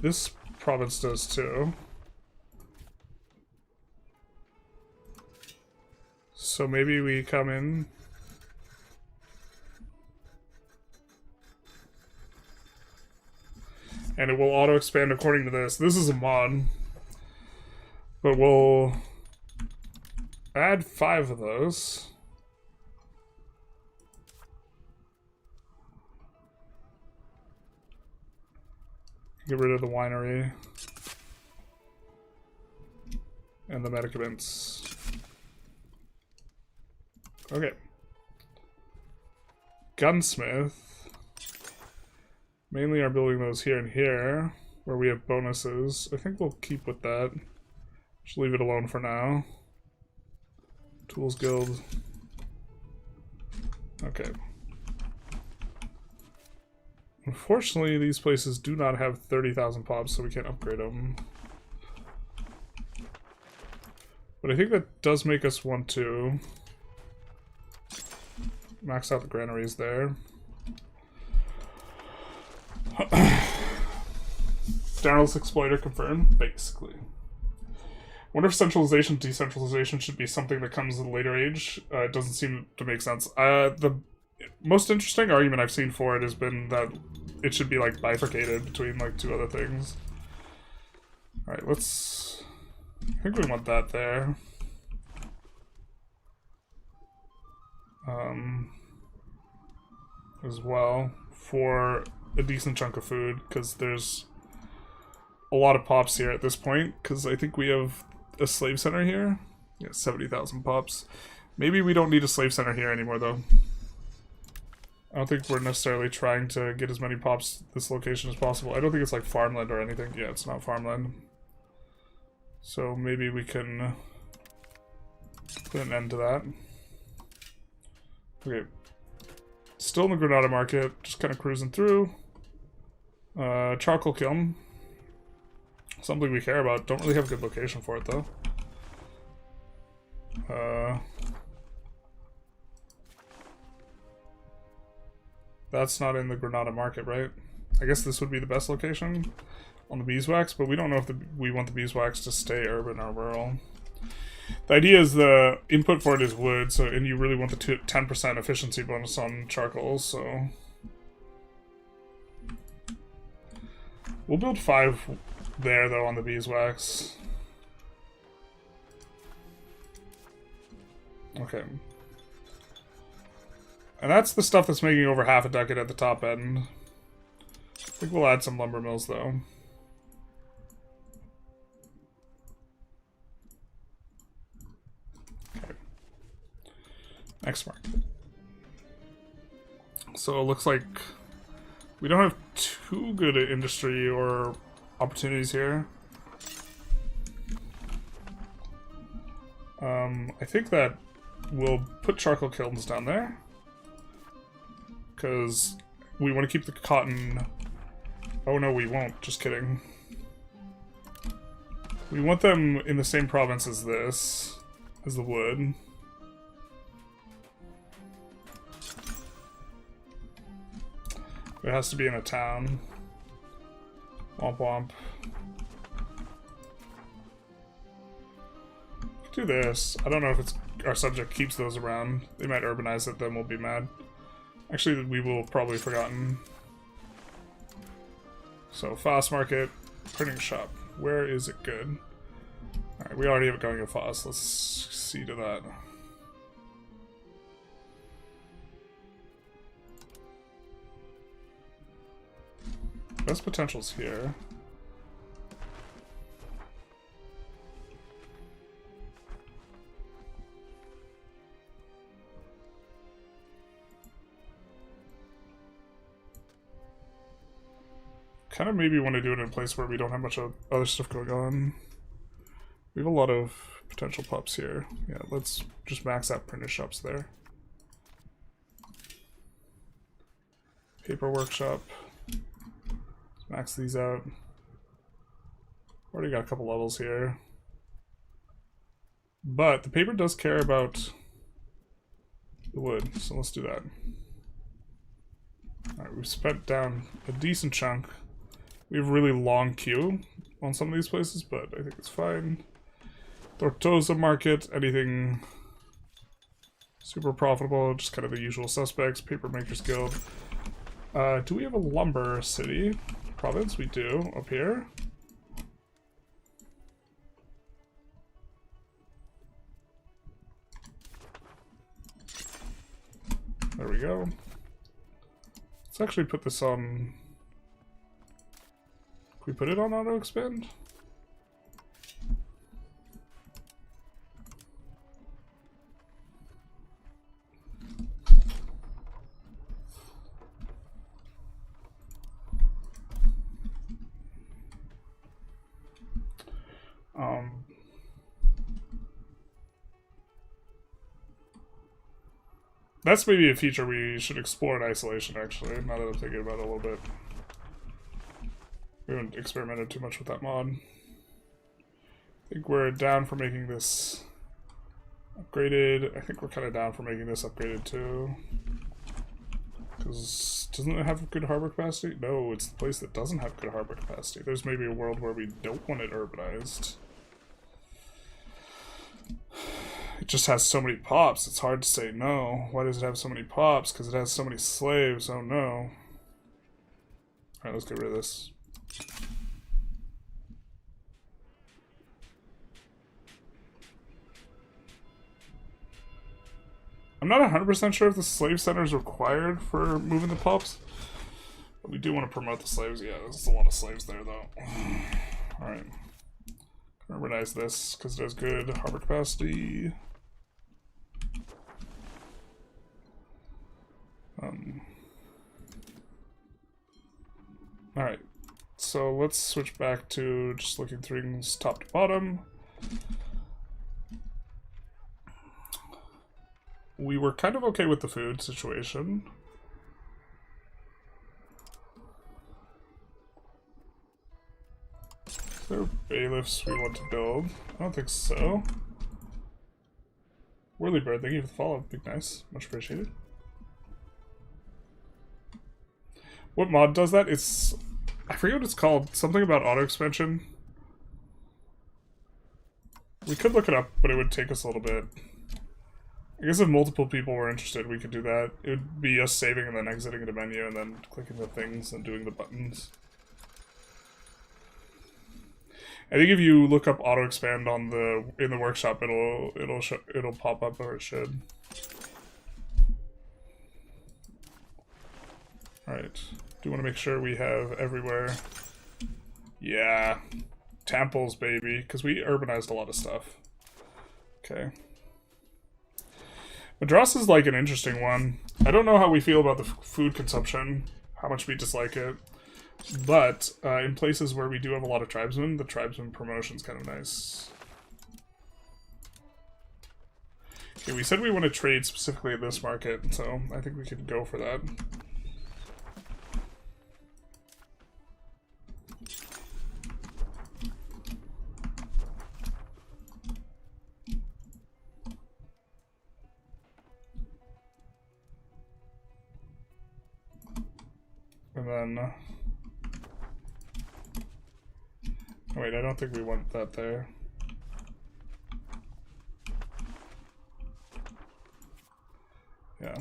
[SPEAKER 1] This province does too. So maybe we come in. And it will auto expand according to this. This is a mod. But we'll add 5 of those. Get rid of the winery. And the medicaments. Okay. Gunsmith. Mainly are building those here and here, where we have bonuses. I think we'll keep with that. Just leave it alone for now. Tools Guild. Okay. Unfortunately, these places do not have 30,000 pops, so we can't upgrade them. But I think that does make us want to max out the granaries there. Generalist exploiter confirmed, basically. Wonder if centralization, decentralization should be something that comes in a later age. It doesn't seem to make sense. The most interesting argument I've seen for it has been that it should be like bifurcated between like two other things. Alright, let's... I think we want that there. As well, for a decent chunk of food, because there's a lot of pops here at this point, because I think we have a slave center here. Yeah, 70,000 pops. Maybe we don't need a slave center here anymore, though. I don't think we're necessarily trying to get as many pops this location as possible. I don't think it's like farmland or anything. Yeah, it's not farmland. So maybe we can put an end to that. Okay. Still in the Granada market, just kind of cruising through. Charcoal kiln. Something we care about. Don't really have a good location for it, though. That's not in the Granada market, right? I guess this would be the best location on the beeswax, but we don't know if we want the beeswax to stay urban or rural. The idea is the input for it is wood, so and you really want the 10% efficiency bonus on charcoal, so... We'll build 5 there, though, on the beeswax. Okay. And that's the stuff that's making over half a ducat at the top end. I think we'll add some lumber mills, though. Okay. Next market. So it looks like we don't have too good at industry or opportunities here. I think that we'll put charcoal kilns down there. Because we want to keep the cotton... Oh no, we won't. Just kidding. We want them in the same province as this. As the wood. It has to be in a town. Womp womp. Do this. I don't know if it's our subject keeps those around. They might urbanize it, then we'll be mad. Actually, we will probably forgotten. So, fast market, printing shop. Where is it good? Alright, we already have it going at fast. Let's see to that. Best potential's here. Kind of maybe want to do it in a place where we don't have much of other stuff going on. We have a lot of potential pups here. Yeah, let's just max out printer shops there. Paper workshop. Let's max these out. Already got a couple levels here. But the paper does care about the wood, so let's do that. Alright, we've spent down a decent chunk. We have a really long queue on some of these places, but I think it's fine. Tortosa market, anything super profitable, just kind of the usual suspects. Papermakers Guild. Do we have a lumber city? Province? We do, up here. There we go. Let's actually put this on... Can we put it on auto expand? That's maybe a feature we should explore in isolation, actually, now that I'm thinking about it a little bit. We haven't experimented too much with that mod. I think we're down for making this Upgraded. I think we're kind of down for making this upgraded too. Because doesn't it have good harbor capacity? No, it's the place that doesn't have good harbor capacity. There's maybe a world where we don't want it urbanized. It just has so many pops, it's hard to say no. Why does it have so many pops? Because it has so many slaves, oh no. Alright, let's get rid of this. I'm not 100% sure if the slave center is required for moving the pops. But we do want to promote the slaves. Yeah, there's a lot of slaves there, though. Alright. Urbanize this, because it has good harbor capacity. Alright. So let's switch back to just looking things top to bottom. We were kind of okay with the food situation. Is there bailiffs we want to build? I don't think so. Whirlybird, thank you for the follow. Big nice. Much appreciated. What mod does that? It's... I forget what it's called. Something about auto expansion. We could look it up, but it would take us a little bit. I guess if multiple people were interested, we could do that. It would be us saving and then exiting the menu and then clicking the things and doing the buttons. I think if you look up auto expand on in the workshop, it'll pop up, or it should. All right. Do want to make sure we have everywhere. Yeah, temples, baby, because we urbanized a lot of stuff. Okay. Madras is like an interesting one. I don't know how we feel about the food consumption, how much we dislike it, but in places where we do have a lot of tribesmen, the tribesman promotion's kind of nice. Okay, we said we want to trade specifically at this market, so I think we could go for that. And then... oh, wait, I don't think we want that there. Yeah.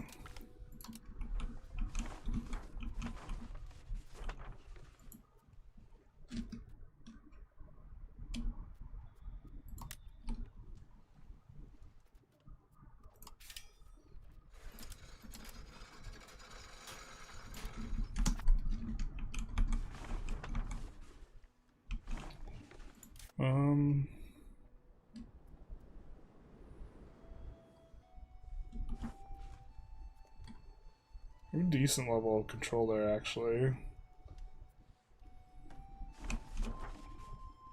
[SPEAKER 1] A decent level of control there, actually.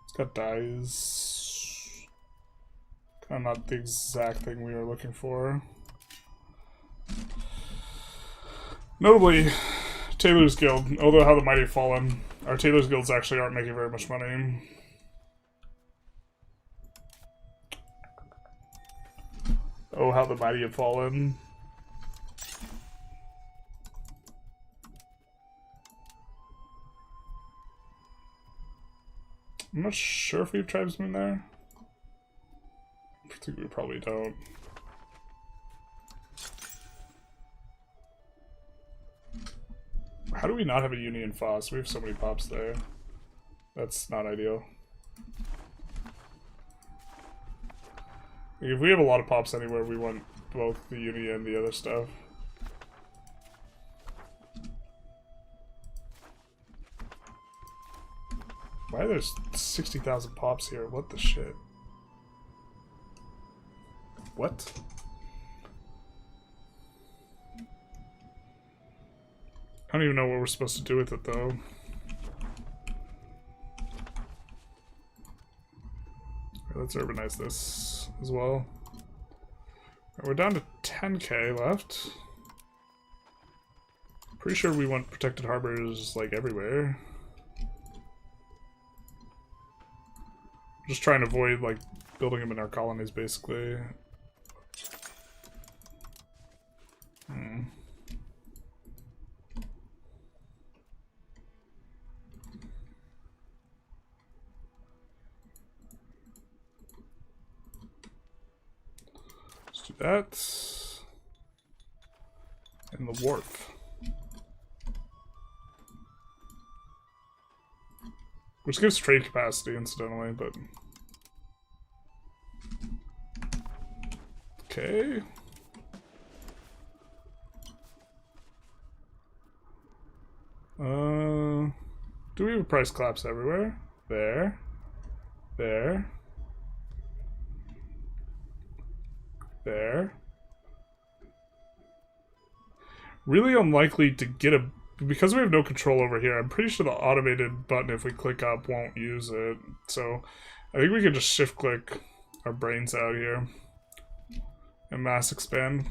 [SPEAKER 1] It's got dyes. Kind of not the exact thing we were looking for. Notably, Tailor's Guild. Although how the mighty have fallen, our Tailor's Guilds actually aren't making very much money. Oh, how the mighty have fallen. I'm not sure if we have tribesmen there. I think we probably don't. How do we not have a Union Foss? We have so many pops there. That's not ideal. If we have a lot of pops anywhere, we want both the Uni and the other stuff. Why there's 60,000 pops here? What the shit? What? I don't even know what we're supposed to do with it, though. Right, let's urbanize this as well. Right, we're down to 10k left. Pretty sure we want protected harbors, like, everywhere. Just trying to avoid, like, building them in our colonies, basically. that. And the wharf. Which gives trade capacity, incidentally, but... Okay. Do we have a price collapse everywhere? There. There. There. Really unlikely to get a... Because we have no control over here, I'm pretty sure the automated button, if we click up, won't use it. So, I think we can just shift-click our brains out here. And mass expand.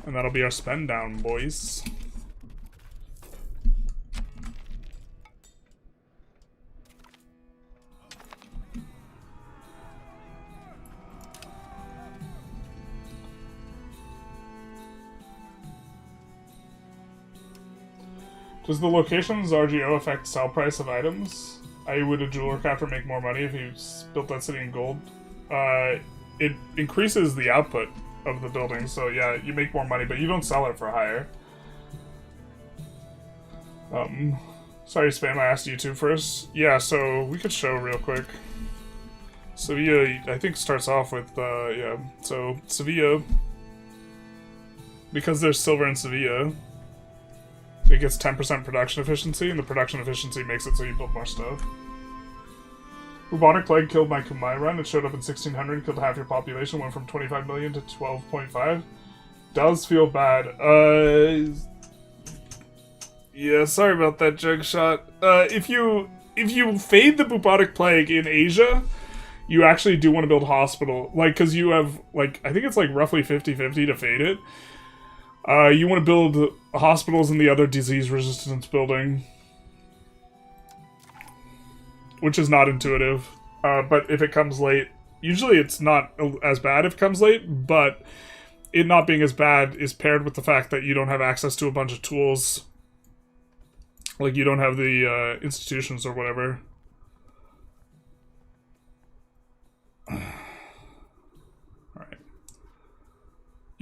[SPEAKER 1] And that'll be our spend down, boys. Does the location's RGO affect sell price of items? Would a jeweler crafter make more money if he built that city in gold? It increases the output of the building, so yeah, you make more money, but you don't sell it for higher. Sorry, Spam, I asked you two first. Yeah, so we could show real quick. Sevilla, I think, starts off with, yeah, so Sevilla, because there's silver in Sevilla, it gets 10% production efficiency, and the production efficiency makes it so you build more stuff. Bubonic plague killed my Kumai run. It showed up in 1600, killed half your population, went from 25 million to 12.5. Does feel bad. Yeah, sorry about that, Jugshot. If you fade the bubonic plague in Asia, you actually do want to build hospital. Like, because you have, like, I think it's like roughly 50-50 to fade it. You want to build hospitals in the other disease resistance building. Which is not intuitive. But if it comes late, usually it's not as bad if it comes late, but it not being as bad is paired with the fact that you don't have access to a bunch of tools. Like, you don't have the institutions or whatever.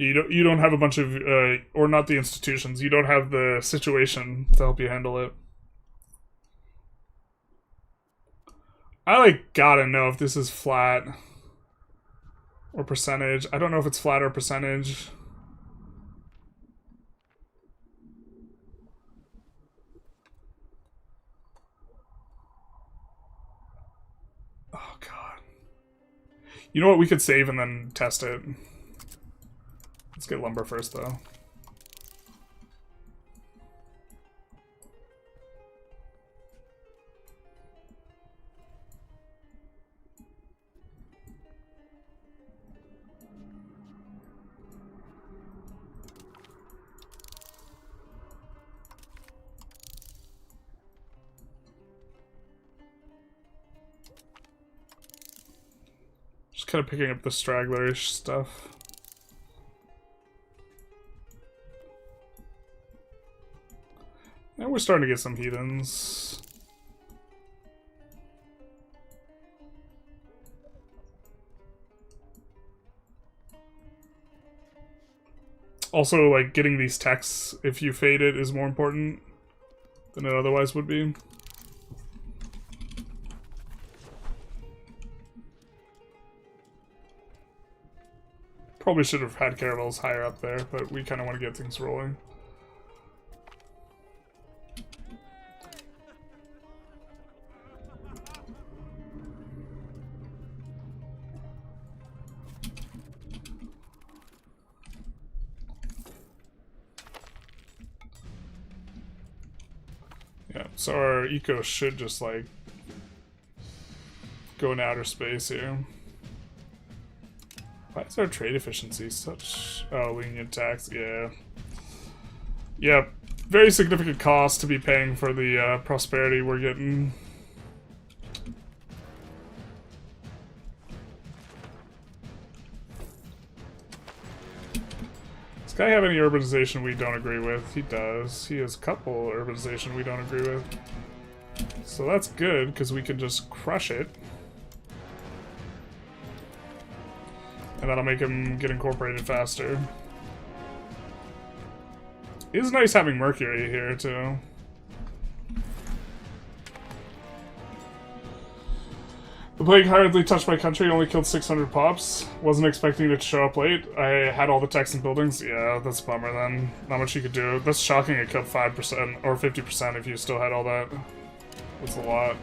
[SPEAKER 1] You don't have a bunch of, or not the institutions, you don't have the situation to help you handle it. I, like, gotta know if this is flat or percentage. I don't know if it's flat or percentage. Oh, God. You know what? We could save and then test it. Let's get lumber first, though. Just kind of picking up the stragglerish stuff. And we're starting to get some heathens. Also, like, getting these texts, if you fade it, is more important than it otherwise would be. Probably should have had caravels higher up there, but we kind of want to get things rolling. Yeah, so our eco should just, like, go in outer space here. Why is our trade efficiency such... Oh, lenient tax, yeah. Yeah, very significant cost to be paying for the prosperity we're getting. Does this guy have any urbanization we don't agree with? He does. He has a couple urbanization we don't agree with. So that's good, because we can just crush it. And that'll make him get incorporated faster. It is nice having Mercury here, too. The plague hardly touched my country, only killed 600 pops. Wasn't expecting it to show up late. I had all the techs and buildings. Yeah, that's a bummer then. Not much you could do. That's shocking it killed 5% or 50% if you still had all that. That's a lot.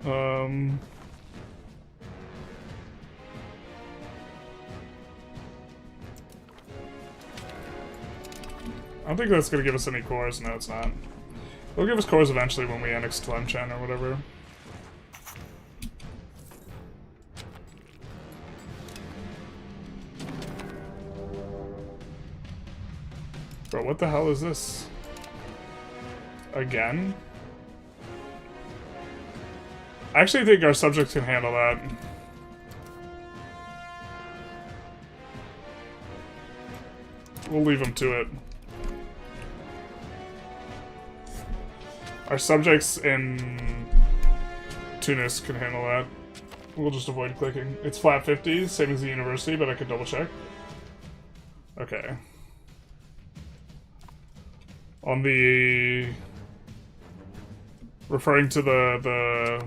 [SPEAKER 1] I don't think that's gonna give us any cores. No, it's not. It'll give us cores eventually when we annex Tlemcen or whatever. Bro, what the hell is this? Again? I actually think our subjects can handle that. We'll leave them to it. Our subjects in Tunis can handle that. We'll just avoid clicking. It's flat 50, same as the university, but I could double check. Okay. On the... referring to the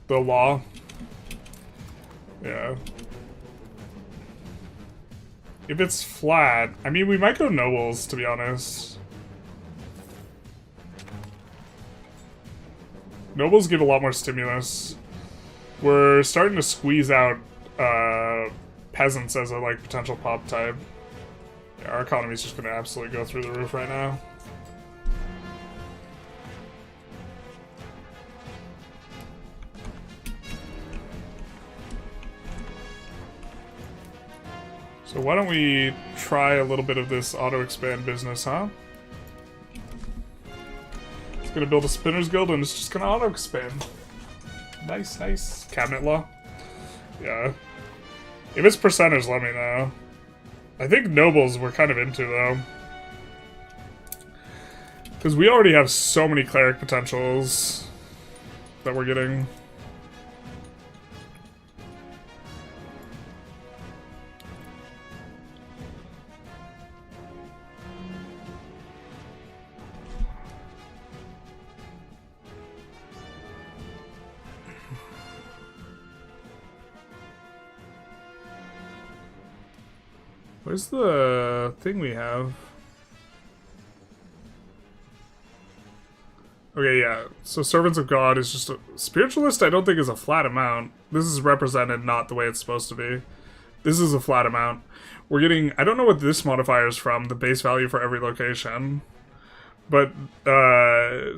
[SPEAKER 1] law. Yeah. If it's flat, I mean, we might go nobles, to be honest. Nobles give a lot more stimulus. We're starting to squeeze out peasants as a like potential pop type. Yeah, our economy's just gonna absolutely go through the roof right now. So why don't we try a little bit of this auto-expand business, huh? It's gonna build a spinner's guild and it's just gonna auto-expand. Nice, nice. Cabinet law? Yeah. If it's percentage, let me know. I think nobles we're kind of into, though. Because we already have so many cleric potentials that we're getting. Where's the thing we have? Okay, yeah. So Servants of God is just a... Spiritualist I don't think is a flat amount. This is represented not the way it's supposed to be. This is a flat amount. We're getting... I don't know what this modifier is from, the base value for every location. But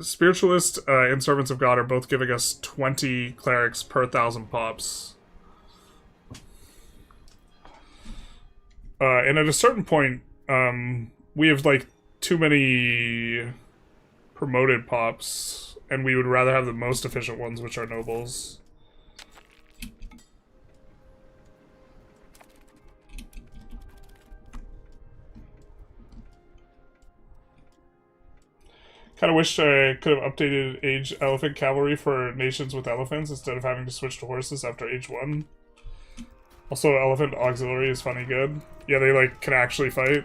[SPEAKER 1] Spiritualist and Servants of God are both giving us 20 clerics per 1,000 pops. And at a certain point, we have, like, too many promoted pops, and we would rather have the most efficient ones, which are nobles. Kind of wish I could have updated Age Elephant Cavalry for nations with elephants instead of having to switch to horses after Age 1. Also, Elephant Auxiliary is funny good. Yeah, they, like, can actually fight.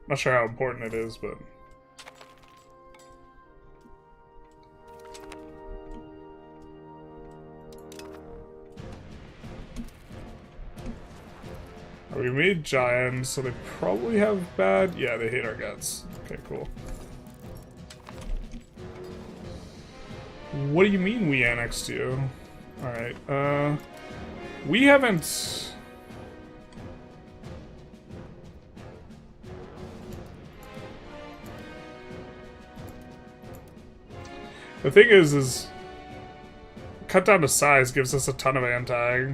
[SPEAKER 1] Not sure how important it is, but... We made giants, so they probably have bad... Yeah, they hate our guts. Okay, cool. What do you mean we annexed you? Alright, we haven't... The thing is cut down to size gives us a ton of anti.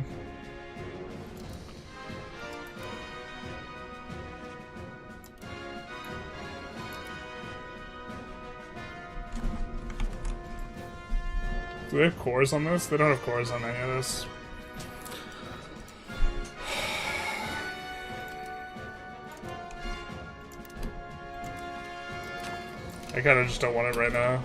[SPEAKER 1] Do they have cores on this? They don't have cores on any of this. I kind of just don't want it right now.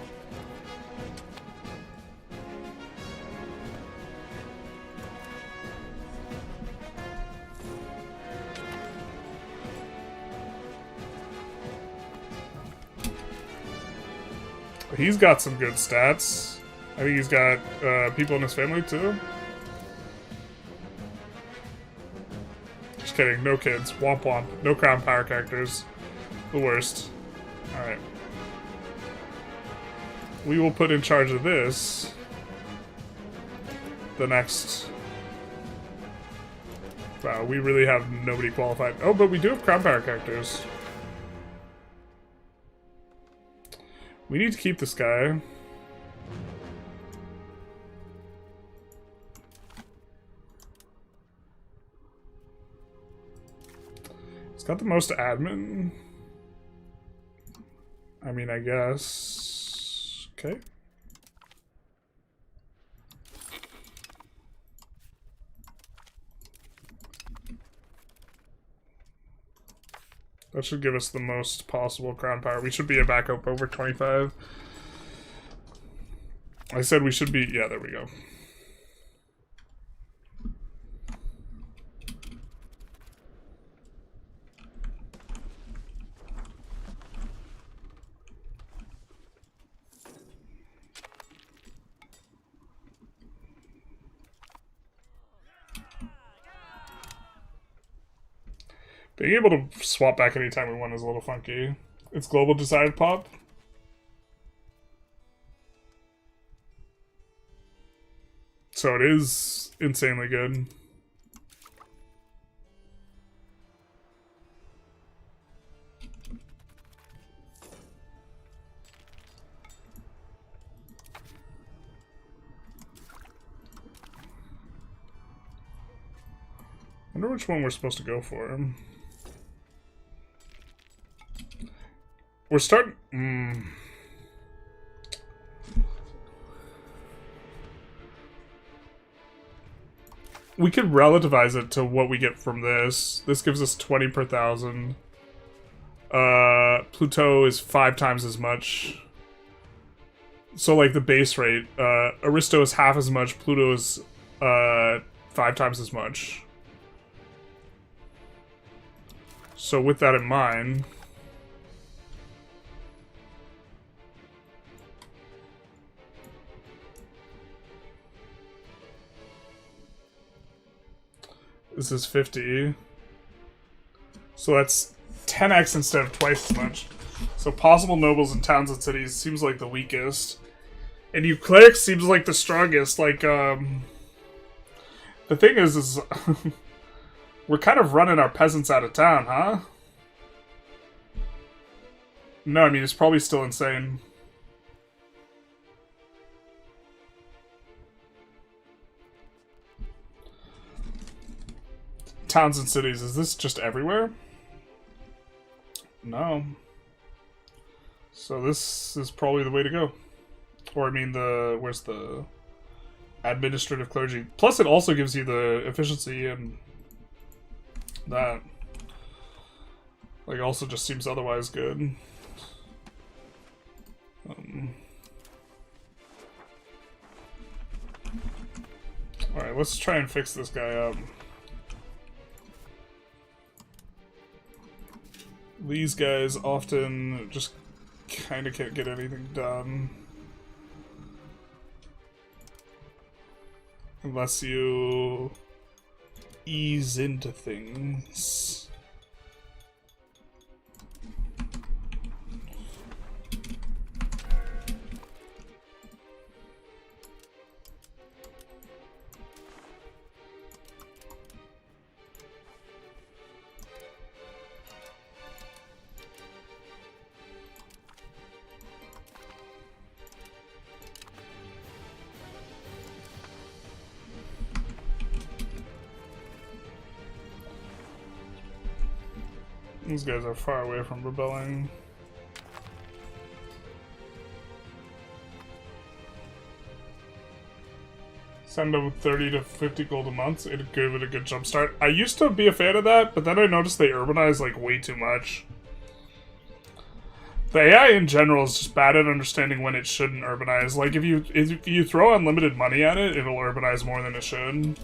[SPEAKER 1] He's got some good stats. I think he's got people in his family too. Just kidding, no kids. Womp womp. No crown power characters. The worst. Alright. We will put in charge of this the next... Wow, we really have nobody qualified. Oh, but we do have crown power characters. We need to keep this guy. He's got the most admin. I mean, I guess. Okay. That should give us the most possible crown power. We should be back up over 25. I said we should be... Yeah, there we go. Being able to swap back anytime we want is a little funky. It's global decided pop. So it is insanely good. I wonder which one we're supposed to go for. We're starting... We could relativize it to what we get from this. This gives us 20 per 1,000. Pluto is 5 times as much. So, like, the base rate. Aristo is half as much. Pluto is 5 times as much. So, with that in mind... This is 50. So that's 10x instead of twice as much. So possible nobles in towns and cities seems like the weakest. And you clerics seems like the strongest. Like, the thing is we're kind of running our peasants out of town, huh? No, I mean, it's probably still insane. Towns and cities, is this just everywhere? No. So this is probably the way to go. Or I mean where's the administrative clergy? Plus it also gives you the efficiency and that. Like also just seems otherwise good. Alright, let's try and fix this guy up. These guys often just kind of can't get anything done. Unless you ease into things. These guys are far away from rebelling. Send them 30 to 50 gold a month. It'd give it a good jump start. I used to be a fan of that, but then I noticed they urbanize like way too much. The AI in general is just bad at understanding when it shouldn't urbanize. Like, if you throw unlimited money at it, it'll urbanize more than it should.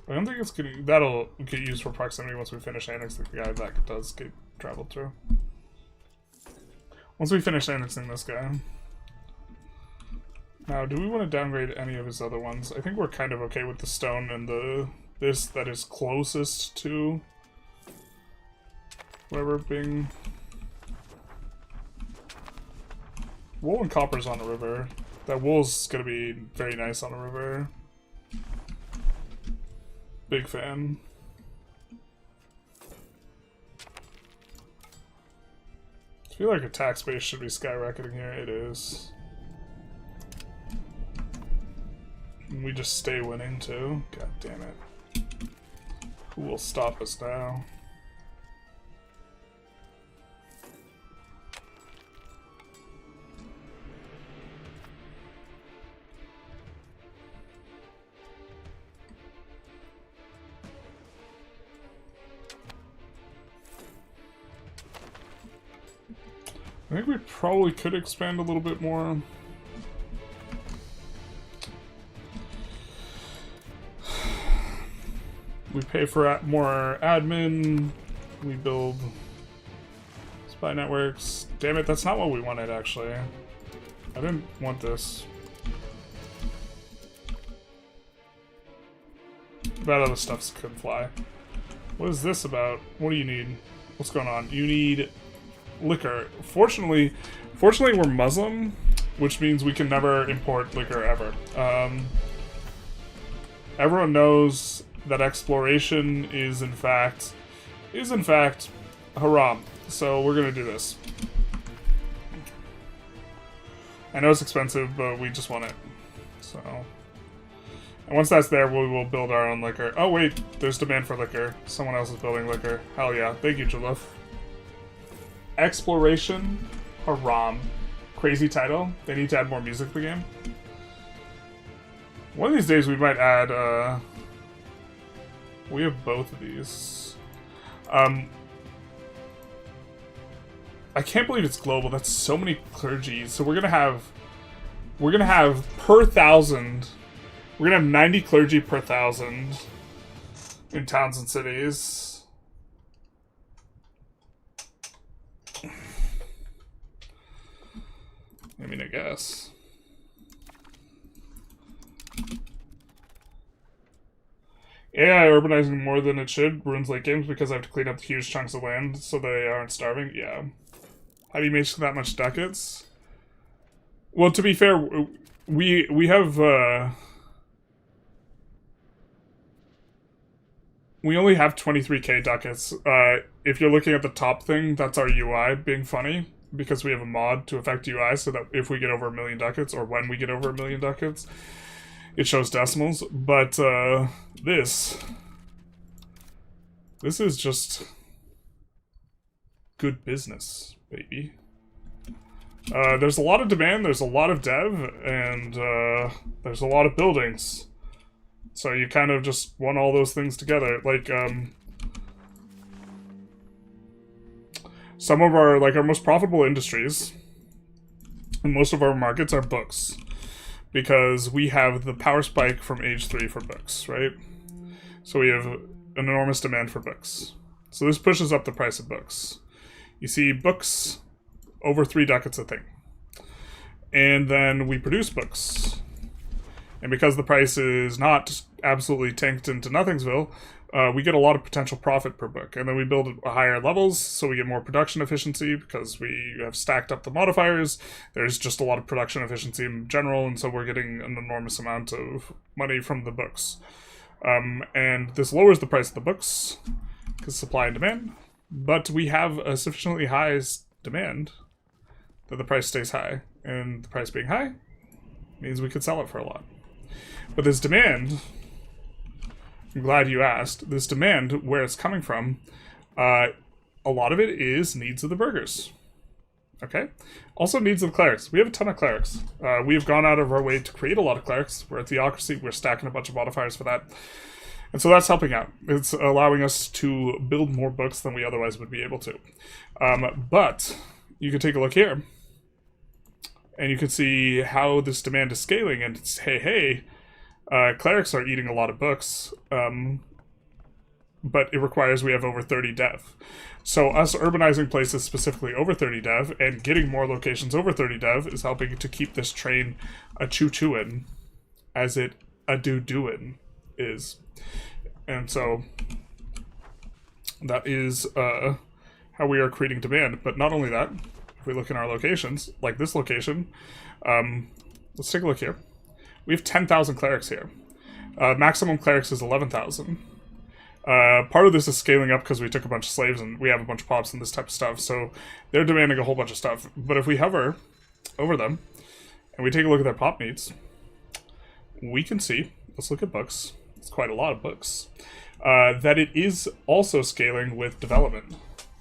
[SPEAKER 1] I don't think it's getting... That'll get used for proximity once we finish annexing the guy. That does get traveled through. Once we finish annexing this guy. Now, do we want to downgrade any of his other ones? I think we're kind of okay with the stone and the... This that is closest to... Whatever being... Wool and copper's on a river. That wool's gonna be very nice on a river. Big fan. I feel like a tax base should be skyrocketing here. It is. And we just stay winning too. God damn it. Who will stop us now? I think we probably could expand a little bit more. We pay for more admin. We build spy networks. Damn it, that's not what we wanted, actually. I didn't want this. That other stuff could fly. What is this about? What do you need? What's going on? You need... liquor. Fortunately we're Muslim, which means we can never import liquor ever. Everyone knows that exploration is in fact haram. So we're gonna do this. I know it's expensive, but we just want it. So, and once that's there, we will build our own liquor. Oh wait, there's demand for liquor. Someone else is building liquor. Hell yeah! Thank you, Jaluf. Exploration, haram. Crazy title. They need to add more music to the game. One of these days we might add, we have both of these. I can't believe it's global. That's so many clergy. So we're gonna have per 1,000, we're gonna have 90 clergy per 1,000 in towns and cities. I mean, I guess. AI urbanizing more than it should ruins late games because I have to clean up huge chunks of land so they aren't starving. Yeah. How do you make that much ducats? Well, to be fair, we have we only have 23k ducats. If you're looking at the top thing, that's our UI being funny. Because we have a mod to affect UI so that if we get over 1 million ducats, or when we get over 1 million ducats, it shows decimals. But this is just good business, baby. There's a lot of demand, there's a lot of dev, and there's a lot of buildings. So you kind of just want all those things together. Like, some of our most profitable industries and most of our markets are books. Because we have the power spike from age 3 for books, right? So we have an enormous demand for books. So this pushes up the price of books. You see books over 3 ducats a thing. And then we produce books. And because the price is not absolutely tanked into Nothingsville, we get a lot of potential profit per book. And then we build higher levels, so we get more production efficiency because we have stacked up the modifiers. There's just a lot of production efficiency in general, and so we're getting an enormous amount of money from the books. And this lowers the price of the books, because supply and demand. But we have a sufficiently high demand that the price stays high. And the price being high means we could sell it for a lot. But this demand, I'm glad you asked, this demand, where it's coming from, a lot of it is needs of the burghers. Okay? Also needs of the clerics. We have a ton of clerics. We have gone out of our way to create a lot of clerics. We're a theocracy. We're stacking a bunch of modifiers for that. And so that's helping out. It's allowing us to build more books than we otherwise would be able to. But you can take a look here. And you can see how this demand is scaling. And it's, hey, clerics are eating a lot of books. But it requires we have over 30 dev. So us urbanizing places specifically over 30 dev and getting more locations over 30 dev is helping to keep this train a choo-chooing as it a do-doing is. And so that is how we are creating demand. But not only that, if we look in our locations, like this location, let's take a look here. We have 10,000 clerics here. Maximum clerics is 11,000. Part of this is scaling up because we took a bunch of slaves and we have a bunch of pops and this type of stuff, so they're demanding a whole bunch of stuff. But if we hover over them and we take a look at their pop needs, we can see, let's look at books, it's quite a lot of books, that it is also scaling with development.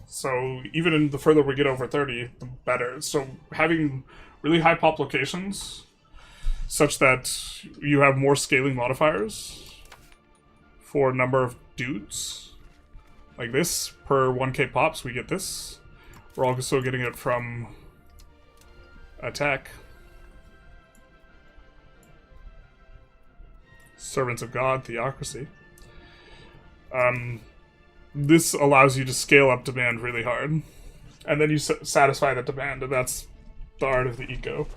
[SPEAKER 1] So even in the further we get over 30, the better. So having really high pop locations such that you have more scaling modifiers for number of dudes, like this, per 1k pops, we get this. We're also getting it from attack. Servants of God, Theocracy. This allows you to scale up demand really hard. And then you satisfy the demand, and that's the art of the eco.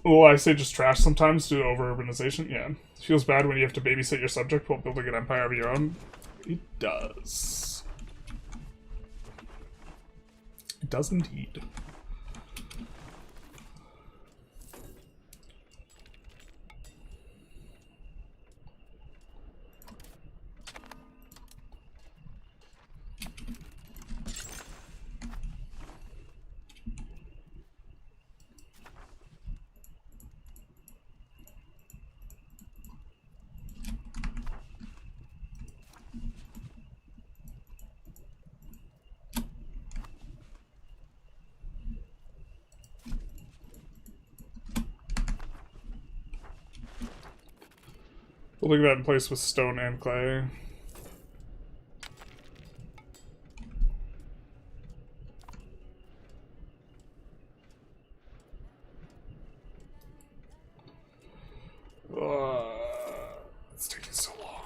[SPEAKER 1] Well, I say just trash sometimes due to over-urbanization. Yeah. It feels bad when you have to babysit your subject while building an empire of your own. It does. It does indeed. Building that in place with stone and clay. It's taking so long.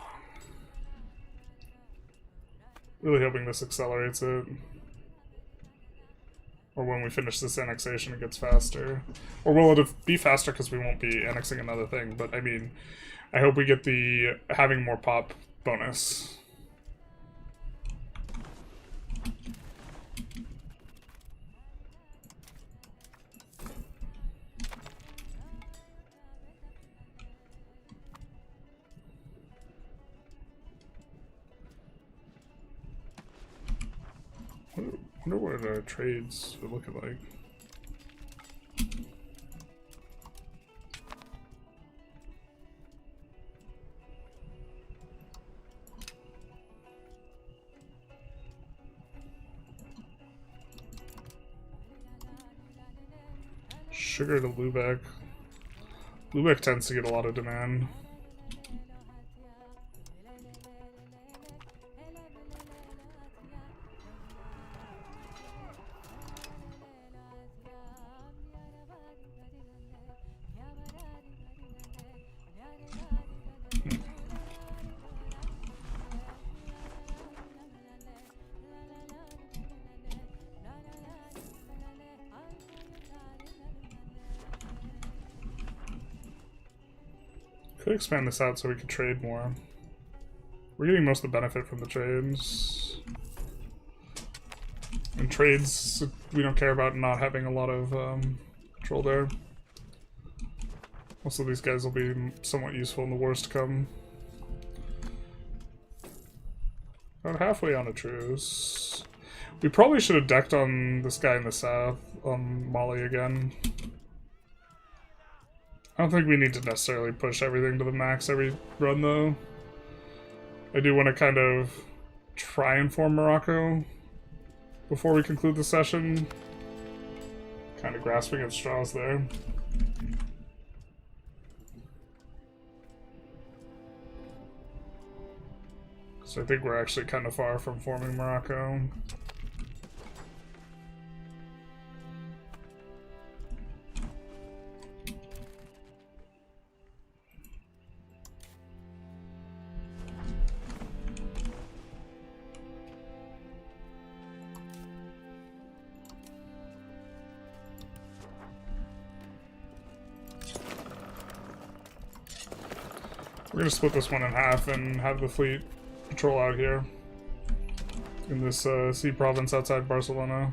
[SPEAKER 1] Really hoping this accelerates it. Or when we finish this annexation, it gets faster. Or will it be faster because we won't be annexing another thing? But I mean, I hope we get the having more pop bonus. I wonder what our trades would look like. Sugar to Lubeck. Lubeck tends to get a lot of demand. Could expand this out so we could trade more. We're getting most of the benefit from the trades. And trades, we don't care about not having a lot of control there. Most of these guys will be somewhat useful in the wars to come. About halfway on a truce. We probably should have decked on this guy in the south, on Mali again. I don't think we need to necessarily push everything to the max every run, though. I do want to kind of try and form Morocco before we conclude the session. Kind of grasping at straws there. So I think we're actually kind of far from forming Morocco. We're gonna split this one in half and have the fleet patrol out here in this sea province outside Barcelona.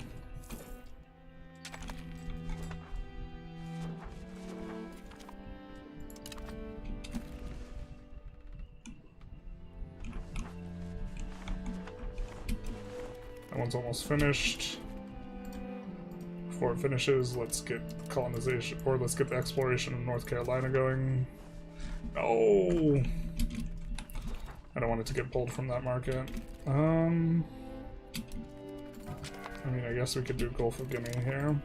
[SPEAKER 1] That one's almost finished. Before it finishes, let's get colonization, or let's get the exploration of North Carolina going. No! I don't want it to get pulled from that market. I mean, I guess we could do Gulf of Guinea here.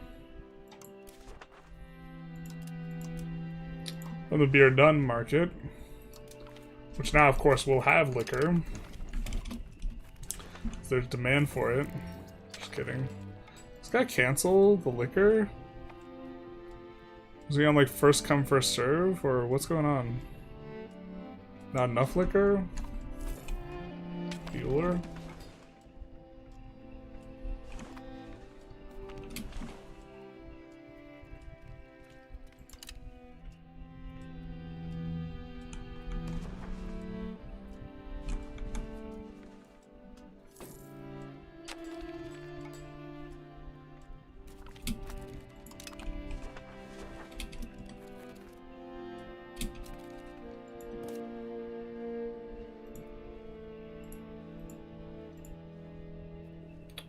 [SPEAKER 1] On the beer done market, which now, of course, will have liquor. There's demand for it. Just kidding. This guy cancel the liquor? Is he on, like, first come, first serve? Or what's going on? Not enough liquor? Bueller?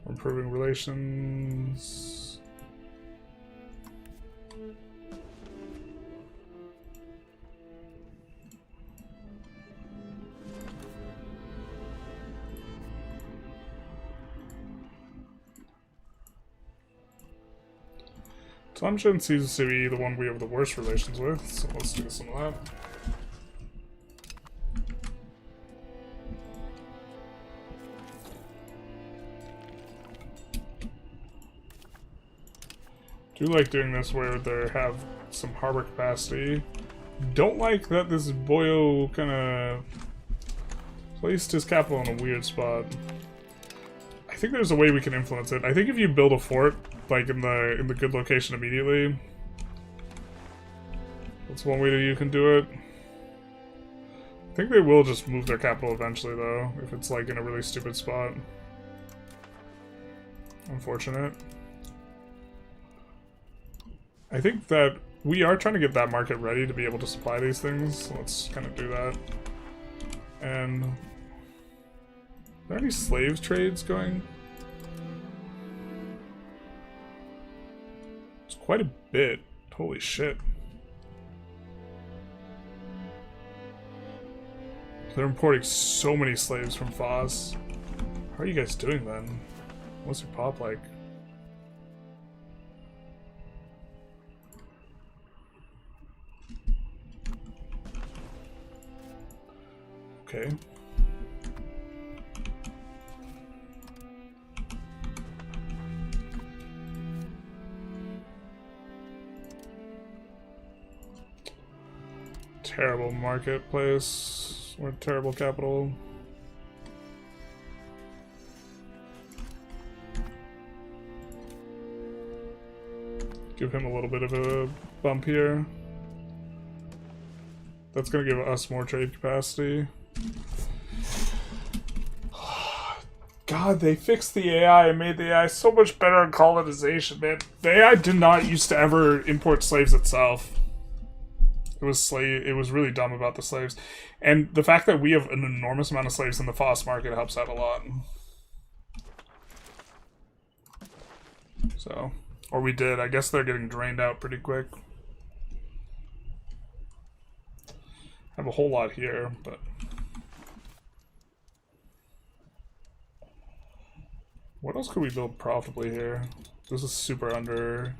[SPEAKER 1] Improving relations. Intelligentsia seems to be the one we have the worst relations with, so let's do some of that. Do like doing this where they have some harbor capacity. Don't like that this boyo kind of placed his capital in a weird spot. I think there's a way we can influence it. I think if you build a fort like in the good location immediately, that's one way that you can do it. I think they will just move their capital eventually, though, if it's like in a really stupid spot. Unfortunate. I think that we are trying to get that market ready to be able to supply these things, so let's kind of do that. And are there any slave trades going? It's quite a bit. Holy shit. They're importing so many slaves from Foz. How are you guys doing then? What's your pop like? Okay. Terrible marketplace. Or terrible capital. Give him a little bit of a bump here. That's gonna give us more trade capacity. God, they fixed the AI and made the AI so much better in colonization, man. The AI did not used to ever import slaves itself. It was really dumb about the slaves. And the fact that we have an enormous amount of slaves in the FOSS market helps out a lot. So, or we did. I guess they're getting drained out pretty quick. Have a whole lot here, but what else could we build profitably here? This is super under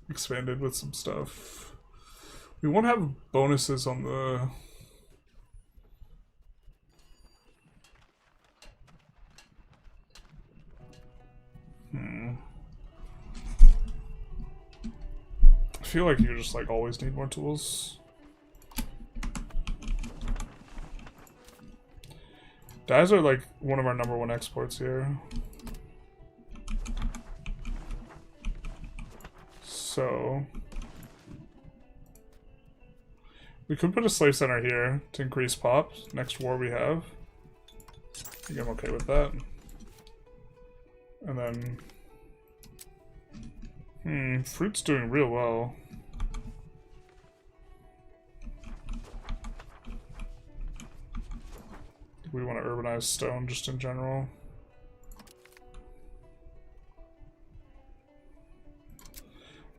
[SPEAKER 1] expanded with some stuff. We won't have bonuses on the... I feel like you just like always need more tools. Dyes are like one of our #1 exports here. So we could put a slave center here to increase pops. Next war we have. I think I'm okay with that. And then fruit's doing real well. We want to urbanize stone just in general.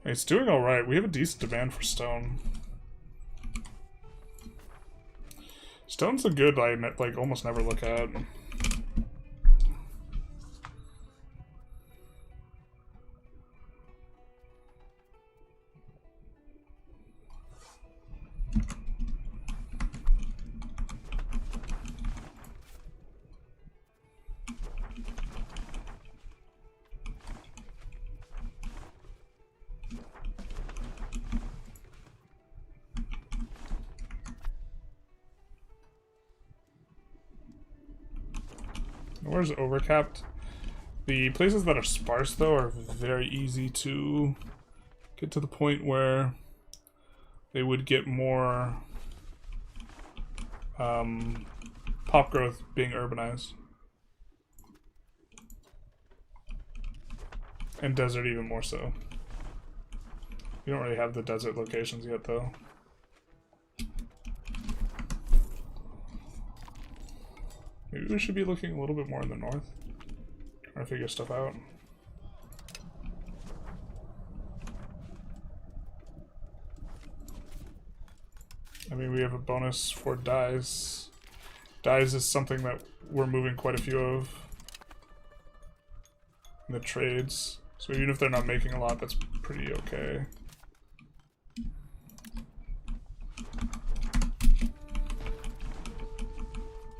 [SPEAKER 1] It's doing alright. We have a decent demand for stone. Stone's a good I like almost never look at. Where's overcapped? The places that are sparse, though, are very easy to get to the point where they would get more pop growth being urbanized. And desert even more so. We don't really have the desert locations yet, though. Maybe we should be looking a little bit more in the north. Trying to figure stuff out. I mean, we have a bonus for dyes. Dyes is something that we're moving quite a few of in the trades. So even if they're not making a lot, that's pretty okay.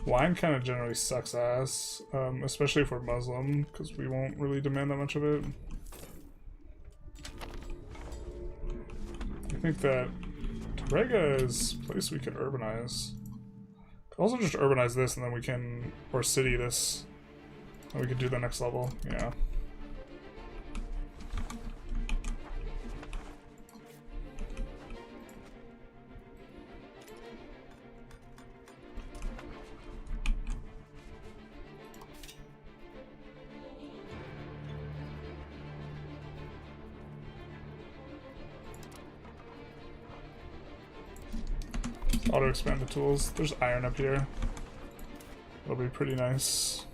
[SPEAKER 1] Wine kind of generally sucks ass, especially if we're Muslim, because we won't really demand that much of it. I think that Torrega is a place we could urbanize. Could also just urbanize this, and then we can, or city this, and we could do the next level, yeah. Auto expand the tools. There's iron up here. That'll be pretty nice.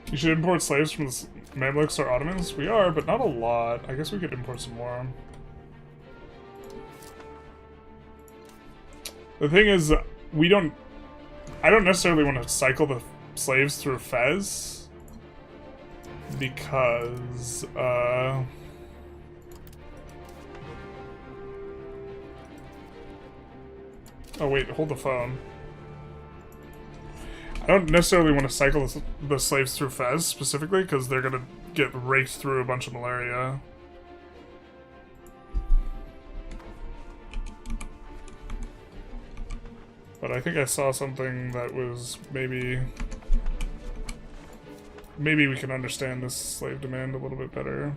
[SPEAKER 1] You should import slaves from the Mamluks or Ottomans? We are, but not a lot. I guess we could import some more. The thing is, I don't necessarily want to cycle the slaves through Fez because oh wait, hold the phone. I don't necessarily want to cycle the slaves through Fez specifically because they're gonna get raked through a bunch of malaria. But I think I saw something that was maybe we can understand this slave demand a little bit better.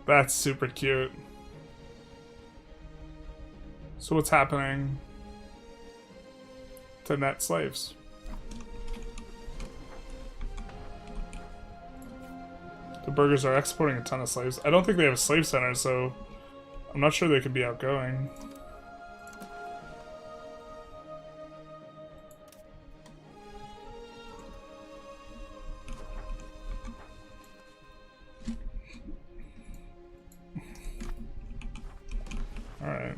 [SPEAKER 1] That's super cute. So what's happening to net slaves? The burghers are exporting a ton of slaves. I don't think they have a slave center, so I'm not sure they could be outgoing. Alright.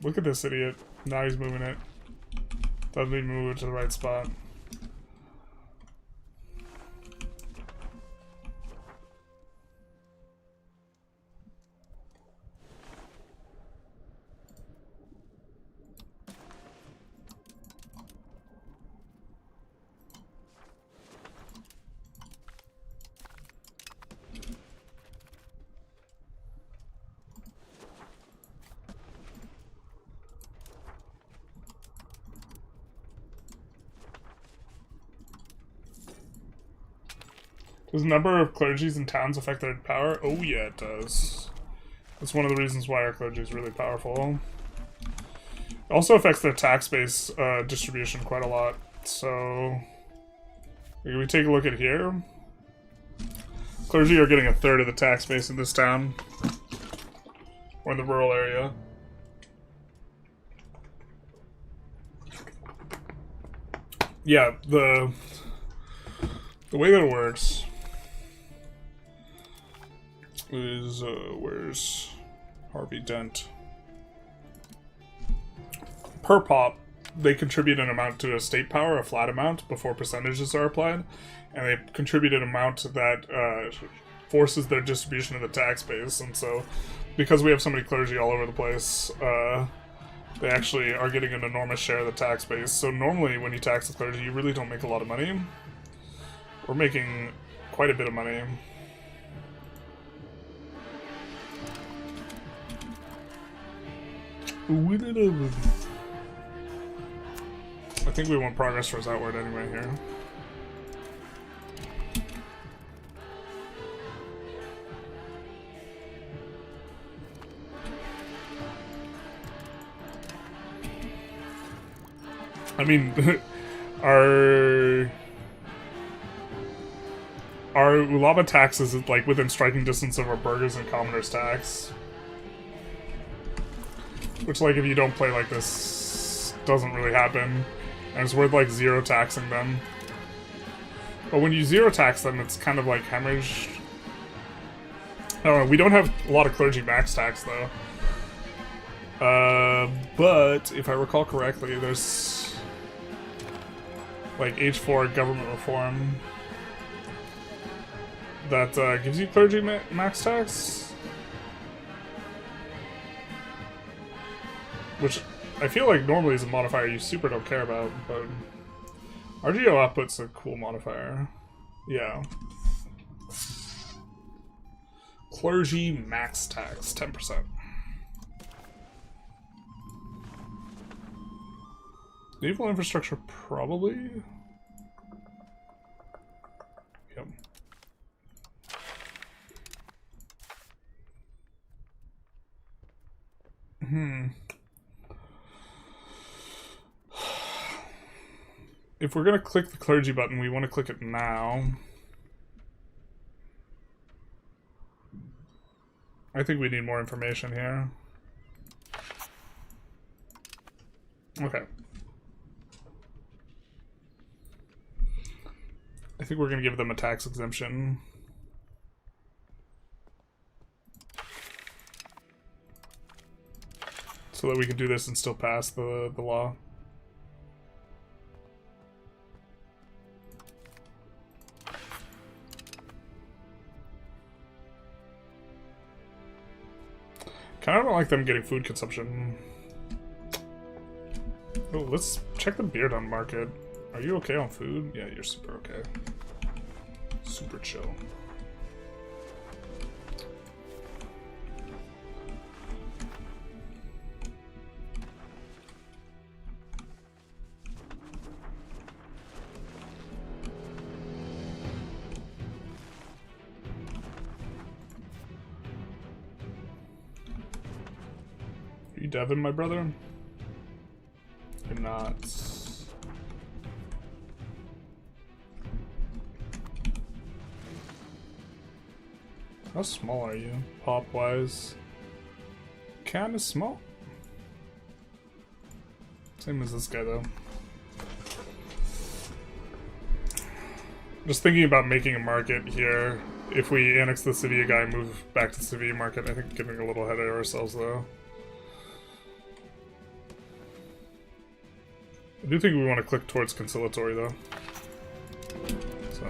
[SPEAKER 1] Look at this idiot. Now he's moving it. Doesn't even move it to the right spot. Does the number of clergies in towns affect their power? Oh yeah, it does. That's one of the reasons why our clergy is really powerful. It also affects their tax base distribution quite a lot. So, if we take a look at here, clergy are getting a third of the tax base in this town, or in the rural area. Yeah, the way that it works is, where's Harvey Dent? Per pop, they contribute an amount to a state power, a flat amount, before percentages are applied, and they contribute an amount that forces their distribution of the tax base, and so, because we have so many clergy all over the place, they actually are getting an enormous share of the tax base. So normally when you tax the clergy, you really don't make a lot of money. We're making quite a bit of money. I think we want progress towards outward anyway here. I mean, our Ulama tax is like within striking distance of our burghers and commoners tax. Which, like, if you don't play like this, doesn't really happen. And it's worth, like, zero taxing them. But when you zero tax them, it's kind of like hemorrhage. I don't know, we don't have a lot of clergy max tax, though. But, if I recall correctly, there's, like, H4 government reform that gives you clergy max tax. Which I feel like normally is a modifier you super don't care about, but RGO output's a cool modifier. Yeah. Clergy max tax, 10%. Naval infrastructure, probably? Yep. If we're gonna click the clergy button, we want to click it now. I think we need more information here. Okay. I think we're gonna give them a tax exemption. So that we can do this and still pass the law. Kinda don't like them getting food consumption. Oh, let's check the beer down market. Are you okay on food? Yeah, you're super okay. Super chill. Devin, my brother? You're not. How small are you, pop-wise? Kinda small. Same as this guy, though. Just thinking about making a market here. If we annex the Sevilla guy and move back to the Sevilla market, I think getting a little ahead of ourselves, though. I do think we want to click towards conciliatory, though. So.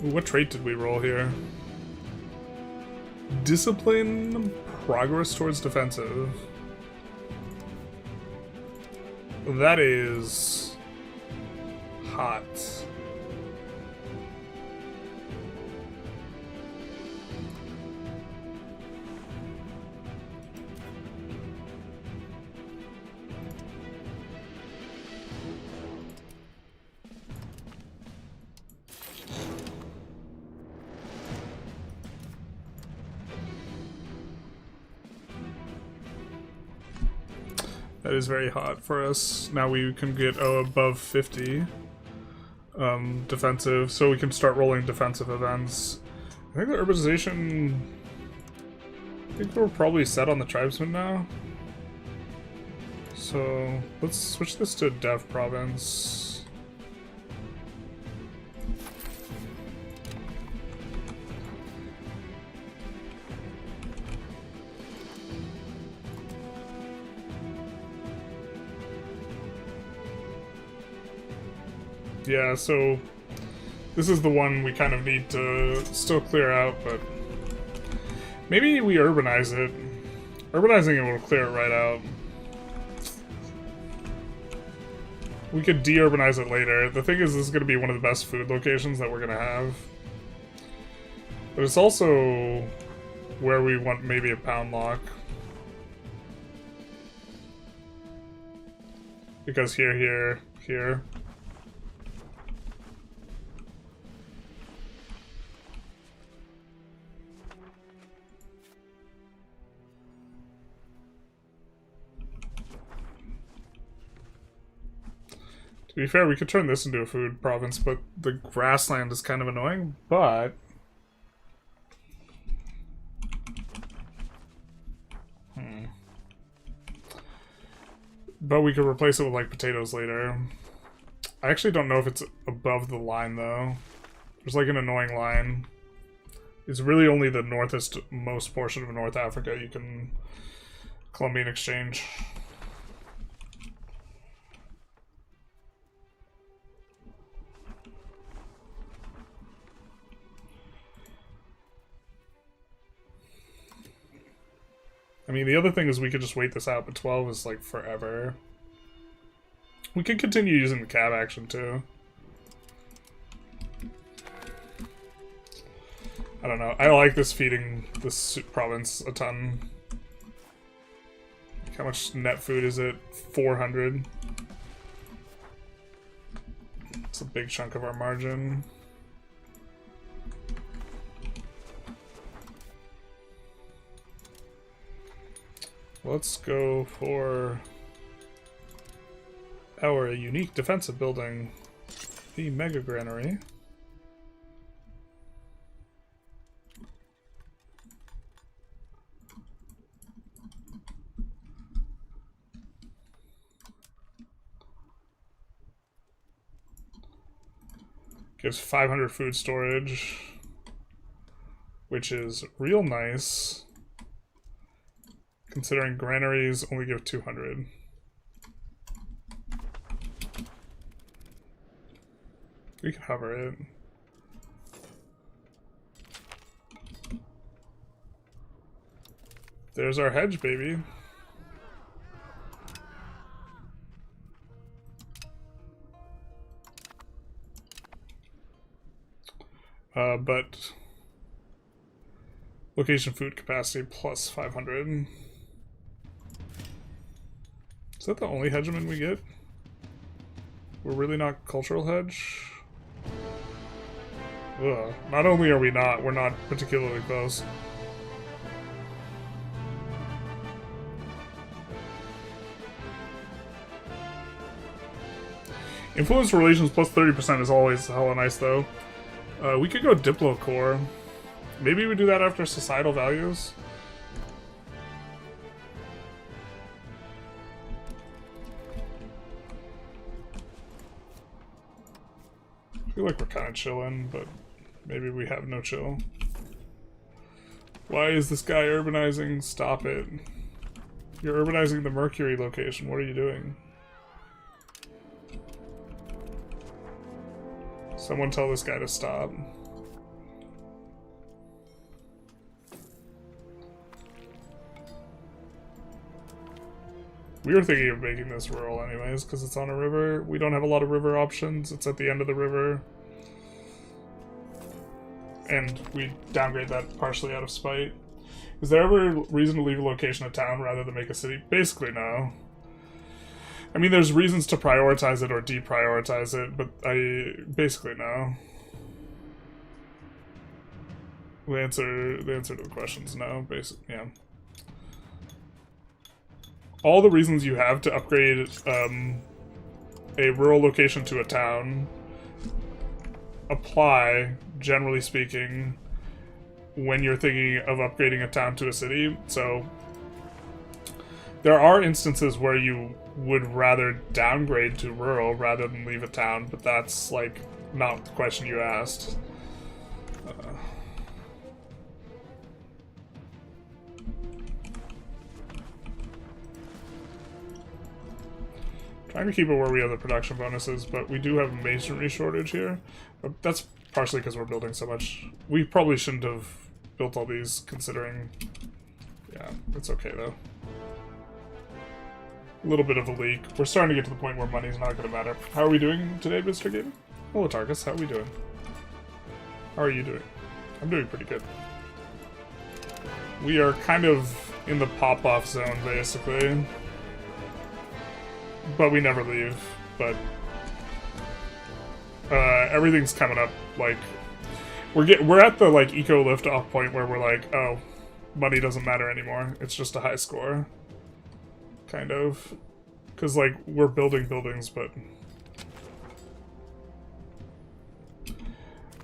[SPEAKER 1] Ooh, what trait did we roll here? Discipline, progress towards defensive. That is hot. That is very hot for us. Now we can get above 50 defensive, so we can start rolling defensive events. I think the urbanization... I think we're probably set on the tribesmen now. So let's switch this to Dev province. Yeah, so this is the one we kind of need to still clear out, but maybe we urbanize it. Urbanizing it will clear it right out. We could de-urbanize it later. The thing is, this is going to be one of the best food locations that we're going to have. But it's also where we want maybe a pound lock. Because here. To be fair, we could turn this into a food province, but the grassland is kind of annoying, but... But we could replace it with, like, potatoes later. I actually don't know if it's above the line, though. There's, like, an annoying line. It's really only the most portion of North Africa you can Colombian exchange. I mean, the other thing is we could just wait this out, but 12 is, like, forever. We could continue using the cab action, too. I don't know. I like this feeding this province a ton. How much net food is it? 400. It's a big chunk of our margin. Let's go for our unique defensive building, the Mega Granary. Gives 500 food storage, which is real nice. Considering granaries only give 200. We can hover it. There's our hedge, baby. But location food capacity plus 500. Is that the only hegemon we get? We're really not cultural hedge? Ugh. Not only are we not, we're not particularly close. Influence relations plus 30% is always hella nice, though. We could go Diplo Core. Maybe we do that after societal values. I feel like we're kind of chilling, but maybe we have no chill. Why is this guy urbanizing? Stop it. You're urbanizing the Mercury location. What are you doing? Someone tell this guy to stop. We were thinking of making this rural anyways, because it's on a river. We don't have a lot of river options. It's at the end of the river. And we downgrade that partially out of spite. Is there ever a reason to leave a location of town rather than make a city? Basically, no. I mean, there's reasons to prioritize it or deprioritize it, but basically no. The answer to the question is no. Yeah. All the reasons you have to upgrade a rural location to a town apply, generally speaking, when you're thinking of upgrading a town to a city. So there are instances where you would rather downgrade to rural rather than leave a town, but that's like not the question you asked. Trying to keep it where we have the production bonuses, but we do have a masonry shortage here. But that's partially because we're building so much. We probably shouldn't have built all these, considering... Yeah, it's okay though. A little bit of a leak. We're starting to get to the point where money's not going to matter. How are we doing today, Mr. Gamer? Hello, Tarkus. How are we doing? How are you doing? I'm doing pretty good. We are kind of in the pop-off zone, basically. But we never leave. But everything's coming up. Like we're at the like eco lift off point where we're like, oh, money doesn't matter anymore. It's just a high score, kind of, because like we're building buildings, but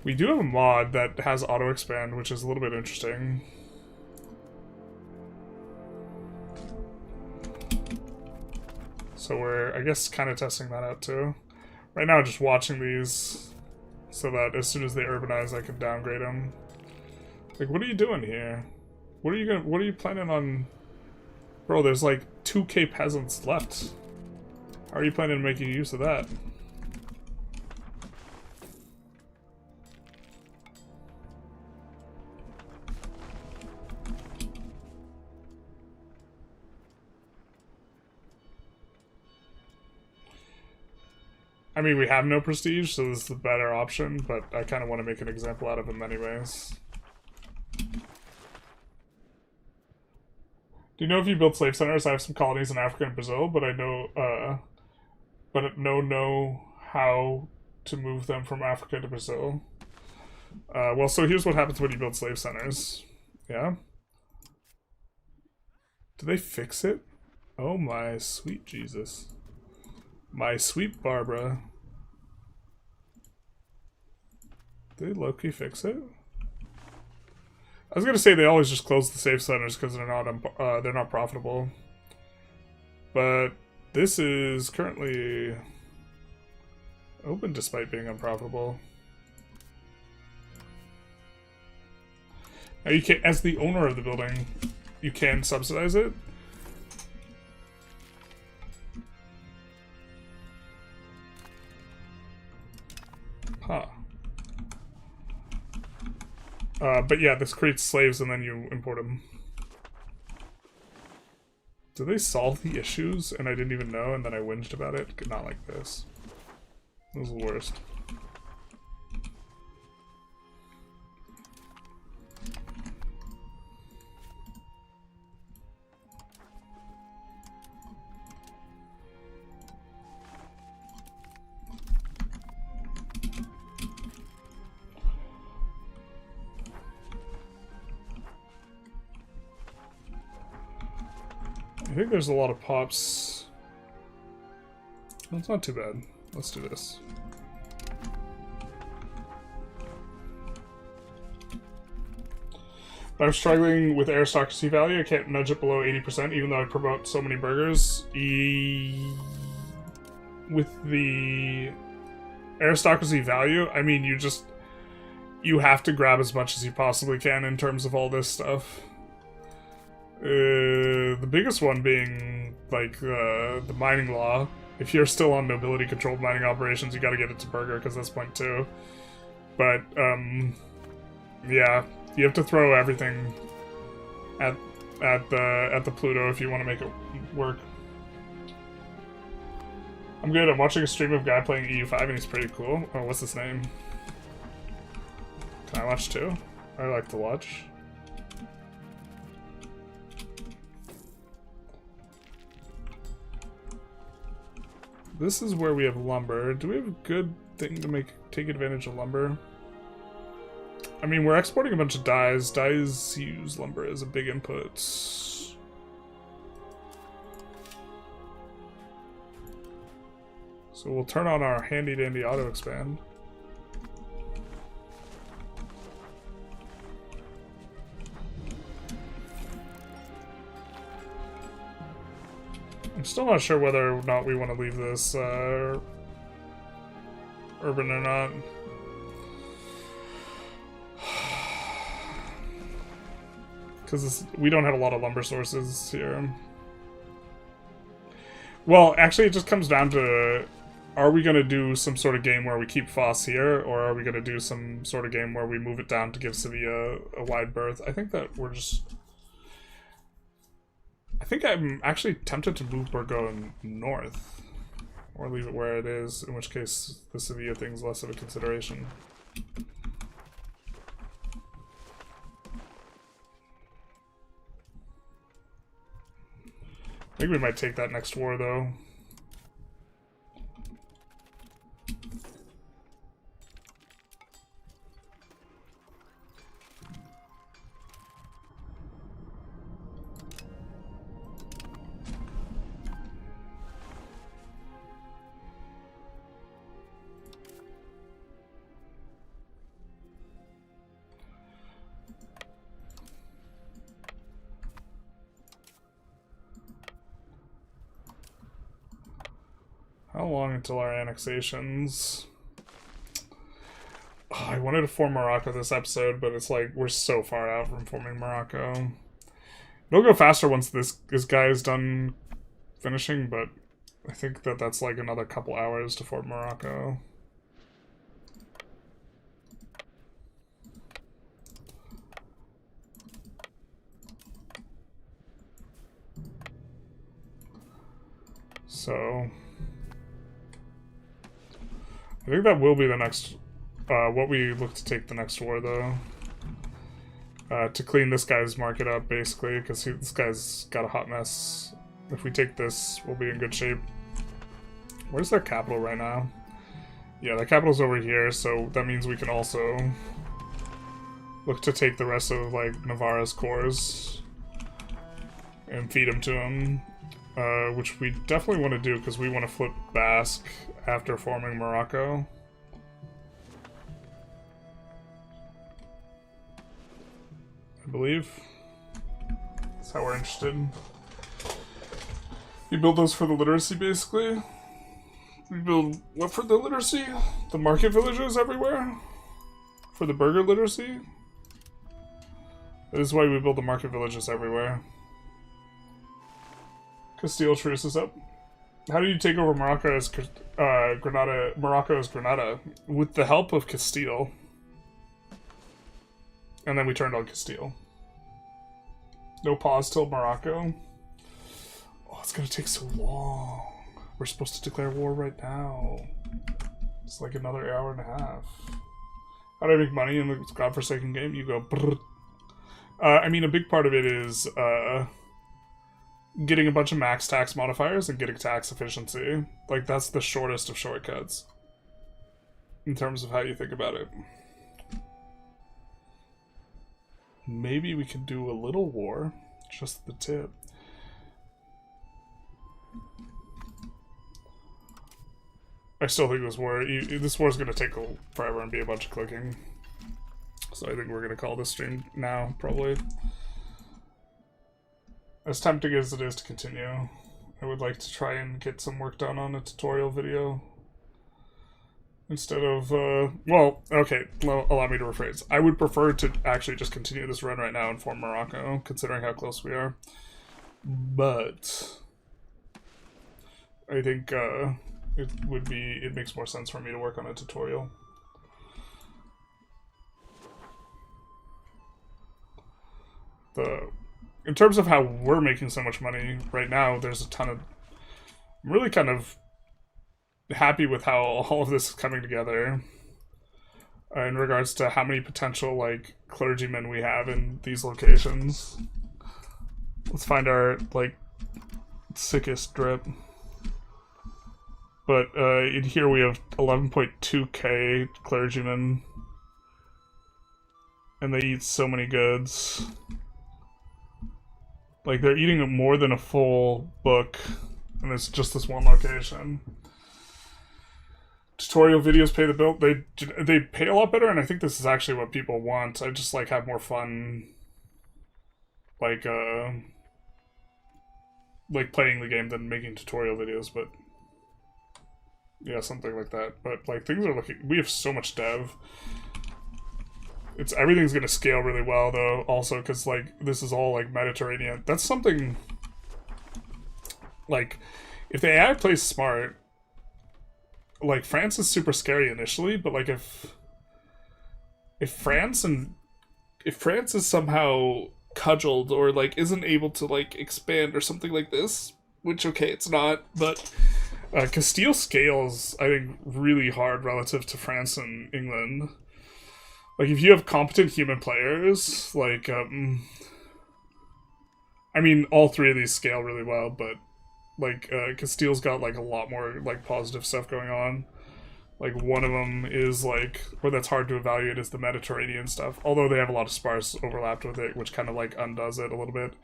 [SPEAKER 1] we do have a mod that has auto expand, which is a little bit interesting. So we're, I guess, kind of testing that out too. Right now, just watching these so that as soon as they urbanize, I can downgrade them. Like, what are you doing here? What are you planning on? Bro, there's like 2k peasants left. How are you planning on making use of that? I mean, we have no prestige, so this is the better option, but I kind of want to make an example out of him anyways. Do you know if you build slave centers? I have some colonies in Africa and Brazil, but I know, know how to move them from Africa to Brazil. Well, so here's what happens when you build slave centers. Yeah? Do they fix it? Oh my sweet Jesus. My sweet Barbara. Did they low-key fix it? I was gonna say they always just close the safe centers because they're not profitable. But this is currently open despite being unprofitable. Now you can, as the owner of the building, you can subsidize it. Huh. But yeah, this creates slaves and then you import them. Did they solve the issues and I didn't even know and then I whinged about it? Not like this. This is the worst. I think there's a lot of pops. Well, it's not too bad. Let's do this. But I'm struggling with aristocracy value. I can't nudge it below 80%, even though I promote so many burgers. With the aristocracy value, I mean, you have to grab as much as you possibly can in terms of all this stuff. The biggest one being, like, the mining law. If you're still on nobility-controlled mining operations, you gotta get it to burger, because that's point 2. But, yeah, you have to throw everything at the Pluto if you want to make it work. I'm good. I'm watching a stream of a guy playing EU5, and he's pretty cool. Oh, what's his name? Can I watch too? I like to watch. This is where we have lumber. Do we have a good thing to take advantage of lumber? I mean, we're exporting a bunch of dyes. Dyes use lumber as a big input. So we'll turn on our handy-dandy auto-expand. I'm still not sure whether or not we want to leave this urban or not. Because we don't have a lot of lumber sources here. Well, actually, it just comes down to, are we going to do some sort of game where we keep Foss here, or are we going to do some sort of game where we move it down to give Sevilla a wide berth? I think that we're just... I think I'm actually tempted to move Burgo north, or leave it where it is, in which case the Sevilla thing's less of a consideration. I think we might take that next war, though. How long until our annexations? Oh, I wanted to form Morocco this episode, but it's like we're so far out from forming Morocco. It'll go faster once this guy is done finishing, but I think that that's like another couple hours to form Morocco. So I think that will be the next, what we look to take the next war, though. To clean this guy's market up, basically, because this guy's got a hot mess. If we take this, we'll be in good shape. Where's their capital right now? Yeah, their capital's over here, so that means we can also look to take the rest of, like, Navarra's cores and feed them to him. Which we definitely want to do, because we want to flip Basque after forming Morocco. I believe. That's how we're interested. You build those for the literacy, basically. We build what for the literacy? The market villages everywhere? For the burger literacy? That is why we build the market villages everywhere. Castile truce is up. How do you take over Morocco as Granada? Morocco as Granada with the help of Castile, and then we turned on Castile. No pause till Morocco. Oh, it's gonna take so long. We're supposed to declare war right now. It's like another hour and a half. How do I make money in this godforsaken game? You go. Brrr. I mean, a big part of it is getting a bunch of max tax modifiers and getting tax efficiency. Like, that's the shortest of shortcuts in terms of how you think about it. Maybe we can do a little war, just the tip. I still think this war is going to take forever and be a bunch of clicking. So I think we're going to call this stream now, probably. As tempting as it is to continue, I would like to try and get some work done on a tutorial video. Instead of, well, okay, allow me to rephrase. I would prefer to actually just continue this run right now and form Morocco, considering how close we are. But I think it makes more sense for me to work on a tutorial. In terms of how we're making so much money right now, there's a ton of... I'm really kind of happy with how all of this is coming together in regards to how many potential, like, clergymen we have in these locations. Let's find our, like, sickest drip. But in here we have 11.2k clergymen. And they eat so many goods. Like, they're eating more than a full book, and it's just this one location. Tutorial videos pay the bill. They pay a lot better, and I think this is actually what people want. I just, like, have more fun, like playing the game than making tutorial videos, but yeah, something like that. But, like, things are looking... We have so much dev. Everything's gonna scale really well, though, also, because, like, this is all, like, Mediterranean. That's something, like, if the AI plays smart, like, France is super scary initially, but, like, if France is somehow cudgeled or, like, isn't able to, like, expand or something like this, which, okay, it's not, but Castile scales, I think, really hard relative to France and England. Like, if you have competent human players, like, I mean, all three of these scale really well, but, like, Castile's got, like, a lot more, like, positive stuff going on. Like, one of them is, like, where that's hard to evaluate is the Mediterranean stuff, although they have a lot of sparse overlapped with it, which kind of, like, undoes it a little bit.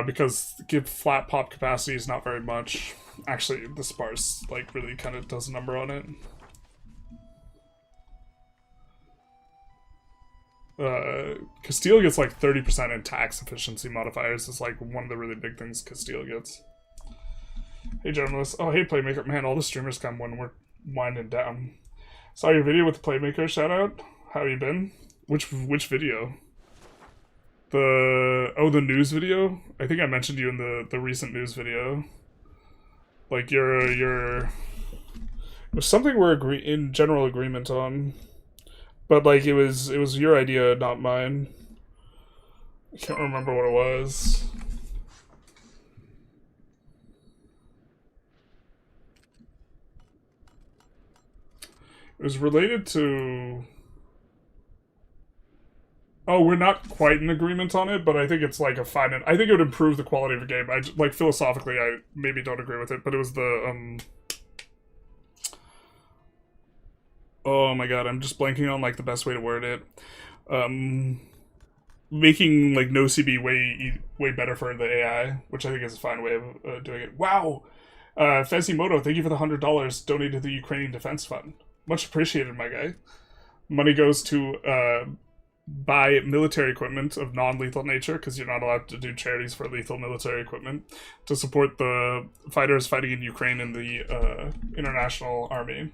[SPEAKER 1] Because give flat pop capacity is not very much. Actually, the sparse, like, really kind of does a number on it. Castile gets like 30% in tax efficiency modifiers. Is like one of the really big things Castile gets. Hey, Generalist. Oh, hey, Playmaker. Man, all the streamers come when we're winding down. Saw your video with the Playmaker. Shout out. How you been? Which video? The news video? I think I mentioned you in the recent news video. Like, it was something we're in general agreement on. But, like, it was your idea, not mine. I can't remember what it was. It was related to... Oh, we're not quite in agreement on it, but I think it's, like, a fine... I think it would improve the quality of the game. Like, philosophically, I maybe don't agree with it, but it was the, Oh my god, I'm just blanking on, like, the best way to word it. Making, like, no CB way better for the AI, which I think is a fine way of doing it. Wow! Fezimoto, thank you for the $100 donated to the Ukrainian Defense Fund. Much appreciated, my guy. Money goes to buy military equipment of non-lethal nature, because you're not allowed to do charities for lethal military equipment, to support the fighters fighting in Ukraine in the international army.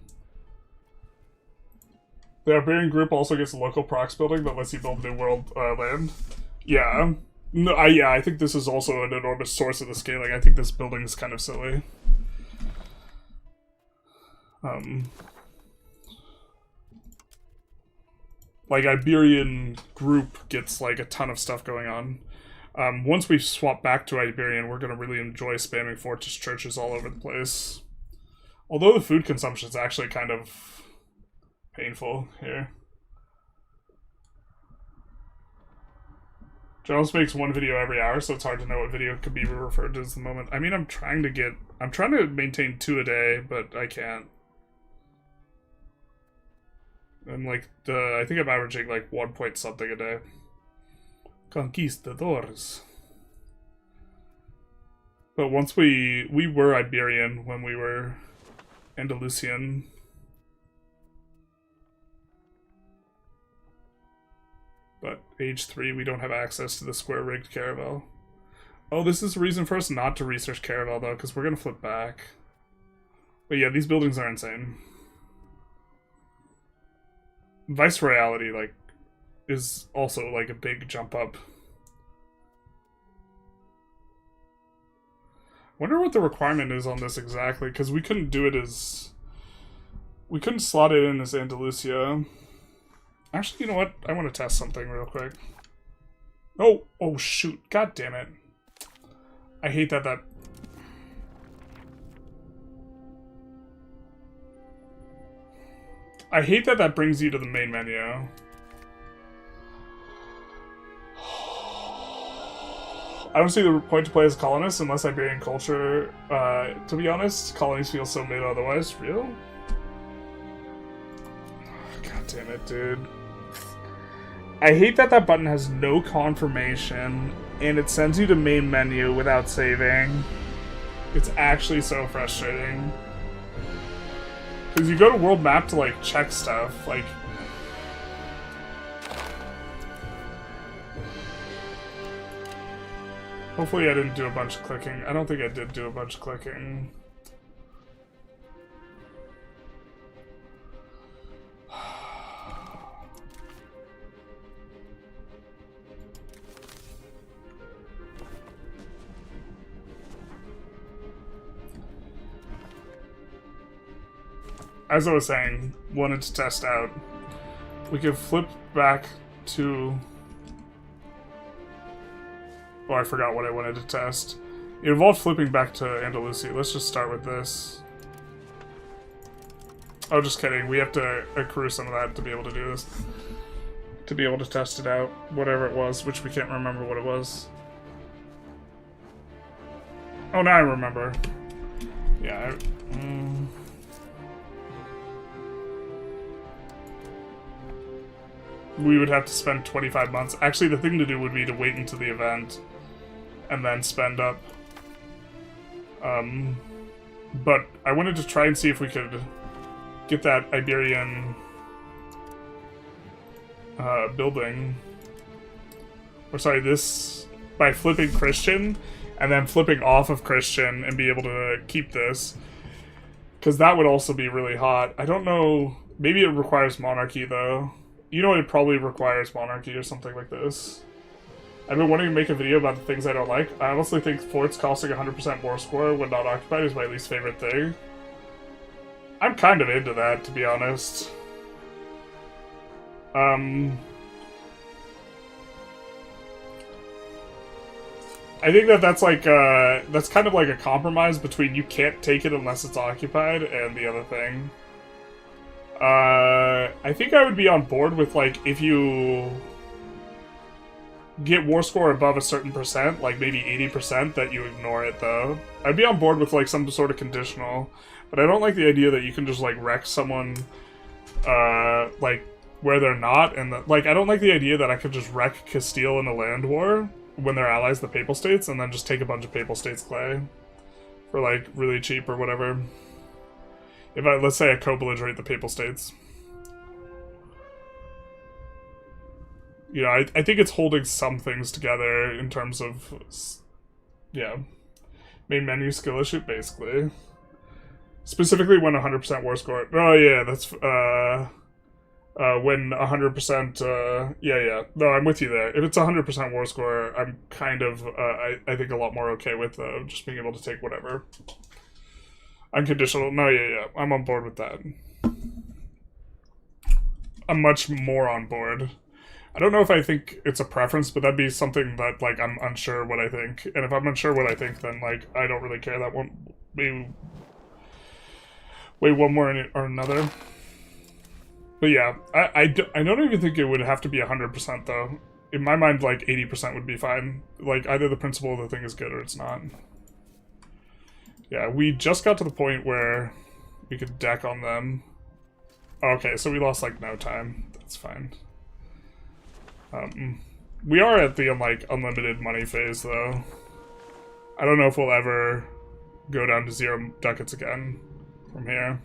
[SPEAKER 1] The Iberian group also gets a local prox building that lets you build new world land. Yeah. No, I think this is also an enormous source of the scaling. I think this building is kind of silly. Like, Iberian group gets, like, a ton of stuff going on. Once we swap back to Iberian, we're going to really enjoy spamming fortress churches all over the place. Although the food consumption is actually kind of painful here. Jones makes one video every hour, so it's hard to know what video could be referred to as the moment. I mean, I'm trying to maintain 2 a day, but I can't. I'm like, I think I'm averaging like 1 point something a day. Conquistadors. But once we were Iberian when we were Andalusian. But age 3, we don't have access to the square-rigged caravel. Oh, this is a reason for us not to research caravel, though, because we're going to flip back. But yeah, these buildings are insane. Viceroyalty, like, is also, like, a big jump up. Wonder what the requirement is on this exactly, because we couldn't do it as... We couldn't slot it in as Andalusia. Actually, you know what? I want to test something real quick. Oh, oh shoot. God damn it. I hate that I hate that brings you to the main menu. I don't see the point to play as colonists unless Iberian culture. To be honest, colonies feel so mid otherwise. Real? God damn it, dude. I hate that button has no confirmation, and it sends you to main menu without saving. It's actually so frustrating. Because you go to world map to, like, check stuff, like... Hopefully I didn't do a bunch of clicking. I don't think I did do a bunch of clicking. As I was saying, wanted to test out. We could flip back to... Oh, I forgot what I wanted to test. It involved flipping back to Andalusia. Let's just start with this. Oh, just kidding. We have to accrue some of that to be able to do this. To be able to test it out. Whatever it was, which we can't remember what it was. Oh, now I remember. Yeah, we would have to spend 25 months. Actually, the thing to do would be to wait until the event and then spend up. But I wanted to try and see if we could get that Iberian building. Or sorry, this by flipping Christian and then flipping off of Christian and be able to keep this. Because that would also be really hot. I don't know. Maybe it requires monarchy, though. You know, it probably requires monarchy or something like this. I've been wanting to make a video about the things I don't like. I honestly think forts costing 100% war score when not occupied is my least favorite thing. I'm kind of into that, to be honest. I think that's like, that's kind of like a compromise between you can't take it unless it's occupied and the other thing. I think I would be on board with, like, if you get war score above a certain percent, like maybe 80%, that you ignore it, though. I'd be on board with, like, some sort of conditional, but I don't like the idea that you can just, like, wreck someone, like, where they're not, and, like, I don't like the idea that I could just wreck Castile in a land war when they're allies, the Papal States, and then just take a bunch of Papal States clay for, like, really cheap or whatever. If I, let's say I co-belligerate the Papal States. You know, I think it's holding some things together in terms of, yeah, main menu skill issue, basically. Specifically when 100% war score. Oh, yeah, that's, when 100%, yeah. No, I'm with you there. If it's 100% war score, I'm kind of, I think a lot more okay with, just being able to take whatever. Unconditional. No, yeah. I'm on board with that. I'm much more on board. I don't know if I think it's a preference, but that'd be something that, like, I'm unsure what I think. And if I'm unsure what I think, then, like, I don't really care. That won't be way one more or another. But yeah, I don't even think it would have to be 100%, though. In my mind, like, 80% would be fine. Like, either the principle of the thing is good or it's not. Yeah, we just got to the point where we could deck on them. Okay, so we lost, like, no time. That's fine. We are at the, like, unlimited money phase, though. I don't know if we'll ever go down to 0 ducats again. from here.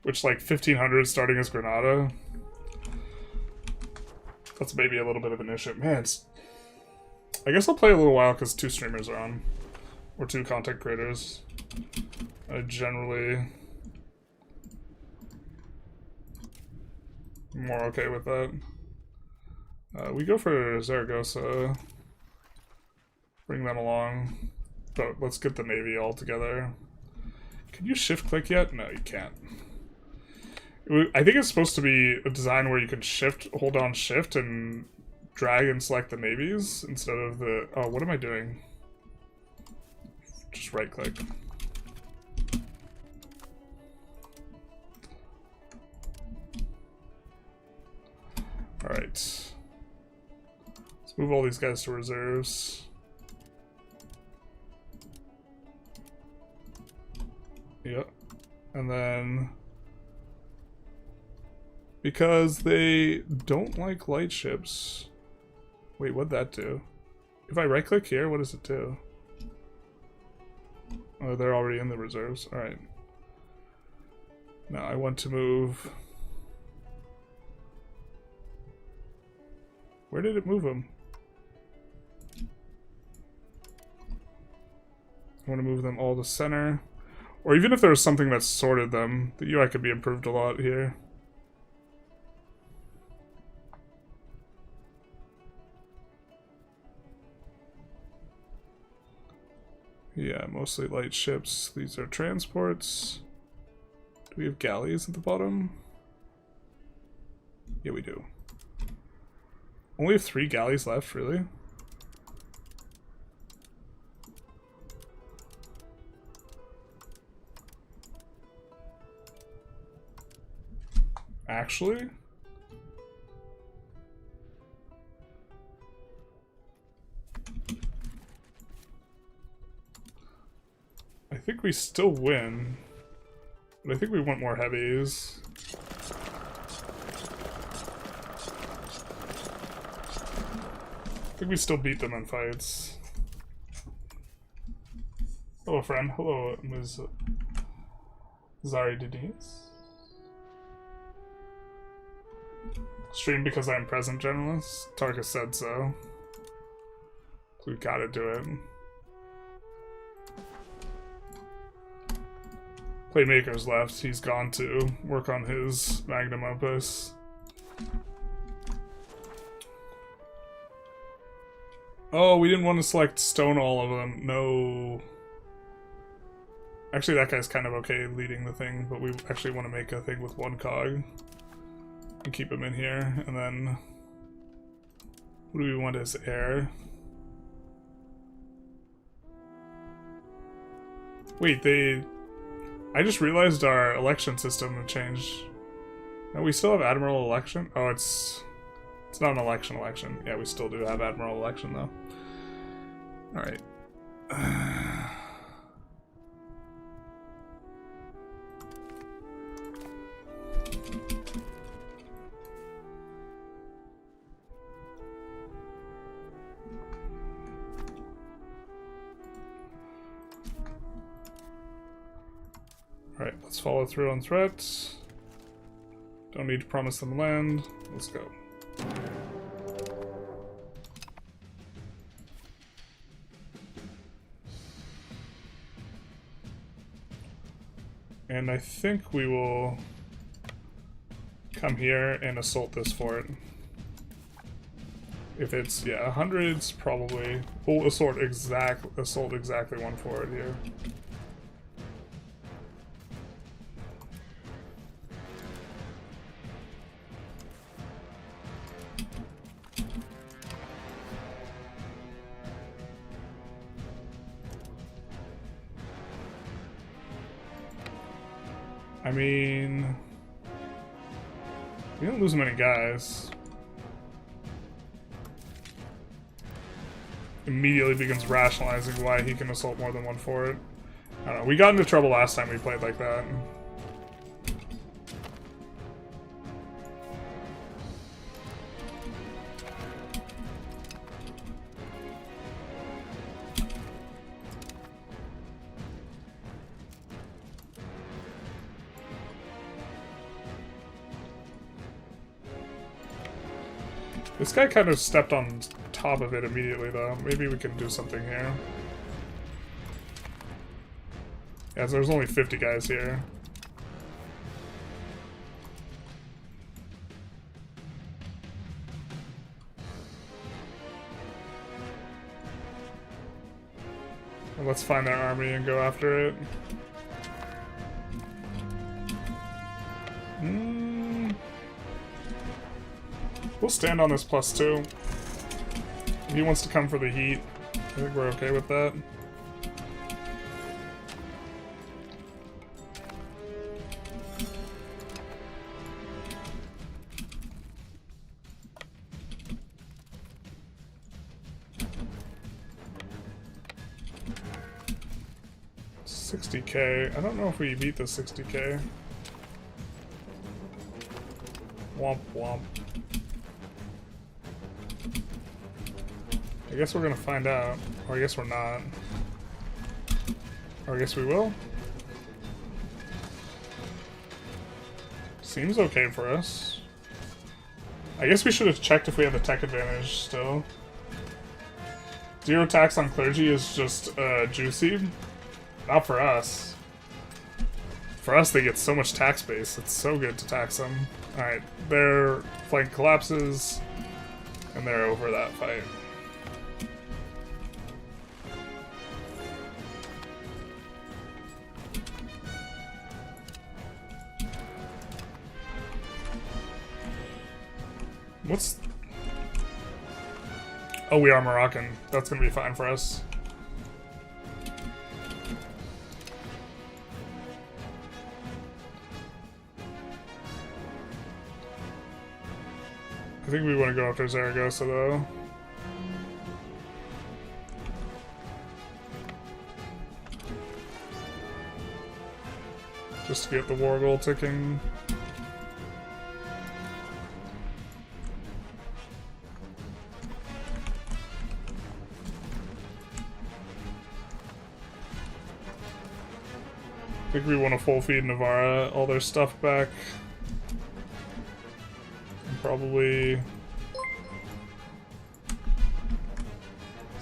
[SPEAKER 1] Which, like, 1500 starting as Granada. That's maybe a little bit of an issue. Man, it's... I guess I'll play a little while because 2 streamers are on. Or 2 content creators. I generally... more okay with that. We go for Zaragoza. Bring them along. But let's get the Navy all together. Can you shift click yet? No, you can't. I think it's supposed to be a design where you can hold down shift and drag and select the navies instead of the... Oh, what am I doing? Just right click. Alright. Let's move all these guys to reserves. Yep. And then... because they don't like light ships. Wait, what'd that do? If I right click here, what does it do? Oh, they're already in the reserves. Alright. Now I want to move... Where did it move them? I want to move them all to center. Or even if there was something that sorted them, the UI could be improved a lot here. Yeah, mostly light ships. These are transports. Do we have galleys at the bottom? Yeah, we do. Only have 3 galleys left, really? Actually? I think we still win, but I think we want more heavies. I think we still beat them in fights. Hello, friend. Hello, Ms. Zari Denise. Stream because I'm present, Generalist. Tarka said so. So we gotta do it. Playmaker's left. He's gone to work on his magnum opus. Oh, we didn't want to select stone all of them. No. Actually, that guy's kind of okay leading the thing, but we actually want to make a thing with 1 cog. And keep him in here, and then... What do we want as heir? Wait, I just realized our election system had changed. No, we still have Admiral election? Oh, it's not an election. Yeah, we still do have Admiral election, though. Alright. Alright, let's follow through on threats. Don't need to promise them land. Let's go. And I think we will come here and assault this fort. If it's, yeah, 100's probably... We'll assault exactly 1 fort here. I mean, we don't lose many guys. Immediately begins rationalizing why he can assault more than 1 fort. I don't know, we got into trouble last time we played like that. This guy kind of stepped on top of it immediately, though. Maybe we can do something here. Yeah, so there's only 50 guys here. Well, let's find their army and go after it. We'll stand on this +2. If he wants to come for the heat, I think we're okay with that. $60K. I don't know if we beat the $60K. Womp womp. I guess we're gonna find out. Or I guess we're not. Or I guess we will. Seems okay for us. I guess we should have checked if we have the tech advantage still. 0 tax on clergy is just juicy. Not for us. For us, they get so much tax base. It's so good to tax them. Alright, their flank collapses, and they're over that fight. What's... Oh, we are Moroccan. That's gonna be fine for us. I think we want to go after Zaragoza, though. Just to get the war goal ticking. I think we want to full feed Navarra all their stuff back. And probably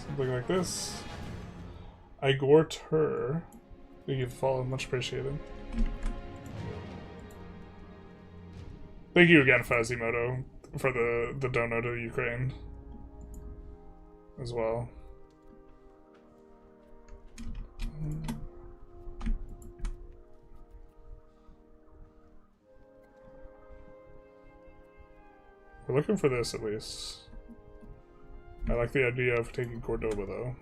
[SPEAKER 1] something like this. Igor her. Thank you for following, much appreciated. Thank you again, Fazimoto, for the dono to Ukraine as well. We're looking for this, at least. I like the idea of taking Cordoba, though.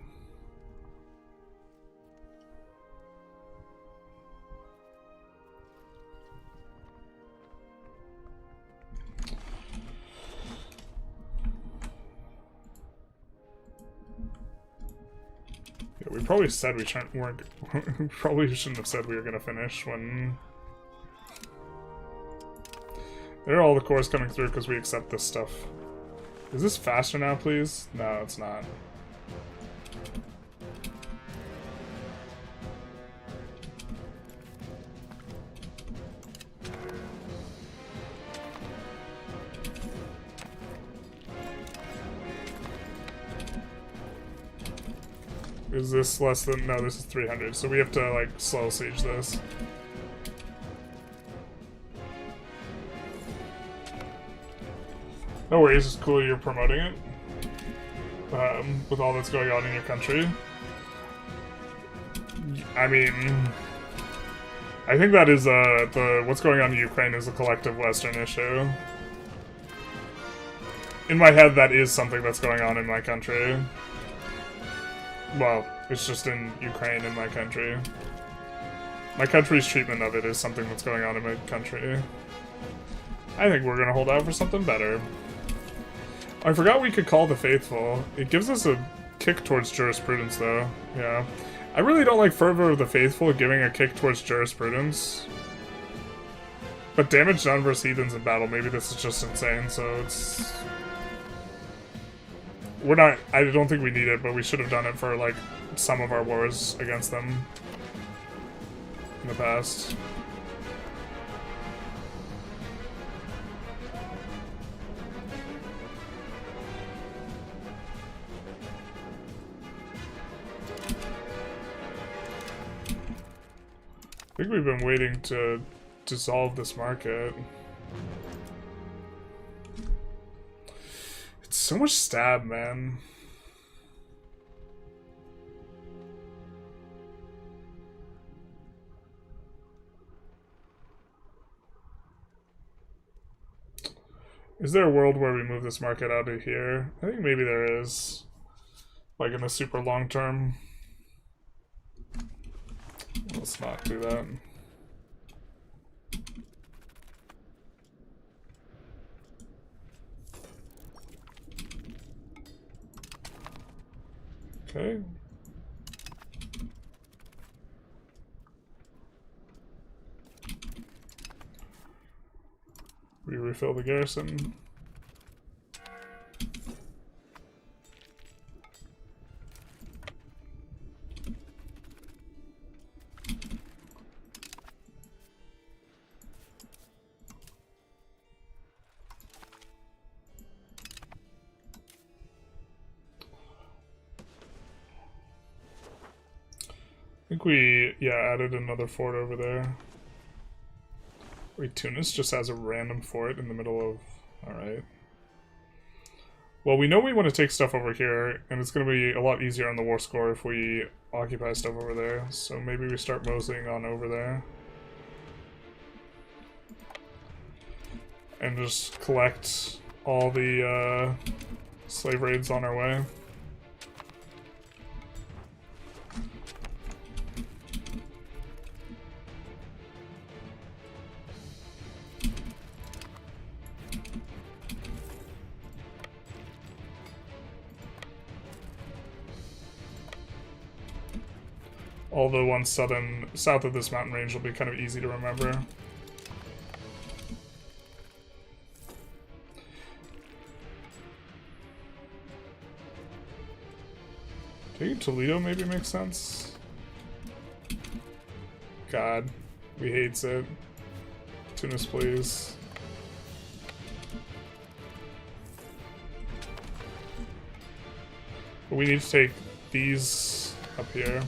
[SPEAKER 1] Yeah, we probably said we weren't... we probably shouldn't have said we were going to finish when... There are all the cores coming through because we accept this stuff. Is this faster now, please? No, it's not. Is this less than... No, this is 300, so we have to, like, slow siege this. No worries, it's cool you're promoting it. With all that's going on in your country. I mean... I think that is, what's going on in Ukraine is a collective Western issue. In my head, that is something that's going on in my country. Well, it's just in Ukraine in my country. My country's treatment of it is something that's going on in my country. I think we're gonna hold out for something better. I forgot we could call the Faithful. It gives us a kick towards jurisprudence, though. Yeah. I really don't like Fervor of the Faithful giving a kick towards jurisprudence. But damage done versus heathens in battle, maybe this is just insane, so it's... We're not... I don't think we need it, but we should have done it for, like, some of our wars against them in the past. think we've been waiting to dissolve this market. It's so much stab, man. Is there a world where we move this market out of here? I think maybe there is. Like in the super long term. Let's not do that. Okay. We refill the garrison. I think we, added another fort over there. Wait, Tunis just has a random fort in the middle of... Alright. Well, we know we want to take stuff over here, and it's going to be a lot easier on the war score if we occupy stuff over there. So maybe we start moseying on over there. And just collect all the slave raids on our way. All the ones south of this mountain range will be kind of easy to remember. Taking Toledo maybe makes sense. God, we hates it. Tunis, please. But we need to take these up here.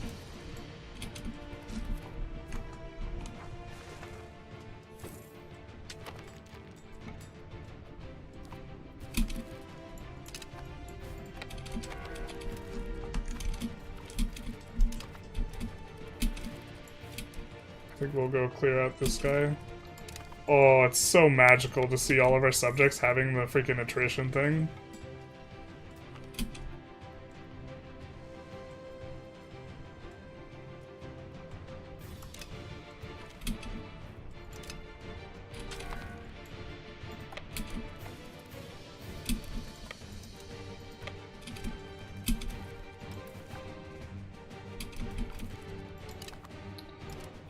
[SPEAKER 1] I think we'll go clear out this guy. Oh, it's so magical to see all of our subjects having the freaking attrition thing.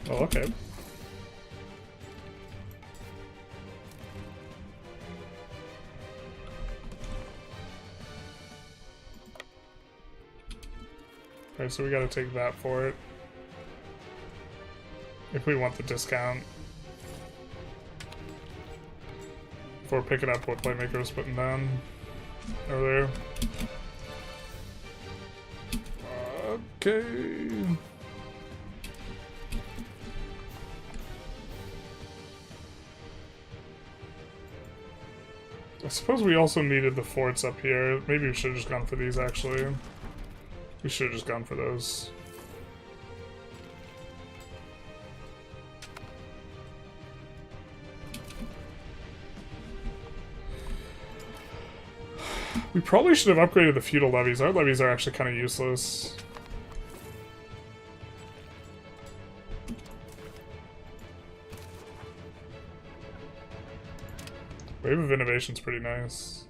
[SPEAKER 1] Oh, okay. Okay, so we gotta take that for it. If we want the discount. Before picking up what Playmaker was putting down earlier. Okay. I suppose we also needed the forts up here. Maybe we should have just gone for these, actually. We should have just gone for those. We probably should have upgraded the feudal levies. Our levies are actually kind of useless. Wave of Innovation's pretty nice.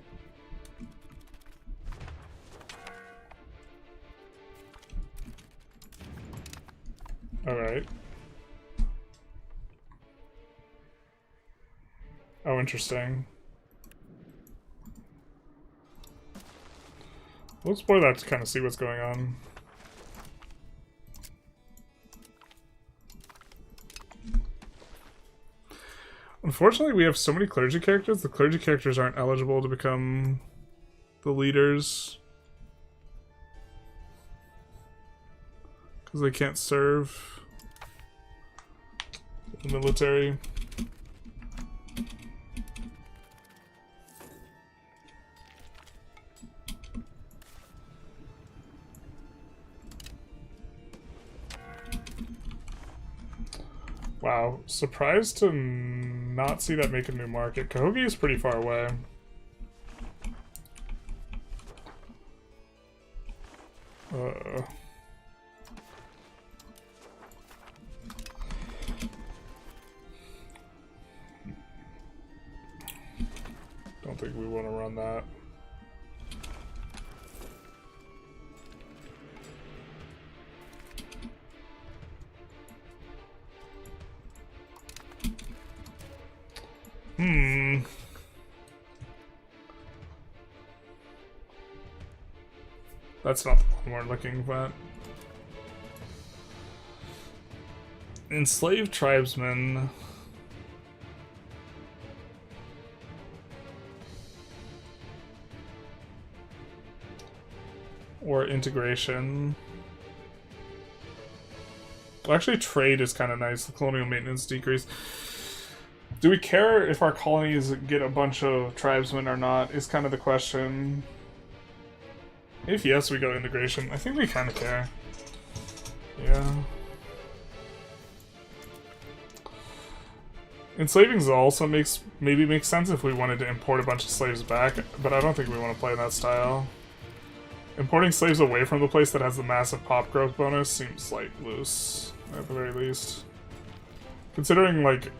[SPEAKER 1] Alright. Oh, interesting. We'll explore that to kind of see what's going on. Unfortunately, we have so many clergy characters. The clergy characters aren't eligible to become the leaders. Because they can't serve. the military. Wow, surprised to not see that make a new market. Cahokia is pretty far away. Don't think we want to run that. That's not the one we're looking at. Enslaved tribesmen. Or integration. Well, actually, trade is kind of nice. The colonial maintenance decrease. Do we care if our colonies get a bunch of tribesmen or not, is kind of the question. If yes, we go integration. I think we kind of care. Yeah. Enslaving also maybe makes sense if we wanted to import a bunch of slaves back, but I don't think we want to play that style. Importing slaves away from the place that has the massive pop growth bonus seems, like, loose, at the very least. Considering, like,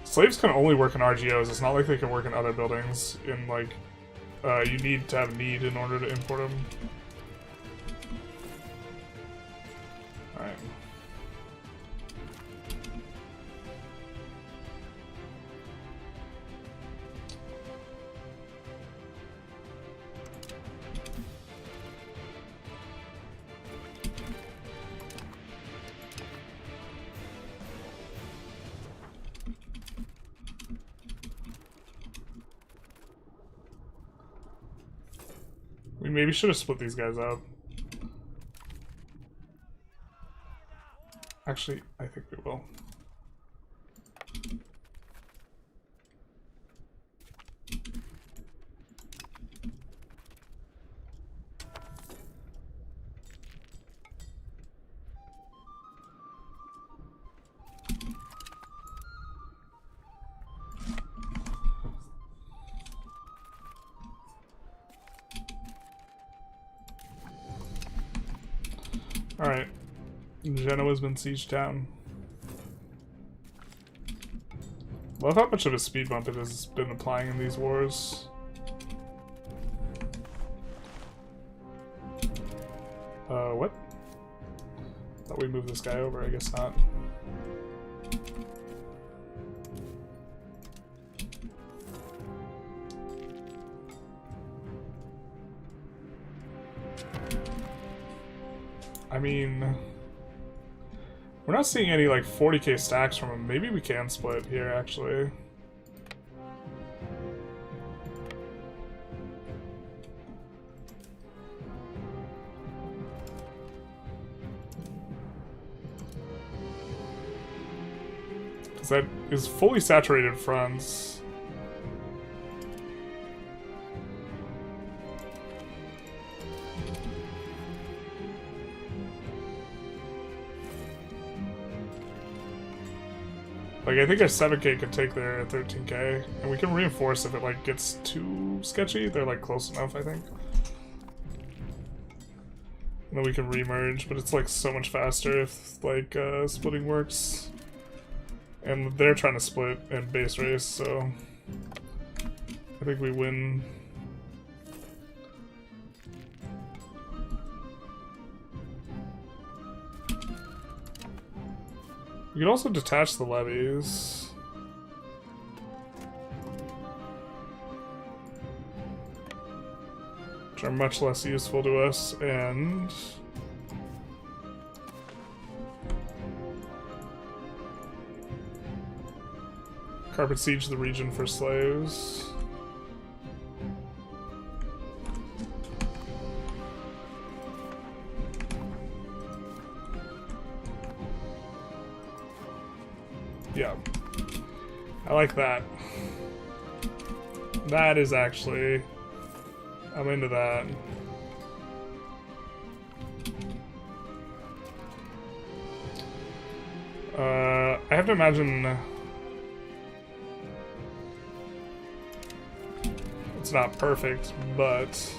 [SPEAKER 1] slaves can only work in RGOs, it's not like they can work in other buildings. In, like, you need to have need in order to import them. Alright. We maybe should have split these guys up. Actually, I think we will. Alright. Genoa's been sieged down. Love how much of a speed bump it has been applying in these wars. What? Thought we moved this guy over, I guess not. I mean, we're not seeing any like 40k stacks from him. Maybe we can split here, actually. Because that is fully saturated fronts. Like, I think our 7k could take their 13k, and we can reinforce if it, like, gets too sketchy. They're, like, close enough, I think. And then we can remerge, but it's, like, so much faster if, like, splitting works. And they're trying to split and base race, so I think we win. You can also detach the levies. Which are much less useful to us, and carpet siege the region for slaves. Yeah. I like that. That is actually... I'm into that. I have to imagine... It's not perfect, but...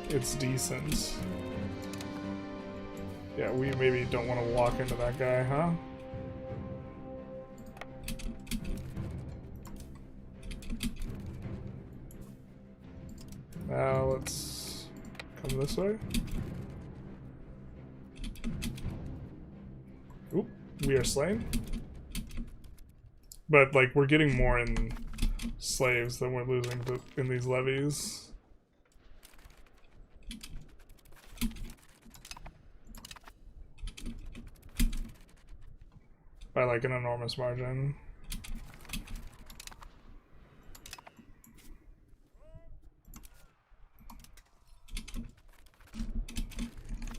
[SPEAKER 1] It's decent. Yeah, we maybe don't want to walk into that guy, huh? Now let's come this way. Oop, we are slain. But, like, we're getting more in slaves than we're losing in these levies. By, like, an enormous margin.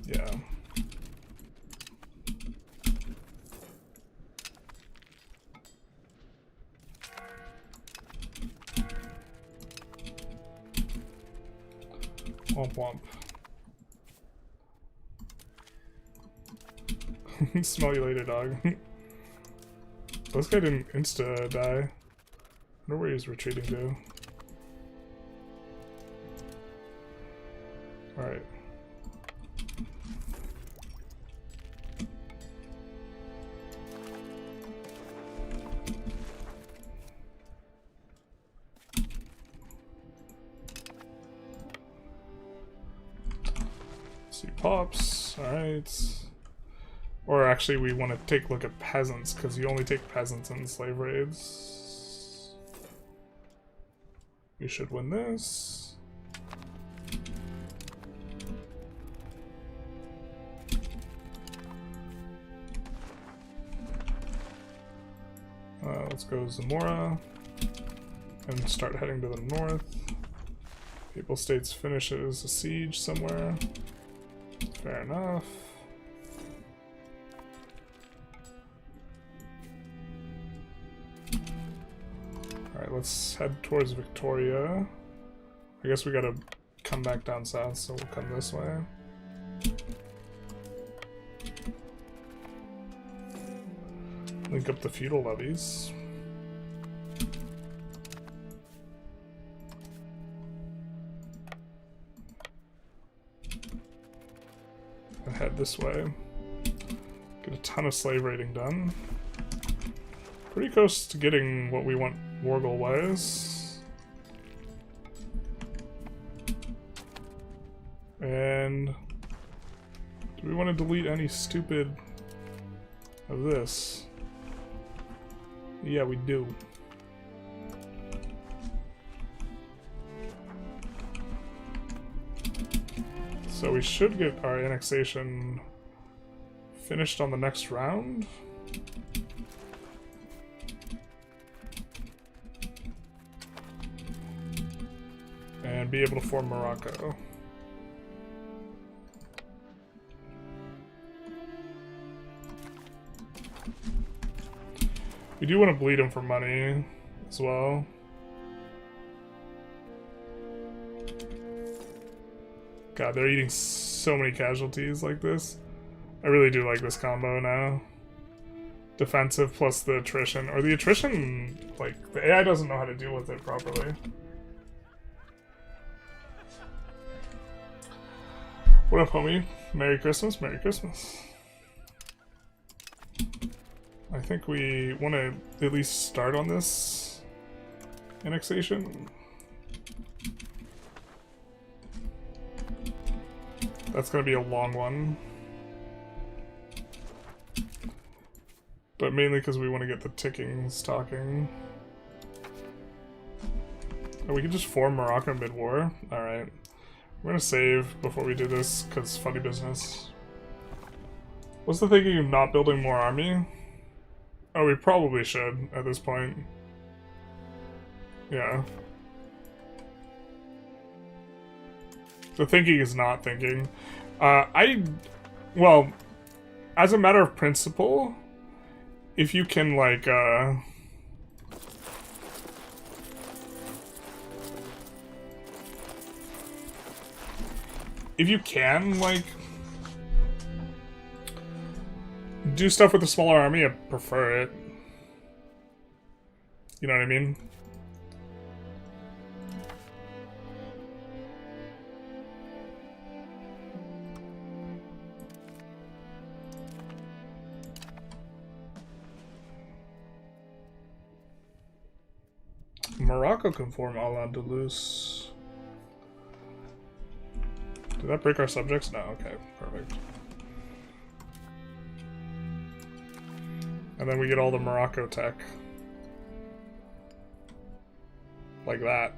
[SPEAKER 1] Yeah. Womp womp. Smell you later, dog. This guy didn't insta die. I wonder where he's retreating to. Alright. See pops. Alright. Or actually, we want to take a look at peasants, because you only take peasants in slave raids. We should win this. Let's go Zamora and start heading to the north. Papal States finishes a siege somewhere. Fair enough. Alright, let's head towards Victoria. I guess we gotta come back down south, so we'll come this way. Link up the feudal levies. And head this way. Get a ton of slave raiding done. Pretty close to getting what we want war goal wise. And do we want to delete any stupid of this? Yeah, we do. So we should get our annexation finished on the next round. And be able to form Morocco. We do want to bleed him for money as well. God, they're eating so many casualties like this. I really do like this combo now. Defensive plus the attrition. Or the attrition, like, the AI doesn't know how to deal with it properly. What up, homie? Merry Christmas, Merry Christmas. I think we want to at least start on this annexation. That's going to be a long one. But mainly because we want to get the tickings talking. Oh, we can just form Morocco mid-war. Alright. We're going to save before we do this, because funny business. What's the thinking of not building more army? Oh, we probably should at this point. Yeah. The thinking is not thinking. Well, as a matter of principle, if you can, like, if you can, like, do stuff with a smaller army, I prefer it. You know what I mean? Morocco can form Al-Andalus. Did that break our subjects? No, okay, perfect. And then we get all the Morocco tech. Like that.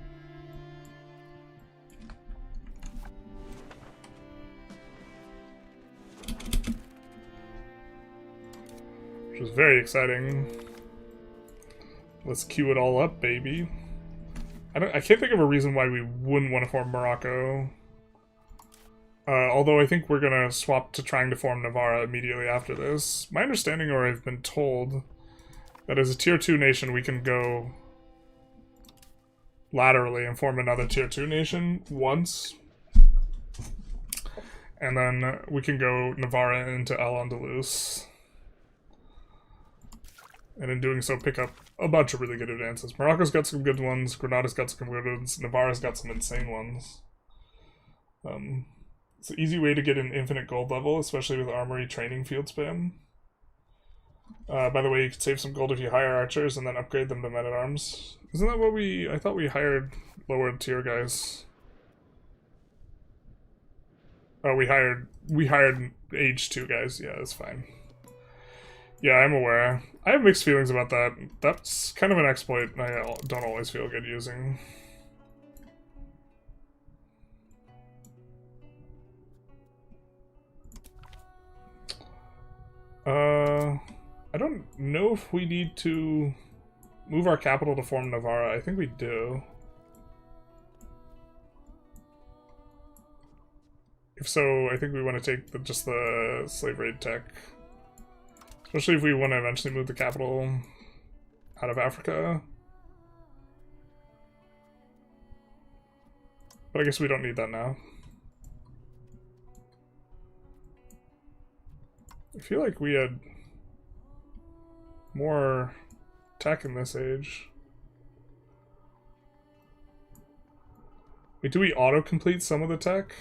[SPEAKER 1] Which is very exciting. Let's queue it all up, baby. I can't think of a reason why we wouldn't want to form Morocco. Although I think we're gonna swap to trying to form Navarra immediately after this. My understanding, or I've been told, that as a tier 2 nation we can go laterally and form another tier 2 nation once. And then we can go Navarra into Al-Andalus. And in doing so pick up a bunch of really good advances. Morocco's got some good ones, Granada's got some good ones, Navarra's got some insane ones. It's an easy way to get an infinite gold level, especially with armory training field spam. By the way, you can save some gold if you hire archers and then upgrade them to men-at-arms. Isn't that what I thought we hired lower tier guys. Oh, we hired age 2 guys. Yeah, that's fine. Yeah, I'm aware. I have mixed feelings about that. That's kind of an exploit I don't always feel good using. I don't know if we need to move our capital to form Navarra. I think we do. If so, I think we want to take just the slave raid tech. Especially if we want to eventually move the capital out of Africa. But I guess we don't need that now. I feel like we had more tech in this age. Wait, do we auto-complete some of the tech?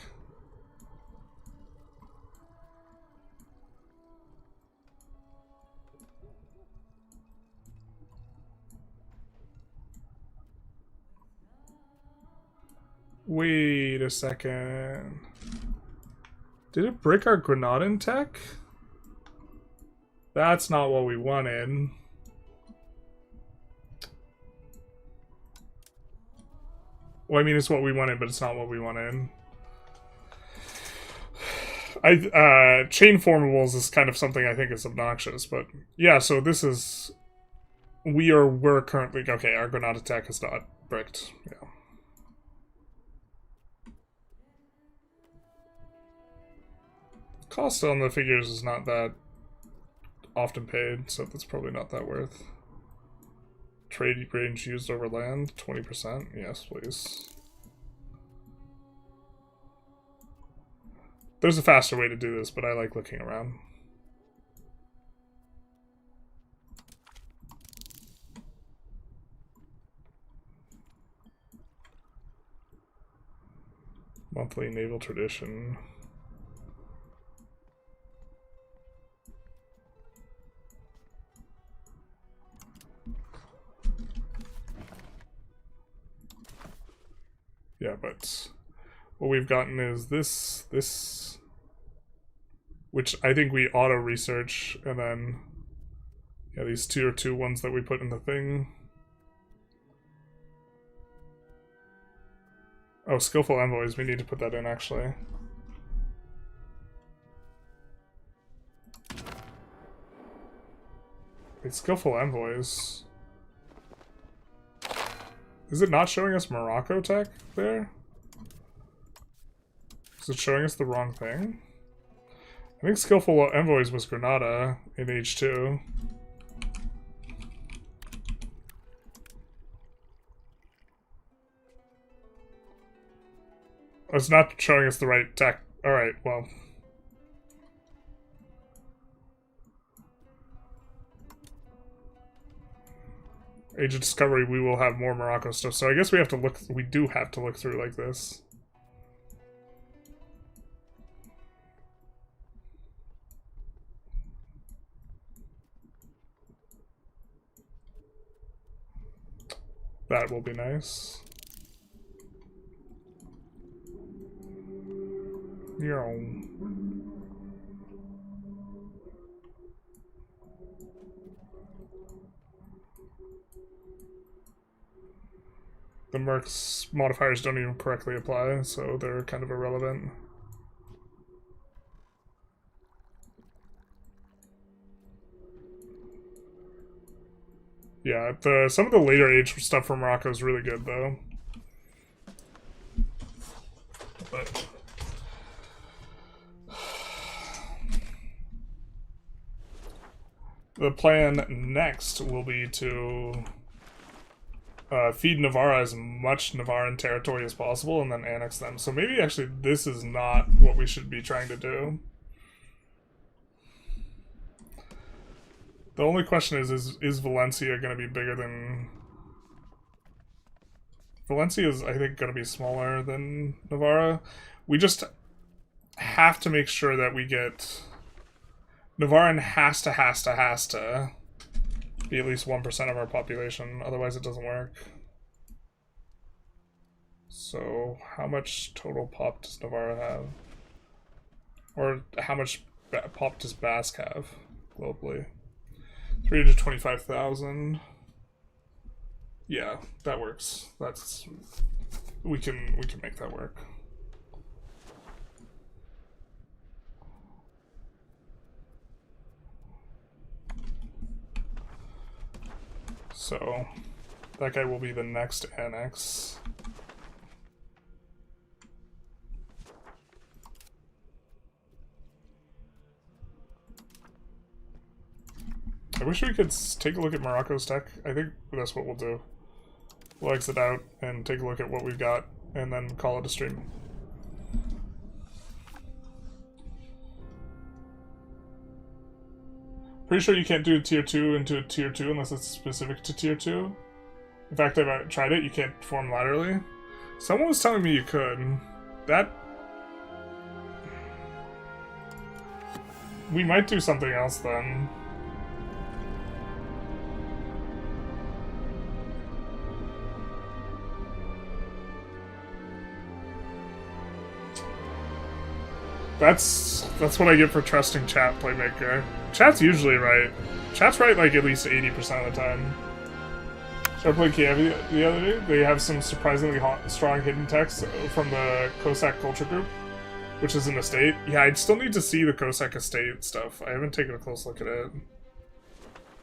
[SPEAKER 1] Wait a second. Did it break our Granadan tech? That's not what we wanted. Well, I mean, it's what we wanted, but it's not what we wanted. Chain formables is kind of something I think is obnoxious, but yeah, so this is... We're currently... Okay, our Granada tech is not bricked, yeah. Cost on the figures is not that often paid, so that's probably not that worth. Trade range used over land, 20%. Yes, please. There's a faster way to do this, but I like looking around. Monthly naval tradition. Yeah, but what we've gotten is this, which I think we auto-research, and then, yeah, these tier 2 ones that we put in the thing. Oh, skillful envoys, we need to put that in, actually. Wait, skillful envoys... Is it not showing us Morocco tech there? Is it showing us the wrong thing? I think Skillful Envoys was Granada in H2. It's not showing us the right tech. Alright, well. Age of Discovery, we will have more Morocco stuff. So I guess we have to look. We do have to look through like this. That will be nice. Yo. The Merc's modifiers don't even correctly apply, so they're kind of irrelevant. Yeah, some of the later age stuff from Morocco is really good, though. But the plan next will be to feed Navarra as much Navarran territory as possible and then annex them. So maybe actually this is not what we should be trying to do. The only question is Valencia going to be bigger than... Valencia is, I think, going to be smaller than Navarra. We just have to make sure that we get... Navarran has to be at least 1% of our population, otherwise it doesn't work. So, how much total pop does Navarra have? Or how much pop does Basque have globally? 325,000. Yeah, that works. That's we can make that work. So, that guy will be the next annex. I wish we could take a look at Morocco's tech. I think that's what we'll do. We'll exit out and take a look at what we've got, and then call it a stream. Pretty sure you can't do a tier 2 into a tier 2 unless it's specific to tier 2. In fact, I've tried it, you can't form laterally. Someone was telling me you could. That... We might do something else then. That's what I get for trusting chat, Playmaker. Chat's usually right. Chat's right like at least 80% of the time. So I played Kiev the other day. They have some surprisingly strong hidden text from the Cossack culture group, which is an estate. Yeah, I'd still need to see the Cossack estate stuff. I haven't taken a close look at it.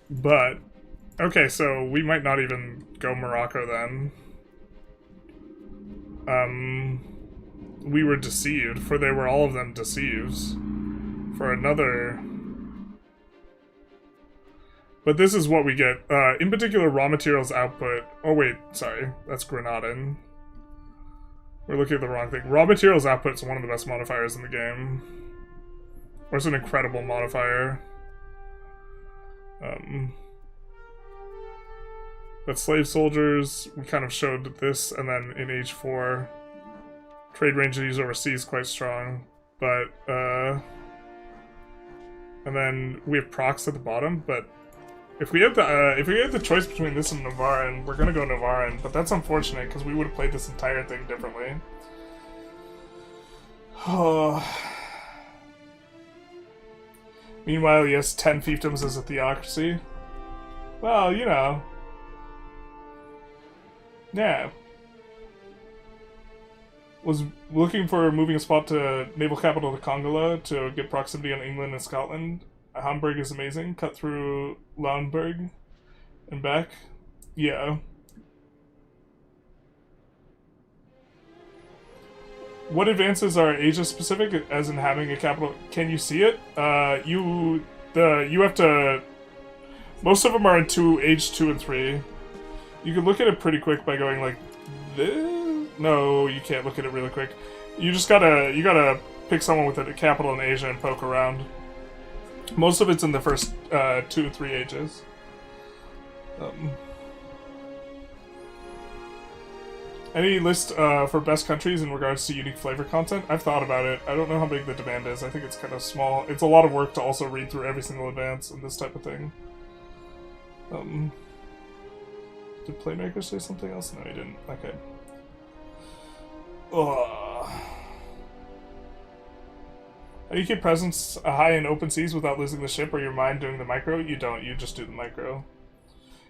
[SPEAKER 1] But, okay, so we might not even go Morocco then. We were deceived, for they were all of them deceives. For another... But this is what we get. In particular, raw materials output... Oh wait, sorry. That's Granadan. We're looking at the wrong thing. Raw materials output is one of the best modifiers in the game. Or it's an incredible modifier. But slave soldiers, we kind of showed this, and then in H4... Trade range of these overseas quite strong, but and then we have procs at the bottom. But if we have the choice between this and Navarran, we're gonna go Navarran. But that's unfortunate because we would have played this entire thing differently. Oh. Meanwhile, yes, 10 fiefdoms as a theocracy. Well, you know, yeah. Was looking for moving a spot to naval capital to Congola to get proximity on England and Scotland. Hamburg is amazing. Cut through Lauenburg and back. Yeah. What advances are Asia specific, as in having a capital? Can you see it? You have to. Most of them are in age 2 and 3. You can look at it pretty quick by going like this. No, you can't look at it really quick. You gotta pick someone with a capital in Asia and poke around. Most of it's in the first 2 or 3 ages. Any list for best countries in regards to unique flavor content? I've thought about it. I don't know how big the demand is. I think it's kind of small. It's a lot of work to also read through every single advance and this type of thing. Did Playmaker say something else? No, he didn't. Okay. Ugh. How do you keep presence high in open seas without losing the ship or your mind doing the micro? You don't. You just do the micro.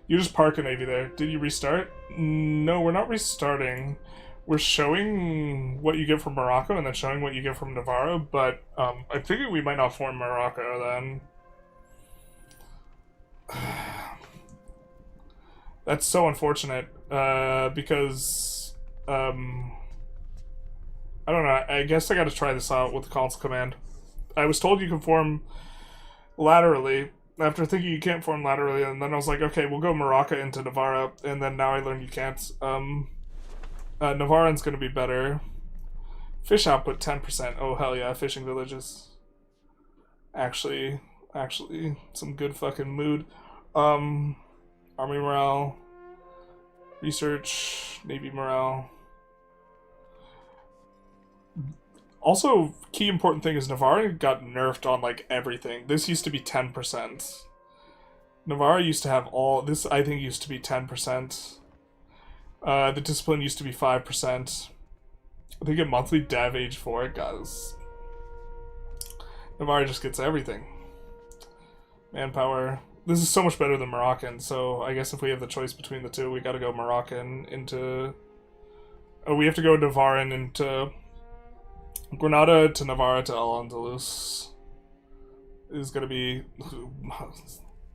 [SPEAKER 1] You just park a navy there. Did you restart? No, we're not restarting. We're showing what you get from Morocco and then showing what you get from Navarro, but I figured we might not form Morocco then. That's so unfortunate, because, I don't know, I guess I gotta try this out with the console command. I was told you can form laterally, after thinking you can't form laterally, and then I was like, okay, we'll go Morocco into Navarra, and then now I learned you can't. Navarran's gonna be better. Fish output 10%. Oh, hell yeah, fishing villages. Actually, some good fucking mood. Army morale. Research. Navy morale. Also, key important thing is Navarra got nerfed on, like, everything. This used to be 10%. Navarra used to have all... This, I think, used to be 10%. The discipline used to be 5%. I think a monthly dev age 4, guys. Navarra just gets everything. Manpower. This is so much better than Moroccan, so I guess if we have the choice between the two, we gotta go Moroccan into... Oh, we have to go Navarran into... Granada to Navarra to Al-Andalus is going to be...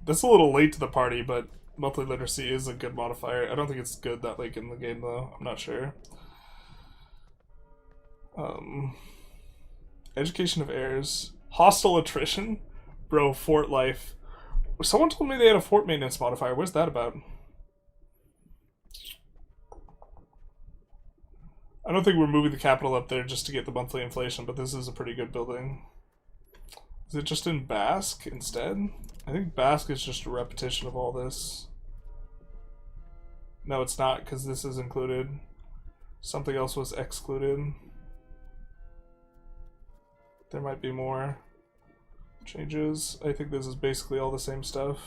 [SPEAKER 1] That's a little late to the party, but monthly literacy is a good modifier. I don't think it's good that late in the game, though. I'm not sure. Education of heirs. Hostile attrition? Bro, fort life. Someone told me they had a fort maintenance modifier. What's that about? I don't think we're moving the capital up there just to get the monthly inflation, but this is a pretty good building. Is it just in Basque instead? I think Basque is just a repetition of all this. No, it's not, because this is included. Something else was excluded. There might be more changes. I think this is basically all the same stuff.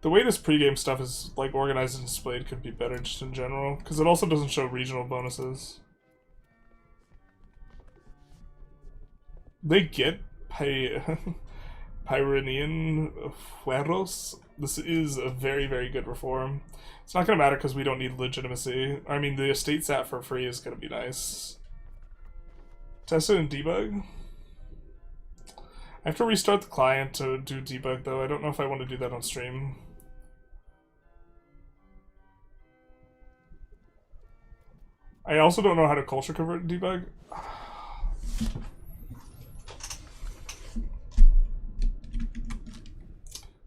[SPEAKER 1] The way this pregame stuff is like organized and displayed could be better just in general, because it also doesn't show regional bonuses. They get Pyrenean Fueros. This is a very, very good reform. It's not going to matter because we don't need legitimacy. I mean, the estate sat for free is going to be nice. Test it and debug. I have to restart the client to do debug, though. I don't know if I want to do that on stream. I also don't know how to culture convert debug.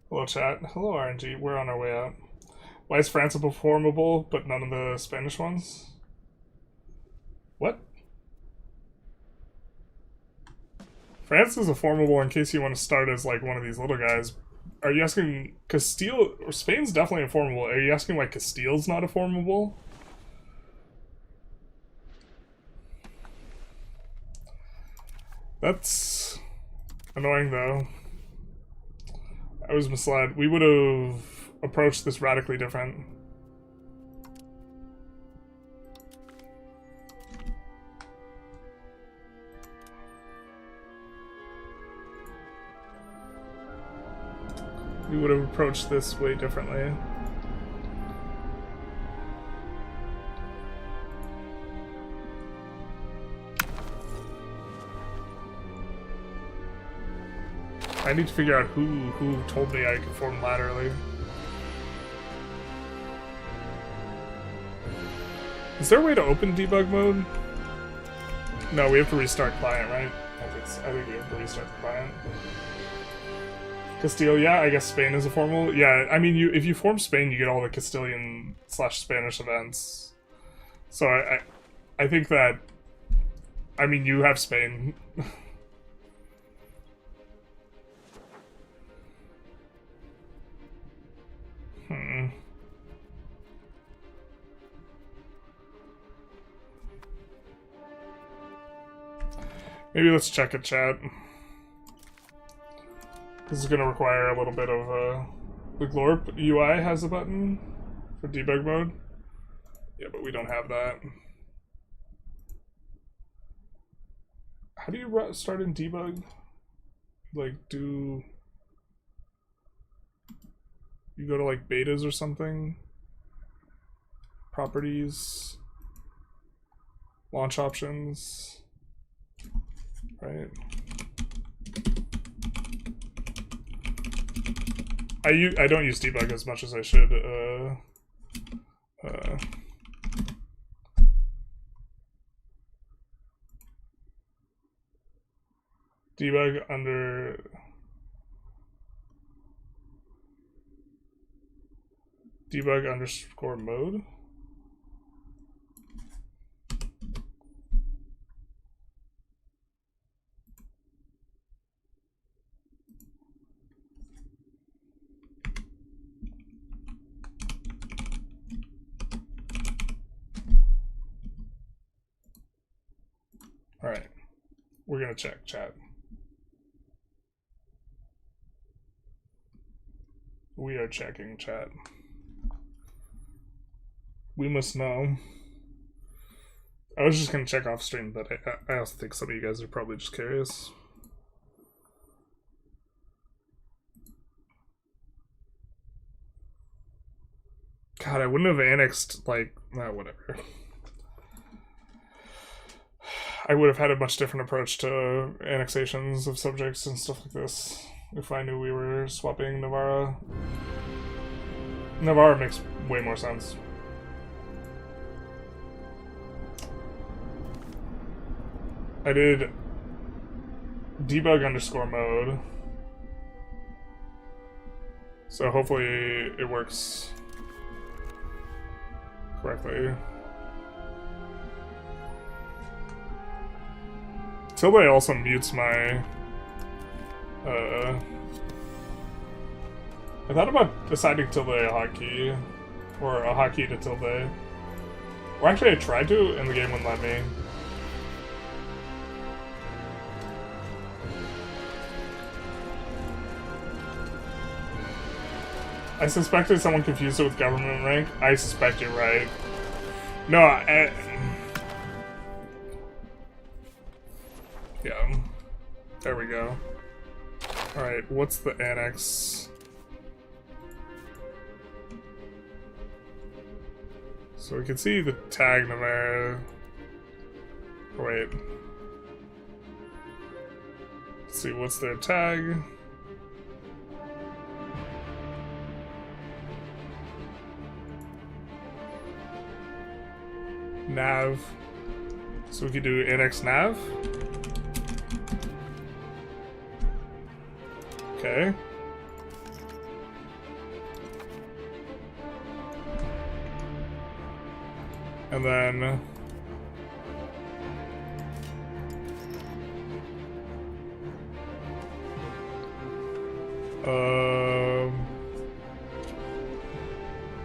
[SPEAKER 1] Hello chat. Hello RNG. We're on our way out. Why is France a performable, but none of the Spanish ones? What? France is a formable in case you want to start as like one of these little guys. Are you asking Castile? Or Spain's definitely a formable. Are you asking why Castile's not a formable? That's annoying, though. I was misled. We would have approached this radically different. We would have approached this way differently. I need to figure out who told me I could form laterally. Is there a way to open debug mode? No, we have to restart client, right? I think we have to restart the client. Castile, yeah, I guess Spain is a formal. Yeah, I mean, if you form Spain, you get all the Castilian/Spanish events. So I think that, I mean, you have Spain. Maybe let's check it, chat. This is going to require a little bit of the Glorp UI has a button for debug mode. Yeah, but we don't have that. How do you start in debug? Like, you go to like betas or something? Properties, launch options, right? I don't use debug as much as I should. Debug under debug underscore mode. All right, we're gonna check chat. We are checking chat. We must know. I was just gonna check off stream, but I also think some of you guys are probably just curious. God, I wouldn't have annexed, like, whatever. I would have had a much different approach to annexations of subjects and stuff like this if I knew we were swapping Navarra. Navarra makes way more sense. I did debug underscore mode, so hopefully it works correctly. Tilde also mutes my I thought about deciding tilde a hotkey, or a hotkey to tilde. Or actually I tried to and the game wouldn't let me. I suspected someone confused it with government rank. I suspect you're right. No, yeah. There we go. Alright, what's the annex? So we can see the tag Navarra. Oh, wait. Let's see, what's their tag? Nav. So we could do annex nav. Okay. And then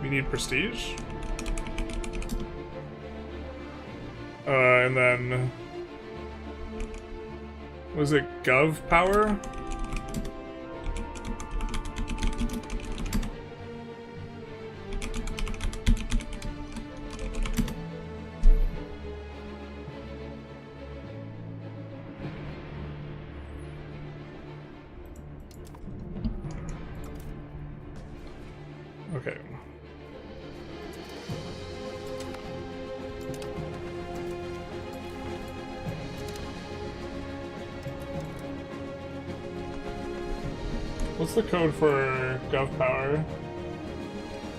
[SPEAKER 1] we need prestige. And then was it gov power? Okay. What's the code for gov power?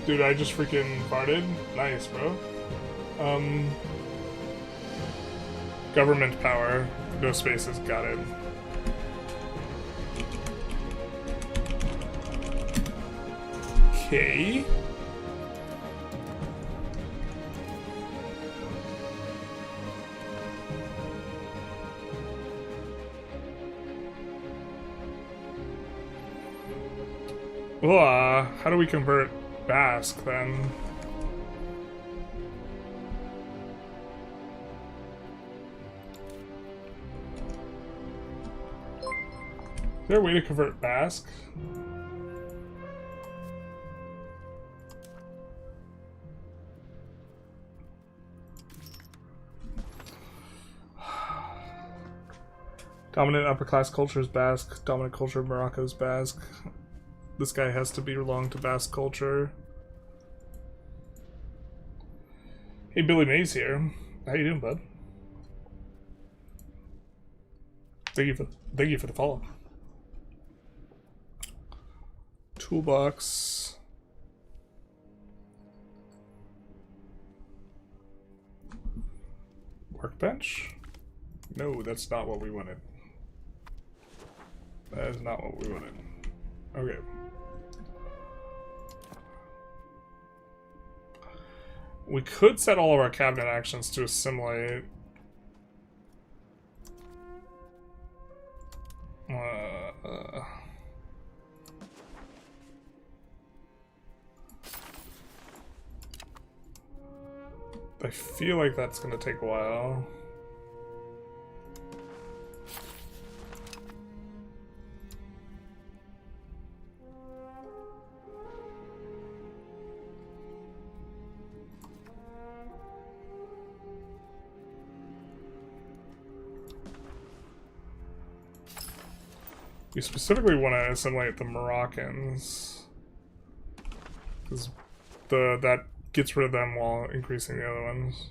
[SPEAKER 1] Dude, I just freaking farted. Nice, bro. Government power. No spaces, got it. Okay. Well, how do we convert Basque then? Is there a way to convert Basque? Dominant upper class culture is Basque. Dominant culture of Morocco is Basque. This guy has to belong to Basque culture. Hey, Billy Mays here. How you doing, bud? Thank you for the follow. Toolbox. Workbench? No, that's not what we wanted. That is not what we wanted. Okay. We could set all of our cabinet actions to assimilate. I feel like that's going to take a while. We specifically want to assimilate the Moroccans, because that gets rid of them while increasing the other ones.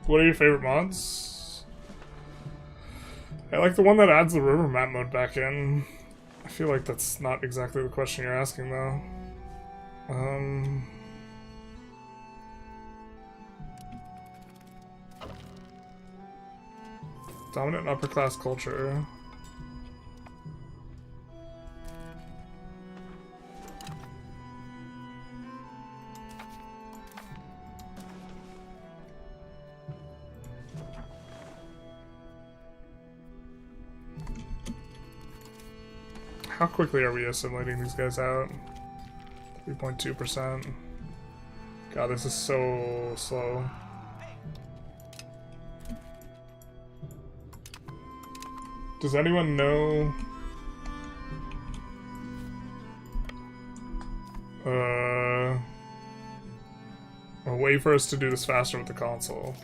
[SPEAKER 1] What are your favorite mods? I like the one that adds the river map mode back in. I feel like that's not exactly the question you're asking, though. Dominant upper class culture. How quickly are we assimilating these guys out? 3.2%. God, this is so slow. Does anyone know a way for us to do this faster with the console?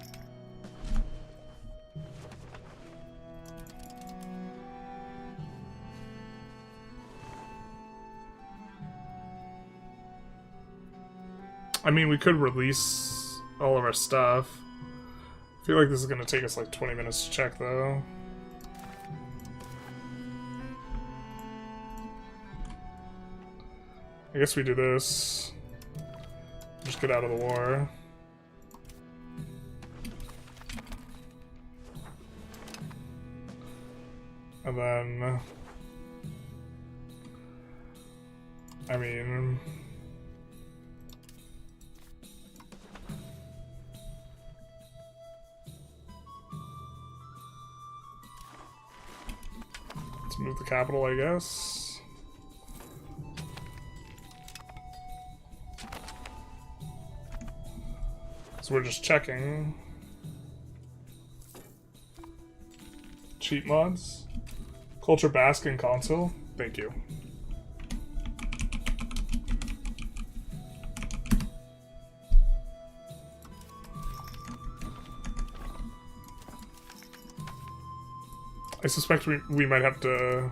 [SPEAKER 1] I mean, we could release all of our stuff. I feel like this is going to take us like 20 minutes to check, though. I guess we do this. Just get out of the war. And then... I mean... let's move the capital, I guess. So we're just checking. Cheat mods. Culture Basque and console. Thank you. suspect we might have to...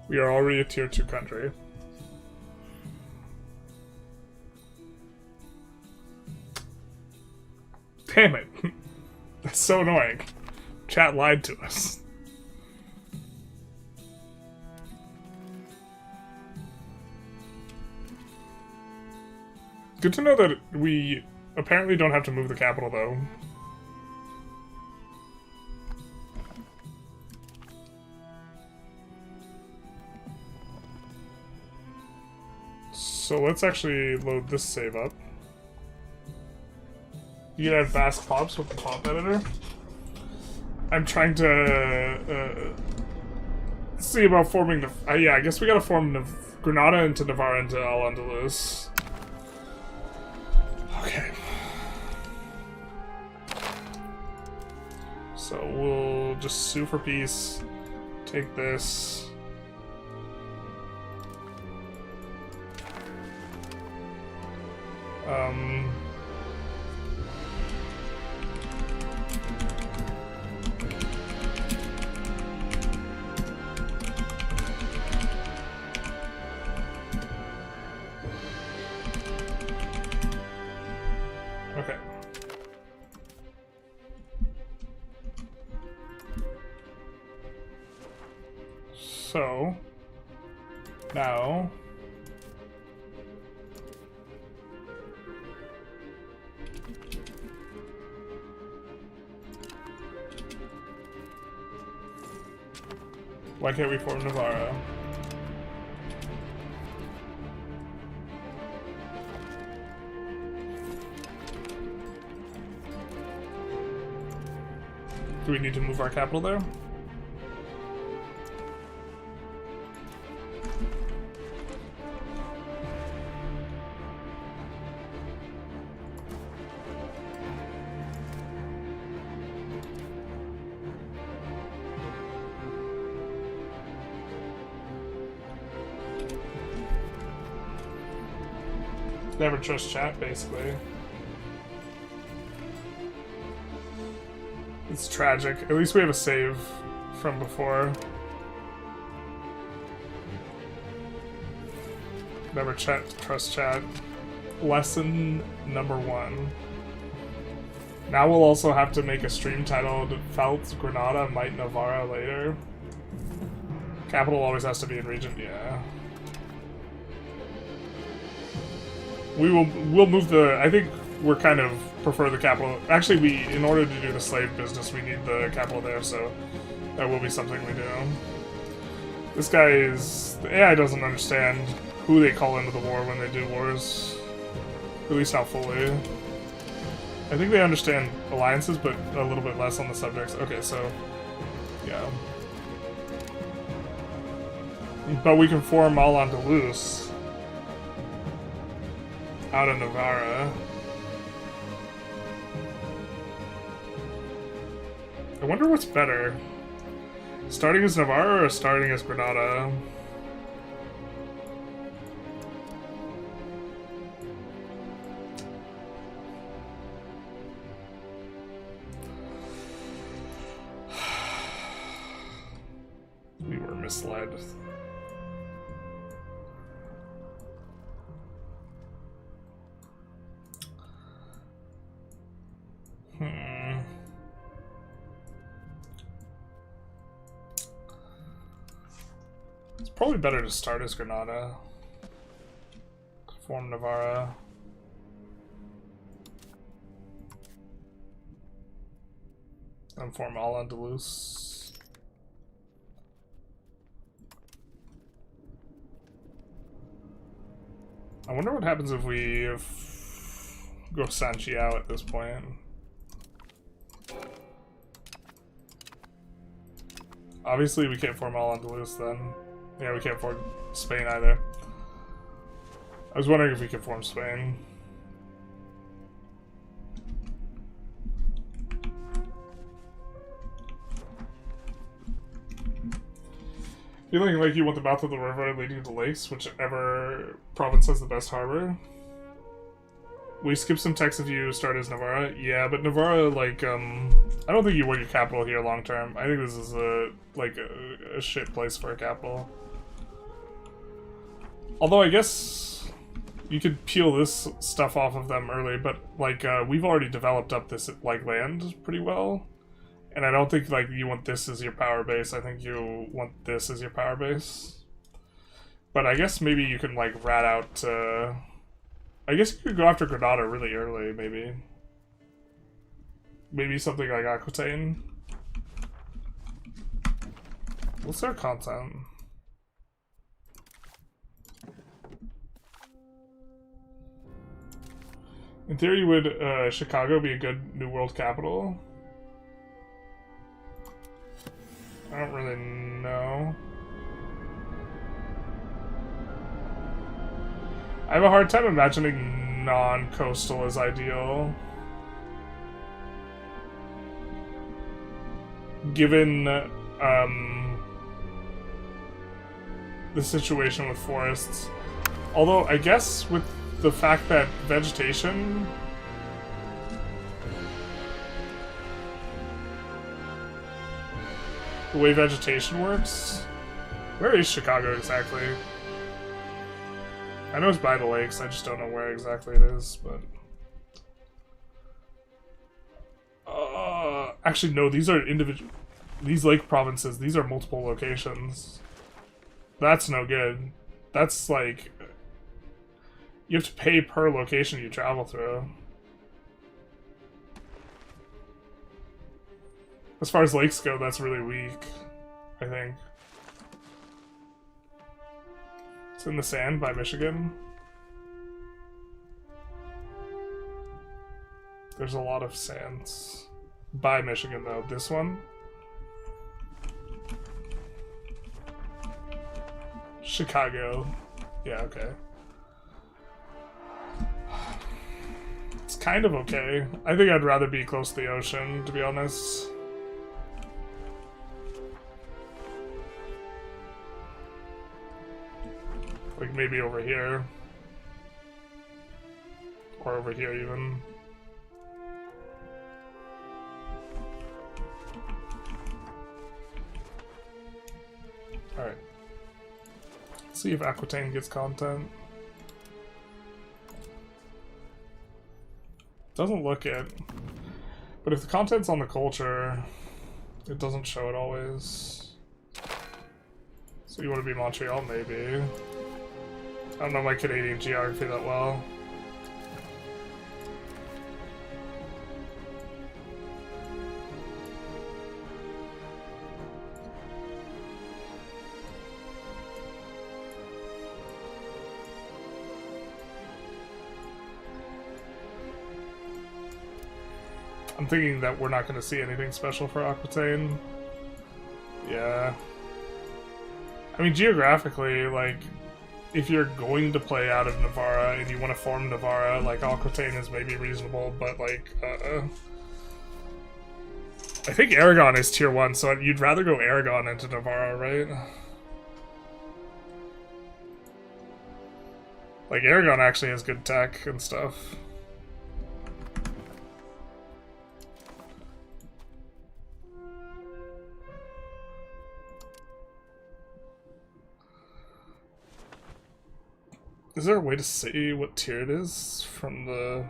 [SPEAKER 1] We are already a tier 2 country. Damn it. That's so annoying. Chat lied to us. Good to know that we apparently don't have to move the capital, though. So let's actually load this save up. You can add Basque pops with the pop editor. I'm trying to see about forming the... yeah, I guess we gotta form Granada into Navarra into Al-Andalus. Okay. So we'll just sue for peace. Take this. Okay. So now why can't we form Navarra? Do we need to move our capital there? Never trust chat, basically. It's tragic. At least we have a save from before. Never trust chat. Lesson number 1. Now we'll also have to make a stream titled Felt Granada Might Navarra later. Capital always has to be in region, yeah. We'll move the... I think we're kind of prefer the capital. Actually, in order to do the slave business, we need the capital there, so that will be something we do. This guy is... The AI doesn't understand who they call into the war when they do wars. At least not fully. I think they understand alliances, but a little bit less on the subjects. Okay, so... yeah. But we can form Al-Andalus out of Navarra. I wonder what's better. Starting as Navarra or starting as Granada? We were misled. It's probably better to start as Granada. Form Navarra. And form Al-Andalus. I wonder what happens if we go Sanchiao at this point. Obviously we can't form Al-Andalus then. Yeah, we can't form Spain either. I was wondering if we could form Spain. Feeling like you want the mouth of the river leading to lakes, whichever province has the best harbor. We skip some text if you start as Navarra. Yeah, but Navarra, like, I don't think you want your capital here long term. I think this is a shit place for a capital. Although I guess you could peel this stuff off of them early, but like we've already developed up this like land pretty well, and I don't think like you want this as your power base. I think you want this as your power base. But I guess maybe you can like rat out. I guess you could go after Granada really early, maybe. Maybe something like Aquitaine. What's their content? In theory, would Chicago be a good New World capital? I don't really know. I have a hard time imagining non-coastal as ideal. Given the situation with forests. Although, I guess with the fact that vegetation... The way vegetation works... Where is Chicago exactly? I know it's by the lakes, I just don't know where exactly it is, but... Actually, no, these are individual... These lake provinces, these are multiple locations. That's no good. That's like... You have to pay per location you travel through. As far as lakes go, that's really weak, I think. It's in the Sand by Michigan. There's a lot of sands. By Michigan, though. This one? Chicago. Yeah, okay. It's kind of okay. I think I'd rather be close to the ocean, to be honest. Like maybe over here. Or over here even. Alright. Let's see if Aquitaine gets content. Doesn't look it. But if the content's on the culture, it doesn't show it always. So you want to be Montreal, maybe. I don't know my Canadian geography that well. I'm thinking that we're not going to see anything special for Aquitaine. Yeah. I mean, geographically, like, if you're going to play out of Navarra and you want to form Navarra, like, Aquitaine is maybe reasonable, but, like, I think Aragon is tier 1, so you'd rather go Aragon into Navarra, right? Like, Aragon actually has good tech and stuff. Is there a way to see what tier it is from the...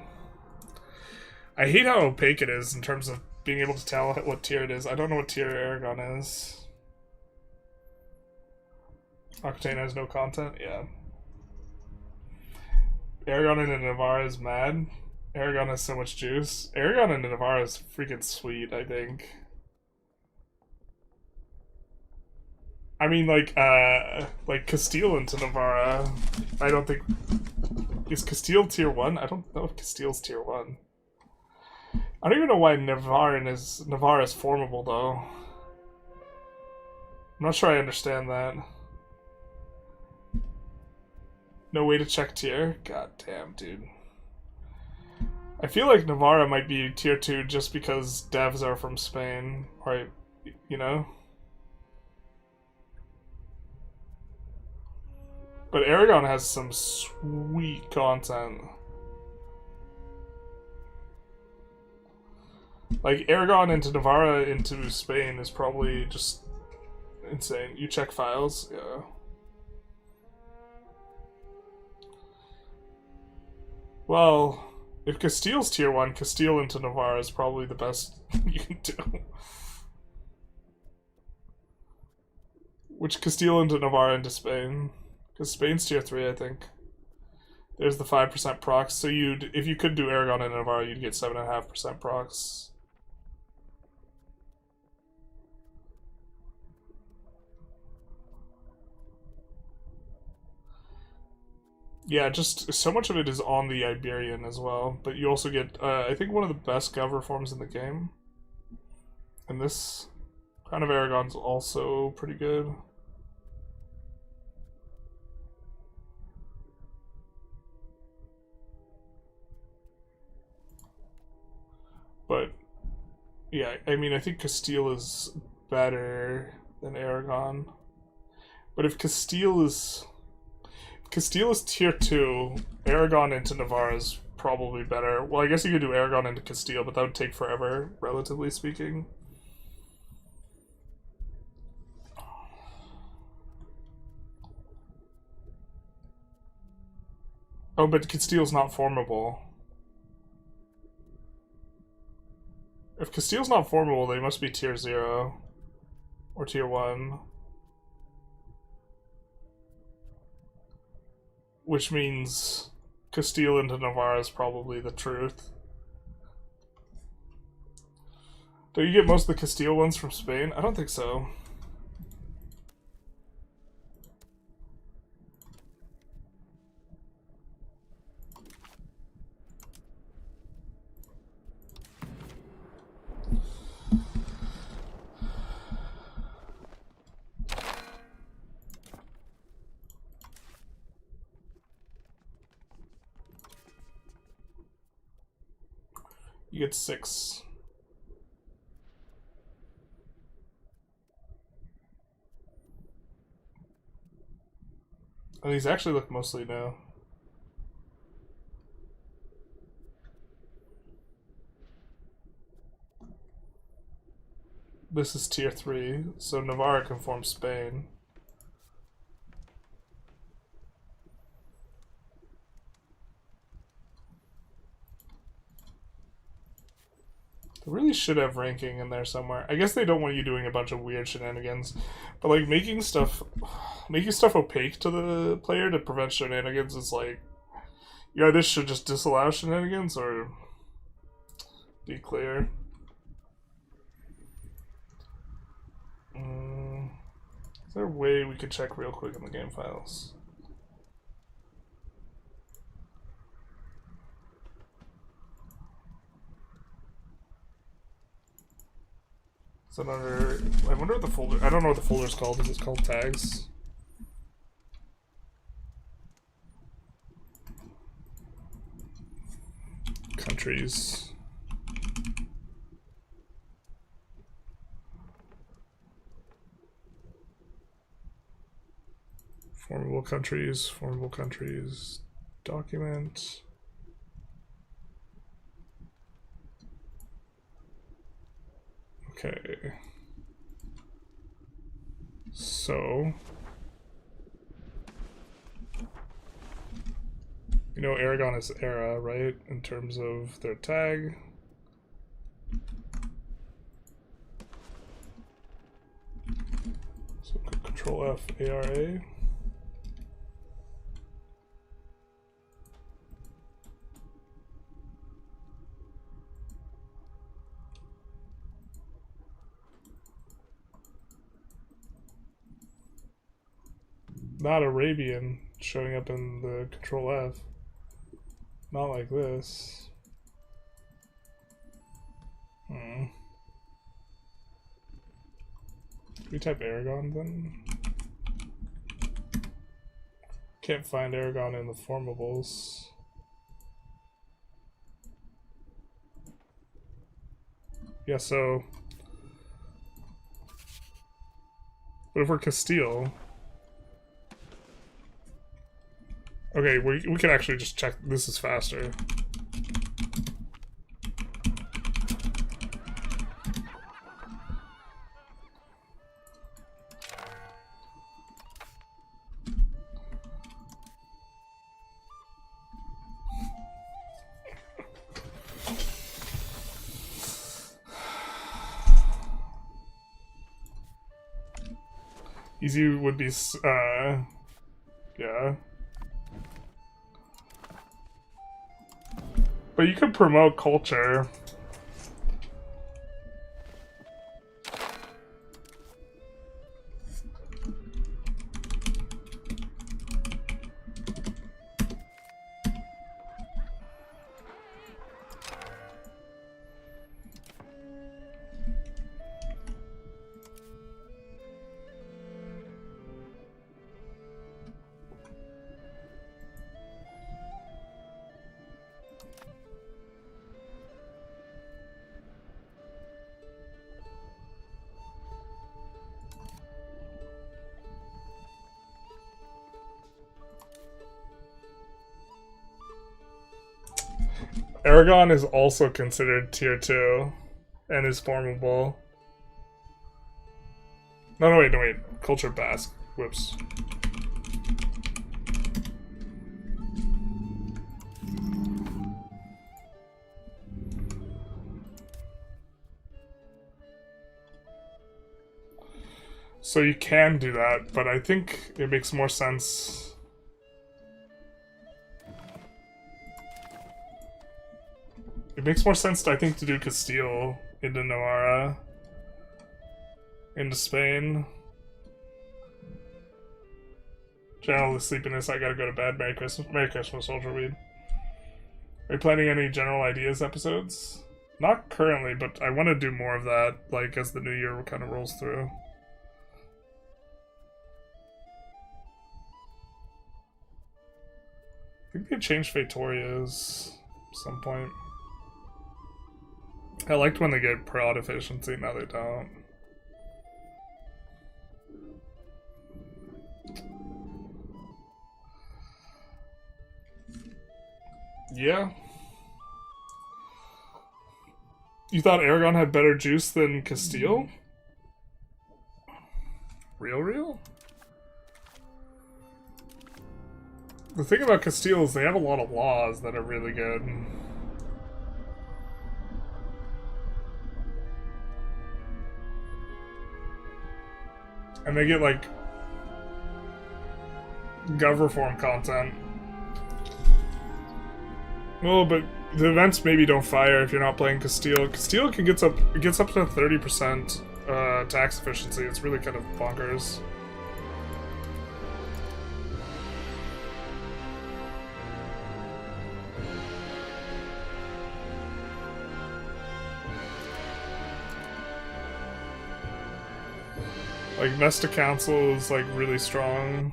[SPEAKER 1] I hate how opaque it is in terms of being able to tell what tier it is. I don't know what tier Aragon is. Aquitaine has no content? Yeah. Aragon into Navarra is mad. Aragon has so much juice. Aragon into Navarra is freaking sweet, I think. I mean, like Castile into Navarra, I don't think... Is Castile tier 1? I don't know if Castile's tier 1. I don't even know why Navarra is formable, though. I'm not sure I understand that. No way to check tier? God damn, dude. I feel like Navarra might be tier 2 just because devs are from Spain, right? You know? But Aragon has some sweet content. Like, Aragon into Navarra into Spain is probably just insane. You check files? Yeah. Well, if Castile's tier 1, Castile into Navarra is probably the best you can do. Which Castile into Navarra into Spain? Because Spain's tier 3, I think. There's the 5% procs. So if you could do Aragon into Navarra, you'd get 7.5% procs. Yeah, just so much of it is on the Iberian as well. But you also get, I think, one of the best gov reforms in the game. And this Crown of Aragon's also pretty good. But, yeah, I mean, I think Castile is better than Aragon. But if Castile is tier 2, Aragon into Navarre is probably better. Well, I guess you could do Aragon into Castile, but that would take forever, relatively speaking. Oh, but Castile's not formable. If Castile's not formable, they must be tier 0. Or tier 1. Which means Castile into Navarre is probably the truth. Do you get most of the Castile ones from Spain? I don't think so. You get 6. And these actually look mostly new. This is tier 3, so Navarra can form Spain. They really should have ranking in there somewhere. I guess they don't want you doing a bunch of weird shenanigans, but like making stuff opaque to the player to prevent shenanigans is like, you either should just disallow shenanigans or be clear. Is there a way we could check real quick in the game files? Is that under... I wonder what the folder... I don't know what the folder's called. Is it called tags? Countries. Formable countries, document. Okay. So, you know Aragon is era, right? In terms of their tag. So Control F, ARA. Not Arabian showing up in the Control F. Not like this. Can we type Aragon then? Can't find Aragon in the formables. Yeah, so... But if we're Castile... Okay, we can actually just check. This is faster. Easy would be, yeah. But you could promote culture. Aragon is also considered tier 2 and is formable. No, wait. Culture Basque. Whoops. So you can do that, but I think it makes more sense. It makes more sense, I think, to do Castile into Navarra, into Spain. Generalist sleepiness, I gotta go to bed. Merry Christmas. Merry Christmas, Soldier Weed. Are you planning any general ideas episodes? Not currently, but I want to do more of that, like, as the new year kind of rolls through. I think they changed Fatorias at some point. I liked when they get prod efficiency, now they don't. Yeah. You thought Aragon had better juice than Castile? Real? The thing about Castile is they have a lot of laws that are really good. And they get, like, gov reform content. Well, but the events maybe don't fire if you're not playing Castile. Castile gets up to 30% tax efficiency. It's really kind of bonkers. Like, Vesta Council is, like, really strong.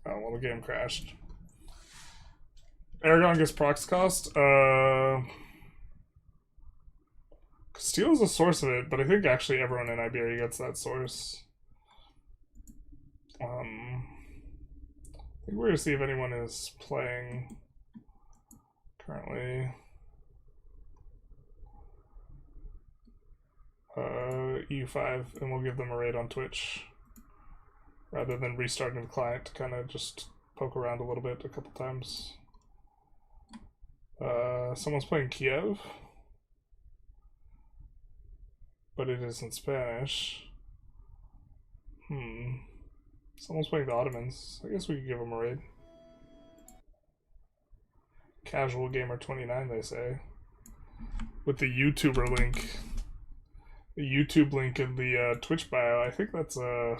[SPEAKER 1] Oh, well, the game crashed. Aragon gets prox cost. Castile is a source of it, but I think actually everyone in Iberia gets that source. I think we're gonna see if anyone is playing currently. EU5, and we'll give them a raid on Twitch rather than restarting the client to kind of just poke around a little bit a couple times. Someone's playing Kiev, but it is in Spanish. Someone's playing the Ottomans. I guess we could give them a raid. Casual Gamer 29, they say, with the YouTuber link. The YouTube link in the Twitch bio. I think that's a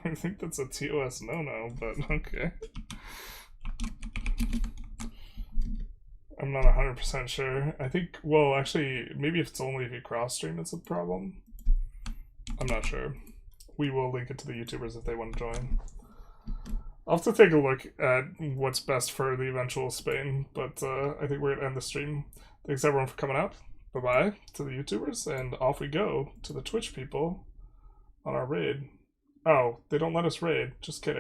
[SPEAKER 1] I think that's a TOS no-no, but okay. I'm not 100% sure. I think, well, actually, maybe if it's only if you cross-stream, it's a problem. I'm not sure. We will link it to the YouTubers if they want to join. I'll have to take a look at what's best for the eventual Spain, but I think we're going to end the stream. Thanks everyone for coming out. Bye-bye to the YouTubers, and off we go to the Twitch people on our raid. Oh, they don't let us raid. Just kidding.